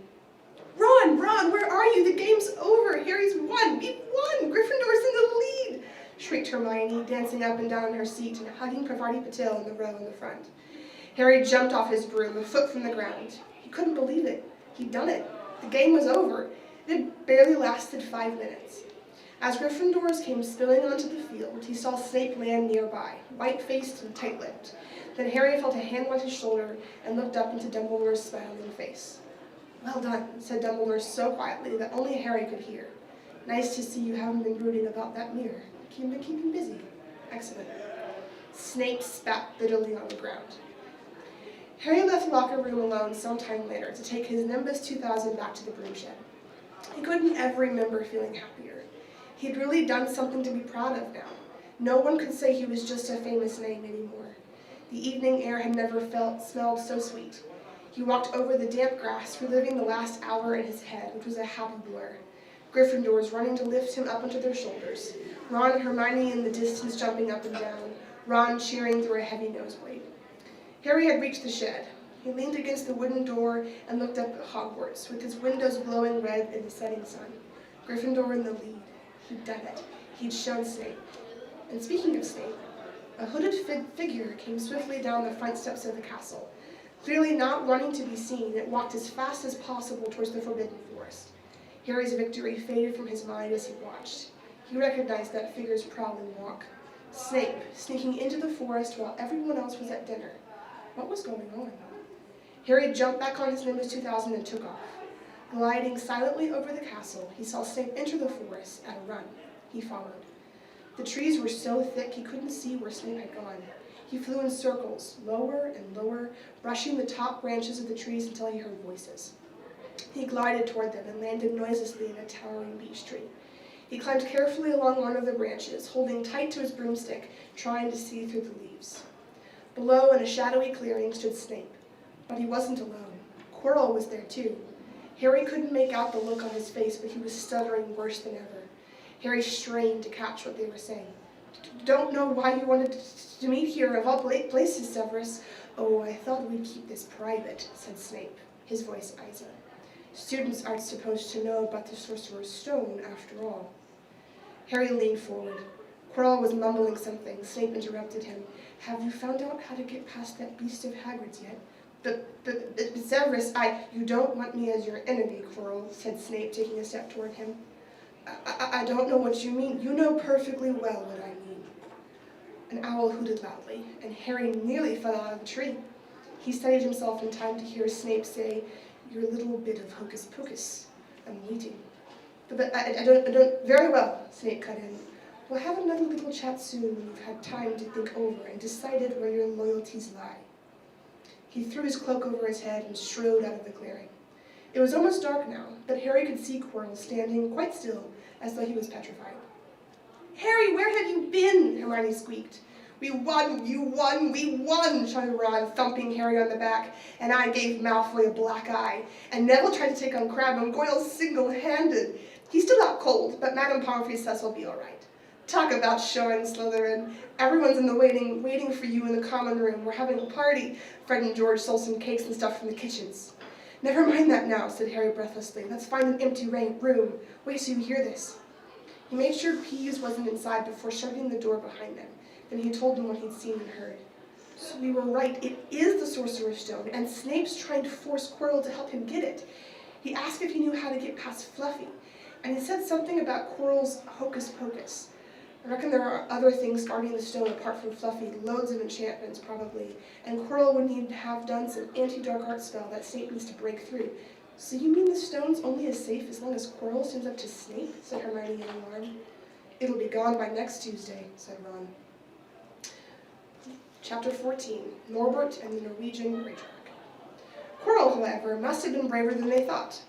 Ron, where are you? The game's over. Harry's won. We've won. Gryffindor's in the lead, shrieked Hermione, dancing up and down on her seat and hugging Parvati Patil in the row in the front. Harry jumped off his broom, a foot from the ground. He couldn't believe it. He'd done it. The game was over. It had barely lasted 5 minutes. As Gryffindors came spilling onto the field, he saw Snape land nearby, white-faced and tight-lipped. Then Harry felt a hand on his shoulder and looked up into Dumbledore's smiling face. Well done, said Dumbledore so quietly that only Harry could hear. Nice to see you haven't been brooding about that mirror. You've been keeping busy. Excellent. Snape spat bitterly on the ground. Harry left the locker room alone some time later to take his Nimbus 2000 back to the broom shed. He couldn't ever remember feeling happier. He'd really done something to be proud of now. No one could say he was just a famous name anymore. The evening air had never smelled so sweet. He walked over the damp grass, reliving the last hour in his head, which was a happy blur. Gryffindors running to lift him up onto their shoulders. Ron and Hermione in the distance jumping up and down. Ron cheering through a heavy nosebleed. Harry had reached the shed. He leaned against the wooden door and looked up at Hogwarts, with its windows glowing red in the setting sun. Gryffindor in the lead. He'd done it. He'd shown Snape. And speaking of Snape, a hooded figure came swiftly down the front steps of the castle. Clearly not wanting to be seen, it walked as fast as possible towards the Forbidden Forest. Harry's victory faded from his mind as he watched. He recognized that figure's prowling walk. Snape, sneaking into the forest while everyone else was at dinner. What was going on? Harry jumped back on his Nimbus 2000 and took off. Gliding silently over the castle, he saw Snape enter the forest at a run. He followed. The trees were so thick he couldn't see where Snape had gone. He flew in circles, lower and lower, brushing the top branches of the trees until he heard voices. He glided toward them and landed noiselessly in a towering beech tree. He climbed carefully along one of the branches, holding tight to his broomstick, trying to see through the leaves. Below, in a shadowy clearing, stood Snape. But he wasn't alone. Quirrell was there too. Harry couldn't make out the look on his face, but he was stuttering worse than ever. Harry strained to catch what they were saying. "Don't know why you wanted to meet here, of all places, Severus." "Oh, I thought we'd keep this private," said Snape, his voice icy. "Students aren't supposed to know about the Sorcerer's Stone, after all." Harry leaned forward. Quirrell was mumbling something. Snape interrupted him. "Have you found out how to get past that beast of Hagrid's yet?" But Severus, you don't want me as your enemy, Quirrell," said Snape, taking a step toward him. I don't know what you mean. You know perfectly well what I mean." An owl hooted loudly, and Harry nearly fell out of the tree. He steadied himself in time to hear Snape say, "Your little bit of hocus pocus. I'm waiting." But I don't, very well, Snape cut in. "We'll have another little chat soon when you've had time to think over and decided where your loyalties lie." He threw his cloak over his head and strode out of the clearing. It was almost dark now, but Harry could see Quirrell standing quite still, as though he was petrified. "Harry, where have you been?" Hermione squeaked. "We won, you won, we won," shouted Ron, thumping Harry on the back, "and I gave Malfoy a black eye, and Neville tried to take on Crabbe and Goyle single-handed. He's still out cold, but Madame Pomfrey says he'll be all right. Talk about showing Slytherin. Everyone's in the waiting for you in the common room. We're having a party. Fred and George stole some cakes and stuff from the kitchens." "Never mind that now," said Harry breathlessly. "Let's find an empty room. Wait till you hear this." He made sure Peeves wasn't inside before shutting the door behind them. Then he told them what he'd seen and heard. "So we were right. It is the Sorcerer's Stone, and Snape's trying to force Quirrell to help him get it. He asked if he knew how to get past Fluffy, and he said something about Quirrell's hocus pocus. I reckon there are other things guarding the stone apart from Fluffy, loads of enchantments probably, and Quirrell would need to have done some anti-dark art spell that Snape needs to break through. So you mean the stone's only as safe as long as Quirrell stands up to Snape?" said Hermione in alarm. "It'll be gone by next Tuesday," said Ron. Chapter 14, Norbert and the Norwegian Greyjoy. Quirrell, however, must have been braver than they thought.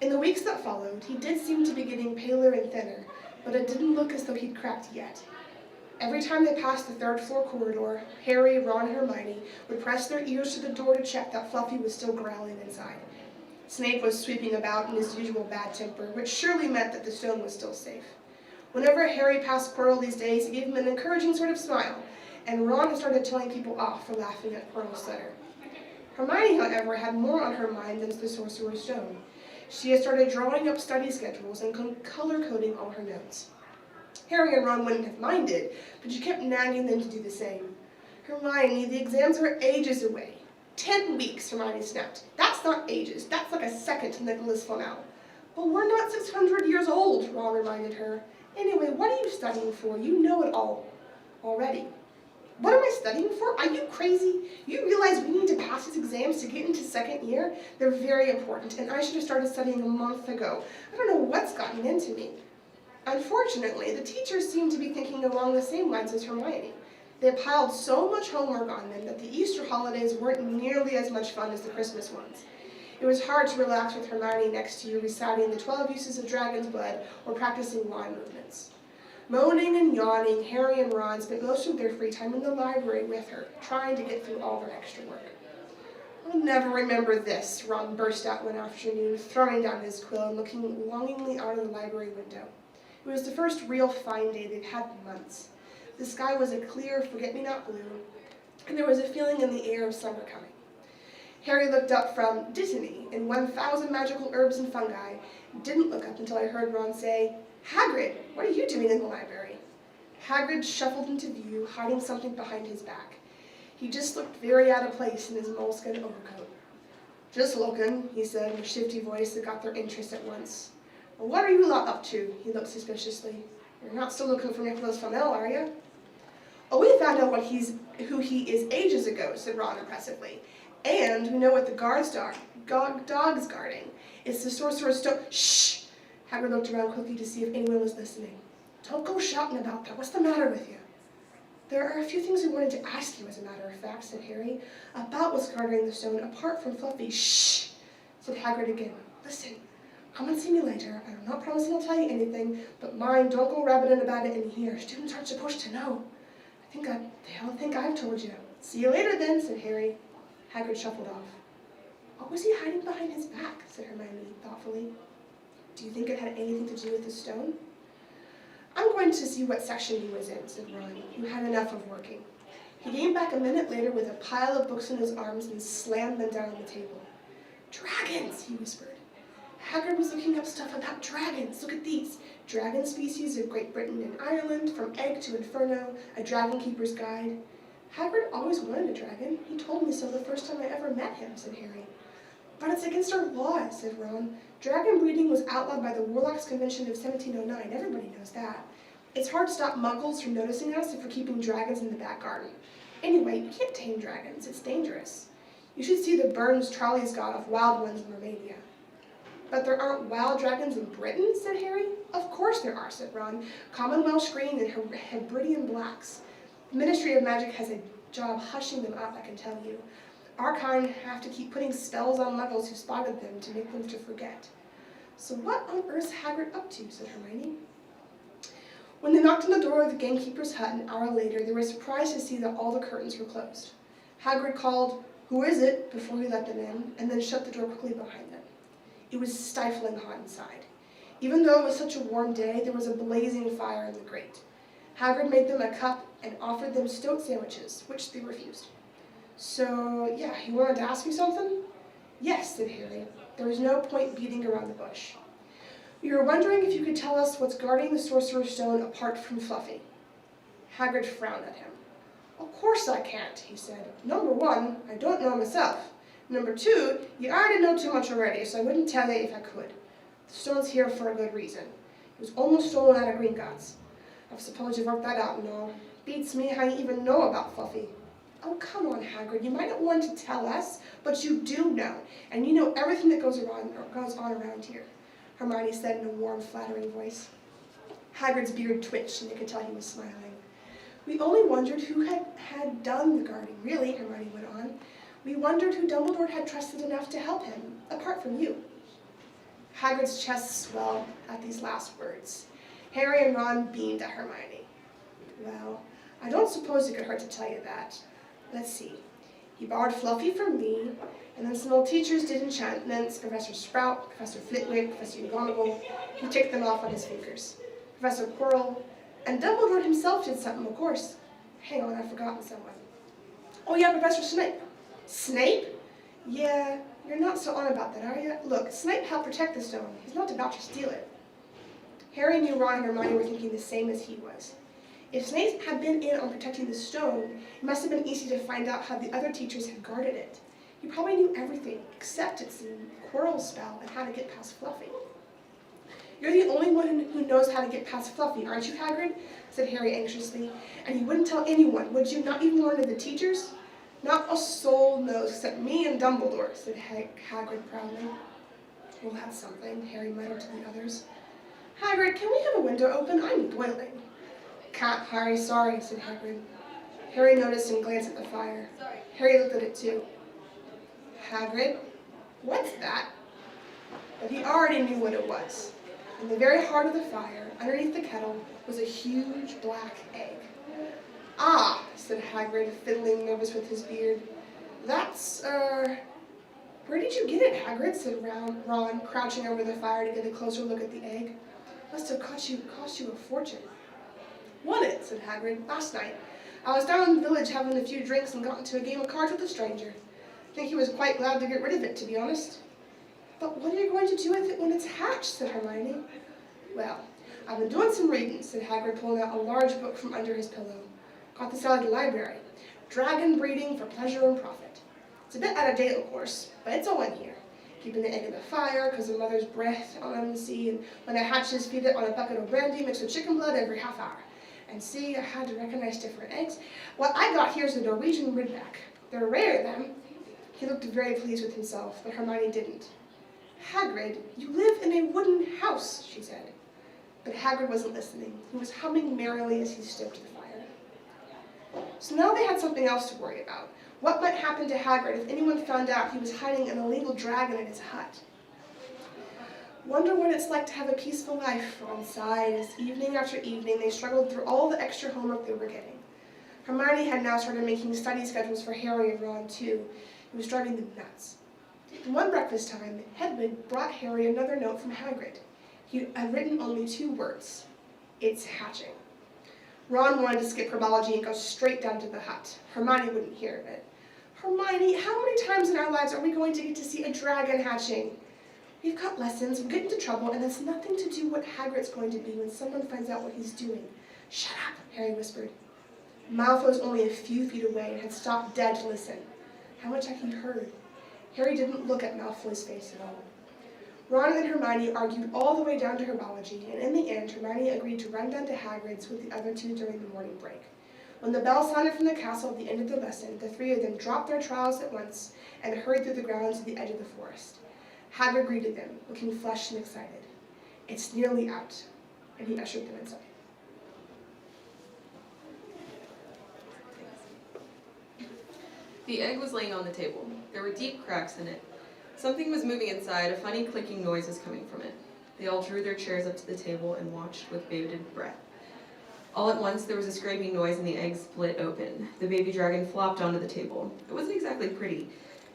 In the weeks that followed, he did seem to be getting paler and thinner, but it didn't look as though he'd cracked yet. Every time they passed the third-floor corridor, Harry, Ron, and Hermione would press their ears to the door to check that Fluffy was still growling inside. Snape was sweeping about in his usual bad temper, which surely meant that the stone was still safe. Whenever Harry passed Quirrell these days, he gave him an encouraging sort of smile, and Ron had started telling people off for laughing at Quirrell's stutter. Hermione, however, had more on her mind than the Sorcerer's Stone. She had started drawing up study schedules and color-coding all her notes. Harry and Ron wouldn't have minded, but she kept nagging them to do the same. "Hermione, the exams are ages away." 10 weeks, Hermione snapped. "That's not ages. That's like a second to Nicholas Flamel." "But we're not 600 years old," Ron reminded her. "Anyway, what are you studying for? You know it all already." "What am I studying for? Are you crazy? You realize we need to pass these exams to get into second year? They're very important, and I should have started studying a month ago. I don't know what's gotten into me." Unfortunately, the teachers seemed to be thinking along the same lines as Hermione. They piled so much homework on them that the Easter holidays weren't nearly as much fun as the Christmas ones. It was hard to relax with Hermione next to you reciting the 12 uses of dragon's blood or practicing wand movements. Moaning and yawning, Harry and Ron spent most of their free time in the library with her, trying to get through all their extra work. "I'll never remember this," Ron burst out one afternoon, throwing down his quill and looking longingly out of the library window. It was the first real fine day they'd had in months. The sky was a clear forget-me-not blue, and there was a feeling in the air of summer coming. Harry looked up from Dittany in 1,000 Magical Herbs and Fungi, didn't look up until I heard Ron say, "Hagrid, what are you doing in the library?" Hagrid shuffled into view, hiding something behind his back. He just looked very out of place in his moleskin overcoat. "Just looking," he said in a shifty voice that got their interest at once. "Well, what are you lot up to?" He looked suspiciously. "You're not still looking for Nicholas Flamel, are you?" "Oh, we found out who he is ages ago," said Ron impressively. "And we know what the dog's guarding. It's the Sorcerer's Stone." "Shh!" Hagrid looked around quickly to see if anyone was listening. "Don't go shouting about that. What's the matter with you?" "There are a few things we wanted to ask you, as a matter of fact," said Harry, "about what's guarding the stone, apart from Fluffy." "Shh!" said Hagrid again. "Listen, come and see me later. I'm not promising I'll tell you anything, but mind, don't go rabbiting about it in here. Students aren't supposed to know. They'll think I've told you." "See you later then," said Harry. Hagrid shuffled off. "What was he hiding behind his back?" said Hermione thoughtfully. "Do you think it had anything to do with the stone?" "I'm going to see what section he was in," said Ron, who had enough of working. He came back a minute later with a pile of books in his arms and slammed them down on the table. "Dragons," he whispered. Hagrid was looking up stuff about dragons. Look at these. Dragon species of Great Britain and Ireland, from egg to inferno, a dragon keeper's guide. Hagrid always wanted a dragon. He told me so the first time I ever met him, said Harry. "But it's against our laws," said Ron. "Dragon breeding was outlawed by the Warlocks Convention of 1709. Everybody knows that. It's hard to stop muggles from noticing us if we're keeping dragons in the back garden. Anyway, you can't tame dragons. It's dangerous. You should see the Burns Trolley's got of wild ones in Romania." "But there aren't wild dragons in Britain," said Harry. "Of course there are," said Ron. "Common Welsh green and Hebridean blacks. The Ministry of Magic has a job hushing them up, I can tell you. Our kind have to keep putting spells on muggles who spotted them to make them to forget." "So what on earth's Hagrid up to?" said Hermione. When they knocked on the door of the gamekeeper's hut an hour later, they were surprised to see that all the curtains were closed. Hagrid called, "Who is it?" before he let them in, and then shut the door quickly behind them. It was stifling hot inside. Even though it was such a warm day, there was a blazing fire in the grate. Hagrid made them a cup and offered them stoat sandwiches, which they refused. "So, yeah, you wanted to ask me something?" "Yes," said Harry. There was no point beating around the bush. "We were wondering if you could tell us what's guarding the Sorcerer's Stone apart from Fluffy." Hagrid frowned at him. "Of course I can't," he said. "Number one, I don't know myself. Number two, you already know too much already, so I wouldn't tell you if I could. The stone's here for a good reason. It was almost stolen out of Gringotts. I suppose you've worked that out and all. Beats me how you even know about Fluffy." "Oh, come on, Hagrid. You might not want to tell us, but you do know, and you know everything that goes on around here," Hermione said in a warm, flattering voice. Hagrid's beard twitched, and they could tell he was smiling. "We only wondered who had done the guarding, really," Hermione went on. "We wondered who Dumbledore had trusted enough to help him, apart from you." Hagrid's chest swelled at these last words. Harry and Ron beamed at Hermione. "Well, I don't suppose it could hurt to tell you that. Let's see. He borrowed Fluffy from me, and then some old teachers did enchantments, Professor Sprout, Professor Flitwick, Professor McGonagall. He ticked them off on his fingers. Professor Quirrell, and Dumbledore himself did something, of course. Hang on, I've forgotten someone. Oh yeah, Professor Snape." "Snape?" "Yeah, you're not so on about that, are you? Look, Snape helped protect the stone. He's not about to steal it." Harry knew Ron and Hermione were thinking the same as he was. If Snape had been in on protecting the stone, it must have been easy to find out how the other teachers had guarded it. He probably knew everything, except it's the Quirrell spell and how to get past Fluffy. "You're the only one who knows how to get past Fluffy, aren't you, Hagrid?" said Harry anxiously. "And you wouldn't tell anyone, would you? Not even one of the teachers?" "Not a soul knows except me and Dumbledore," said Hagrid proudly. "Well, that's something," Harry muttered to the others. "Hagrid, can we have a window open? I'm boiling." "Can't, Harry, sorry," said Hagrid. Harry noticed and glanced at the fire. Harry looked at it too. "Hagrid, what's that?" But he already knew what it was. In the very heart of the fire, underneath the kettle, was a huge black egg. "Ah," said Hagrid, fiddling nervous with his beard. "That's, where did you get it, Hagrid?" said Ron, crouching over the fire to get a closer look at the egg. "Must have cost you a fortune." "Won it," said Hagrid, "last night. I was down in the village having a few drinks and got into a game of cards with a stranger. I think he was quite glad to get rid of it, to be honest. But what are you going to do with it when it's hatched, said Hermione. Well, I've been doing some reading, said Hagrid, pulling out a large book from under his pillow. Got this out of the library. Dragon Breeding for Pleasure and Profit. It's a bit out of date, of course, but it's all in here. Keeping the egg in the fire, because the mother's breath on the sea, and when it hatches, feed it on a bucket of brandy mixed with chicken blood every half hour. And see, I had to recognize different eggs. What I got here is a Norwegian ridgeback. They're rare, them. He looked very pleased with himself, but Hermione didn't. Hagrid, you live in a wooden house, she said. But Hagrid wasn't listening. He was humming merrily as he stoked the fire. So now they had something else to worry about. What might happen to Hagrid if anyone found out he was hiding an illegal dragon in his hut? Wonder what it's like to have a peaceful life, Ron sighed as evening after evening they struggled through all the extra homework they were getting. Hermione had now started making study schedules for Harry and Ron too. It was driving them nuts. At one breakfast time, Hedwig brought Harry another note from Hagrid. He had written only 2 words. It's hatching. Ron wanted to skip herbology and go straight down to the hut. Hermione wouldn't hear of it. Hermione, how many times in our lives are we going to get to see a dragon hatching? We've got lessons, we'll get into trouble, and it's nothing to do what Hagrid's going to be when someone finds out what he's doing. Shut up, Harry whispered. Malfoy was only a few feet away and had stopped dead to listen. How much had he heard? Harry didn't look at Malfoy's face at all. Ron and Hermione argued all the way down to herbology, and in the end, Hermione agreed to run down to Hagrid's with the other 2 during the morning break. When the bell sounded from the castle at the end of the lesson, the 3 of them dropped their trowels at once and hurried through the grounds to the edge of the forest. Hagrid greeted them, looking flushed and excited. It's nearly out, and he ushered them inside. The egg was laying on the table. There were deep cracks in it. Something was moving inside, a funny clicking noise was coming from it. They all drew their chairs up to the table and watched with bated breath. All at once there was a scraping noise and the egg split open. The baby dragon flopped onto the table. It wasn't exactly pretty.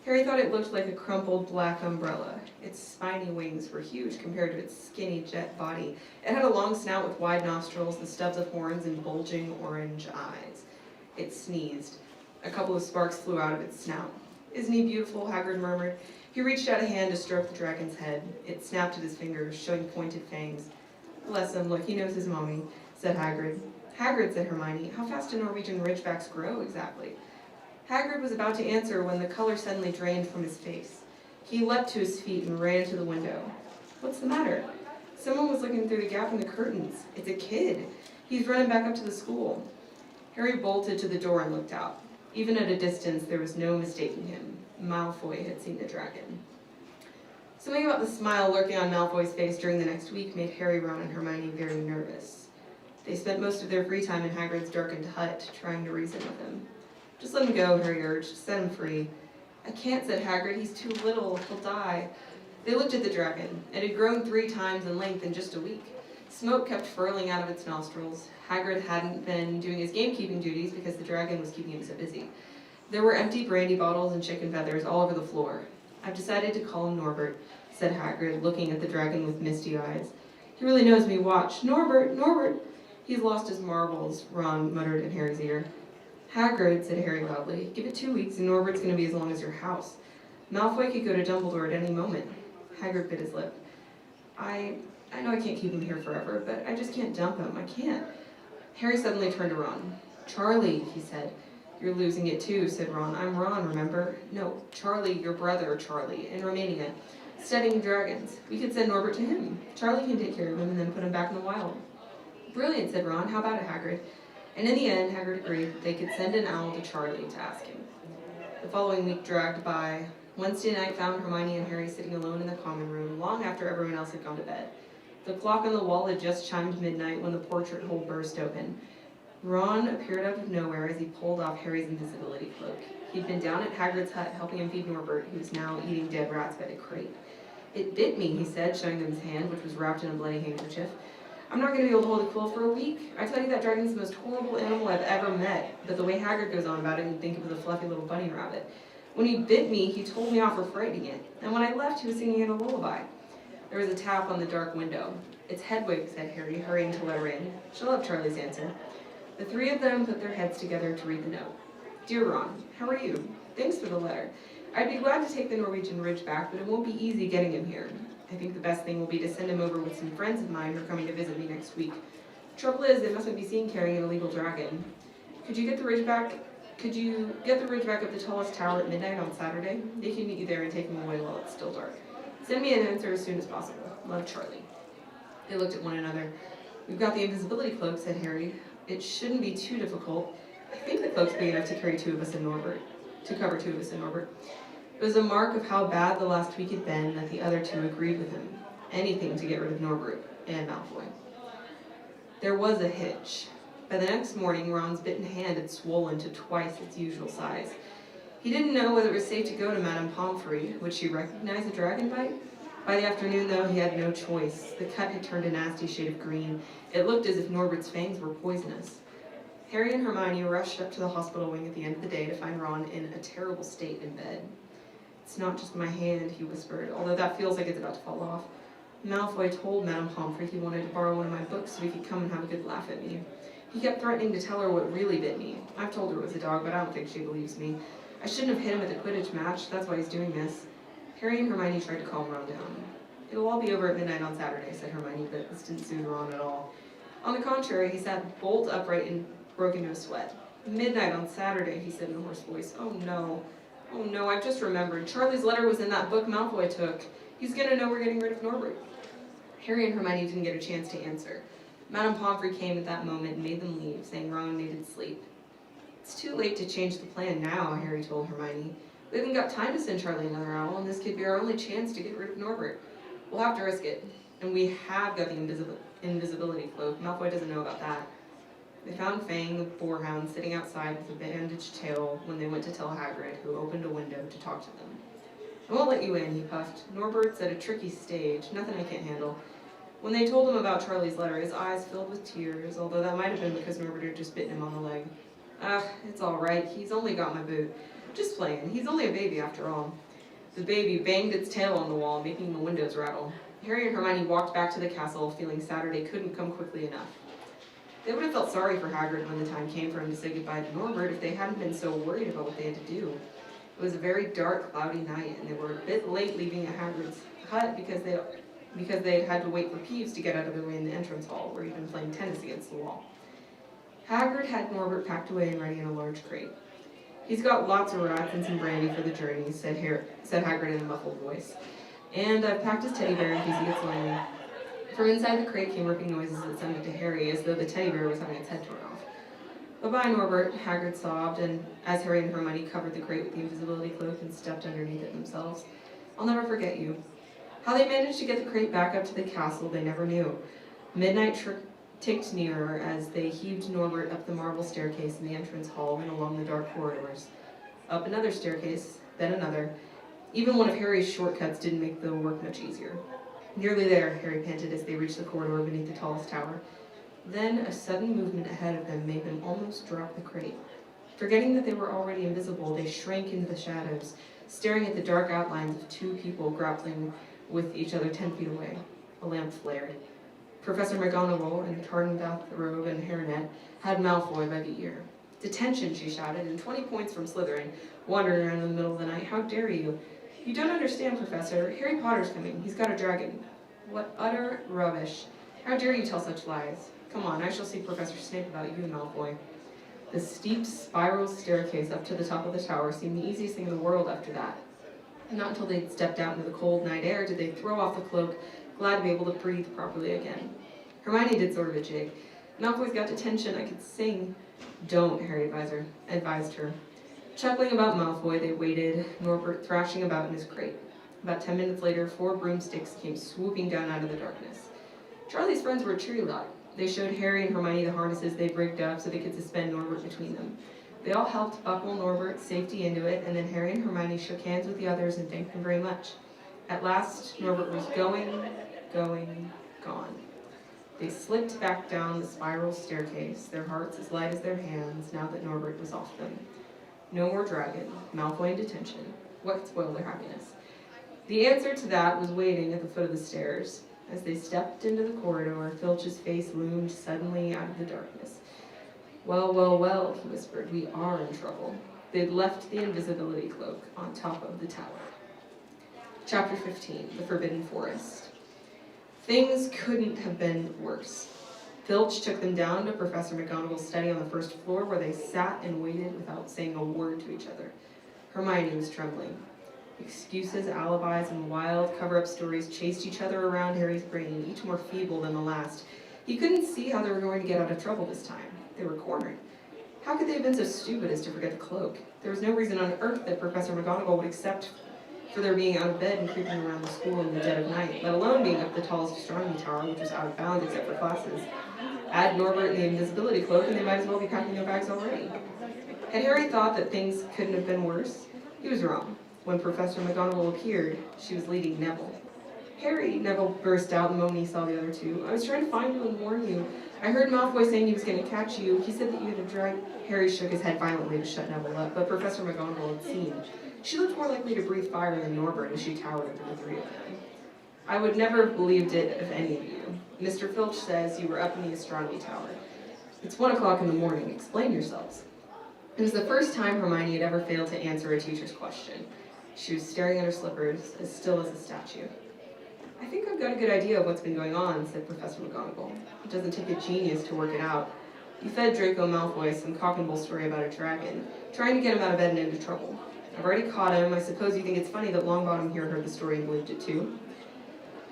Harry thought it looked like a crumpled black umbrella. Its spiny wings were huge compared to its skinny jet body. It had a long snout with wide nostrils, the stubs of horns, and bulging orange eyes. It sneezed. A couple of sparks flew out of its snout. Isn't he beautiful? Hagrid murmured. He reached out a hand to stroke the dragon's head. It snapped at his fingers, showing pointed fangs. Bless him, look, he knows his mommy, said Hagrid. Hagrid, said Hermione, how fast do Norwegian ridgebacks grow exactly? Hagrid was about to answer when the color suddenly drained from his face. He leapt to his feet and ran to the window. What's the matter? Someone was looking through the gap in the curtains. It's a kid. He's running back up to the school. Harry bolted to the door and looked out. Even at a distance, there was no mistaking him. Malfoy had seen the dragon. Something about the smile lurking on Malfoy's face during the next week made Harry, Ron, and Hermione very nervous. They spent most of their free time in Hagrid's darkened hut, trying to reason with him. Just let him go, Harry urged. Set him free. I can't, said Hagrid. He's too little. He'll die. They looked at the dragon. It had grown 3 times in length in just a week. Smoke kept furling out of its nostrils. Hagrid hadn't been doing his gamekeeping duties because the dragon was keeping him so busy. There were empty brandy bottles and chicken feathers all over the floor. I've decided to call him Norbert, said Hagrid, looking at the dragon with misty eyes. He really knows me. Watch. Norbert! Norbert! He's lost his marbles, Ron muttered in Harry's ear. Hagrid, said Harry loudly, give it 2 weeks and Norbert's going to be as long as your house. Malfoy could go to Dumbledore at any moment. Hagrid bit his lip. I know I can't keep him here forever, but I just can't dump him. I can't. Harry suddenly turned to Ron. Charlie, he said. You're losing it too, said Ron. I'm Ron, remember? No, Charlie, your brother, Charlie, in Romania, studying dragons. We could send Norbert to him. Charlie can take care of him and then put him back in the wild. Brilliant, said Ron. How about it, Hagrid? And in the end, Hagrid agreed that they could send an owl to Charlie to ask him. The following week dragged by. Wednesday night found Hermione and Harry sitting alone in the common room, long after everyone else had gone to bed. The clock on the wall had just chimed midnight when the portrait hole burst open. Ron appeared out of nowhere as he pulled off Harry's invisibility cloak. He'd been down at Hagrid's hut helping him feed Norbert, who was now eating dead rats by the crate. It bit me, he said, showing them his hand, which was wrapped in a bloody handkerchief. I'm not going to be able to hold a quill for a week. I tell you, that dragon's the most horrible animal I've ever met. But the way Hagrid goes on about it, you'd think it was a fluffy little bunny rabbit. When he bit me, he told me off for frightening it. And when I left, he was singing it a lullaby. There was a tap on the dark window. It's Hedwig, said Harry, hurrying to let her in. She'll have Charlie's answer. The 3 of them put their heads together to read the note. Dear Ron, how are you? Thanks for the letter. I'd be glad to take the Norwegian Ridge back, but it won't be easy getting him here. I think the best thing will be to send him over with some friends of mine who are coming to visit me next week. Trouble is, they mustn't be seen carrying an illegal dragon. Could you get the ridge back up the tallest tower at midnight on Saturday? They can meet you there and take him away while it's still dark. Send me an answer as soon as possible. Love, Charlie. They looked at one another. We've got the invisibility cloak, said Harry. It shouldn't be too difficult. I think the cloak's big enough to carry two of us and Norbert. To cover two of us and Norbert. It was a mark of how bad the last week had been that the other two agreed with him. Anything to get rid of Norbert and Malfoy. There was a hitch. By the next morning, Ron's bitten hand had swollen to twice its usual size. He didn't know whether it was safe to go to Madame Pomfrey. Would she recognize a dragon bite? By the afternoon, though, he had no choice. The cut had turned a nasty shade of green. It looked as if Norbert's fangs were poisonous. Harry and Hermione rushed up to the hospital wing at the end of the day to find Ron in a terrible state in bed. It's not just my hand, he whispered, although that feels like it's about to fall off. Malfoy told Madame Pomfrey he wanted to borrow one of my books so he could come and have a good laugh at me. He kept threatening to tell her what really bit me. I've told her it was a dog, but I don't think she believes me. I shouldn't have hit him at the Quidditch match, that's why he's doing this. Harry and Hermione tried to calm Ron down. It'll all be over at midnight on Saturday, said Hermione, but this didn't soothe Ron at all. On the contrary, he sat bolt upright and broke into a sweat. Midnight on Saturday, he said in a hoarse voice. Oh no, I've just remembered. Charlie's letter was in that book Malfoy took. He's gonna know we're getting rid of Norbert. Harry and Hermione didn't get a chance to answer. Madame Pomfrey came at that moment and made them leave, saying Ron needed sleep. It's too late to change the plan now, Harry told Hermione. We haven't got time to send Charlie another owl, and this could be our only chance to get rid of Norbert. We'll have to risk it. And we have got the invisibility cloak. Malfoy doesn't know about that. They found Fang, the boarhound, sitting outside with a bandaged tail when they went to tell Hagrid, who opened a window to talk to them. I won't let you in, he puffed. Norbert's at a tricky stage, nothing I can't handle. When they told him about Charlie's letter, his eyes filled with tears, although that might have been because Norbert had just bitten him on the leg. It's all right, he's only got my boot. Just playing, he's only a baby after all. The baby banged its tail on the wall, making the windows rattle. Harry and Hermione walked back to the castle, feeling Saturday couldn't come quickly enough. They would have felt sorry for Hagrid when the time came for him to say goodbye to Norbert if they hadn't been so worried about what they had to do. It was a very dark, cloudy night, and they were a bit late leaving at Hagrid's hut because they had to wait for Peeves to get out of the way in the entrance hall, where he'd been playing tennis against the wall. Hagrid had Norbert packed away and ready in a large crate. He's got lots of rats and some brandy for the journey, said Hagrid in a muffled voice. And I've packed his teddy bear in case he gets lonely. From inside the crate came ripping noises that sounded to Harry as though the teddy bear was having its head torn off. Bye-bye, Norbert, Hagrid sobbed, and as Harry and Hermione covered the crate with the invisibility cloak and stepped underneath it themselves. I'll never forget you. How they managed to get the crate back up to the castle, they never knew. Midnight ticked nearer as they heaved Norbert up the marble staircase in the entrance hall and along the dark corridors. Up another staircase, then another. Even one of Harry's shortcuts didn't make the work much easier. Nearly there, Harry panted as they reached the corridor beneath the tallest tower. Then a sudden movement ahead of them made them almost drop the crate. Forgetting that they were already invisible, they shrank into the shadows, staring at the dark outlines of two people grappling with each other 10 feet away. A lamp flared. Professor McGonagall, in tartan bathrobe and hairnet, had Malfoy by the ear. Detention, she shouted, and 20 points from Slytherin, wandering around in the middle of the night. How dare you? You don't understand, Professor. Harry Potter's coming. He's got a dragon. What utter rubbish. How dare you tell such lies? Come on, I shall see Professor Snape about you, Malfoy. The steep spiral staircase up to the top of the tower seemed the easiest thing in the world after that. And not until they'd stepped out into the cold night air did they throw off the cloak, glad to be able to breathe properly again. Hermione did sort of a jig. Malfoy's got detention, I could sing. Don't, Harry advised her. Chuckling about Malfoy, they waited, Norbert thrashing about in his crate. About 10 minutes later, 4 broomsticks came swooping down out of the darkness. Charlie's friends were a cheery lot. They showed Harry and Hermione the harnesses they'd rigged up so they could suspend Norbert between them. They all helped buckle Norbert's safety into it, and then Harry and Hermione shook hands with the others and thanked them very much. At last, Norbert was gone. They slipped back down the spiral staircase, their hearts as light as their hands, now that Norbert was off them. No more dragon, Malfoy in detention. What could spoil their happiness? The answer to that was waiting at the foot of the stairs. As they stepped into the corridor, Filch's face loomed suddenly out of the darkness. Well, well, well, he whispered, we are in trouble. They'd left the invisibility cloak on top of the tower. Chapter 15, The Forbidden Forest. Things couldn't have been worse. Filch took them down to Professor McGonagall's study on the first floor, where they sat and waited without saying a word to each other. Hermione was trembling. Excuses, alibis, and wild cover-up stories chased each other around Harry's brain, each more feeble than the last. He couldn't see how they were going to get out of trouble this time. They were cornered. How could they have been so stupid as to forget the cloak? There was no reason on earth that Professor McGonagall would accept for their being out of bed and creeping around the school in the dead of night, let alone being up the tallest astronomy tower, which was out of bounds except for classes. Add Norbert and the invisibility cloak, and they might as well be packing their bags already. Had Harry thought that things couldn't have been worse? He was wrong. When Professor McGonagall appeared, she was leading Neville. "Harry," Neville burst out the moment he saw the other two. "I was trying to find you and warn you. I heard Malfoy saying he was going to catch you. He said that you had a dry..." Harry shook his head violently to shut Neville up, but Professor McGonagall had seen. She looked more likely to breathe fire than Norbert as she towered over the three of them. "I would never have believed it of any of you. Mr. Filch says you were up in the astronomy tower. It's 1 o'clock in the morning. Explain yourselves." It was the first time Hermione had ever failed to answer a teacher's question. She was staring at her slippers, as still as a statue. "I think I've got a good idea of what's been going on," said Professor McGonagall. "It doesn't take a genius to work it out. You fed Draco Malfoy some cock-and-bull story about a dragon, trying to get him out of bed and into trouble. I've already caught him. I suppose you think it's funny that Longbottom here heard the story and believed it too."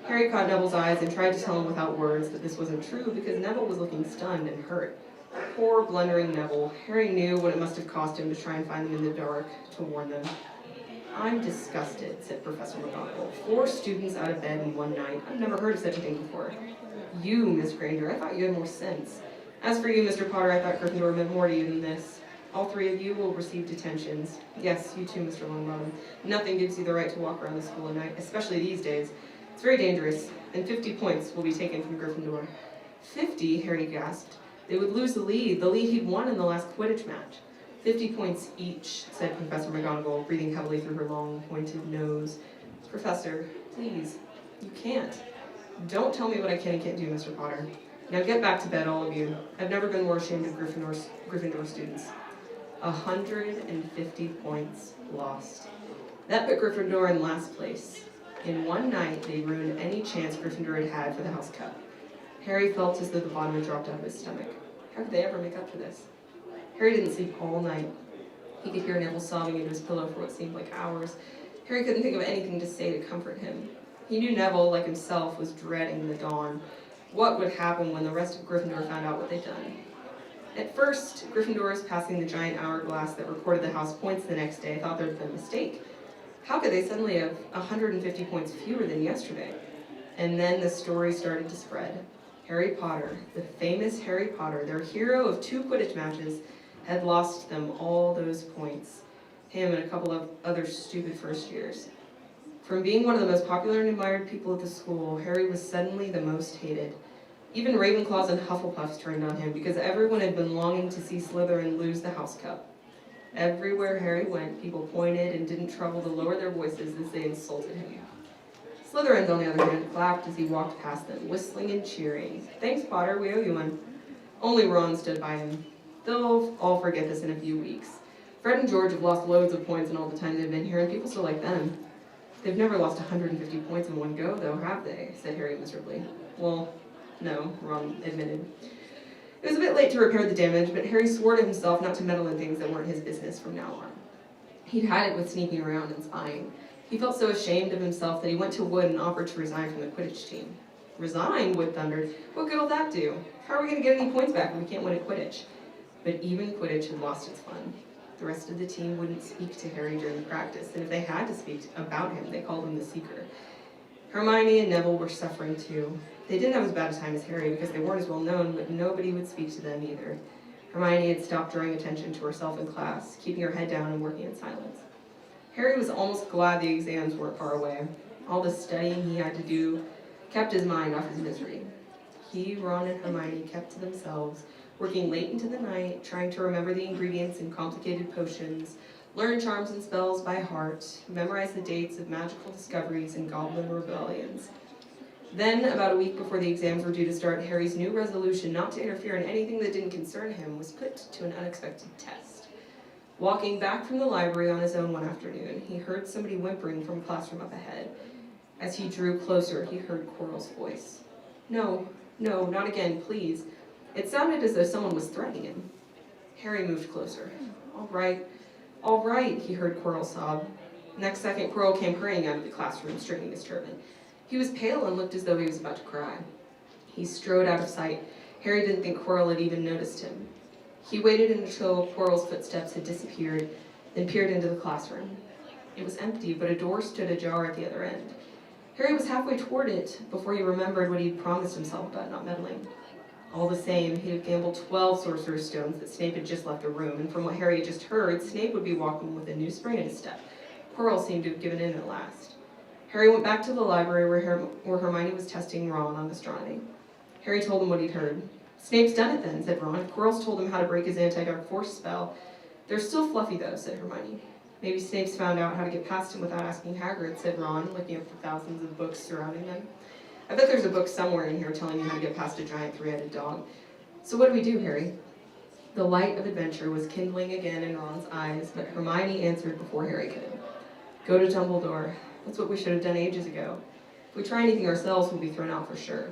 Harry caught Neville's eyes and tried to tell him without words that this wasn't true, because Neville was looking stunned and hurt. Poor, blundering Neville. Harry knew what it must have cost him to try and find them in the dark, to warn them. "I'm disgusted," said Professor McGonagall. 4 students out of bed in one night. I've never heard of such a thing before. You, Miss Granger, I thought you had more sense. As for you, Mr. Potter, I thought Gryffindor meant more to you than this. All 3 of you will receive detentions. Yes, you too, Mr. Longbottom. Nothing gives you the right to walk around the school at night, especially these days. It's very dangerous, and 50 points will be taken from Gryffindor." 50? Harry gasped. They would lose the lead he'd won in the last Quidditch match. 50 points each, said Professor McGonagall, breathing heavily through her long, pointed nose. "Professor, please, you can't. Don't tell me what I can and can't do, Mr. Potter. Now get back to bed, all of you. I've never been more ashamed of Gryffindor students." 150 points lost. That put Gryffindor in last place. In one night, they ruined any chance Gryffindor had had for the House Cup. Harry felt as though the bottom had dropped out of his stomach. How could they ever make up for this? Harry didn't sleep all night. He could hear Neville sobbing into his pillow for what seemed like hours. Harry couldn't think of anything to say to comfort him. He knew Neville, like himself, was dreading the dawn. What would happen when the rest of Gryffindor found out what they'd done? At first, Gryffindors, passing the giant hourglass that recorded the house points the next day, thought there had been a mistake. How could they suddenly have 150 points fewer than yesterday? And then the story started to spread. Harry Potter, the famous Harry Potter, their hero of 2 Quidditch matches, had lost them all those points. Him and a couple of other stupid first years. From being one of the most popular and admired people at the school, Harry was suddenly the most hated. Even Ravenclaws and Hufflepuffs turned on him, because everyone had been longing to see Slytherin lose the House Cup. Everywhere Harry went, people pointed and didn't trouble to lower their voices as they insulted him. Slytherins, on the other hand, clapped as he walked past them, whistling and cheering. "Thanks, Potter, we owe you one." Only Ron stood by him. They'll all forget this in a few weeks. Fred and George have lost loads of points in all the time they've been here, and people still like them. "They've never lost 150 points in one go, though, have they?" said Harry miserably. "Well, no," Ron admitted. It was a bit late to repair the damage, but Harry swore to himself not to meddle in things that weren't his business from now on. He'd had it with sneaking around and spying. He felt so ashamed of himself that he went to Wood and offered to resign from the Quidditch team. "Resign?" Wood thundered. "What good will that do? How are we going to get any points back when we can't win at Quidditch?" But even Quidditch had lost its fun. The rest of the team wouldn't speak to Harry during practice, and if they had to speak about him, they called him the Seeker. Hermione and Neville were suffering too. They didn't have as bad a time as Harry because they weren't as well known, but nobody would speak to them either. Hermione had stopped drawing attention to herself in class, keeping her head down and working in silence. Harry was almost glad the exams weren't far away. All the studying he had to do kept his mind off his misery. He, Ron, and Hermione kept to themselves, working late into the night, trying to remember the ingredients in complicated potions, learn charms and spells by heart, memorize the dates of magical discoveries and goblin rebellions. Then, about a week before the exams were due to start, Harry's new resolution not to interfere in anything that didn't concern him was put to an unexpected test. Walking back from the library on his own one afternoon, he heard somebody whimpering from a classroom up ahead. As he drew closer, he heard Quirrell's voice. No, not again, please. It sounded as though someone was threatening him. Harry moved closer. All right, he heard Quirrell sob. Next second, Quirrell came hurrying out of the classroom, straightening his turban. He was pale and looked as though he was about to cry. He strode out of sight. Harry didn't think Quirrell had even noticed him. He waited until Quirrell's footsteps had disappeared, then peered into the classroom. It was empty, but a door stood ajar at the other end. Harry was halfway toward it before he remembered what he'd promised himself about not meddling. All the same, he had gambled 12 Sorcerer's Stones that Snape had just left the room, and from what Harry had just heard, Snape would be walking with a new spring in his step. Quirrell seemed to have given in at last. Harry went back to the library where Hermione was testing Ron on astronomy. Harry told him what he'd heard. Snape's done it then, said Ron. Quirrell's told him how to break his anti-dark force spell. They're still fluffy though, said Hermione. Maybe Snape's found out how to get past him without asking Hagrid, said Ron, looking up the thousands of books surrounding them. I bet there's a book somewhere in here telling you how to get past a giant three-headed dog. So what do we do, Harry? The light of adventure was kindling again in Ron's eyes, but Hermione answered before Harry could. Go to Dumbledore. That's what we should have done ages ago. If we try anything ourselves, we'll be thrown out for sure.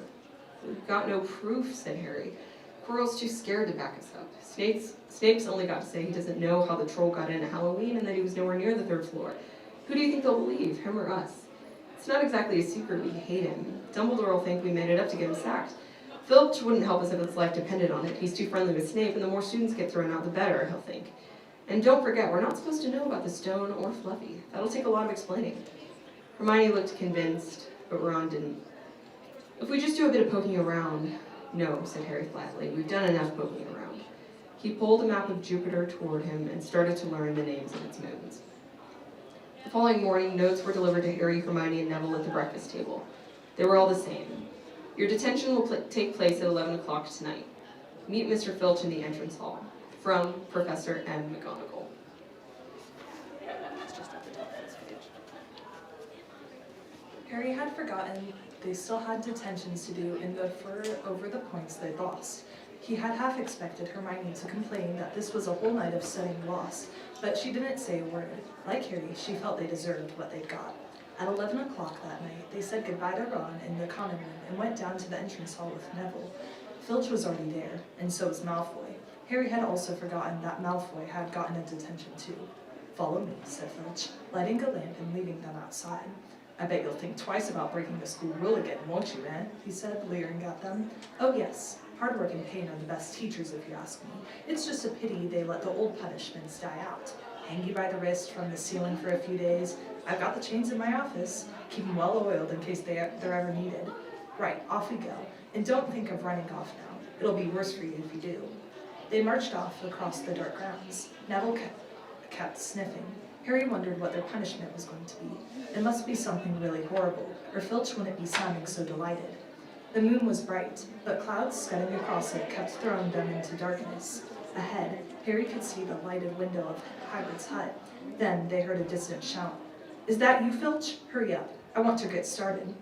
We've got no proof, said Harry. Quirrell's too scared to back us up. Snape's only got to say he doesn't know how the troll got in at Halloween and that he was nowhere near the 3rd floor. Who do you think they'll believe, him or us? It's not exactly a secret we hate him. Dumbledore will think we made it up to get him sacked. Filch wouldn't help us if his life depended on it. He's too friendly with Snape, and the more students get thrown out, the better, he'll think. And don't forget, we're not supposed to know about the stone or Fluffy. That'll take a lot of explaining. Hermione looked convinced, but Ron didn't. If we just do a bit of poking around... No, said Harry flatly. We've done enough poking around. He pulled a map of Jupiter toward him and started to learn the names of its moons. The following morning, notes were delivered to Harry, Hermione, and Neville at the breakfast table. They were all the same. Your detention will take place at 11 o'clock tonight. Meet Mr. Filch in the entrance hall. From Professor M. McGonagall. Harry had forgotten they still had detentions to do in the fur over the points they'd lost. He had half expected Hermione to complain that this was a whole night of studying lost, but she didn't say a word. Like Harry, she felt they deserved what they'd got. At 11 o'clock that night, they said goodbye to Ron in the common room and went down to the entrance hall with Neville. Filch was already there, and so was Malfoy. Harry had also forgotten that Malfoy had gotten a detention too. Follow me, said Filch, lighting a lamp and leading them outside. I bet you'll think twice about breaking the school rule again, won't you, Anne? He said, leering at them. Oh yes, hard work and pain are the best teachers if you ask me. It's just a pity they let the old punishments die out. Hang you by the wrist from the ceiling for a few days. I've got the chains in my office. Keep them well oiled in case they're ever needed. Right, off we go. And don't think of running off now. It'll be worse for you if you do. They marched off across the dark grounds. Neville kept sniffing. Harry wondered what their punishment was going to be. It must be something really horrible, or Filch wouldn't be sounding so delighted. The moon was bright, but clouds scudding across it kept throwing them into darkness. Ahead, Harry could see the lighted window of Hagrid's hut. Then they heard a distant shout. Is that you, Filch? Hurry up. I want to get started.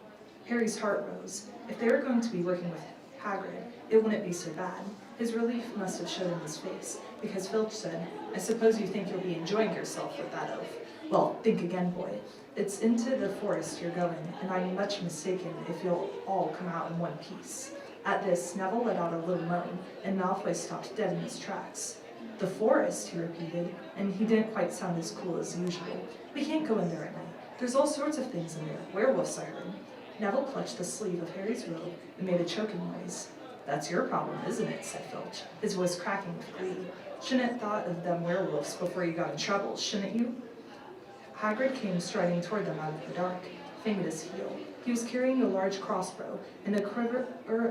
Harry's heart rose. If they were going to be working with Hagrid, it wouldn't be so bad. His relief must have showed in his face, because Filch said, I suppose you think you'll be enjoying yourself with that oaf. Well, think again, boy. It's into the forest you're going, and I'm much mistaken if you'll all come out in one piece. At this, Neville let out a little moan, and Malfoy stopped dead in his tracks. The forest, he repeated, and he didn't quite sound as cool as usual. We can't go in there at night. There's all sorts of things in there. Werewolves, I heard. Neville clutched the sleeve of Harry's robe and made a choking noise. That's your problem, isn't it? Said Filch, his voice cracking with glee. Shouldn't have thought of them werewolves before you got in trouble, shouldn't you? Hagrid came striding toward them out of the dark, fang at his heel. He was carrying a large crossbow, and a quiver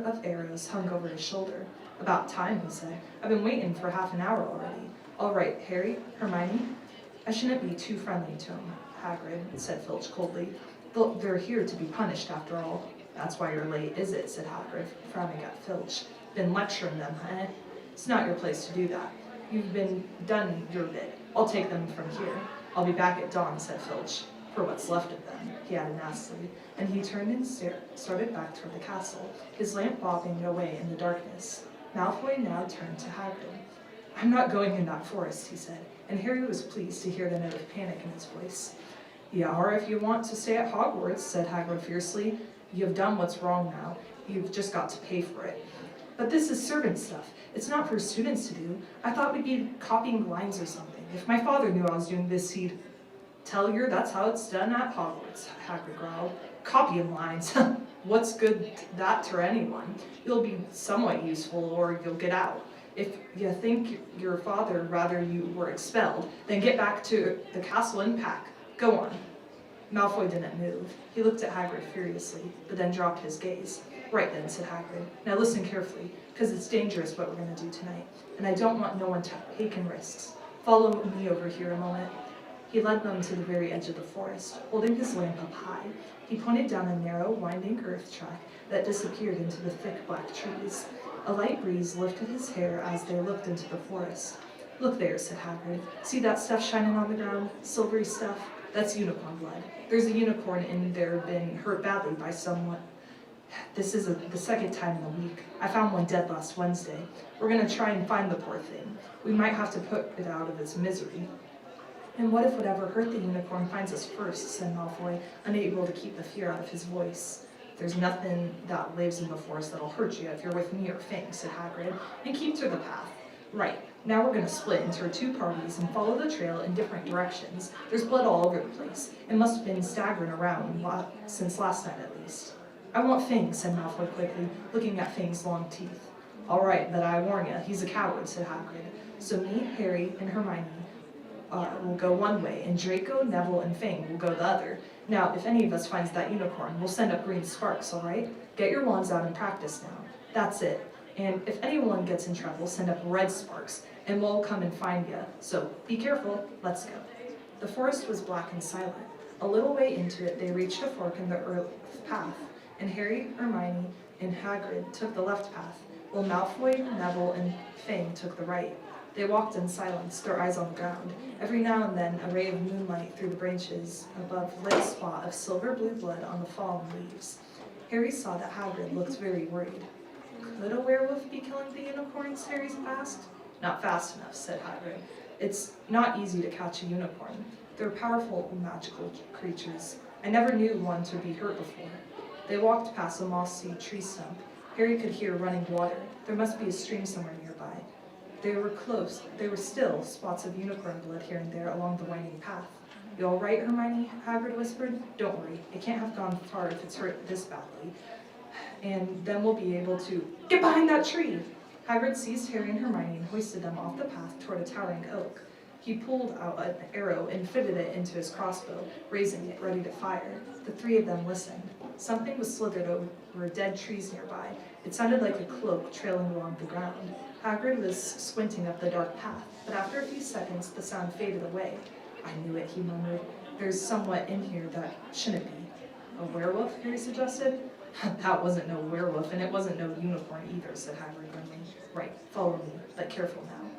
of arrows hung over his shoulder. About time, he said. I've been waiting for half an hour already. All right, Harry, Hermione. I shouldn't be too friendly to him, Hagrid, said Filch coldly. They're here to be punished, after all. That's why you're late, is it? Said Hagrid, frowning at Filch. Been lecturing them, eh? It's not your place to do that. You've done your bit. I'll take them from here. I'll be back at dawn, said Filch. For what's left of them, he added nastily, and he turned and started back toward the castle, his lamp bobbing away in the darkness. Malfoy now turned to Hagrid. I'm not going in that forest, he said. and Harry was pleased to hear the note of panic in his voice. You are if you want to stay at Hogwarts, said Hagrid fiercely. You have done what's wrong now. You've just got to pay for it. But this is servant stuff. It's not for students to do. I thought we'd be copying lines or something. If my father knew I was doing this, he'd tell you that's how it's done at Hogwarts, Hagrid growled. Copying lines. What's good that to anyone? You'll be somewhat useful or you'll get out. If you think your father rather you were expelled, then get back to the castle and pack. Go on. Malfoy didn't move. He looked at Hagrid furiously, but then dropped his gaze. Right then, said Hagrid. Now listen carefully, because it's dangerous what we're going to do tonight, and I don't want no one taking risks. Follow me over here a moment. He led them to the very edge of the forest, holding his lamp up high. He pointed down a narrow, winding earth track that disappeared into the thick black trees. A light breeze lifted his hair as they looked into the forest. Look there, said Hagrid. See that stuff shining on the ground? Silvery stuff? That's unicorn blood. There's a unicorn in there been hurt badly by someone. This is the second time in a week. I found one dead last Wednesday. We're going to try and find the poor thing. We might have to put it out of its misery. And what if whatever hurt the unicorn finds us first, said Malfoy, unable to keep the fear out of his voice. There's nothing that lives in the forest that'll hurt you if you're with me or Fang, said Hagrid, and keep to the path. Right, now we're going to split into two parties and follow the trail in different directions. There's blood all over the place. It must have been staggering around since last night at least. I want Fang, said Malfoy quickly, looking at Fang's long teeth. All right, but I warn you, he's a coward, said Hagrid. So me, Harry, and Hermione will go one way, and Draco, Neville, and Fang will go the other. Now, if any of us finds that unicorn, we'll send up green sparks, all right? Get your wands out and practice now. That's it. And if anyone gets in trouble, send up red sparks, and we'll come and find you. So be careful. Let's go. The forest was black and silent. A little way into it, they reached a fork in the earth path, and Harry, Hermione, and Hagrid took the left path, while Malfoy, Neville, and Fang took the right. They walked in silence, their eyes on the ground. Every now and then, a ray of moonlight through the branches above lit a spot of silver-blue blood on the fallen leaves. Harry saw that Hagrid looked very worried. Could a werewolf be killing the unicorns? Harry asked. Not fast enough, said Hagrid. It's not easy to catch a unicorn. They're powerful magical creatures. I never knew one to be hurt before. They walked past a mossy tree stump. Harry could hear running water. There must be a stream somewhere nearby. They were close. There were still spots of unicorn blood here and there along the winding path. You all right, Hermione? Hagrid whispered. Don't worry. It can't have gone far if it's hurt this badly. And then we'll be able to... Get behind that tree! Hagrid seized Harry and Hermione and hoisted them off the path toward a towering oak. He pulled out an arrow and fitted it into his crossbow, raising it, ready to fire. The three of them listened. Something was slithered over dead trees nearby. It sounded like a cloak trailing along the ground. Hagrid was squinting up the dark path, but after a few seconds, the sound faded away. I knew it, he murmured. There's somewhat in here that shouldn't be. A werewolf, Harry suggested. That wasn't no werewolf, and it wasn't no unicorn either, said Hagrid grimly. Right, follow me, but careful now.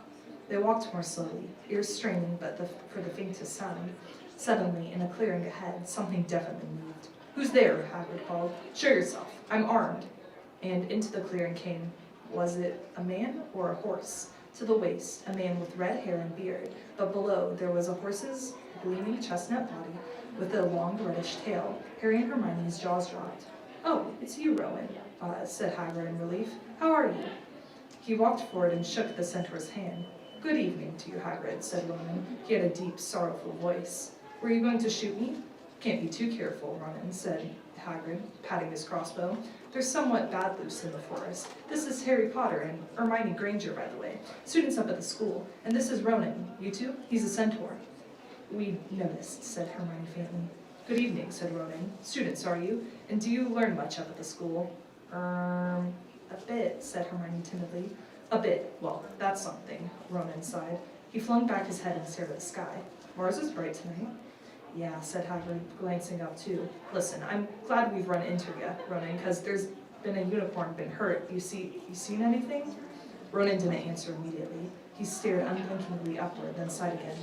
They walked more slowly, ears straining but for the faintest sound. Suddenly, in a clearing ahead, something definitely moved. Who's there? Hagrid called. Show yourself. I'm armed. And into the clearing came, was it a man or a horse? To the waist, a man with red hair and beard, but below there was a horse's gleaming chestnut body with a long reddish tail. Harry and Hermione's jaws dropped. Oh, it's you, Rowan, said Hagrid in relief. How are you? He walked forward and shook the centaur's hand. Good evening to you, Hagrid, said Rowan. He had a deep, sorrowful voice. Were you going to shoot me? Can't be too careful, Rowan, said Hagrid, patting his crossbow. There's somewhat bad loose in the forest. This is Harry Potter and Hermione Granger, by the way, students up at the school. And this is Ronan. You two? He's a centaur. We noticed, said Hermione faintly. Good evening, said Ronan. Students, are you? And do you learn much up at the school? A bit, said Hermione timidly. A bit. Well, that's something, Ronan sighed. He flung back his head and stared at the sky. Mars is bright tonight. Yeah, said Hagrid, glancing up too. Listen, I'm glad we've run into you, Ronan, because there's been a unicorn been hurt. You seen anything? Ronan didn't answer immediately. He stared unblinkingly upward, then sighed again.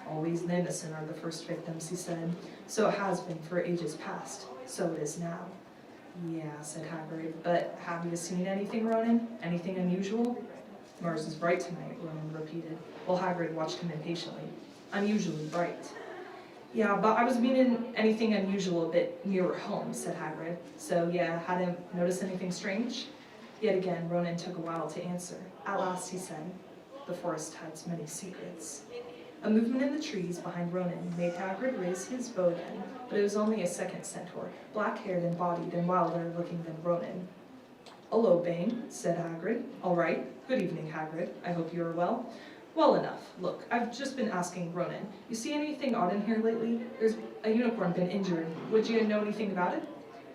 Always the innocent are the first victims, he said. So it has been for ages past. So it is now. Yeah, said Hagrid, but have you seen anything, Ronan? Anything unusual? Mars is bright tonight, Ronan repeated, while Hagrid watched him impatiently. Unusually bright. Yeah, but I was meaning anything unusual a bit nearer home, said Hagrid. So, yeah, hadn't noticed anything strange? Yet again, Ronan took a while to answer. At last he said, the forest hides many secrets. A movement in the trees behind Ronan made Hagrid raise his bow again, but it was only a second centaur, black-haired and bodied and wilder-looking than Ronan. "Hullo, Bane," said Hagrid. "All right. Good evening, Hagrid. I hope you are well." "Well enough. Look, I've just been asking Ronan. You see anything odd in here lately? There's a unicorn been injured. Would you know anything about it?"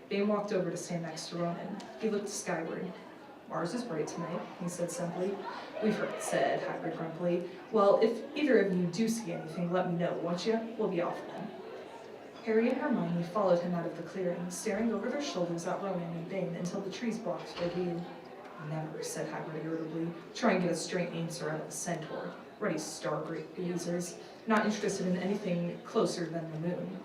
Bane walked over to stand next to Ronan. He looked skyward. "Mars is bright tonight," he said simply. "We've heard," said Hagrid grumpily. "Well, if either of you do see anything, let me know, won't you? We'll be off then." Harry and Hermione followed him out of the clearing, staring over their shoulders at Ronan and Bane until the trees blocked their view. "Never," said Hagrid irritably. "Try and get a straight answer out of a centaur. Ready stargazers. Not interested in anything closer than the moon."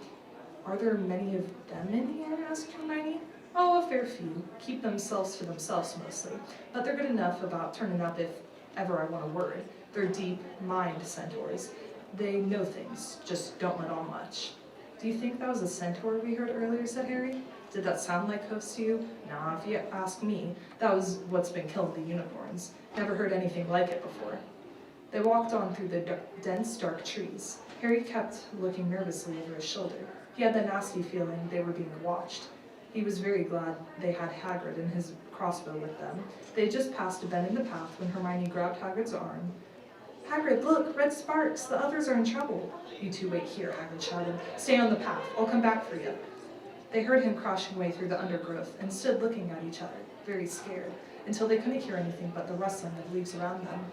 "Are there many of them in here?" asked Hermione. "Oh, a fair few. Keep themselves to themselves mostly. But they're good enough about turning up if ever I want a word. They're deep mind centaurs. They know things, just don't let on much." "Do you think that was a centaur we heard earlier?" said Harry. "Did that sound like hoofs to you?" "Nah, if you ask me, that was what's been killing the unicorns. Never heard anything like it before." They walked on through the dense, dark trees. Harry kept looking nervously over his shoulder. He had the nasty feeling they were being watched. He was very glad they had Hagrid and his crossbow with them. They had just passed a bend in the path when Hermione grabbed Hagrid's arm. "Hagrid, look, red sparks! The others are in trouble!" "You two wait here," Hagrid shouted. "Stay on the path. I'll come back for you." They heard him crashing away through the undergrowth and stood looking at each other, very scared, until they couldn't hear anything but the rustling of leaves around them.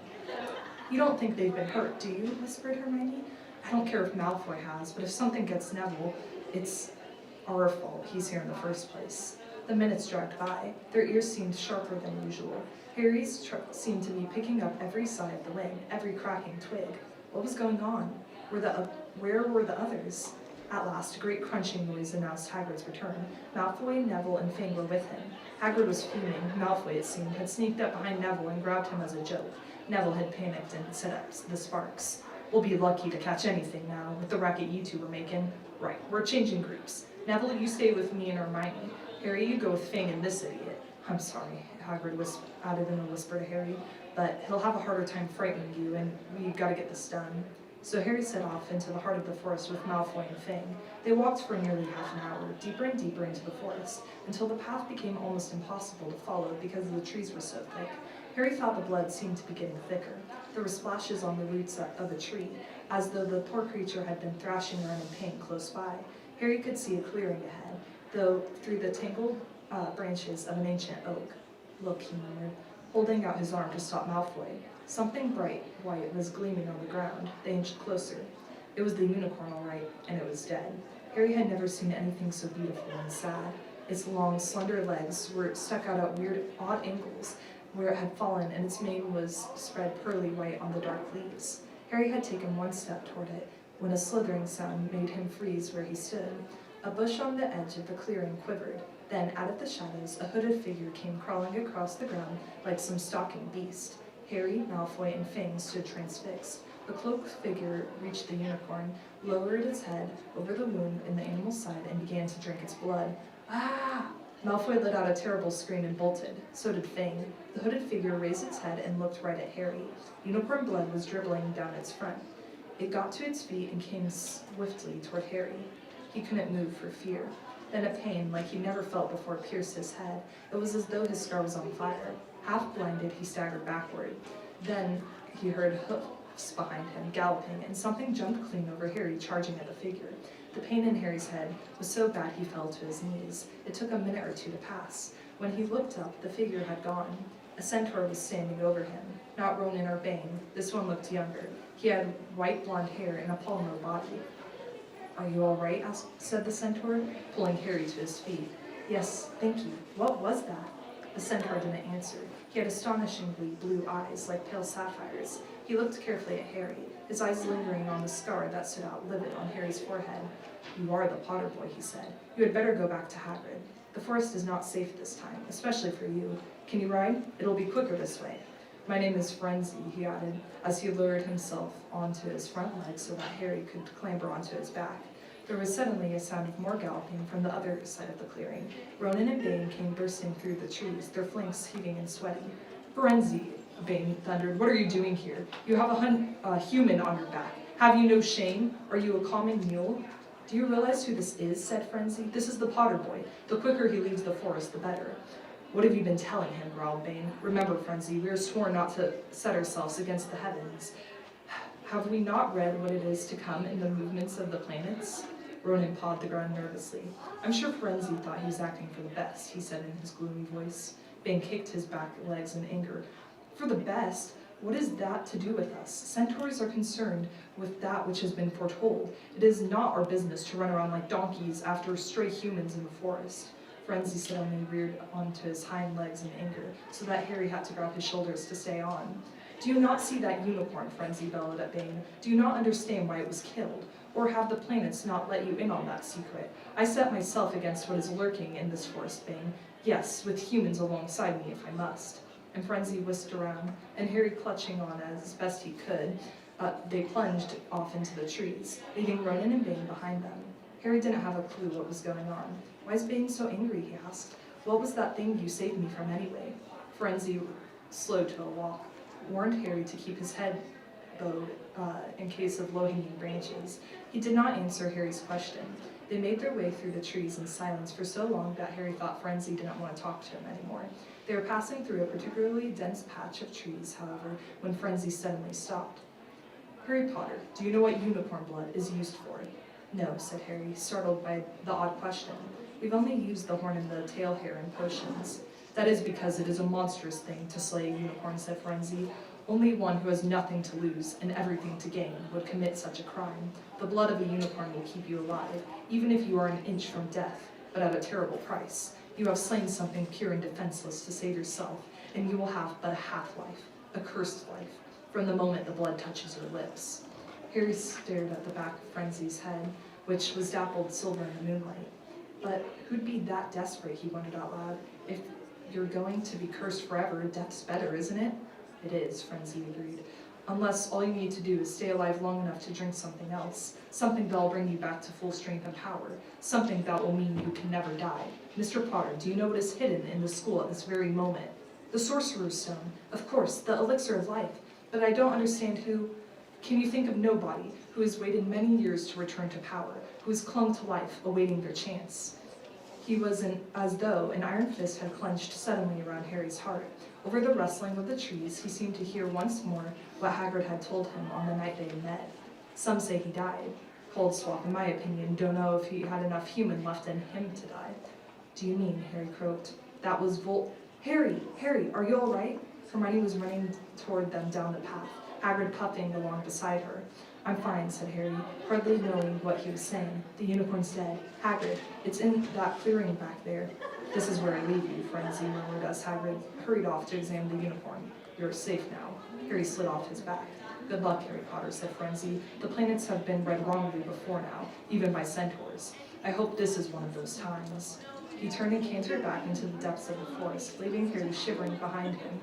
"You don't think they've been hurt, do you?" whispered Hermione. "I don't care if Malfoy has, but if something gets Neville, it's our fault he's here in the first place." The minutes dragged by. Their ears seemed sharper than usual. Harry's seemed to be picking up every sigh of the wind, every cracking twig. What was going on? Where were the others? At last, a great crunching noise announced Hagrid's return. Malfoy, Neville, and Fang were with him. Hagrid was fuming. Malfoy, it seemed, had sneaked up behind Neville and grabbed him as a joke. Neville had panicked and set up the sparks. "We'll be lucky to catch anything now, with the racket you two were making." "Right, we're changing groups. Neville, you stay with me and Hermione. Harry, you go with Fang and this idiot." "I'm sorry," Hagrid added in a whisper to Harry, "but he'll have a harder time frightening you, and we've got to get this done." So Harry set off into the heart of the forest with Malfoy and Fang. They walked for nearly half an hour, deeper and deeper into the forest, until the path became almost impossible to follow because the trees were so thick. Harry thought the blood seemed to be getting thicker. There were splashes on the roots of a tree, as though the poor creature had been thrashing around in pain close by. Harry could see a clearing ahead, though through the tangled branches of an ancient oak. "Look," he murmured, holding out his arm to stop Malfoy. Something bright white was gleaming on the ground. They inched closer. It was the unicorn, all right, and it was dead. Harry had never seen anything so beautiful and sad. Its long, slender legs were stuck out at weird, odd angles where it had fallen, and its mane was spread pearly white on the dark leaves. Harry had taken one step toward it when a slithering sound made him freeze where he stood. A bush on the edge of the clearing quivered. Then, out of the shadows, a hooded figure came crawling across the ground like some stalking beast. Harry, Malfoy, and Fang stood transfixed. The cloaked figure reached the unicorn, lowered its head over the wound in the animal's side, and began to drink its blood. "Ah!" Malfoy let out a terrible scream and bolted. So did Fang. The hooded figure raised its head and looked right at Harry. Unicorn blood was dribbling down its front. It got to its feet and came swiftly toward Harry. He couldn't move for fear. Then a pain, like he never felt before, pierced his head. It was as though his scar was on fire. Half blinded, he staggered backward. Then he heard hoofs behind him, galloping, and something jumped clean over Harry, charging at the figure. The pain in Harry's head was so bad he fell to his knees. It took a minute or two to pass. When he looked up, the figure had gone. A centaur was standing over him. Not Ronan or Bane. This one looked younger. He had white blonde hair and a palmer body. "Are you all right?" said the centaur, pulling Harry to his feet. "Yes, thank you. What was that?" The centaur didn't answer. He had astonishingly blue eyes, like pale sapphires. He looked carefully at Harry, his eyes lingering on the scar that stood out livid on Harry's forehead. "You are the Potter boy," he said. "You had better go back to Hagrid. The forest is not safe this time, especially for you. Can you ride? It'll be quicker this way." My name is Frenzy, he added, as he lowered himself onto his front legs so that Harry could clamber onto his back. There was suddenly a sound of more galloping from the other side of the clearing. Ronan and Bane came bursting through the trees, their flanks heaving and sweaty. Frenzy, Bane thundered, what are you doing here? You have a human on your back. Have you no shame? Are you a common mule? Do you realize who this is? Said Frenzy. This is the Potter boy. The quicker he leaves the forest, the better. What have you been telling him? Growled Bane. Remember, Frenzy, we are sworn not to set ourselves against the heavens. Have we not read what it is to come in the movements of the planets? Ronan pawed the ground nervously. I'm sure Frenzy thought he was acting for the best, he said in his gloomy voice. Bane kicked his back legs in anger. For the best? What is that to do with us? Centaurs are concerned with that which has been foretold. It is not our business to run around like donkeys after stray humans in the forest. Frenzy suddenly reared onto his hind legs in anger, so that Harry had to grab his shoulders to stay on. Do you not see that unicorn? Frenzy bellowed at Bane. Do you not understand why it was killed? Or have the planets not let you in on that secret? I set myself against what is lurking in this forest, Bane. Yes, with humans alongside me if I must. And Frenzy whisked around, and Harry clutching on as best he could, they plunged off into the trees, leaving Ronan and Bane behind them. Harry didn't have a clue what was going on. Why is Bane so angry, he asked. What was that thing you saved me from anyway? Frenzy, slowed to a walk, warned Harry to keep his head bowed in case of low-hanging branches. He did not answer Harry's question. They made their way through the trees in silence for so long that Harry thought Frenzy didn't want to talk to him anymore. They were passing through a particularly dense patch of trees, however, when Frenzy suddenly stopped. Harry Potter, do you know what unicorn blood is used for? No, said Harry, startled by the odd question. We've only used the horn and the tail hair in potions. That is because it is a monstrous thing to slay a unicorn, said Frenzy. Only one who has nothing to lose and everything to gain would commit such a crime. The blood of a unicorn will keep you alive, even if you are an inch from death, but at a terrible price. You have slain something pure and defenseless to save yourself, and you will have but a half-life, a cursed life, from the moment the blood touches your lips. Harry stared at the back of Frenzy's head, which was dappled silver in the moonlight. But who'd be that desperate, he wondered out loud. If you're going to be cursed forever, death's better, isn't it? It is, Frenzy agreed. Unless all you need to do is stay alive long enough to drink something else, something that'll bring you back to full strength and power, something that will mean you can never die. Mr. Potter, do you know what is hidden in the school at this very moment? The Sorcerer's Stone, of course, the elixir of life, but I don't understand who. Can you think of nobody who has waited many years to return to power, who has clung to life, awaiting their chance? He was as though an iron fist had clenched suddenly around Harry's heart. Over the rustling of the trees, he seemed to hear once more what Hagrid had told him on the night they met. Some say he died. Holdswap, in my opinion, don't know if he had enough human left in him to die. Do you mean, Harry croaked, that was Harry, are you all right? Hermione was running toward them down the path, Hagrid puffing along beside her. I'm fine, said Harry, hardly knowing what he was saying. The unicorn's dead. Hagrid, it's in that clearing back there. This is where I leave you, Frenzy murmured as Hagrid hurried off to examine the unicorn. You're safe now. Harry slid off his back. Good luck, Harry Potter, said Frenzy. The planets have been read wrongly before now, even by centaurs. I hope this is one of those times. He turned and cantered back into the depths of the forest, leaving Harry shivering behind him.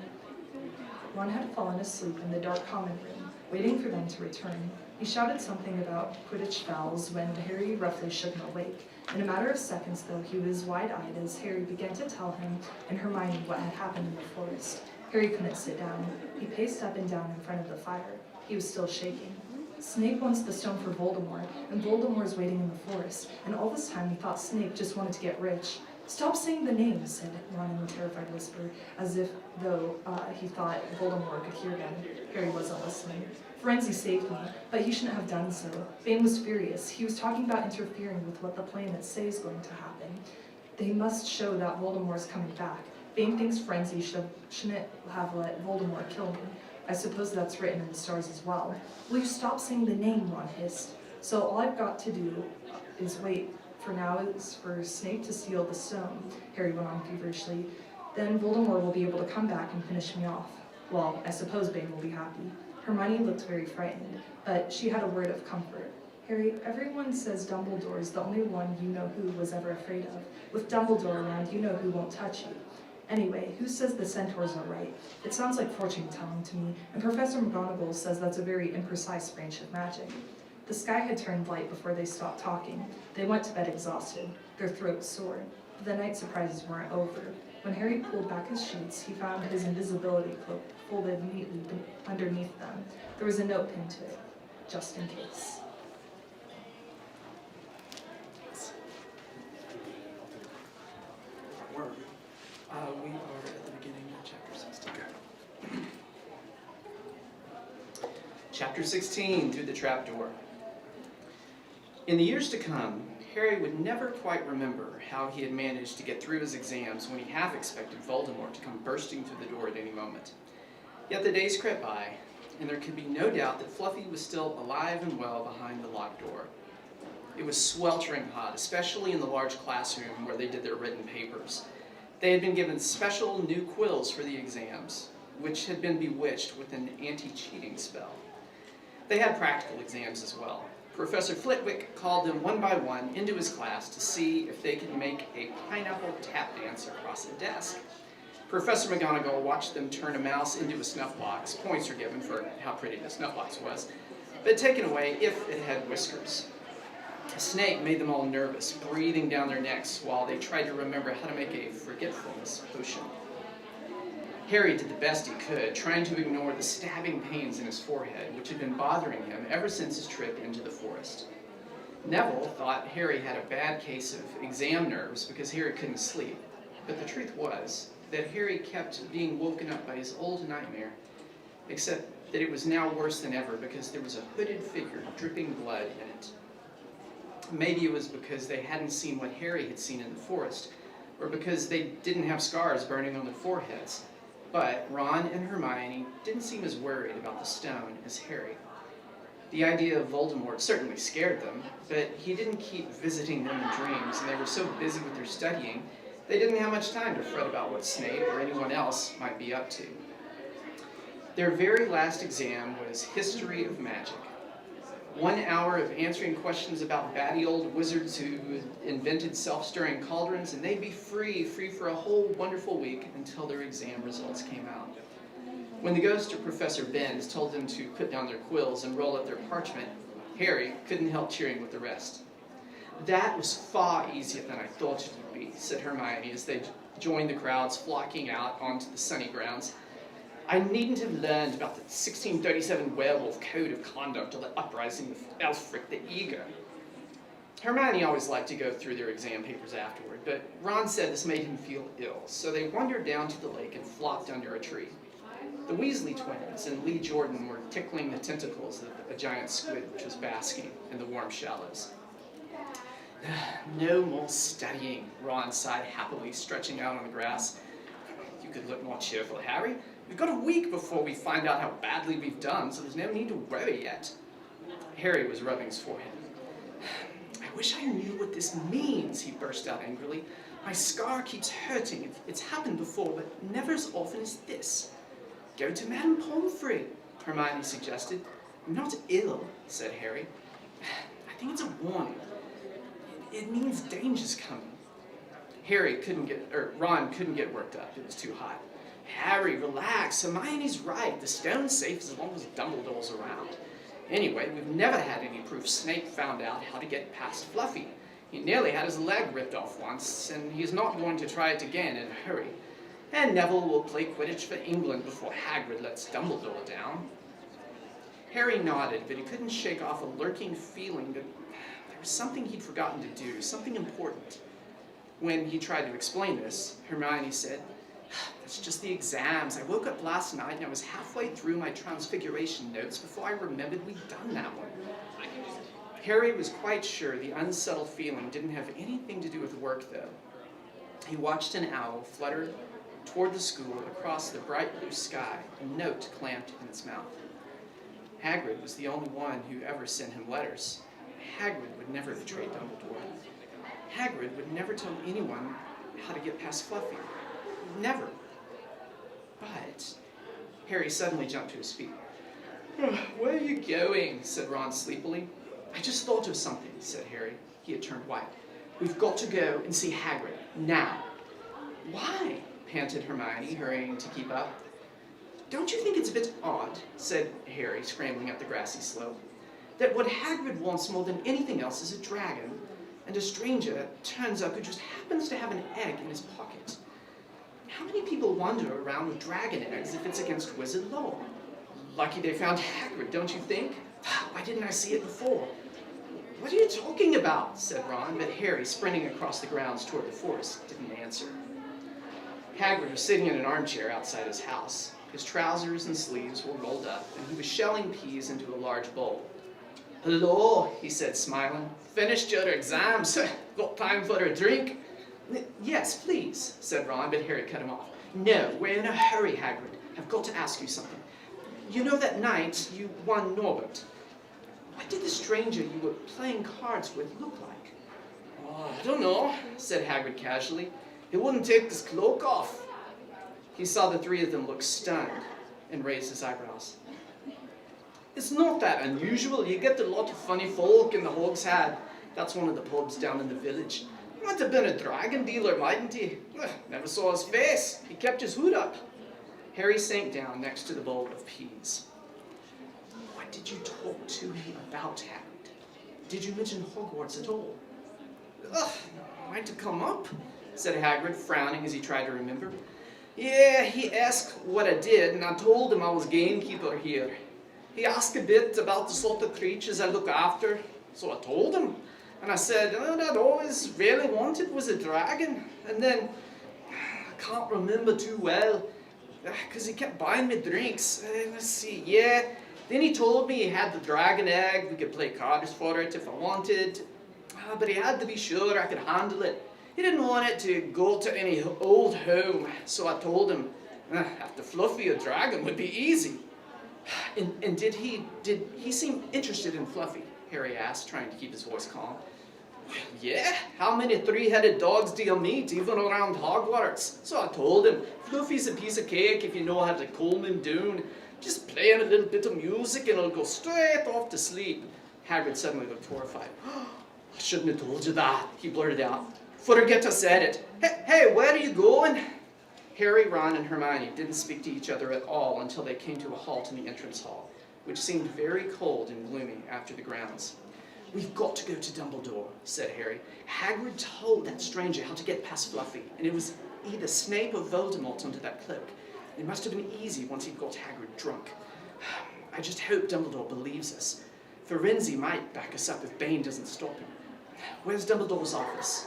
Ron had fallen asleep in the dark common room, waiting for them to return. He shouted something about Quidditch fouls when Harry roughly shook him awake. In a matter of seconds, though, he was wide-eyed as Harry began to tell him and Hermione what had happened in the forest. Harry couldn't sit down. He paced up and down in front of the fire. He was still shaking. Snape wants the stone for Voldemort, and Voldemort's waiting in the forest, and all this time he thought Snape just wanted to get rich. Stop saying the name, said Ron in a terrified whisper, as if though he thought Voldemort could hear him. Harry wasn't listening. Frenzy saved me, but he shouldn't have done so. Bane was furious. He was talking about interfering with what the planets say is going to happen. They must show that Voldemort's coming back. Bane thinks Frenzy shouldn't have let Voldemort kill me. I suppose that's written in the stars as well. Will you stop saying the name, Ron hissed. So all I've got to do is wait. For now is for Snape to steal the stone, Harry went on feverishly. Then Voldemort will be able to come back and finish me off. Well, I suppose Bane will be happy. Hermione looked very frightened, but she had a word of comfort. Harry, everyone says Dumbledore is the only one you know who was ever afraid of. With Dumbledore around, you know who won't touch you. Anyway, who says the centaurs are right? It sounds like fortune-telling to me, and Professor McGonagall says that's a very imprecise branch of magic. The sky had turned light before they stopped talking. They went to bed exhausted, their throats sore. But the night surprises weren't over. When Harry pulled back his sheets, he found his invisibility cloak folded neatly underneath them. There was a note pinned to it, just in case. We are at the beginning of chapter 16. Chapter 16, Through the Trapdoor. In the years to come, Harry would never quite remember how he had managed to get through his exams when he half expected Voldemort to come bursting through the door at any moment. Yet the days crept by, and there could be no doubt that Fluffy was still alive and well behind the locked door. It was sweltering hot, especially in the large classroom where they did their written papers. They had been given special new quills for the exams, which had been bewitched with an anti-cheating spell. They had practical exams as well. Professor Flitwick called them one by one into his class to see if they could make a pineapple tap dance across a desk. Professor McGonagall watched them turn a mouse into a snuff box. Points were given for how pretty the snuff box was, but taken away if it had whiskers. Snape made them all nervous, breathing down their necks while they tried to remember how to make a forgetfulness potion. Harry did the best he could, trying to ignore the stabbing pains in his forehead, which had been bothering him ever since his trip into the forest. Neville thought Harry had a bad case of exam nerves because Harry couldn't sleep, but the truth was that Harry kept being woken up by his old nightmare, except that it was now worse than ever because there was a hooded figure dripping blood in it. Maybe it was because they hadn't seen what Harry had seen in the forest, or because they didn't have scars burning on their foreheads. But Ron and Hermione didn't seem as worried about the stone as Harry. The idea of Voldemort certainly scared them, but he didn't keep visiting them in dreams, and they were so busy with their studying, they didn't have much time to fret about what Snape or anyone else might be up to. Their very last exam was History of Magic. 1 hour of answering questions about batty old wizards who invented self-stirring cauldrons, and they'd be free for a whole wonderful week until their exam results came out. When the ghost of Professor Benz told them to put down their quills and roll up their parchment, Harry couldn't help cheering with the rest. "That was far easier than I thought it would be," said Hermione as they joined the crowds flocking out onto the sunny grounds. "I needn't have learned about the 1637 werewolf code of conduct or the uprising of Elfric the Eager." Hermione always liked to go through their exam papers afterward, but Ron said this made him feel ill, so they wandered down to the lake and flopped under a tree. The Weasley twins and Lee Jordan were tickling the tentacles of a giant squid which was basking in the warm shallows. "No more studying," Ron sighed happily, stretching out on the grass. "You could look more cheerful, Harry. We've got a week before we find out how badly we've done, so there's no need to worry yet." Harry was rubbing his forehead. "I wish I knew what this means," he burst out angrily. "My scar keeps hurting. It's happened before, but never as often as this." "Go to Madame Pomfrey," Hermione suggested. "I'm not ill," said Harry. "I think it's a warning. It means danger's coming." Ron couldn't get worked up. It was too hot. "Harry, relax. Hermione's right. The stone's safe as long as Dumbledore's around. Anyway, we've never had any proof Snape found out how to get past Fluffy. He nearly had his leg ripped off once, and he's not going to try it again in a hurry. And Neville will play Quidditch for England before Hagrid lets Dumbledore down." Harry nodded, but he couldn't shake off a lurking feeling that there was something he'd forgotten to do, something important. When he tried to explain this, Hermione said, "That's just the exams. I woke up last night and I was halfway through my Transfiguration notes before I remembered we'd done that one." Harry was quite sure the unsettled feeling didn't have anything to do with work, though. He watched an owl flutter toward the school across the bright blue sky, a note clamped in its mouth. Hagrid was the only one who ever sent him letters. Hagrid would never betray Dumbledore. Hagrid would never tell anyone how to get past Fluffy. Never. But Harry suddenly jumped to his feet. "Where are you going?" said Ron sleepily. "I just thought of something," said Harry. He had turned white. "We've got to go and see Hagrid, now." "Why?" panted Hermione, hurrying to keep up. Don't you think it's a bit odd, said Harry, scrambling up the grassy slope, that what Hagrid wants more than anything else is a dragon, and a stranger turns up who just happens to have an egg in his pocket? How many people wander around with dragon eggs if it's against wizard law? Lucky they found Hagrid, don't you think? Why didn't I see it before? What are you talking about? Said Ron, but Harry, sprinting across the grounds toward the forest, didn't answer. Hagrid was sitting in an armchair outside his house. His trousers and sleeves were rolled up, and he was shelling peas into a large bowl. Hello, he said, smiling. Finished your exams? Got time for a drink? Yes, please, said Ron, but Harry cut him off. No, we're in a hurry, Hagrid. I've got to ask you something. You know that night you won Norbert? What did the stranger you were playing cards with look like? Oh, I don't know, said Hagrid casually. He wouldn't take his cloak off. He saw the three of them look stunned and raised his eyebrows. It's not that unusual. You get a lot of funny folk in the Hog's Head. That's one of the pubs down in the village. Might have been a dragon dealer, mightn't he? Never saw his face. He kept his hood up. Harry sank down next to the bowl of peas. What did you talk to him about, Hagrid? Did you mention Hogwarts at all? Ugh, might have come up, said Hagrid, frowning as he tried to remember. Yeah, he asked what I did, and I told him I was gamekeeper here. He asked a bit about the sort of creatures I look after, so I told him. And I said, what I'd always really wanted was a dragon. And then, I can't remember too well, because he kept buying me drinks. Let's see, yeah. Then he told me he had the dragon egg, we could play cards for it if I wanted. But he had to be sure I could handle it. He didn't want it to go to any old home, so I told him, after Fluffy, a dragon would be easy. And did he seem interested in Fluffy? Harry asked, trying to keep his voice calm. Yeah, how many three-headed dogs do you meet, even around Hogwarts? So I told him, Fluffy's a piece of cake if you know how to calm him down. Just play him a little bit of music and he'll go straight off to sleep. Hagrid suddenly looked horrified. I shouldn't have told you that, he blurted out. Forget I said it. Hey, where are you going? Harry, Ron, and Hermione didn't speak to each other at all until they came to a halt in the entrance hall, which seemed very cold and gloomy after the grounds. We've got to go to Dumbledore, said Harry. Hagrid told that stranger how to get past Fluffy, and it was either Snape or Voldemort under that cloak. It must have been easy once he'd got Hagrid drunk. I just hope Dumbledore believes us. Firenze might back us up if Bane doesn't stop him. Where's Dumbledore's office?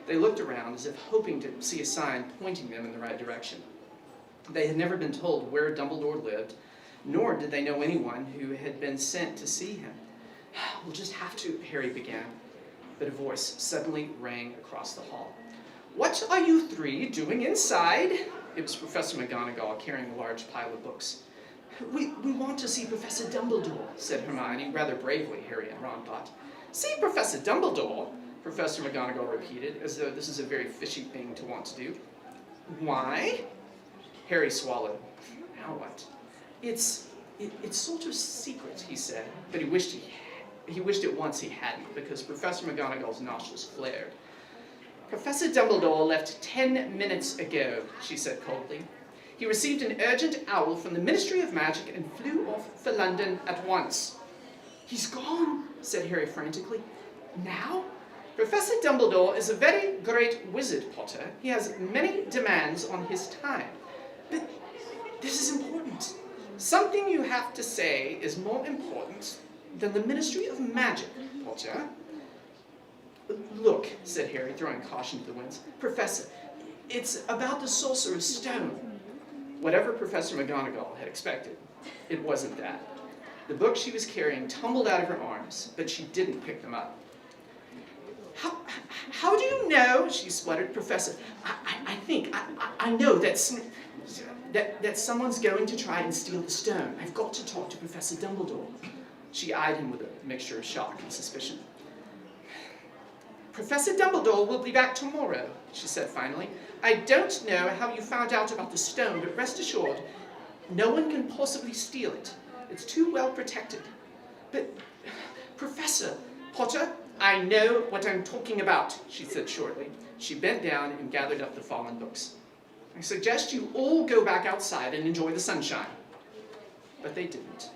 They looked around as if hoping to see a sign pointing them in the right direction. They had never been told where Dumbledore lived, nor did they know anyone who had been sent to see him. We'll just have to, Harry began, but a voice suddenly rang across the hall. What are you three doing inside? It was Professor McGonagall carrying a large pile of books. We want to see Professor Dumbledore, said Hermione, rather bravely, Harry and Ron thought. See Professor Dumbledore? Professor McGonagall repeated, as though this is a very fishy thing to want to do. Why? Harry swallowed. Now what? It's sort of secret, he said, but he wished it once he hadn't, because Professor McGonagall's nostrils flared. Professor Dumbledore left 10 minutes ago, she said coldly. He received an urgent owl from the Ministry of Magic and flew off for London at once. He's gone, said Harry frantically. Now? Professor Dumbledore is a very great wizard, Potter. He has many demands on his time. But this is important. Something you have to say is more important than the Ministry of Magic, Potter. Look, said Harry, throwing caution to the winds. Professor, it's about the Sorcerer's Stone. Whatever Professor McGonagall had expected, it wasn't that. The books she was carrying tumbled out of her arms, but she didn't pick them up. How do you know, she spluttered, Professor, I know that someone's going to try and steal the stone. I've got to talk to Professor Dumbledore. She eyed him with a mixture of shock and suspicion. Professor Dumbledore will be back tomorrow, she said finally. I don't know how you found out about the stone, but rest assured, no one can possibly steal it. It's too well protected. But, Professor, Potter, I know what I'm talking about, she said shortly. She bent down and gathered up the fallen books. I suggest you all go back outside and enjoy the sunshine. But they didn't.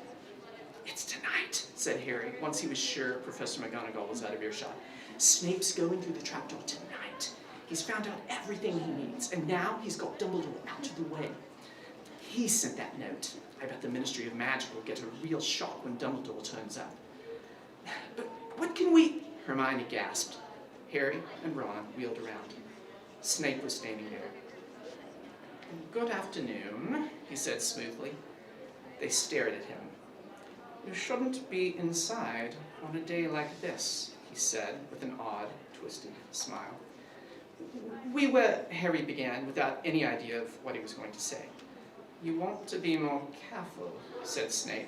It's tonight, said Harry, once he was sure Professor McGonagall was out of earshot. Snape's going through the trapdoor tonight. He's found out everything he needs, and now he's got Dumbledore out of the way. He sent that note. I bet the Ministry of Magic will get a real shock when Dumbledore turns up. But what can we... Hermione gasped. Harry and Ron wheeled around. Snape was standing there. Good afternoon, he said smoothly. They stared at him. You shouldn't be inside on a day like this, he said with an odd, twisted smile. We were, Harry began, without any idea of what he was going to say. You want to be more careful, said Snape.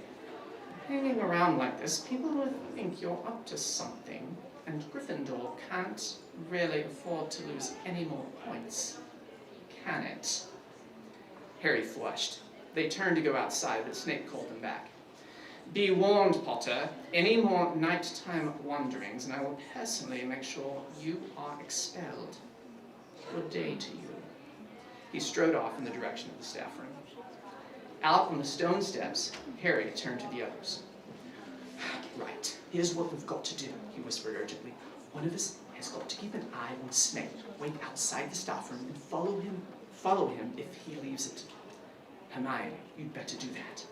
Hanging around like this, people will think you're up to something, and Gryffindor can't really afford to lose any more points, can it? Harry flushed. They turned to go outside, but Snape called them back. Be warned, Potter. Any more nighttime wanderings, and I will personally make sure you are expelled. Good day to you. He strode off in the direction of the staff room. Out on the stone steps, Harry turned to the others. Right, here's what we've got to do, he whispered urgently. One of us has got to keep an eye on Snape, wait outside the staff room, and follow him if he leaves it. Hermione, you'd better do that.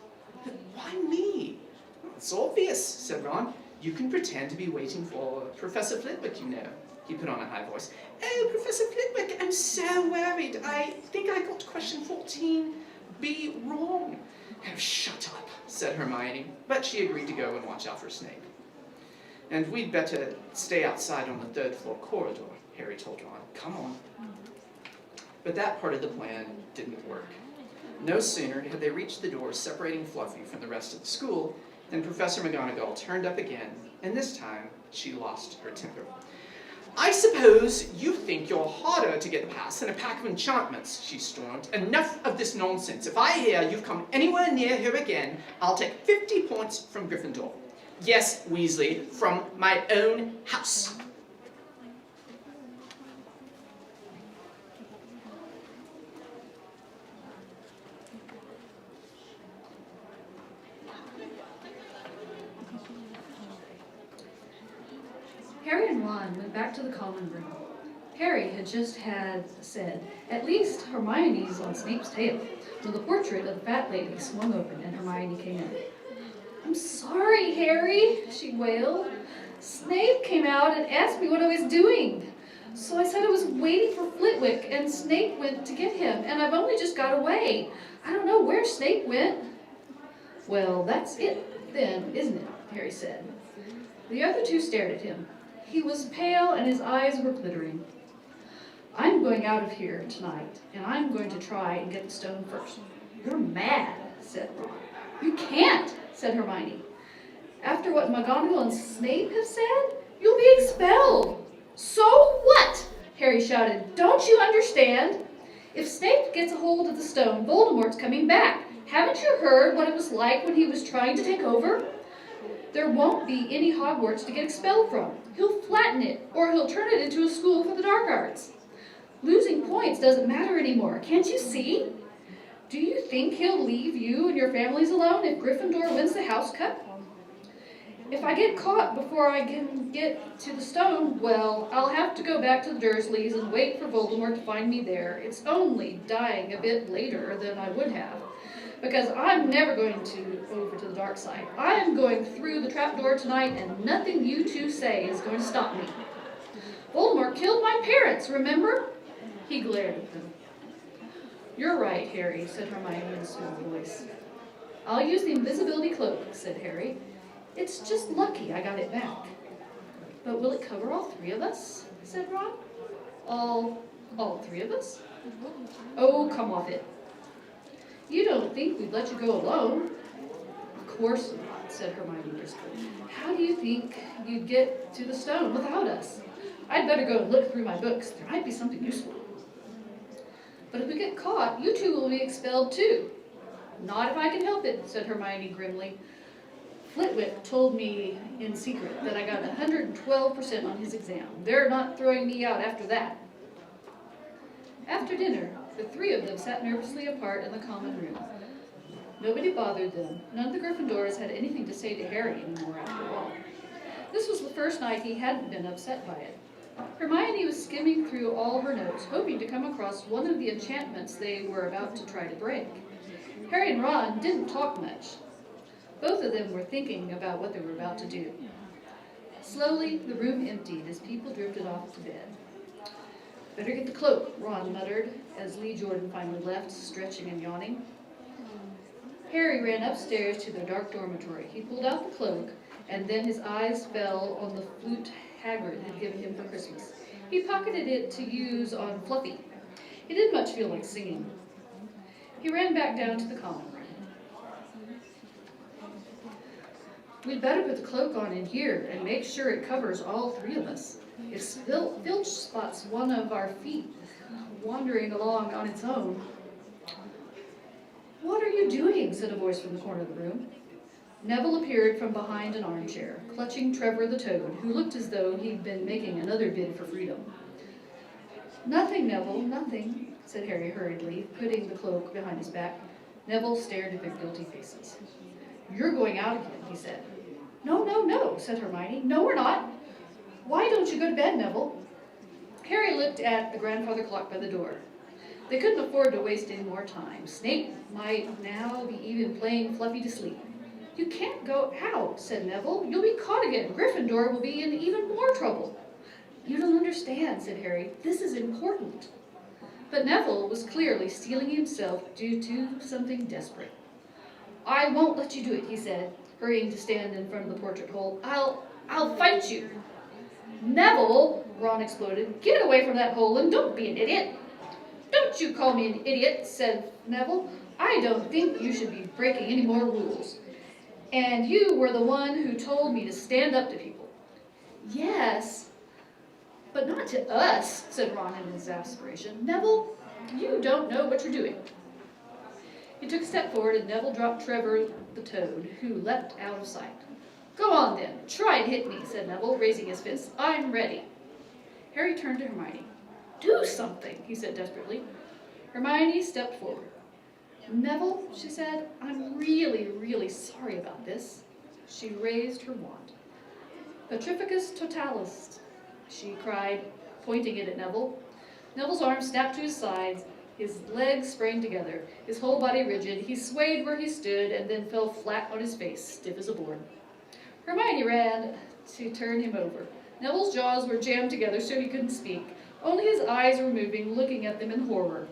But why me? Well, it's obvious, said Ron. You can pretend to be waiting for Professor Flitwick, you know. He put on a high voice. Oh, Professor Flitwick, I'm so worried. I think I got question 14B wrong. Oh, shut up, said Hermione, but she agreed to go and watch out for Snape. And we'd better stay outside on the third-floor corridor, Harry told Ron. Come on. But that part of the plan didn't work. No sooner had they reached the door separating Fluffy from the rest of the school than Professor McGonagall turned up again, and this time she lost her temper. I suppose you think you're harder to get past than a pack of enchantments, she stormed. Enough of this nonsense. If I hear you've come anywhere near here again, I'll take 50 points from Gryffindor. Yes, Weasley, from my own house. Harry and Ron went back to the common room. Harry had just said, at least Hermione's on Snape's tail, when the portrait of the fat lady swung open and Hermione came in. I'm sorry, Harry, she wailed. Snape came out and asked me what I was doing. So I said I was waiting for Flitwick, and Snape went to get him, and I've only just got away. I don't know where Snape went. Well, that's it then, isn't it? Harry said. The other two stared at him. He was pale and his eyes were glittering. I'm going out of here tonight, and I'm going to try and get the stone first. You're mad, said Ron. You can't, said Hermione. After what McGonagall and Snape have said, you'll be expelled. So what? Harry shouted. Don't you understand? If Snape gets a hold of the stone, Voldemort's coming back. Haven't you heard what it was like when he was trying to take over? There won't be any Hogwarts to get expelled from. He'll flatten it, or he'll turn it into a school for the dark arts. Losing points doesn't matter anymore, can't you see? Do you think he'll leave you and your families alone if Gryffindor wins the House Cup? If I get caught before I can get to the stone, well, I'll have to go back to the Dursleys and wait for Voldemort to find me there. It's only dying a bit later than I would have, because I'm never going over to the dark side. I am going through the trapdoor tonight, and nothing you two say is going to stop me. Voldemort killed my parents, remember? He glared at them. You're right, Harry, said Hermione in a small voice. I'll use the invisibility cloak, said Harry. It's just lucky I got it back. But will it cover all three of us? Said Ron. All three of us? Oh, come off it. You don't think we'd let you go alone? Of course not, said Hermione briskly. How do you think you'd get to the stone without us? I'd better go and look through my books. There might be something useful. But if we get caught, you two will be expelled too. Not if I can help it, said Hermione grimly. Flitwick told me in secret that I got 112% on his exam. They're not throwing me out after that. After dinner, The three of them sat nervously apart in the common room. Nobody bothered them. None of the Gryffindors had anything to say to Harry anymore, after all. This was the first night he hadn't been upset by it. Hermione was skimming through all her notes, hoping to come across one of the enchantments they were about to try to break. Harry and Ron didn't talk much. Both of them were thinking about what they were about to do. Slowly, the room emptied as people drifted off to bed. "Better get the cloak," Ron muttered, as Lee Jordan finally left, stretching and yawning. Harry ran upstairs to their dark dormitory. He pulled out the cloak, and then his eyes fell on the flute Hagrid had given him for Christmas. He pocketed it to use on Fluffy. He didn't much feel like singing. He ran back down to the common room. "We'd better put the cloak on in here and make sure it covers all three of us. If Filch spots one of our feet wandering along on its own..." "What are you doing?" said a voice from the corner of the room. Neville appeared from behind an armchair, clutching Trevor the Toad, who looked as though he'd been making another bid for freedom. "Nothing, Neville, nothing," said Harry hurriedly, putting the cloak behind his back. Neville stared at their guilty faces. "You're going out again," he said. "No, no, no," said Hermione. "No, we're not. Why don't you go to bed, Neville?" Harry looked at the grandfather clock by the door. They couldn't afford to waste any more time. Snape might now be even playing Fluffy to sleep. "You can't go out," said Neville. "You'll be caught again. Gryffindor will be in even more trouble." "You don't understand," said Harry. "This is important." But Neville was clearly steeling himself due to something desperate. "I won't let you do it," he said, hurrying to stand in front of the portrait hole. I'll fight you." "Neville," Ron exploded, "get away from that hole and don't be an idiot." "Don't you call me an idiot," said Neville. "I don't think you should be breaking any more rules. And you were the one who told me to stand up to people." "Yes, but not to us," said Ron in exasperation. "Neville, you don't know what you're doing." He took a step forward and Neville dropped Trevor the Toad, who leapt out of sight. "Go on then, try and hit me," said Neville, raising his fist. "I'm ready." Harry turned to Hermione. "Do something," he said desperately. Hermione stepped forward. "Neville," she said, "I'm really, really sorry about this." She raised her wand. "Petrificus totalis," she cried, pointing it at Neville. Neville's arms snapped to his sides, his legs sprang together, his whole body rigid. He swayed where he stood and then fell flat on his face, stiff as a board. Hermione ran to turn him over. Neville's jaws were jammed together so he couldn't speak. Only his eyes were moving, looking at them in horror.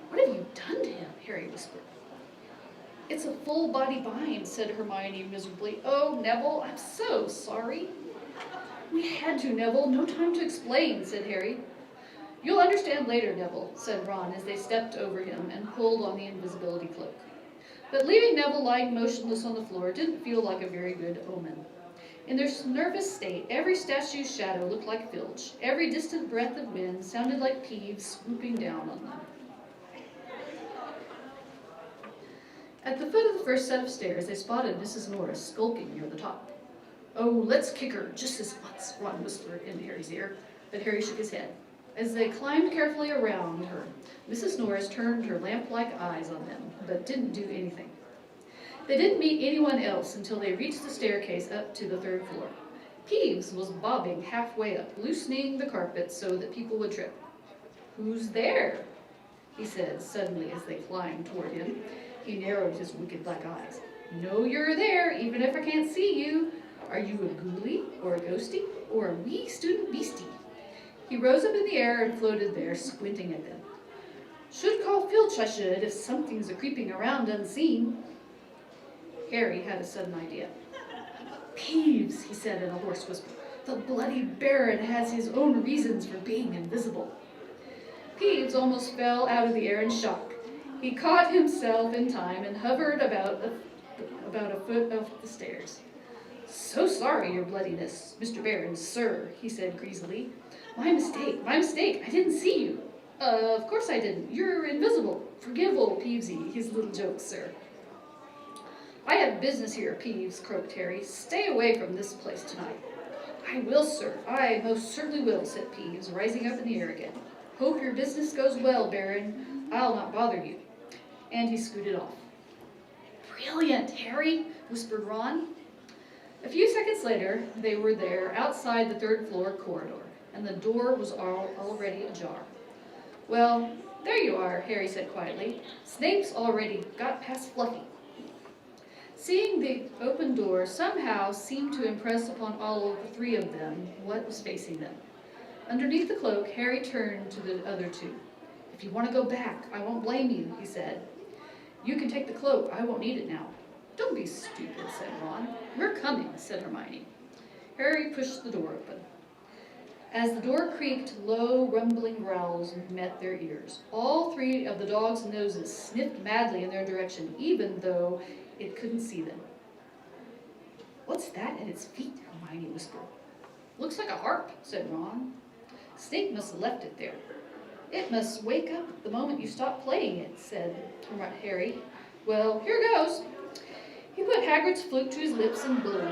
"What have you done to him?" Harry whispered. "It's a full body bind," said Hermione miserably. "Oh, Neville, I'm so sorry." "We had to, Neville. No time to explain," said Harry. "You'll understand later, Neville," said Ron as they stepped over him and pulled on the invisibility cloak. But leaving Neville lying motionless on the floor didn't feel like a very good omen. In their nervous state, every statue's shadow looked like Filch. Every distant breath of wind sounded like Peeves swooping down on them. At the foot of the first set of stairs, they spotted Mrs. Norris skulking near the top. "Oh, let's kick her just this once," Ron whispered in Harry's ear, but Harry shook his head. As they climbed carefully around her, Mrs. Norris turned her lamp-like eyes on them, but didn't do anything. They didn't meet anyone else until they reached the staircase up to the third floor. Peeves was bobbing halfway up, loosening the carpet so that people would trip. "Who's there?" he said suddenly as they climbed toward him. He narrowed his wicked black eyes. "Know you're there, even if I can't see you. Are you a ghoulie, or a ghostie, or a wee student beastie?" He rose up in the air and floated there, squinting at them. "Should call Filch, I should, if something's a-creeping around unseen." Harry had a sudden idea. "Peeves," he said in a hoarse whisper. "The bloody Baron has his own reasons for being invisible." Peeves almost fell out of the air in shock. He caught himself in time and hovered about a foot of the stairs. "So sorry, your bloodiness, Mr. Baron, sir," he said greasily. My mistake, I didn't see you." Of course I didn't. You're invisible. Forgive old Peevesy his little jokes, sir." "I have business here, Peeves," croaked Harry. "Stay away from this place tonight." "I will, sir. I most certainly will," said Peeves, rising up in the air again. Hope your business goes well, Baron. I'll not bother you. And he scooted off. Brilliant, Harry, whispered Ron. A few seconds later, they were there outside the third-floor corridor, and the door was already ajar. Well, there you are, Harry said quietly. Snape's already got past Fluffy. Seeing the open door somehow seemed to impress upon all of the three of them what was facing them. Underneath the cloak, Harry turned to the other two. If you want to go back, I won't blame you, he said. You can take the cloak. I won't need it now. Don't be stupid, said Ron. We're coming, said Hermione. Harry pushed the door open. As the door creaked, low, rumbling growls met their ears. All three of the dogs' noses sniffed madly in their direction, even though it couldn't see them. What's that at its feet? Hermione whispered. Looks like a harp, said Ron. Snape must have left it there. It must wake up the moment you stop playing it, said Harry. Well, here goes. He put Hagrid's flute to his lips and blew.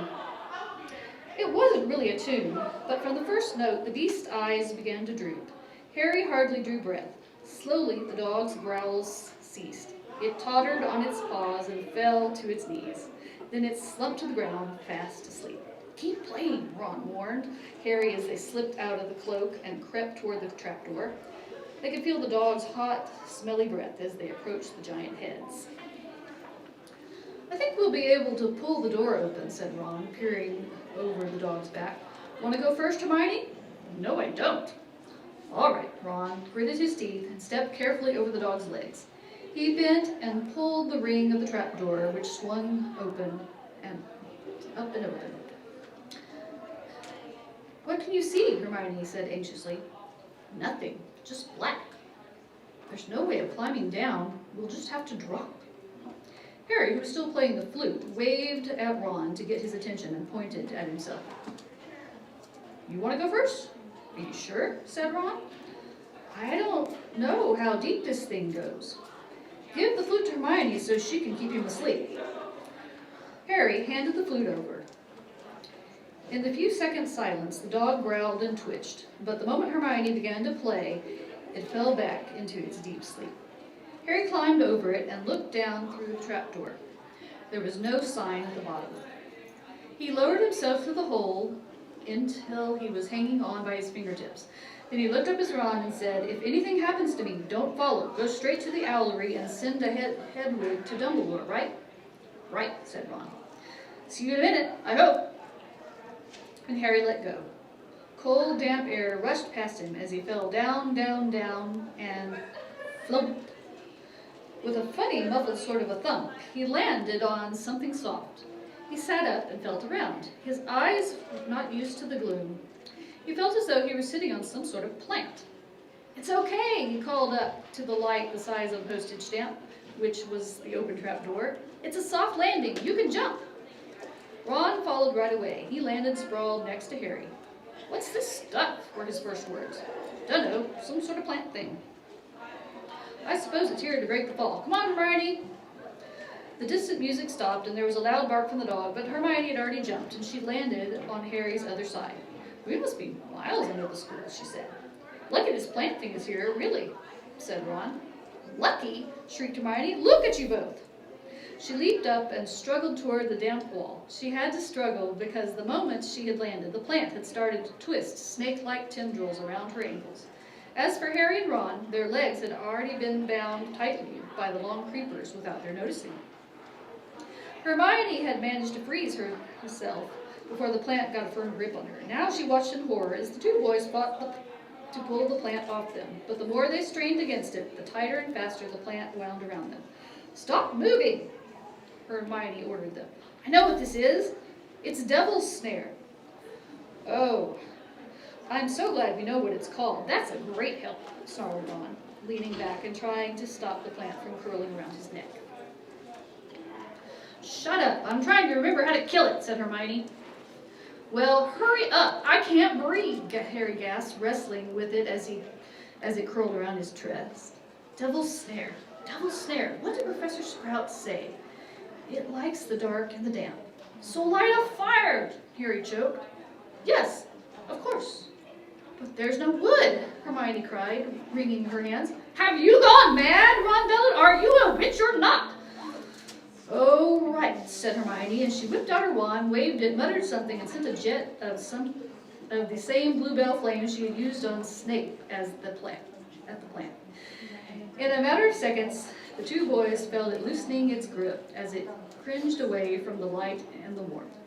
It wasn't really a tune, but from the first note, the beast's eyes began to droop. Harry hardly drew breath. Slowly, the dog's growls ceased. It tottered on its paws and fell to its knees. Then it slumped to the ground, fast asleep. Keep playing, Ron warned Harry as they slipped out of the cloak and crept toward the trapdoor. They could feel the dog's hot, smelly breath as they approached the giant heads. I think we'll be able to pull the door open, said Ron, peering over the dog's back. Want to go first, Hermione? No, I don't. All right, Ron gritted his teeth and stepped carefully over the dog's legs. He bent and pulled the ring of the trapdoor, which swung open and up and open. What can you see? Hermione said anxiously. Nothing, just black. There's no way of climbing down. We'll just have to drop. Harry, who was still playing the flute, waved at Ron to get his attention and pointed at himself. You want to go first? Are you sure? Said Ron. I don't know how deep this thing goes. Give the flute to Hermione so she can keep him asleep. Harry handed the flute over. In the few seconds' silence, the dog growled and twitched, but the moment Hermione began to play, it fell back into its deep sleep. Harry climbed over it and looked down through the trapdoor. There was no sign at the bottom. He lowered himself through the hole until he was hanging on by his fingertips. Then he looked up at Ron and said, If anything happens to me, don't follow. Go straight to the owlery and send a headwig to Dumbledore, right? Right, said Ron. See you in a minute, I hope. And Harry let go. Cold, damp air rushed past him as he fell down, down, down, and flump. With a funny, muffled sort of a thump, he landed on something soft. He sat up and felt around. His eyes were not used to the gloom. He felt as though he were sitting on some sort of plant. It's okay, he called up to the light the size of a postage stamp, which was the open trap door. It's a soft landing. You can jump. Ron followed right away. He landed sprawled next to Harry. What's this stuff? Were his first words. Dunno, some sort of plant thing. I suppose it's here to break the fall. Come on, Hermione. The distant music stopped and there was a loud bark from the dog, but Hermione had already jumped and she landed on Harry's other side. We must be miles under the school, she said. Lucky this plant thing is here, really, said Ron. Lucky? Shrieked Hermione. Look at you both. She leaped up and struggled toward the damp wall. She had to struggle because the moment she had landed, the plant had started to twist snake-like tendrils around her ankles. As for Harry and Ron, their legs had already been bound tightly by the long creepers without their noticing. Hermione had managed to freeze herself before the plant got a firm grip on her. Now she watched in horror as the two boys fought to pull the plant off them, but the more they strained against it, the tighter and faster the plant wound around them. Stop moving! Hermione ordered them. I know what this is. It's Devil's Snare. Oh, I'm so glad we know what it's called. That's a great help, snarled Ron, leaning back and trying to stop the plant from curling around his neck. Shut up. I'm trying to remember how to kill it, said Hermione. Well, hurry up. I can't breathe, Harry gasped, wrestling with it as it curled around his chest. Devil's Snare. Devil's Snare. What did Professor Sprout say? It likes the dark and the damp. So light a fire, Harry choked. Yes, of course. But there's no wood, Hermione cried, wringing her hands. Have you gone mad, Ron bellowed? Are you a witch or not? Oh, right, said Hermione, and she whipped out her wand, waved it, muttered something, and sent a jet of the same bluebell flame she had used on Snape at the plant. In a matter of seconds, the two boys felt it loosening its grip as it cringed away from the light and the warmth.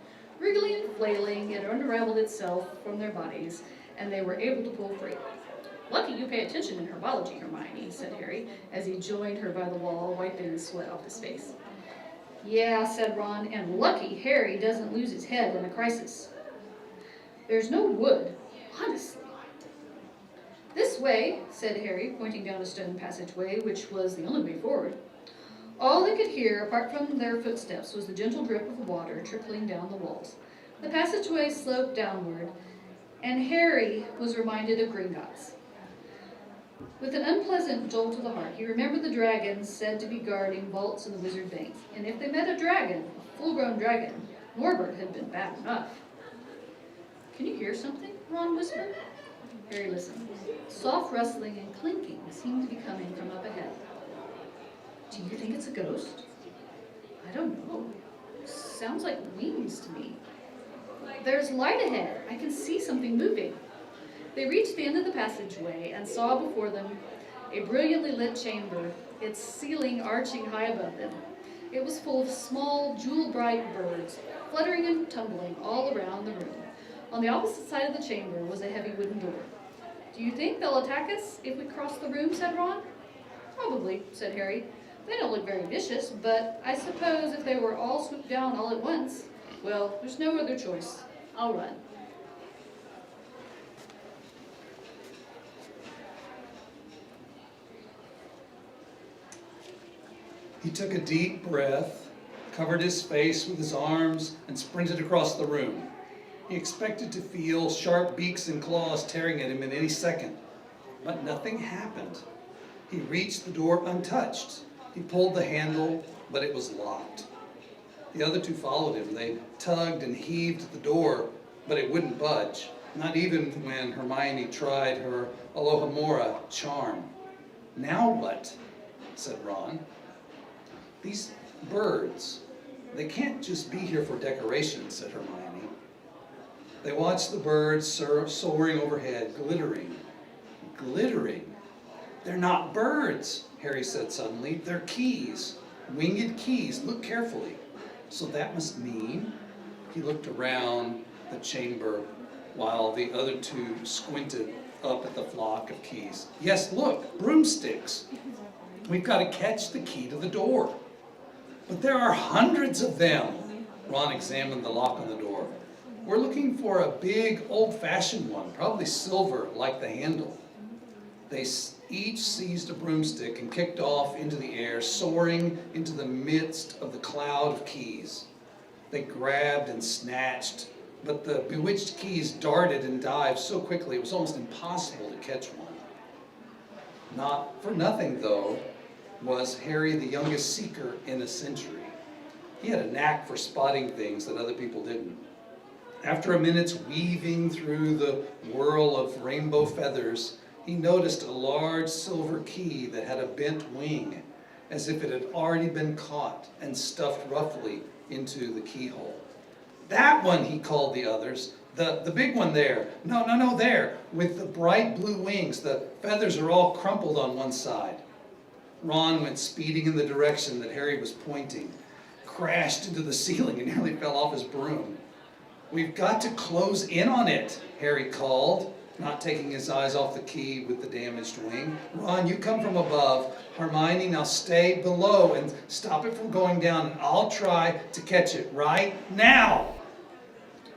Wriggling and flailing, it unraveled itself from their bodies, and they were able to pull free. Lucky you pay attention in herbology, Hermione, said Harry, as he joined her by the wall, wiping the sweat off his face. Yeah, said Ron, and lucky Harry doesn't lose his head in a crisis. There's no wood, honestly. This way, said Harry, pointing down a stone passageway, which was the only way forward. All they could hear, apart from their footsteps, was the gentle drip of water trickling down the walls. The passageway sloped downward, and Harry was reminded of Gringotts. With an unpleasant jolt to the heart, he remembered the dragons said to be guarding vaults in the wizard banks, and if they met a dragon, a full-grown dragon, Norbert had been bad enough. Can you hear something? Ron whispered. Harry listened. Soft rustling and clinking seemed to be coming from up ahead. Do you think it's a ghost? I don't know. Sounds like wings to me. There's light ahead. I can see something moving. They reached the end of the passageway and saw before them a brilliantly lit chamber, its ceiling arching high above them. It was full of small, jewel-bright birds, fluttering and tumbling all around the room. On the opposite side of the chamber was a heavy wooden door. Do you think they'll attack us if we cross the room, said Ron. Probably, said Harry. They don't look very vicious, but I suppose if they were all swooped down all at once, well, there's no other choice. I'll run. He took a deep breath, covered his face with his arms, and sprinted across the room. He expected to feel sharp beaks and claws tearing at him in any second, but nothing happened. He reached the door untouched. He pulled the handle, but it was locked. The other two followed him. They tugged and heaved at the door, but it wouldn't budge, not even when Hermione tried her Alohomora charm. Now what? Said Ron. These birds, they can't just be here for decoration, said Hermione. They watched the birds soaring overhead, glittering. Glittering? They're not birds, Harry said suddenly. They're keys, winged keys. Look carefully. So that must mean... He looked around the chamber while the other two squinted up at the flock of keys. Yes, look, broomsticks. We've got to catch the key to the door. But there are hundreds of them. Ron examined the lock on the door. We're looking for a big, old-fashioned one, probably silver, like the handle. They each seized a broomstick and kicked off into the air, soaring into the midst of the cloud of keys. They grabbed and snatched, but the bewitched keys darted and dived so quickly it was almost impossible to catch one. Not for nothing, though, was Harry the youngest seeker in a century. He had a knack for spotting things that other people didn't. After a minute's weaving through the whirl of rainbow feathers, he noticed a large silver key that had a bent wing, as if it had already been caught and stuffed roughly into the keyhole. That one, he called the others. The big one there. No, there, with the bright blue wings. The feathers are all crumpled on one side. Ron went speeding in the direction that Harry was pointing, crashed into the ceiling and nearly fell off his broom. We've got to close in on it, Harry called, not taking his eyes off the key with the damaged wing. Ron, you come from above. Hermione, now stay below and stop it from going down, and I'll try to catch it right now.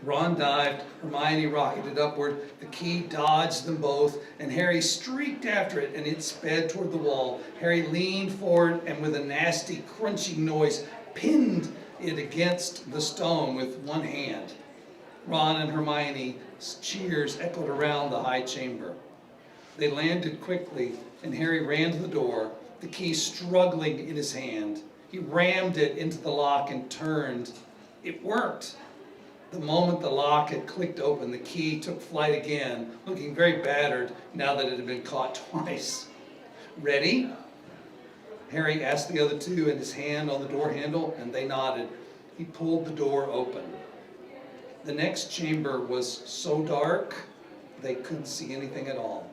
Ron dived, Hermione rocketed upward, the key dodged them both, and Harry streaked after it, and it sped toward the wall. Harry leaned forward and with a nasty crunching noise pinned it against the stone with one hand. Ron and Hermione's cheers echoed around the high chamber. They landed quickly, and Harry ran to the door, the key struggling in his hand. He rammed it into the lock and turned. It worked. The moment the lock had clicked open, the key took flight again, looking very battered now that it had been caught twice. Ready? Harry asked the other two, and his hand on the door handle, and they nodded. He pulled the door open. The next chamber was so dark they couldn't see anything at all.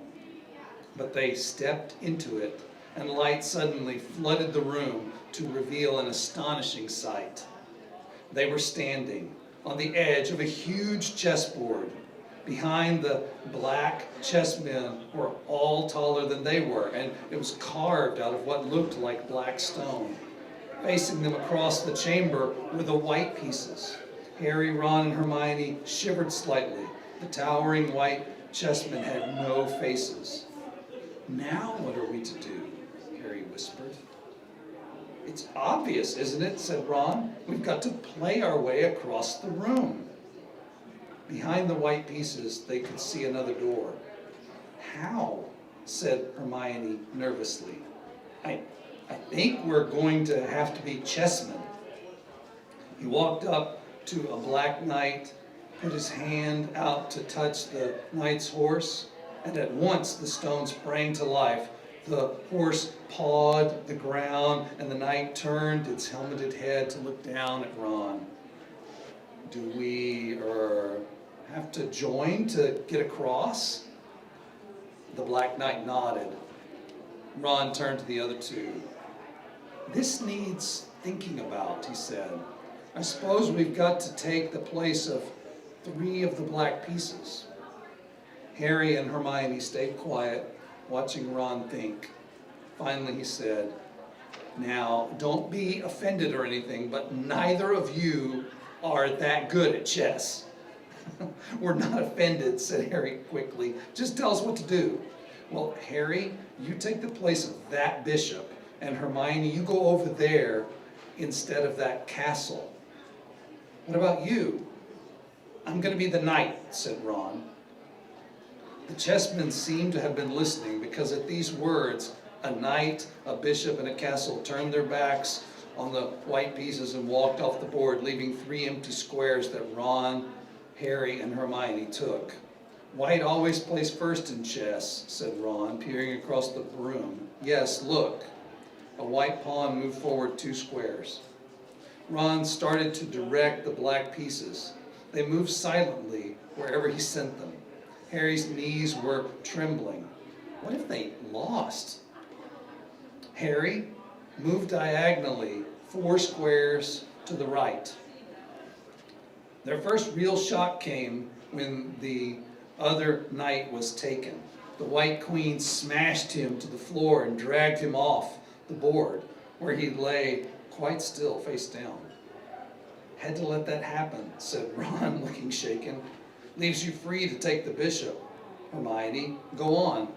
But they stepped into it, and light suddenly flooded the room to reveal an astonishing sight. They were standing on the edge of a huge chessboard. Behind the black chessmen were all taller than they were, and it was carved out of what looked like black stone. Facing them across the chamber were the white pieces. Harry, Ron, and Hermione shivered slightly. The towering white chessmen had no faces. "Now what are we to do?" Harry whispered. "It's obvious, isn't it?" said Ron. "We've got to play our way across the room." Behind the white pieces, they could see another door. "How?" said Hermione nervously. I think we're going to have to be chessmen." He walked up to a black knight, put his hand out to touch the knight's horse, and at once the stone sprang to life. The horse pawed the ground, and the knight turned its helmeted head to look down at Ron. "Do we, have to join to get across?" The Black Knight nodded. Ron turned to the other two. "This needs thinking about," he said. "I suppose we've got to take the place of 3 of the black pieces." Harry and Hermione stayed quiet, watching Ron think. Finally he said, "Now, don't be offended or anything, but neither of you are that good at chess." "We're not offended," said Harry quickly. "Just tell us what to do." "Well, Harry, you take the place of that bishop, and Hermione, you go over there instead of that castle." "What about you?" "I'm going to be the knight," said Ron. The chessmen seemed to have been listening, because at these words, a knight, a bishop, and a castle turned their backs on the white pieces and walked off the board, leaving 3 empty squares that Ron, Harry, and Hermione took. "White always plays first in chess," said Ron, peering across the room. "Yes, look." A white pawn moved forward 2 squares. Ron started to direct the black pieces. They moved silently wherever he sent them. Harry's knees were trembling. What if they lost? "Harry, move diagonally 4 squares to the right." Their first real shock came when the other knight was taken. The white queen smashed him to the floor and dragged him off the board, where he lay quite still, face down. "Had to let that happen," said Ron, looking shaken. "Leaves you free to take the bishop. Hermione, go on."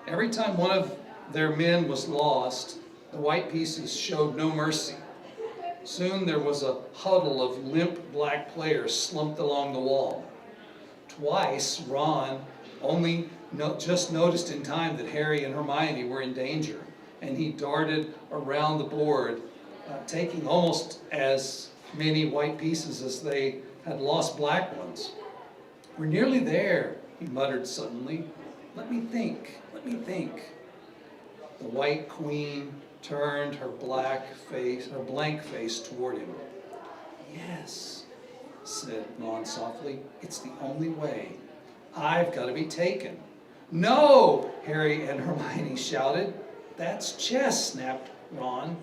Every time one of their men was lost, the white pieces showed no mercy. Soon there was a huddle of limp black players slumped along the wall. Twice, Ron only just noticed in time that Harry and Hermione were in danger, and he darted around the board, taking almost as many white pieces as they had lost black ones. "We're nearly there," he muttered suddenly. Let me think. The white queen turned her blank face toward him. "Yes," said Ron softly, "it's the only way. I've got to be taken." "No!" Harry and Hermione shouted. "That's chess," snapped Ron.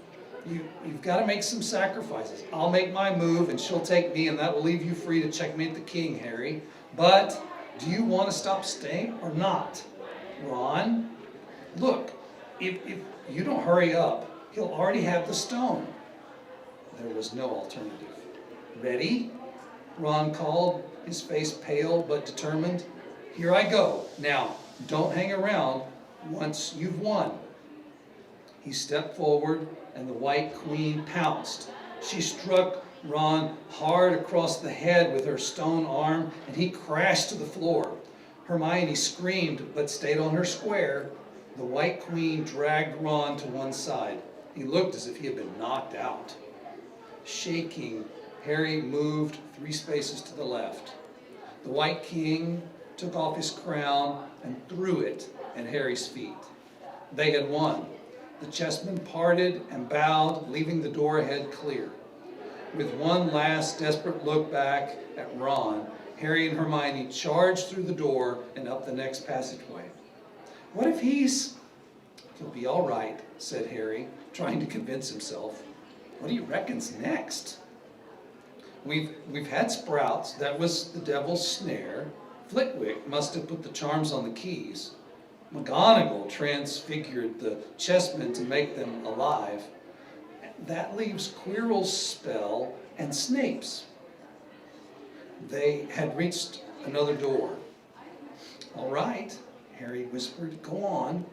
You've got to make some sacrifices. I'll make my move and she'll take me, and that will leave you free to checkmate the king, Harry. But do you want to stop staying or not? Ron, look, if you don't hurry up, he'll already have the stone." There was no alternative. "Ready?" Ron called, his face pale but determined. "Here I go. Now, don't hang around once you've won." He stepped forward, and the white queen pounced. She struck Ron hard across the head with her stone arm, and he crashed to the floor. Hermione screamed but stayed on her square. The white queen dragged Ron to one side. He looked as if he had been knocked out. Shaking, Harry moved 3 spaces to the left. The White King took off his crown and threw it at Harry's feet. They had won. The chessmen parted and bowed, leaving the door ahead clear. With one last desperate look back at Ron, Harry and Hermione charged through the door and up the next passageway. What if he's... He'll be all right, said Harry, trying to convince himself. What do you reckon's next? We've had sprouts. That was the devil's snare. Flitwick must have put the charms on the keys. McGonagall transfigured the chessmen to make them alive. That leaves Quirrell's spell and Snape's. They had reached another door. All right, Harry whispered. Go on.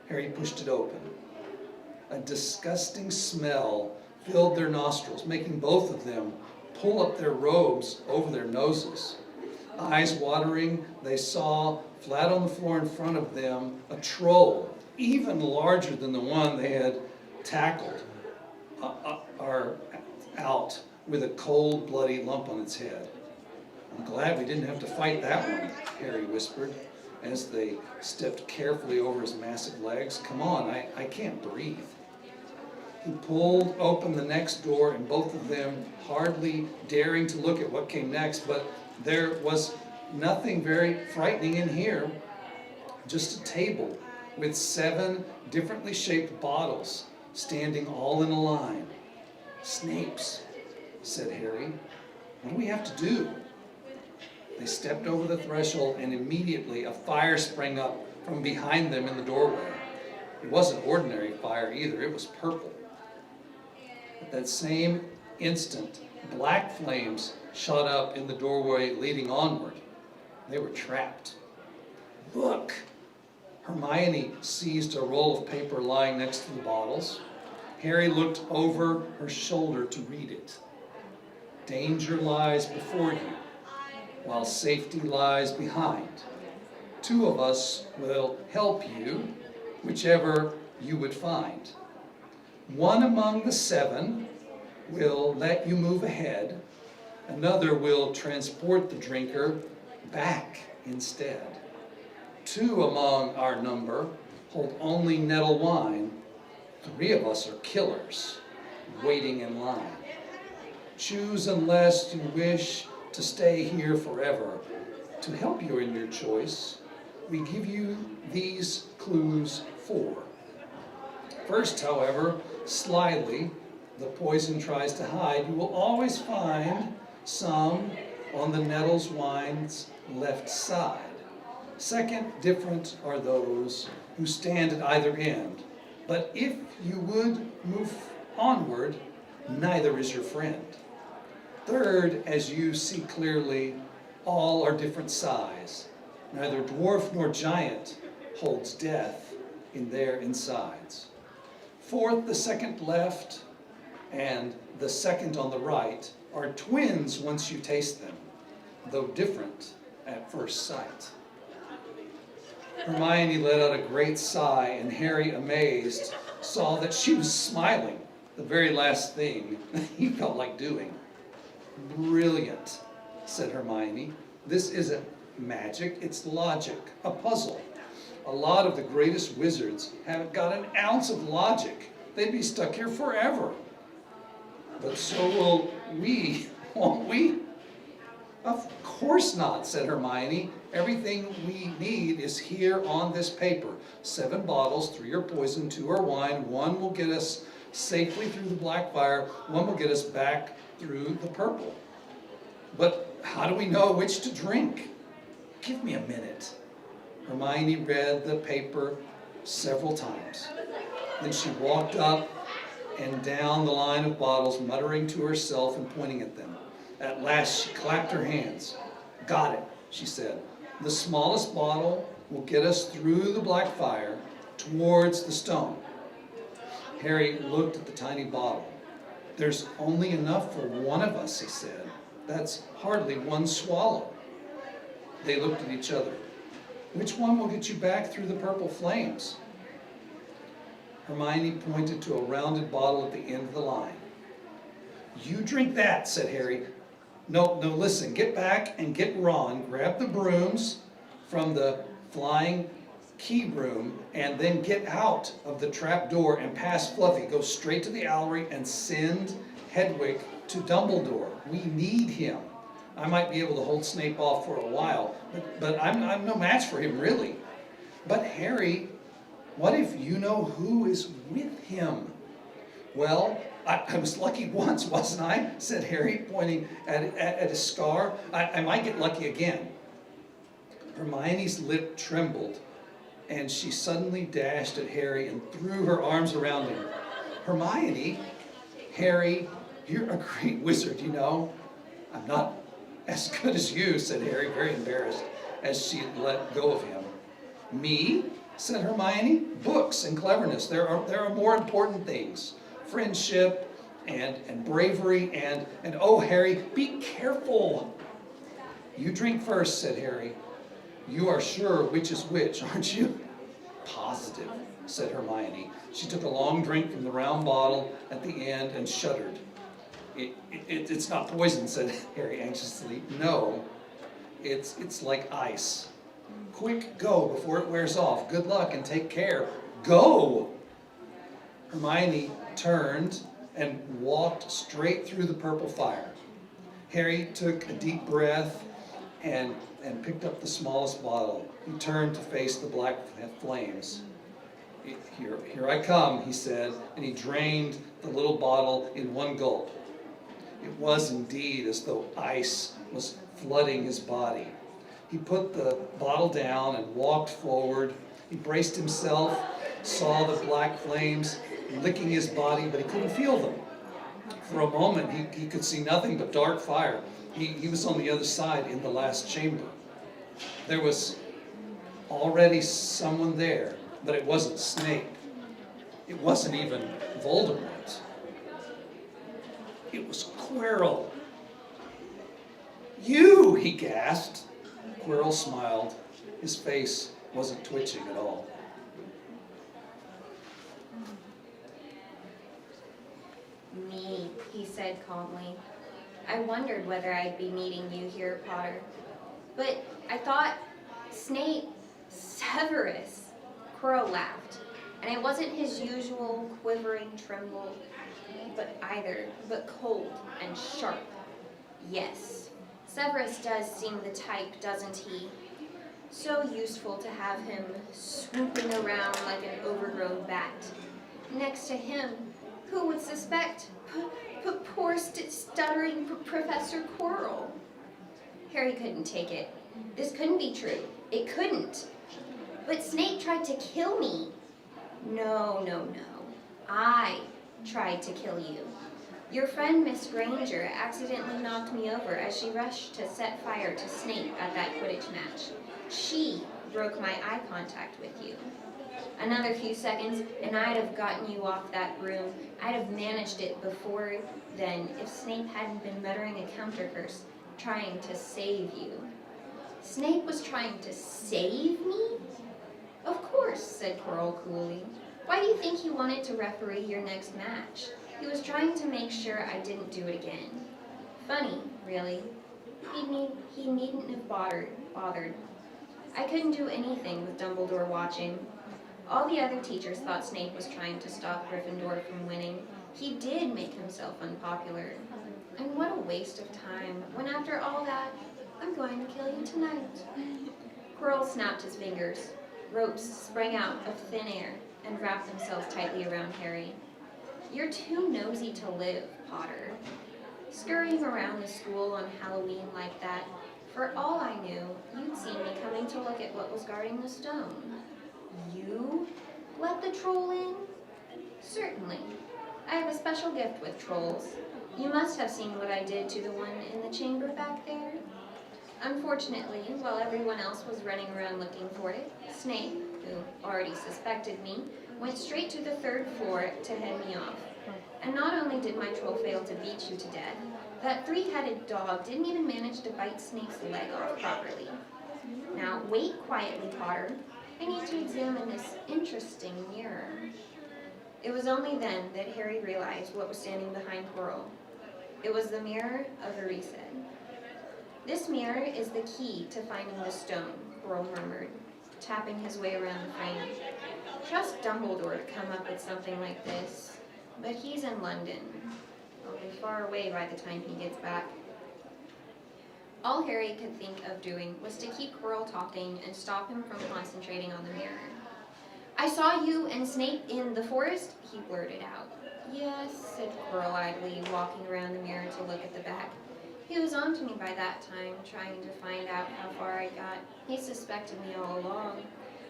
Harry pushed it open. A disgusting smell filled their nostrils, making both of them pull up their robes over their noses. Eyes watering, they saw, flat on the floor in front of them, a troll, even larger than the one they had tackled, out with a cold, bloody lump on its head. I'm glad we didn't have to fight that one, Harry whispered, as they stepped carefully over his massive legs. Come on, I can't breathe. He pulled open the next door, and both of them hardly daring to look at what came next, but there was nothing very frightening in here. Just a table with 7 differently shaped bottles standing all in a line. Snape's, said Harry. What do we have to do? They stepped over the threshold, and immediately a fire sprang up from behind them in the doorway. It wasn't ordinary fire either, it was purple. At that same instant, black flames shot up in the doorway leading onward. They were trapped. Look! Hermione seized a roll of paper lying next to the bottles. Harry looked over her shoulder to read it. Danger lies before you, while safety lies behind. 2 of us will help you, whichever you would find. 1 among the 7 will let you move ahead. Another will transport the drinker back instead. 2 among our number hold only nettle wine. 3 of us are killers, waiting in line. Choose unless you wish to stay here forever. To help you in your choice, we give you these clues 4. First, however, slyly, the poison tries to hide. You will always find some on the nettle's wine's left side. Second, different are those who stand at either end. But if you would move onward, neither is your friend. Third, as you see clearly, all are different size. Neither dwarf nor giant holds death in their insides. Fourth, the second left and the second on the right are twins once you taste them, though different at first sight. Hermione let out a great sigh, and Harry, amazed, saw that she was smiling, the very last thing he felt like doing. Brilliant, said Hermione. This isn't magic, it's logic, a puzzle. A lot of the greatest wizards haven't got an ounce of logic. They'd be stuck here forever. But so will we, won't we? Of course not, said Hermione. Everything we need is here on this paper. 7 bottles, 3 are poison, 2 are wine. 1 will get us safely through the black fire. 1 will get us back through the purple. But how do we know which to drink? Give me a minute. Hermione read the paper several times. Then she walked up and down the line of bottles, muttering to herself and pointing at them. At last she clapped her hands. Got it, she said. The smallest bottle will get us through the black fire towards the stone. Harry looked at the tiny bottle. There's only enough for 1 of us, he said. That's hardly 1 swallow. They looked at each other. Which one will get you back through the purple flames? Hermione pointed to a rounded bottle at the end of the line. You drink that, said Harry. No, listen, get back and get Ron, grab the brooms from the flying key room, and then get out of the trap door and past Fluffy. Go straight to the Owlery and send Hedwig to Dumbledore. We need him. I might be able to hold Snape off for a while, but I'm no match for him, really. But Harry, what if you know who is with him? Well, I was lucky once, wasn't I? Said Harry, pointing at his scar. I might get lucky again. Hermione's lip trembled, and she suddenly dashed at Harry and threw her arms around him. Hermione, Harry, you're a great wizard, you know. I'm not as good as you, said Harry, very embarrassed, as she let go of him. Me? Said Hermione. Books and cleverness. There are more important things. Friendship and bravery and oh, Harry, be careful. You drink first, said Harry. You are sure which is which, aren't you? Positive, said Hermione. She took a long drink from the round bottle at the end and shuddered. It's not poison, said Harry anxiously. No, it's like ice. Quick, go before it wears off. Good luck and take care. Go! Hermione turned and walked straight through the purple fire. Harry took a deep breath and picked up the smallest bottle. He turned to face the black flames. Here I come, he said, and he drained the little bottle in one gulp. It was indeed as though ice was flooding his body. He put the bottle down and walked forward. He braced himself, saw the black flames licking his body, but he couldn't feel them. For a moment, he could see nothing but dark fire. He was on the other side in the last chamber. There was already someone there, but it wasn't Snape. It wasn't even Voldemort. It was Quirrell. You, he gasped. Quirrell smiled. His face wasn't twitching at all. Me, he said calmly. I wondered whether I'd be meeting you here, Potter. But I thought Snape, Severus. Quirrell laughed, and it wasn't his usual quivering tremble, but cold and sharp. Yes, Severus does seem the type, doesn't he? So useful to have him swooping around like an overgrown bat. Next to him, who would suspect poor stuttering Professor Quirrell? Harry couldn't take it. This couldn't be true. It couldn't. But Snape tried to kill me. No. I tried to kill you. Your friend Miss Granger accidentally knocked me over as she rushed to set fire to Snape at that Quidditch match. She broke my eye contact with you. Another few seconds, and I'd have gotten you off that broom. I'd have managed it before then if Snape hadn't been muttering a counter curse, trying to save you. Snape was trying to save me? Of course, said Quirrell coolly. Why do you think he wanted to referee your next match? He was trying to make sure I didn't do it again. Funny, really. He needn't have bothered. I couldn't do anything with Dumbledore watching. All the other teachers thought Snape was trying to stop Gryffindor from winning. He did make himself unpopular. And what a waste of time, when after all that, I'm going to kill you tonight. Quirrell snapped his fingers. Ropes sprang out of thin air and wrapped themselves tightly around Harry. You're too nosy to live, Potter. Scurrying around the school on Halloween like that, for all I knew, you'd seen me coming to look at what was guarding the stone. You let the troll in? Certainly. I have a special gift with trolls. You must have seen what I did to the one in the chamber back there. Unfortunately, while everyone else was running around looking for it, Snape, who already suspected me, went straight to the third floor to head me off. And not only did my troll fail to beat you to death, that three-headed dog didn't even manage to bite Snape's leg off properly. Now, wait quietly, Potter. I need to examine this interesting mirror. It was only then that Harry realized what was standing behind Quirrell. It was the mirror of Erised. This mirror is the key to finding the stone, Quirrell murmured, tapping his way around the frame. Trust Dumbledore to come up with something like this, but he's in London. I'll be far away by the time he gets back. All Harry could think of doing was to keep Quirrell talking and stop him from concentrating on the mirror. I saw you and Snape in the forest, he blurted out. Yes, said Quirrell idly, walking around the mirror to look at the back. He was on to me by that time, trying to find out how far I got. He suspected me all along,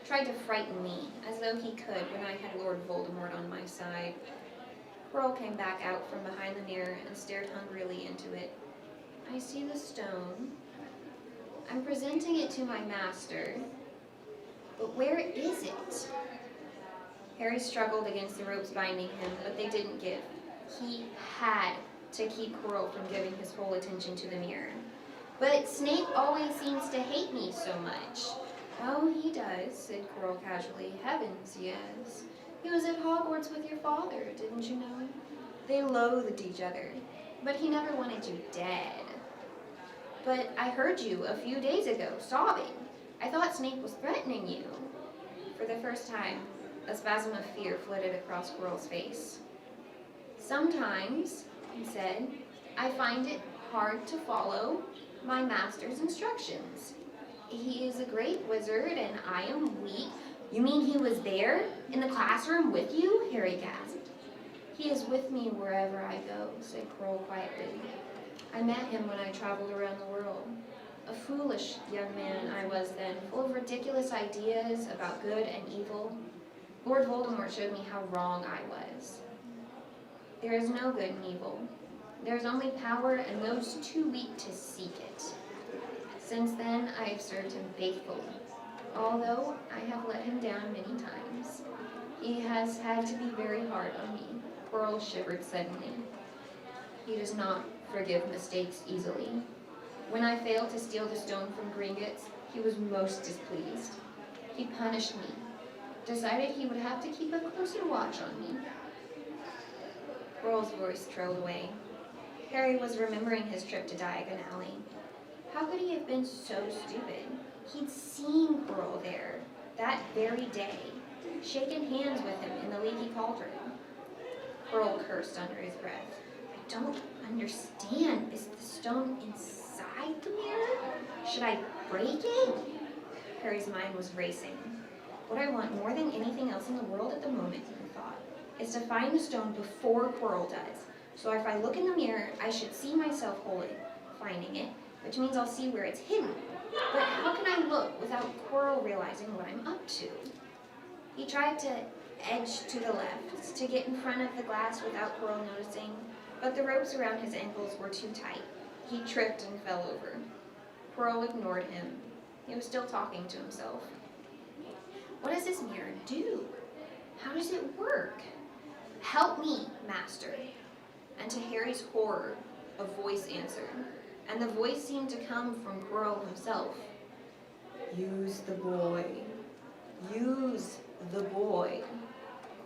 tried to frighten me, as though he could when I had Lord Voldemort on my side. Quirrell came back out from behind the mirror and stared hungrily into it. I see the stone. I'm presenting it to my master. But where is it? Harry struggled against the ropes binding him, but they didn't give. He had to keep Quirrell from giving his whole attention to the mirror. But Snape always seems to hate me so much. Oh, he does, said Quirrell casually. Heavens, yes. He was at Hogwarts with your father, didn't you know? They loathed each other, but he never wanted you dead. But I heard you a few days ago, sobbing. I thought Snape was threatening you. For the first time, a spasm of fear flitted across Quirrell's face. Sometimes, he said, I find it hard to follow my master's instructions. He is a great wizard and I am weak. You mean he was there, in the classroom with you? Harry gasped. He is with me wherever I go, said Quirrell quietly. I met him when I traveled around the world. A foolish young man I was then, full of ridiculous ideas about good and evil. Lord Voldemort showed me how wrong I was. There is no good and evil. There is only power and those too weak to seek it. Since then, I have served him faithfully, although I have let him down many times. He has had to be very hard on me. Quirrell shivered suddenly. He does not forgive mistakes easily. When I failed to steal the stone from Gringotts, he was most displeased. He punished me, decided he would have to keep a closer watch on me. Quirrell's voice trailed away. Harry was remembering his trip to Diagon Alley. How could he have been so stupid? He'd seen Quirrell there, that very day, shaken hands with him in the leaky cauldron. Quirrell cursed under his breath. I don't understand. Is the stone inside the mirror? Should I break it? Harry's mind was racing. What I want more than anything else in the world at the moment, he thought, is to find the stone before Quirrell does. So if I look in the mirror, I should see myself finding it, which means I'll see where it's hidden. But how can I look without Quirrell realizing what I'm up to? He tried to edge to the left, to get in front of the glass without Quirrell noticing, but the ropes around his ankles were too tight. He tripped and fell over. Quirrell ignored him. He was still talking to himself. What does this mirror do? How does it work? Help me, Master. And to Harry's horror, a voice answered, and the voice seemed to come from Quirrell himself. Use the boy. Use the boy.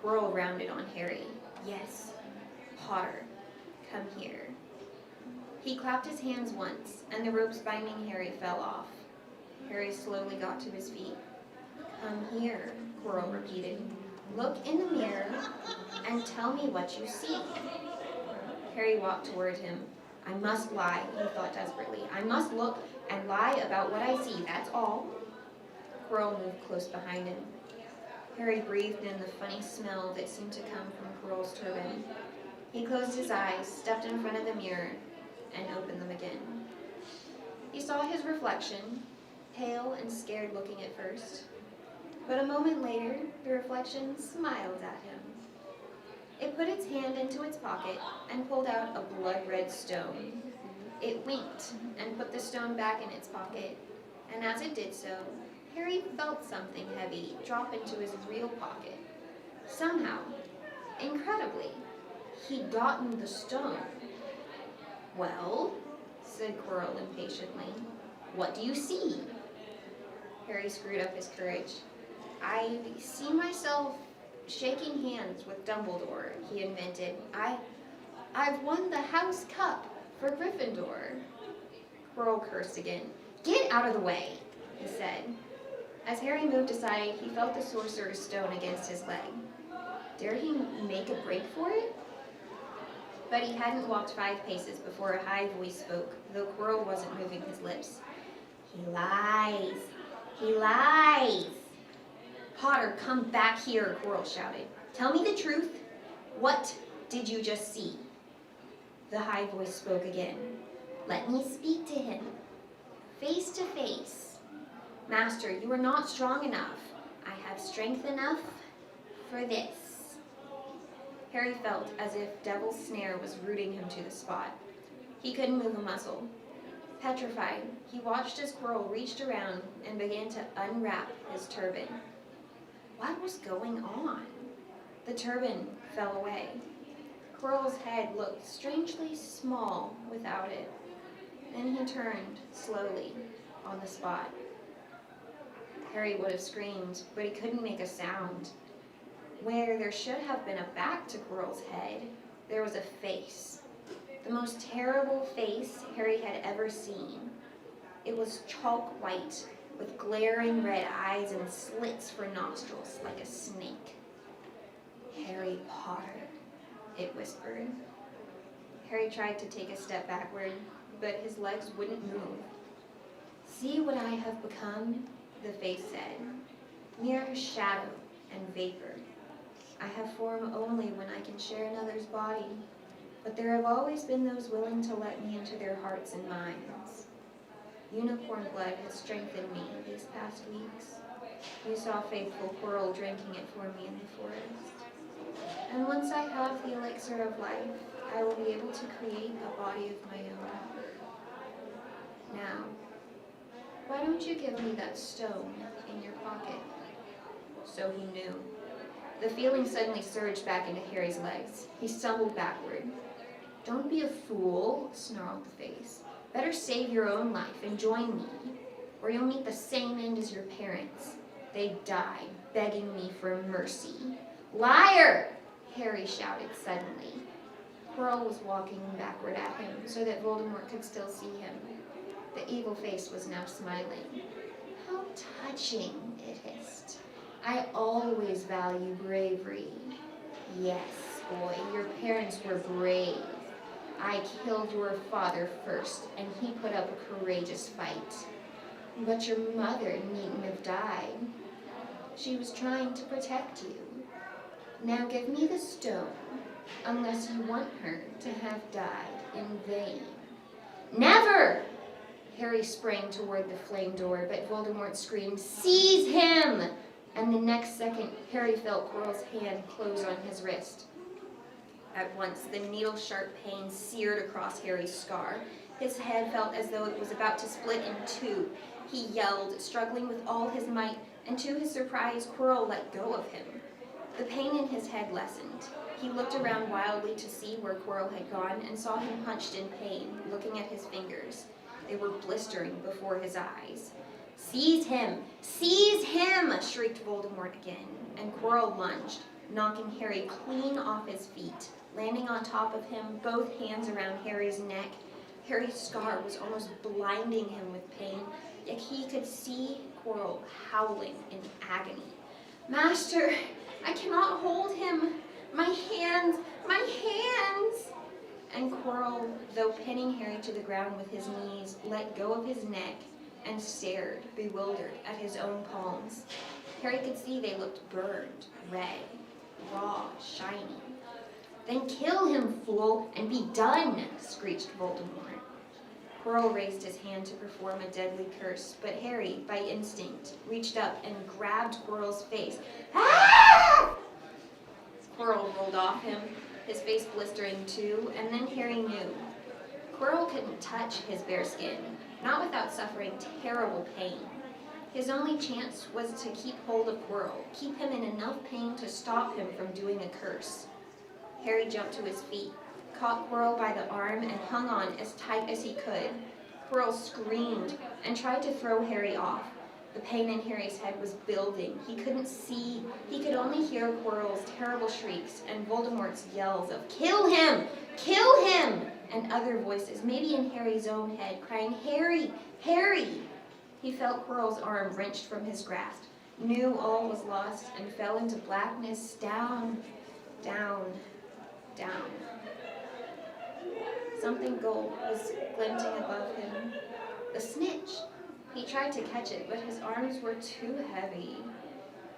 Quirrell rounded on Harry. Yes. Potter, come here. He clapped his hands once, and the ropes binding Harry fell off. Harry slowly got to his feet. Come here, Quirrell repeated. Look in the mirror and tell me what you see. Harry walked toward him. I must lie, he thought desperately. I must look and lie about what I see, that's all. Quirrell moved close behind him. Harry breathed in the funny smell that seemed to come from Quirrell's turban. He closed his eyes, stepped in front of the mirror, and opened them again. He saw his reflection, pale and scared looking at first. But a moment later, the reflection smiled at him. It put its hand into its pocket and pulled out a blood-red stone. It winked and put the stone back in its pocket, and as it did so, Harry felt something heavy drop into his real pocket. Somehow, incredibly, he'd gotten the stone. Well, said Quirrell impatiently, what do you see? Harry screwed up his courage. I see myself shaking hands with Dumbledore, he invented. I've won the House Cup for Gryffindor. Quirrell cursed again. "Get out of the way," he said. As Harry moved aside, he felt the sorcerer's stone against his leg. Dare he make a break for it? But he hadn't walked 5 paces before a high voice spoke, though Quirrell wasn't moving his lips. "He lies! He lies!" "Potter, come back here," Quirrell shouted. "Tell me the truth. What did you just see?" The high voice spoke again. "Let me speak to him, face to face. Master, you are not strong enough. I have strength enough for this." Harry felt as if Devil's Snare was rooting him to the spot. He couldn't move a muscle. Petrified, he watched as Quirrell reached around and began to unwrap his turban. What was going on? The turban fell away. Quirrell's head looked strangely small without it. Then he turned slowly on the spot. Harry would have screamed, but he couldn't make a sound. Where there should have been a back to Quirrell's head, there was a face. The most terrible face Harry had ever seen. It was chalk white, with glaring red eyes and slits for nostrils like a snake. "Harry Potter," it whispered. Harry tried to take a step backward, but his legs wouldn't move. "See what I have become," the face said. "Mere shadow and vapor. I have form only when I can share another's body, but there have always been those willing to let me into their hearts and minds. Unicorn blood has strengthened me these past weeks. You saw faithful Quirrell drinking it for me in the forest. And once I have the elixir of life, I will be able to create a body of my own. Now, why don't you give me that stone in your pocket?" So he knew. The feeling suddenly surged back into Harry's legs. He stumbled backward. "Don't be a fool," snarled the face. "Better save your own life and join me, or you'll meet the same end as your parents. They died begging me for mercy." "Liar!" Harry shouted suddenly. Quirrell was walking backward at him so that Voldemort could still see him. The evil face was now smiling. "How touching," it hissed. "I always value bravery. Yes, boy, your parents were brave. I killed your father first, and he put up a courageous fight. But your mother needn't have died. She was trying to protect you. Now give me the stone, unless you want her to have died in vain." "Never!" Harry sprang toward the flame door, but Voldemort screamed, "Seize him!" And the next second, Harry felt Quirrell's hand close on his wrist. At once, the needle-sharp pain seared across Harry's scar. His head felt as though it was about to split in two. He yelled, struggling with all his might, and to his surprise, Quirrell let go of him. The pain in his head lessened. He looked around wildly to see where Quirrell had gone and saw him hunched in pain, looking at his fingers. They were blistering before his eyes. "Seize him! Seize him!" shrieked Voldemort again, and Quirrell lunged, knocking Harry clean off his feet, landing on top of him, both hands around Harry's neck. Harry's scar was almost blinding him with pain, yet he could see Quirrell howling in agony. "Master, I cannot hold him! My hands! My hands!" And Quirrell, though pinning Harry to the ground with his knees, let go of his neck and stared, bewildered, at his own palms. Harry could see they looked burned, red, raw, shiny. "Then kill him, fool, and be done!" screeched Voldemort. Quirrell raised his hand to perform a deadly curse, but Harry, by instinct, reached up and grabbed Quirrell's face. "Ah!" Quirrell rolled off him, his face blistering too, and then Harry knew. Quirrell couldn't touch his bare skin, not without suffering terrible pain. His only chance was to keep hold of Quirrell, keep him in enough pain to stop him from doing a curse. Harry jumped to his feet, caught Quirrell by the arm, and hung on as tight as he could. Quirrell screamed and tried to throw Harry off. The pain in Harry's head was building. He couldn't see. He could only hear Quirrell's terrible shrieks and Voldemort's yells of, "Kill him! Kill him!" and other voices, maybe in Harry's own head, crying, "Harry! Harry!" He felt Quirrell's arm wrenched from his grasp, knew all was lost, and fell into blackness, down, down, down. Something gold was glinting above him. The snitch! He tried to catch it, but his arms were too heavy.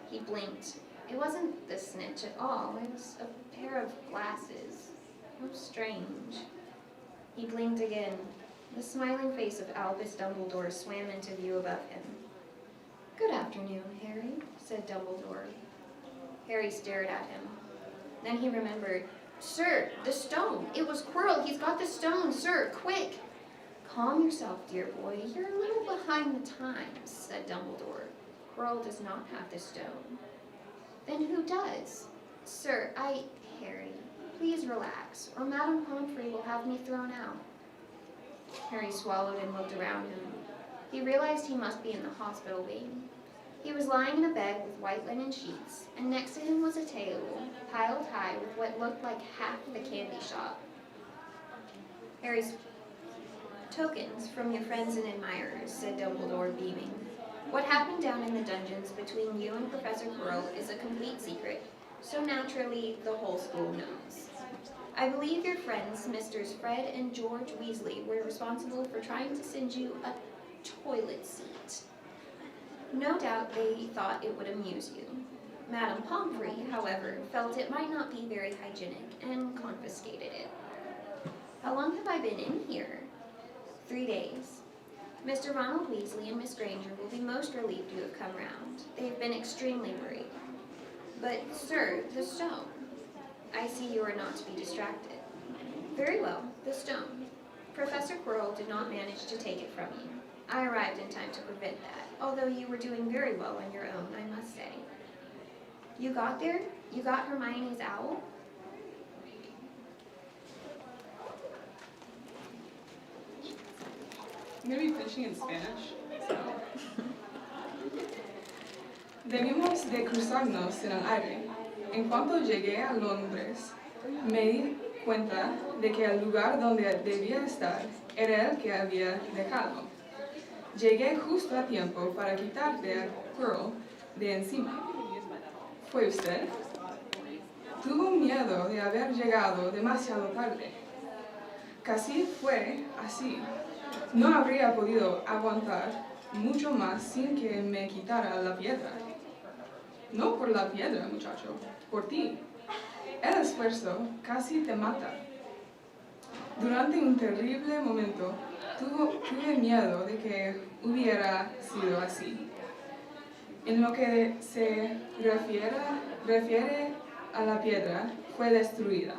He blinked. It wasn't the snitch at all. It was a pair of glasses. How strange. He blinked again. The smiling face of Albus Dumbledore swam into view above him. "Good afternoon, Harry," said Dumbledore. Harry stared at him. Then he remembered. "Sir, the stone! It was Quirrell! He's got the stone! Sir, quick!" "Calm yourself, dear boy. You're a little behind the times," said Dumbledore. "Quirrell does not have the stone." "Then who does?" "Sir, Harry, please relax, or Madame Pomfrey will have me thrown out." Harry swallowed and looked around him. He realized he must be in the hospital wing. He was lying in a bed with white linen sheets, and next to him was a table, piled high with what looked like half of a candy shop. Harry's tokens from your friends and admirers, said Dumbledore, beaming. What happened down in the dungeons between you and Professor Quirrell is a complete secret, so naturally the whole school knows. I believe your friends, Misters Fred and George Weasley, were responsible for trying to send you a toilet seat. No doubt they thought it would amuse you. Madame Pomfrey, however, felt it might not be very hygienic and confiscated it. How long have I been in here? 3 days. Mr. Ronald Weasley and Miss Granger will be most relieved you have come round. They've been extremely worried. But, sir, the stone. I see you are not to be distracted. Very well, the stone. Professor Quirrell did not manage to take it from you. I arrived in time to prevent that, although you were doing very well on your own, I must say. You got there? You got Hermione's owl? I'm going to be finishing in Spanish. So. Debimos de cruzarnos en el aire. En cuanto llegué a Londres, me di cuenta de que el lugar donde debía estar era el que había dejado. Llegué justo a tiempo para quitarte a Quirrell de encima. ¿Fue usted? Tuvo miedo de haber llegado demasiado tarde. Casi fue así. No habría podido aguantar mucho más sin que me quitara la piedra. No por la piedra, muchacho, por ti. El esfuerzo casi te mata. Durante un terrible momento, tuve miedo de que hubiera sido así. En lo que se refiere a la piedra, fue destruida.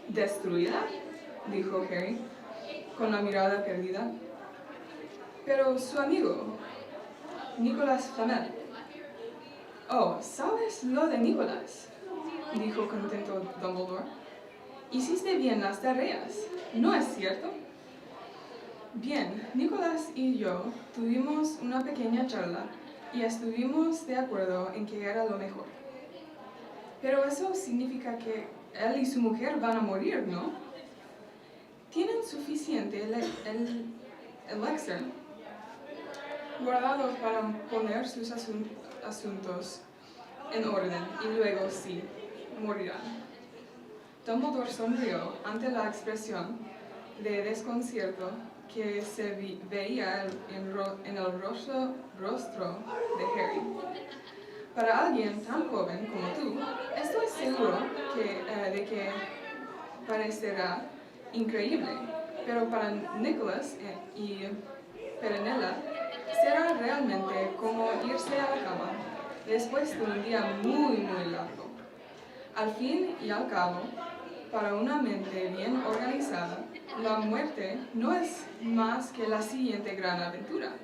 ¿Destruida?, dijo Harry, con la mirada perdida. Pero su amigo, Nicolas Flamel. Oh, ¿sabes lo de Nicolas?, dijo contento Dumbledore. Hiciste bien las tareas, ¿no es cierto? Bien, Nicolas y yo tuvimos una pequeña charla y estuvimos de acuerdo en que era lo mejor. Pero eso significa que él y su mujer van a morir, ¿no? Tienen suficiente elixir guardado para poner sus asuntos en orden y luego sí, morirán. Dumbledore sonrió ante la expresión de desconcierto que se veía en el rostro de Harry. Para alguien tan joven como tú, estoy seguro de que parecerá increíble, pero para Nicholas y Perenella será realmente como irse a la cama después de un día muy, muy largo. Al fin y al cabo, para una mente bien organizada, la muerte no es más que la siguiente gran aventura.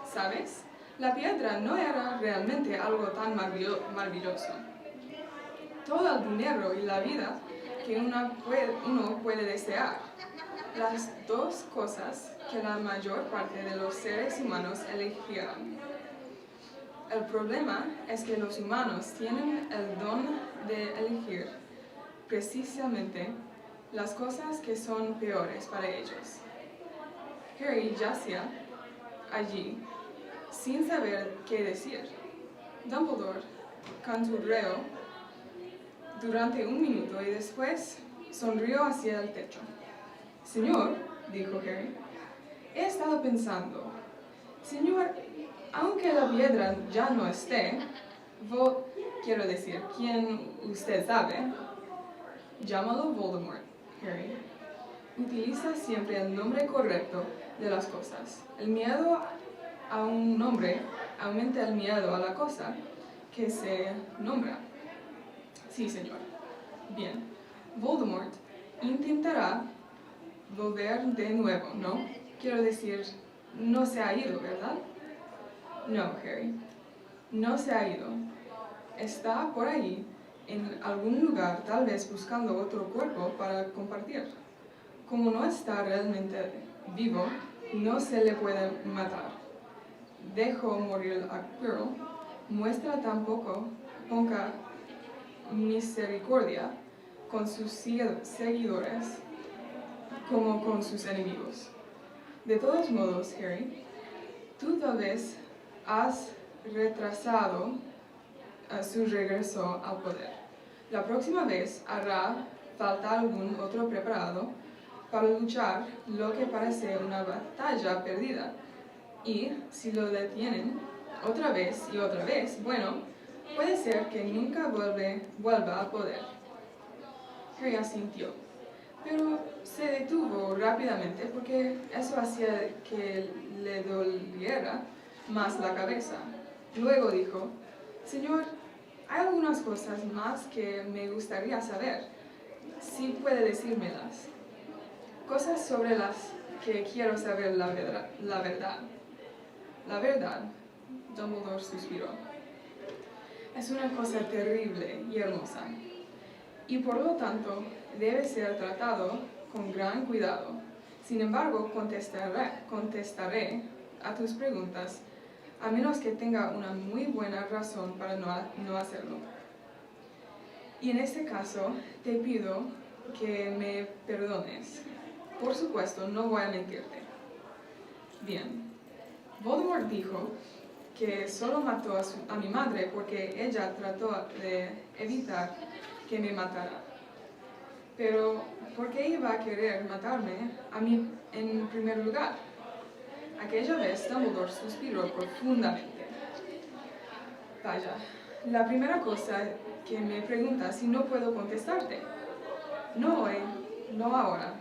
¿Sabes? La piedra no era realmente algo tan maravilloso. Todo el dinero y la vida que uno puede desear. Las dos cosas que la mayor parte de los seres humanos eligieron. El problema es que los humanos tienen el don de elegir precisamente las cosas que son peores para ellos. Harry yacía allí, sin saber qué decir. Dumbledore canturreó durante un minuto y después sonrió hacia el techo. Señor, dijo Harry, he estado pensando. Señor, aunque la piedra ya no esté, quiero decir, quien usted sabe, llámalo Voldemort, Harry. Utiliza siempre el nombre correcto de las cosas. El miedo a un nombre aumenta el miedo a la cosa que se nombra. Sí, señor. Bien. Voldemort intentará volver de nuevo, ¿no? Quiero decir, no se ha ido, ¿verdad? No, Harry. No se ha ido. Está por ahí, en algún lugar, tal vez buscando otro cuerpo para compartir. Como no está realmente vivo, no se le puede matar. Dejó morir a Quirrell, muestra tan poca misericordia con sus seguidores como con sus enemigos. De todos modos, Harry, tú tal vez has retrasado su regreso al poder. La próxima vez hará falta algún otro preparado para luchar lo que parece una batalla perdida. Y si lo detienen otra vez y otra vez, bueno, puede ser que nunca vuelva al poder. Harry asintió, pero se detuvo rápidamente porque eso hacía que le doliera más la cabeza. Luego dijo, Señor, hay algunas cosas más que me gustaría saber. Si puede decírmelas. Cosas sobre las que quiero saber la verdad. La verdad, Dumbledore suspiró. Es una cosa terrible y hermosa, y por lo tanto debe ser tratado con gran cuidado. Sin embargo, contestaré a tus preguntas, a menos que tenga una muy buena razón para no hacerlo. Y en este caso, te pido que me perdones. Por supuesto, no voy a mentirte. Bien. Voldemort dijo que solo mató a mi madre porque ella trató de evitar que me matara. Pero, ¿por qué iba a querer matarme a mí en primer lugar? Aquella vez Dumbledore suspiró profundamente. Vaya, la primera cosa que me preguntas si no puedo contestarte. No hoy, no ahora.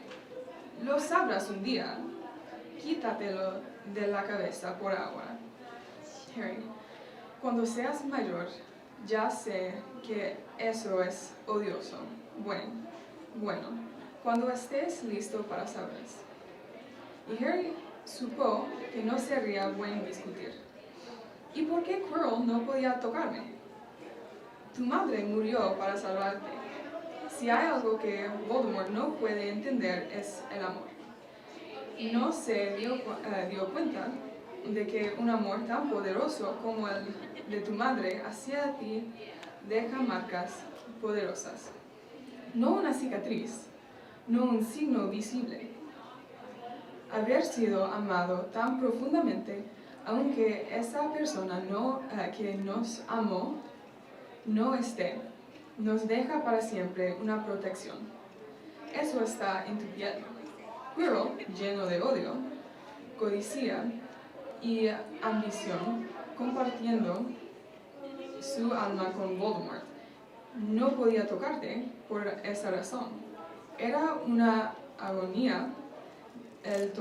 Lo sabrás un día. Quítatelo de la cabeza por ahora. Harry, cuando seas mayor, ya sé que eso es odioso. Bueno, cuando estés listo para sabrás. Y Harry supo que no sería bueno discutir. ¿Y por qué Quirrell no podía tocarme? Tu madre murió para salvarte. Si hay algo que Voldemort no puede entender es el amor. No se dio cuenta de que un amor tan poderoso como el de tu madre hacia ti deja marcas poderosas. No una cicatriz, no un signo visible. Haber sido amado tan profundamente, aunque esa persona que nos amó no esté, nos deja para siempre una protección. Eso está en tu piel. Quirrell, lleno de odio, codicia y ambición, compartiendo su alma con Voldemort, no podía tocarte por esa razón. Era una agonía el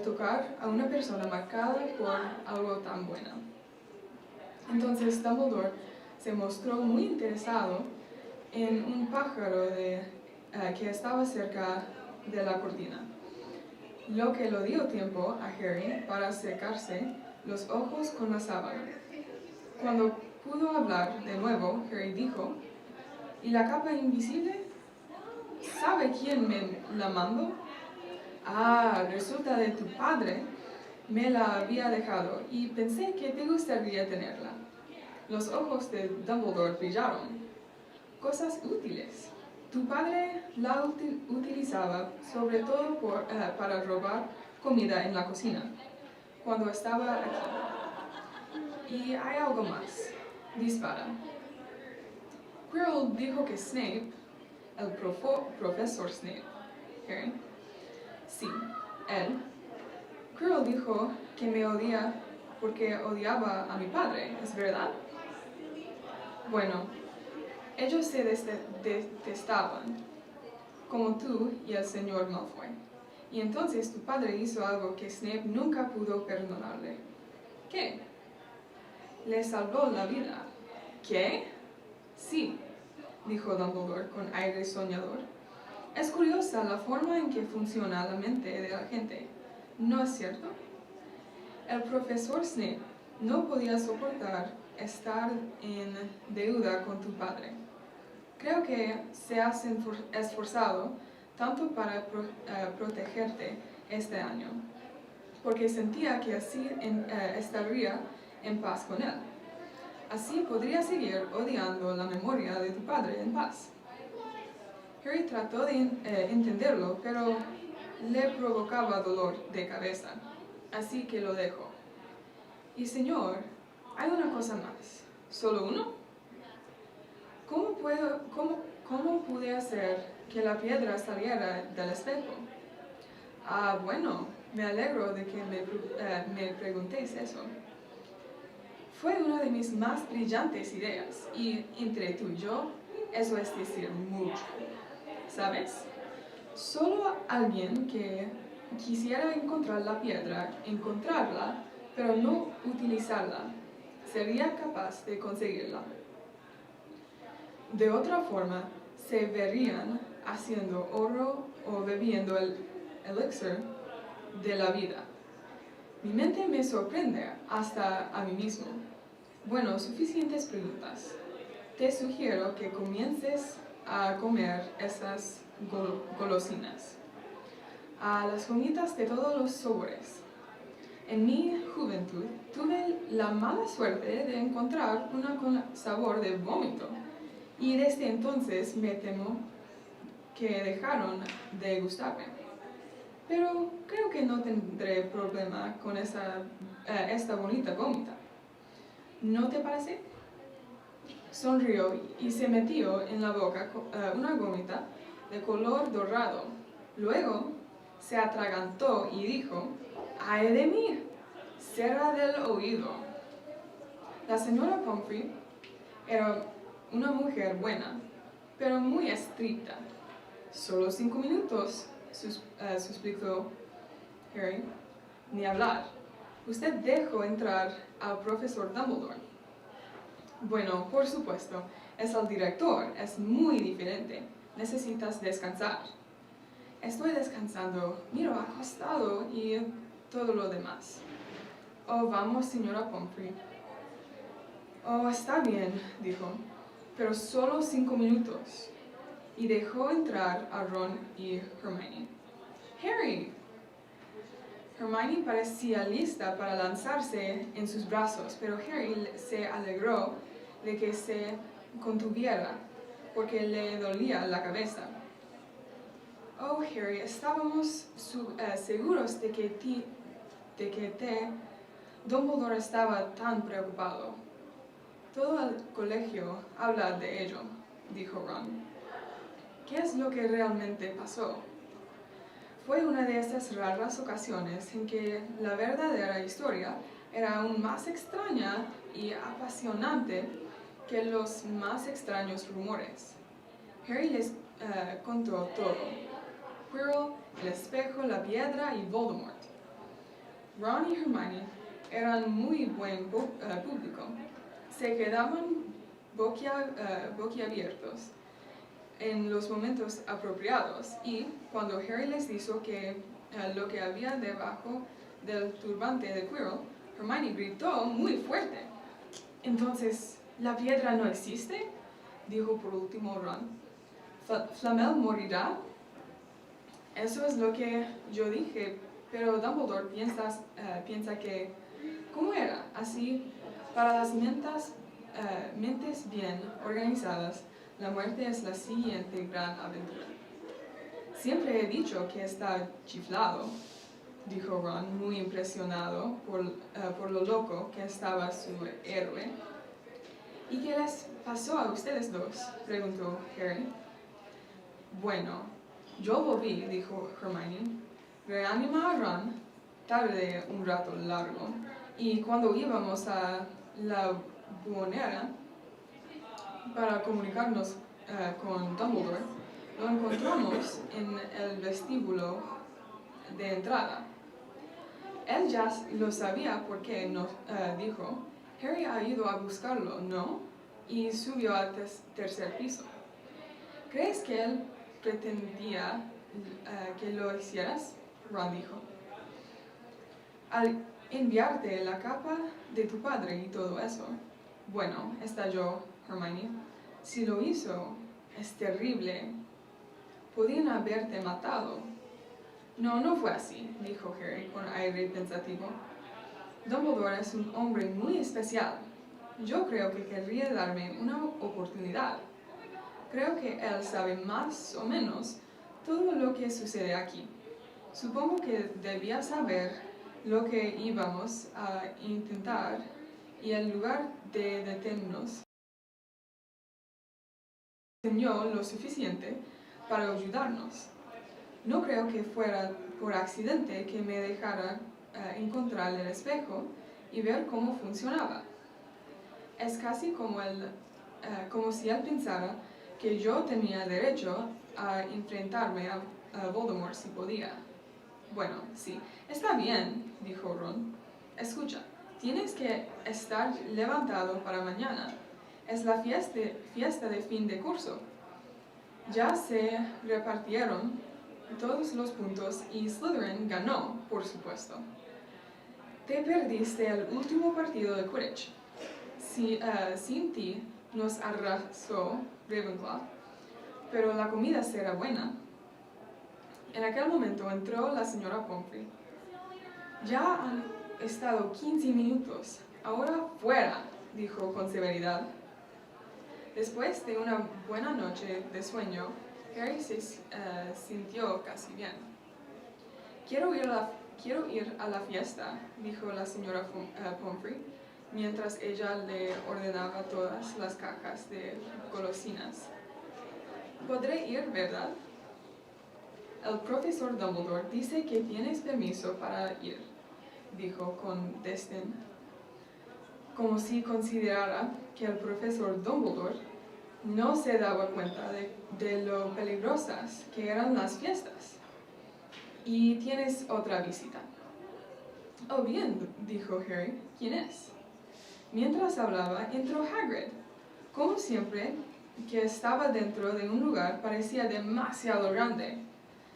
tocar a una persona marcada por algo tan bueno. Entonces Dumbledore se mostró muy interesado en un pájaro que estaba cerca de la cortina, lo que le dio tiempo a Harry para secarse los ojos con la sábana. Cuando pudo hablar de nuevo, Harry dijo, ¿y la capa invisible? ¿Sabe quién me la mandó? Ah, resulta de tu padre. Me la había dejado y pensé que te gustaría tenerla. Los ojos de Dumbledore brillaron. Cosas útiles. Tu padre la utilizaba sobre todo para robar comida en la cocina, cuando estaba aquí. Y hay algo más. Dispara. Quirrell dijo que Snape, el profesor Snape, Harry, sí, él, Quirrell dijo que me odia porque odiaba a mi padre, ¿es verdad? Bueno, ellos se detestaban, como tú y el señor Malfoy. Y entonces tu padre hizo algo que Snape nunca pudo perdonarle. ¿Qué? Le salvó la vida. ¿Qué? Sí, dijo Dumbledore con aire soñador. Es curiosa la forma en que funciona la mente de la gente, ¿no es cierto? El profesor Snape no podía soportar estar en deuda con tu padre. Creo que se has esforzado tanto para protegerte este año, porque sentía que así estaría en paz con él. Así podría seguir odiando la memoria de tu padre en paz. Harry trató de entenderlo, pero le provocaba dolor de cabeza, así que lo dejó. Y señor, hay una cosa más. ¿Solo uno? ¿Cómo pude hacer que la piedra saliera del espejo? Ah, bueno, me alegro de que me preguntéis eso. Fue una de mis más brillantes ideas, y entre tú y yo, eso es decir mucho. ¿Sabes? Solo alguien que quisiera encontrar la piedra, encontrarla, pero no utilizarla, sería capaz de conseguirla. De otra forma, se verían haciendo oro o bebiendo el elixir de la vida. Mi mente me sorprende hasta a mí mismo. Bueno, suficientes preguntas. Te sugiero que comiences a comer esas golosinas. A las gomitas de todos los sabores. En mi juventud tuve la mala suerte de encontrar una con sabor de vómito, y desde entonces me temo que dejaron de gustarme. Pero creo que no tendré problema con esta bonita gomita. ¿No te parece? Sonrió y se metió en la boca una gomita de color dorado. Luego se atragantó y dijo: ¡ay de mí! Será del oído. La señora Pomfrey era una mujer buena, pero muy estricta. Solo 5 minutos, suplicó Harry. Ni hablar. Usted dejó entrar al profesor Dumbledore. Bueno, por supuesto, es el director, es muy diferente. Necesitas descansar. Estoy descansando, miro acostado y todo lo demás. Oh, vamos, señora Pomfrey. Oh, está bien, dijo, pero solo 5 minutos. Y dejó entrar a Ron y Hermione. ¡Harry! Hermione parecía lista para lanzarse en sus brazos, pero Harry se alegró de que se contuviera, porque le dolía la cabeza. Oh, Harry, estábamos seguros de que Dumbledore estaba tan preocupado. Todo el colegio habla de ello, dijo Ron. ¿Qué es lo que realmente pasó? Fue una de esas raras ocasiones en que la verdadera historia era aún más extraña y apasionante que los más extraños rumores. Harry les contó todo. Quirrell, el espejo, la piedra y Voldemort. Ron y Hermione eran muy buen público. Se quedaban boquiabiertos en los momentos apropiados, y cuando Harry les dijo lo que había debajo del turbante de Quirrell, Hermione gritó muy fuerte. Entonces, ¿la piedra no existe?, dijo por último Ron. ¿Flamel morirá? Eso es lo que yo dije, pero Dumbledore piensa que, ¿cómo era? Así, para las mentes bien organizadas, La muerte es la siguiente gran aventura. Siempre he dicho que está chiflado, dijo Ron, muy impresionado por lo loco que estaba su héroe. ¿Y qué les pasó a ustedes dos?, preguntó Harry. Bueno, yo volví, dijo Hermione. Reanima a Ron, tardé un rato largo, y cuando íbamos a la buhonera para comunicarnos con Dumbledore, lo encontramos en el vestíbulo de entrada. Él ya lo sabía porque nos dijo, Harry ha ido a buscarlo, ¿no? Y subió al tercer piso. ¿Crees que él pretendía que lo hicieras? Ron dijo. Al enviarte la capa de tu padre y todo eso. Bueno, estalló Hermione. Si lo hizo, es terrible. Podían haberte matado. No, no fue así, dijo Harry con aire pensativo. Dumbledore es un hombre muy especial. Yo creo que querría darme una oportunidad. Creo que él sabe más o menos todo lo que sucede aquí. Supongo que debía saber lo que íbamos a intentar y el lugar de detenernos. Enseñó lo suficiente para ayudarnos. No creo que fuera por accidente que me dejara encontrar el espejo y ver cómo funcionaba. Es casi como si él pensara que yo tenía derecho a enfrentarme a Voldemort si podía. Bueno, sí, está bien, dijo Ron. Escucha, tienes que estar levantado para mañana. Es la fiesta de fin de curso. Ya se repartieron todos los puntos y Slytherin ganó, por supuesto. Te perdiste el último partido de Quidditch. Sin ti nos arrasó Ravenclaw, pero la comida será buena. En aquel momento entró la señora Pomfrey. Ya han estado 15 minutos. Ahora fuera, dijo con severidad. Después de una buena noche de sueño, Harry se sintió casi bien. Quiero ir a la fiesta, dijo la señora Pomfrey, mientras ella le ordenaba todas las cajas de golosinas. Podré ir, ¿verdad? El profesor Dumbledore dice que tienes permiso para ir, dijo con desdén, como si considerara que el profesor Dumbledore no se daba cuenta de lo peligrosas que eran las fiestas. Y tienes otra visita. Oh, bien, dijo Harry. ¿Quién es? Mientras hablaba, entró Hagrid. Como siempre, que estaba dentro de un lugar parecía demasiado grande.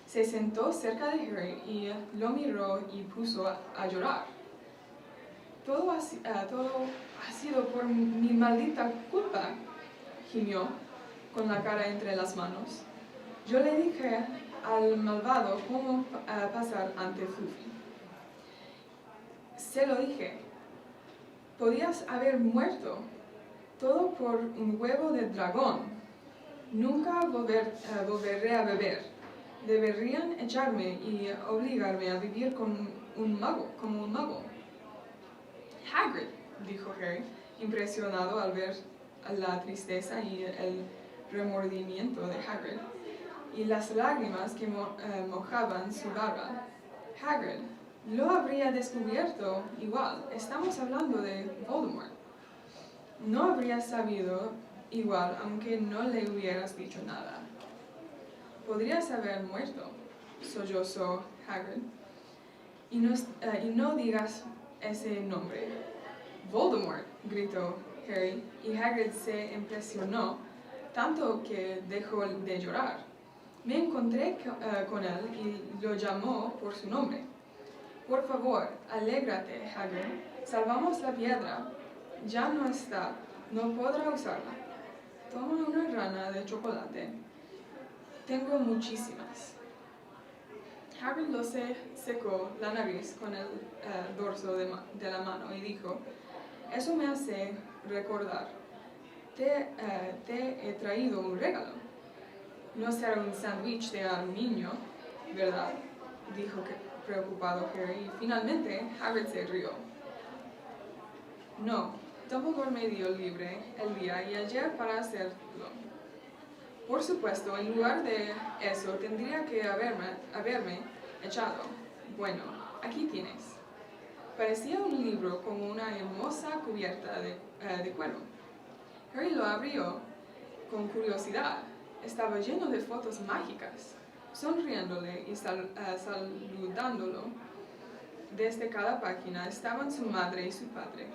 Se sentó cerca de Harry y lo miró y puso a llorar. Todo ha sido por mi maldita culpa, gimió, con la cara entre las manos. Yo le dije al malvado cómo pasar ante Fluffy. Se lo dije. Podías haber muerto. Todo por un huevo de dragón. Nunca volveré a beber. Deberían echarme y obligarme a vivir como un mago. Hagrid, dijo Harry, impresionado al ver la tristeza y el remordimiento de Hagrid, y las lágrimas que mojaban su barba. Hagrid, lo habría descubierto igual. Estamos hablando de Voldemort. No habría sabido igual aunque no le hubieras dicho nada. Podrías haber muerto, sollozó Hagrid. Y no digas ese nombre. Voldemort, gritó Harry, y Hagrid se impresionó tanto que dejó de llorar. Me encontré con él y lo llamó por su nombre. Por favor, alégrate, Hagrid. Salvamos la piedra. Ya no está. No podrá usarla. Toma una rana de chocolate. Tengo muchísimas. Hagrid lo secó la nariz con el dorso de la mano y dijo, eso me hace recordar. te he traído un regalo. No será un sándwich de aluminio, ¿verdad? Dijo preocupado Harry, y finalmente Hagrid se rió. No, Dumbledore me dio libre el día y ayer para hacerlo. Por supuesto, en lugar de eso tendría que haberme echado. Bueno, aquí tienes. Parecía un libro con una hermosa cubierta de cuero. Harry lo abrió con curiosidad. Estaba lleno de fotos mágicas. Sonriéndole y saludándolo, desde cada página estaban su madre y su padre.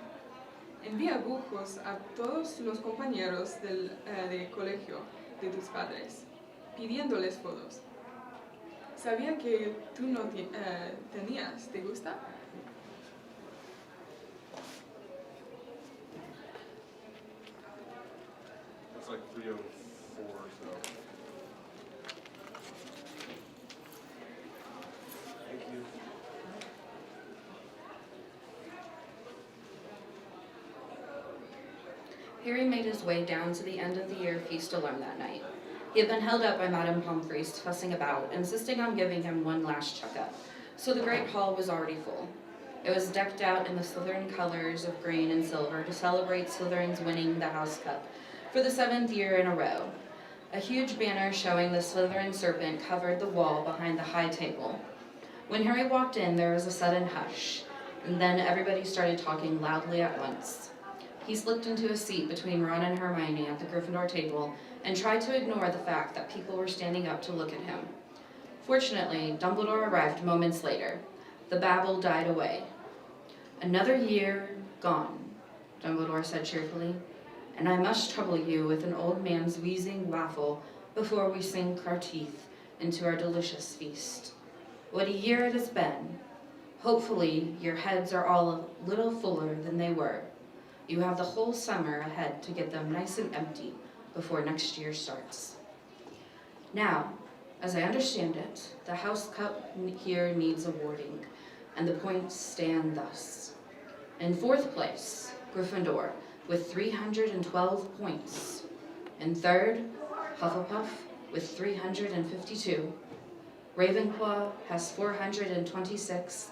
Envía dibujos a todos los compañeros de colegio de tus padres, pidiéndoles fotos. Sabía que tú no tenías. ¿Te gusta? It's like 304, so. Thank you. Harry made his way down to the end of the year feast alone that night. He had been held up by Madame Pomfrey fussing about, insisting on giving him one last checkup, so the great hall was already full. It was decked out in the Slytherin colors of green and silver to celebrate Slytherin's winning the House Cup for the 7th year in a row. A huge banner showing the Slytherin serpent covered the wall behind the high table. When Harry walked in, there was a sudden hush, and then everybody started talking loudly at once. He slipped into a seat between Ron and Hermione at the Gryffindor table and tried to ignore the fact that people were standing up to look at him. Fortunately, Dumbledore arrived moments later. The babble died away. "Another year gone," Dumbledore said cheerfully, "and I must trouble you with an old man's wheezing waffle before we sink our teeth into our delicious feast. What a year it has been. Hopefully, your heads are all a little fuller than they were. You have the whole summer ahead to get them nice and empty before next year starts. Now, as I understand it, the House Cup here needs awarding, and the points stand thus. In 4th place, Gryffindor, with 312 points. In 3rd, Hufflepuff, with 352. Ravenclaw has 426,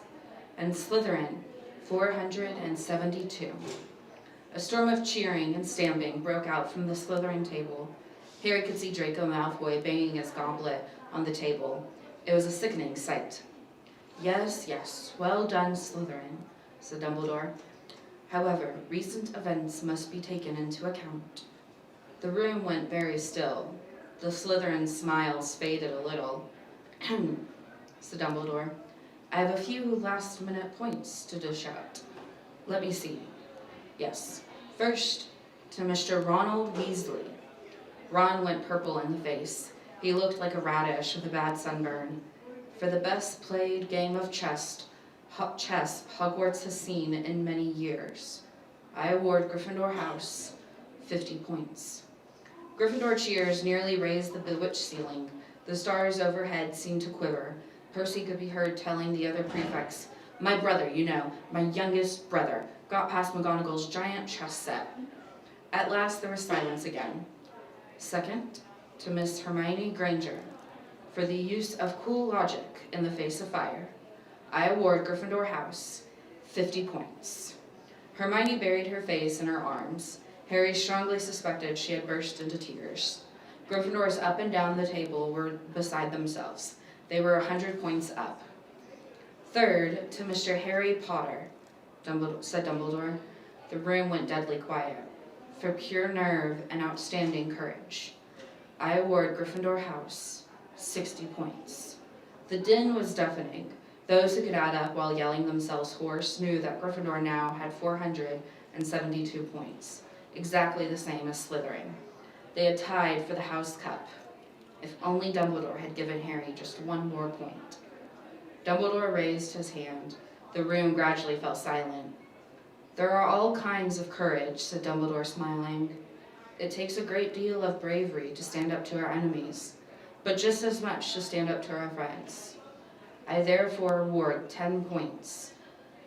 and Slytherin, 472. A storm of cheering and stamping broke out from the Slytherin table. Harry could see Draco Malfoy banging his goblet on the table. It was a sickening sight. "Yes, yes, well done, Slytherin," said Dumbledore. "However, recent events must be taken into account." The room went very still. The Slytherin smiles faded a little. Said Dumbledore. "I have a few last-minute points to dish out. Let me see. Yes, first, to Mr. Ronald Weasley." Ron went purple in the face. He looked like a radish with a bad sunburn. "For the best played game of chess Hogwarts has seen in many years. I award Gryffindor House 50 points." Gryffindor cheers nearly raised the bewitched ceiling. The stars overhead seemed to quiver. Percy could be heard telling the other prefects, "My brother, you know, my youngest brother, got past McGonagall's giant chess set." At last there was silence again. Second, to Miss Hermione Granger, for the use of cool logic in the face of fire. I award Gryffindor House 50 points. Hermione buried her face in her arms. Harry strongly suspected she had burst into tears. Gryffindors up and down the table were beside themselves. They were 100 points up. Third, to Mr. Harry Potter, said Dumbledore. The room went deadly quiet. For pure nerve and outstanding courage. I award Gryffindor House 60 points. The din was deafening. Those who could add up while yelling themselves hoarse knew that Gryffindor now had 472 points, exactly the same as Slytherin. They had tied for the House Cup. If only Dumbledore had given Harry just one more point. Dumbledore raised his hand. The room gradually fell silent. "There are all kinds of courage," said Dumbledore, smiling. "It takes a great deal of bravery to stand up to our enemies, but just as much to stand up to our friends. I therefore award 10 points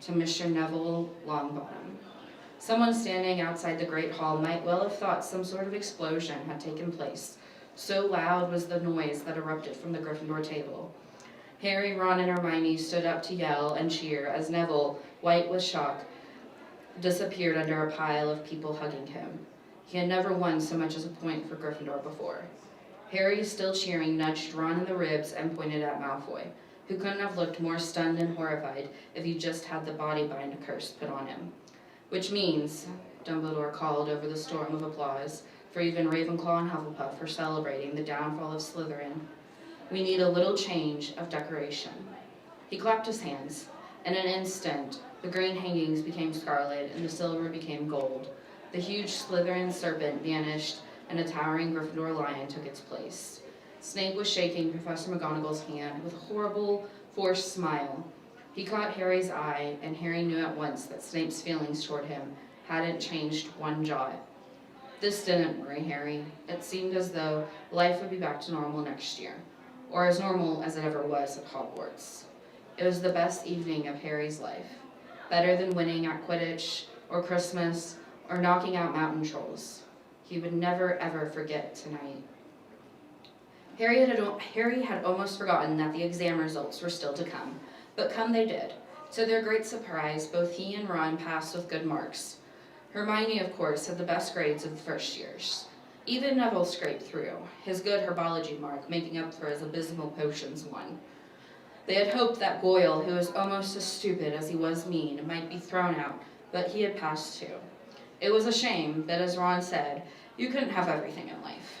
to Mr. Neville Longbottom." Someone standing outside the Great Hall might well have thought some sort of explosion had taken place. So loud was the noise that erupted from the Gryffindor table. Harry, Ron, and Hermione stood up to yell and cheer as Neville, white with shock, disappeared under a pile of people hugging him. He had never won so much as a point for Gryffindor before. Harry, still cheering, nudged Ron in the ribs and pointed at Malfoy, who couldn't have looked more stunned and horrified if he just had the body-bind curse put on him. Which means, Dumbledore called over the storm of applause, for even Ravenclaw and Hufflepuff were celebrating the downfall of Slytherin. We need a little change of decoration. He clapped his hands. In an instant, the green hangings became scarlet and the silver became gold. The huge Slytherin serpent vanished and a towering Gryffindor lion took its place. Snape was shaking Professor McGonagall's hand with a horrible, forced smile. He caught Harry's eye, and Harry knew at once that Snape's feelings toward him hadn't changed one jot. This didn't worry Harry. It seemed as though life would be back to normal next year, or as normal as it ever was at Hogwarts. It was the best evening of Harry's life, better than winning at Quidditch, or Christmas, or knocking out mountain trolls. He would never ever forget tonight. Harry had almost forgotten that the exam results were still to come, but come they did. To their great surprise, both he and Ron passed with good marks. Hermione, of course, had the best grades of the first years. Even Neville scraped through, his good herbology mark making up for his abysmal potions one. They had hoped that Goyle, who was almost as stupid as he was mean, might be thrown out, but he had passed too. It was a shame, but as Ron said, you couldn't have everything in life.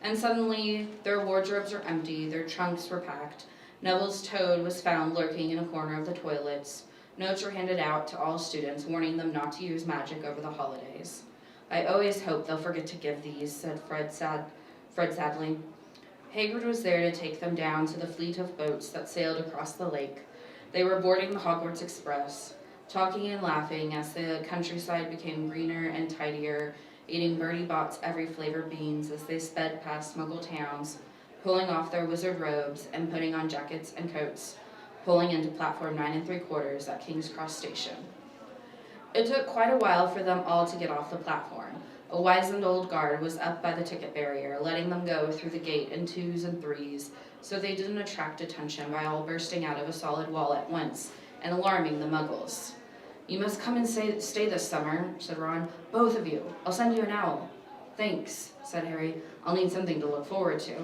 And suddenly, their wardrobes were empty, their trunks were packed, Neville's toad was found lurking in a corner of the toilets, notes were handed out to all students warning them not to use magic over the holidays. I always hope they'll forget to give these, said Fred sadly. Hagrid was there to take them down to the fleet of boats that sailed across the lake. They were boarding the Hogwarts Express, talking and laughing as the countryside became greener and tidier, eating Bertie Bott's every flavored beans as they sped past Muggle towns, pulling off their wizard robes and putting on jackets and coats, pulling into platform 9 3/4 at King's Cross Station. It took quite a while for them all to get off the platform. A wizened old guard was up by the ticket barrier, letting them go through the gate in 2s and 3s, so they didn't attract attention by all bursting out of a solid wall at once and alarming the Muggles. You must come and stay this summer, said Ron. Both of you. I'll send you an owl. Thanks, said Harry. I'll need something to look forward to.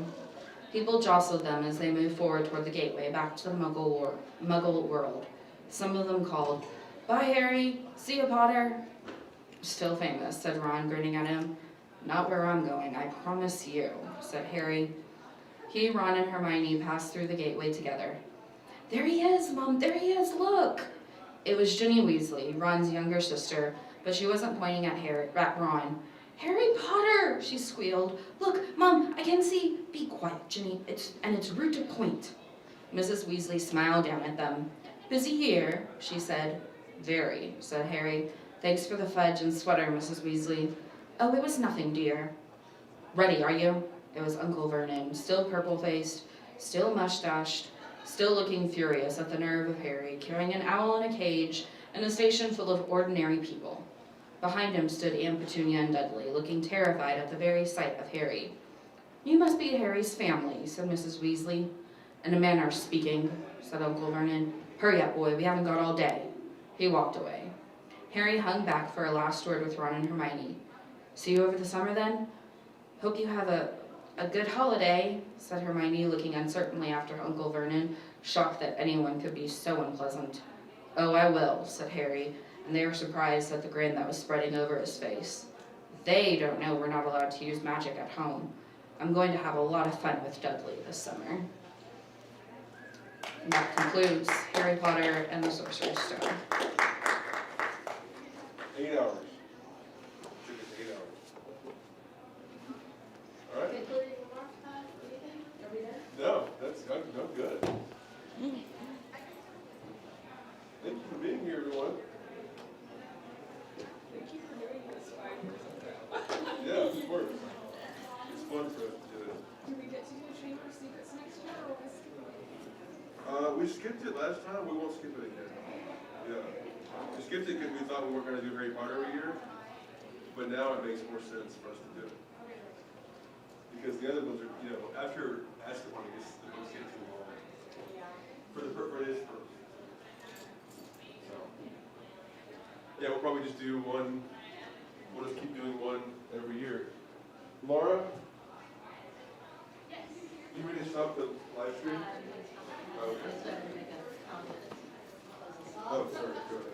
People jostled them as they moved forward toward the gateway back to the Muggle world. Some of them called, Bye, Harry. See you, Potter. Still famous, said Ron, grinning at him. Not where I'm going, I promise you, said Harry. He, Ron, and Hermione passed through the gateway together. There he is, Mom, there he is, look! It was Ginny Weasley, Ron's younger sister, but she wasn't pointing at Ron. Harry Potter, she squealed. Look, Mom, I can see. Be quiet, Ginny, it's rude to point. Mrs. Weasley smiled down at them. Busy here, she said. Very, said Harry. Thanks for the fudge and sweater, Mrs. Weasley. Oh, it was nothing, dear. Ready, are you? It was Uncle Vernon, still purple-faced, still mustached, still looking furious at the nerve of Harry, carrying an owl in a cage in a station full of ordinary people. Behind him stood Aunt Petunia and Dudley, looking terrified at the very sight of Harry. You must be Harry's family, said Mrs. Weasley. In a manner of speaking, said Uncle Vernon. Hurry up, boy, we haven't got all day. He walked away. Harry hung back for a last word with Ron and Hermione. See you over the summer, then? Hope you have a good holiday, said Hermione, looking uncertainly after Uncle Vernon, shocked that anyone could be so unpleasant. Oh, I will, said Harry, and they were surprised at the grin that was spreading over his face. They don't know we're not allowed to use magic at home. I'm going to have a lot of fun with Dudley this summer. And that concludes Harry Potter and the Sorcerer's Stone. 8 hours. Took us 8 hours. All right. No, I'm good. Thank you for being here, everyone. Thank you for doing this. Yeah, of course. It's fun for us to do it. Do we get to do Chamber of Secrets next year, or We skipped it last time. We won't skip it again. Yeah. We skipped it because we thought we weren't going to do Harry Potter every year, but now it makes more sense for us to do it. Because the other ones are, you know, after Azkaban, I guess the books get too long. For this purpose. So, yeah, we'll probably just do one, we'll just keep doing one every year. Laura? Yes. You ready to stop the live stream? Okay. Oh, sorry, go ahead.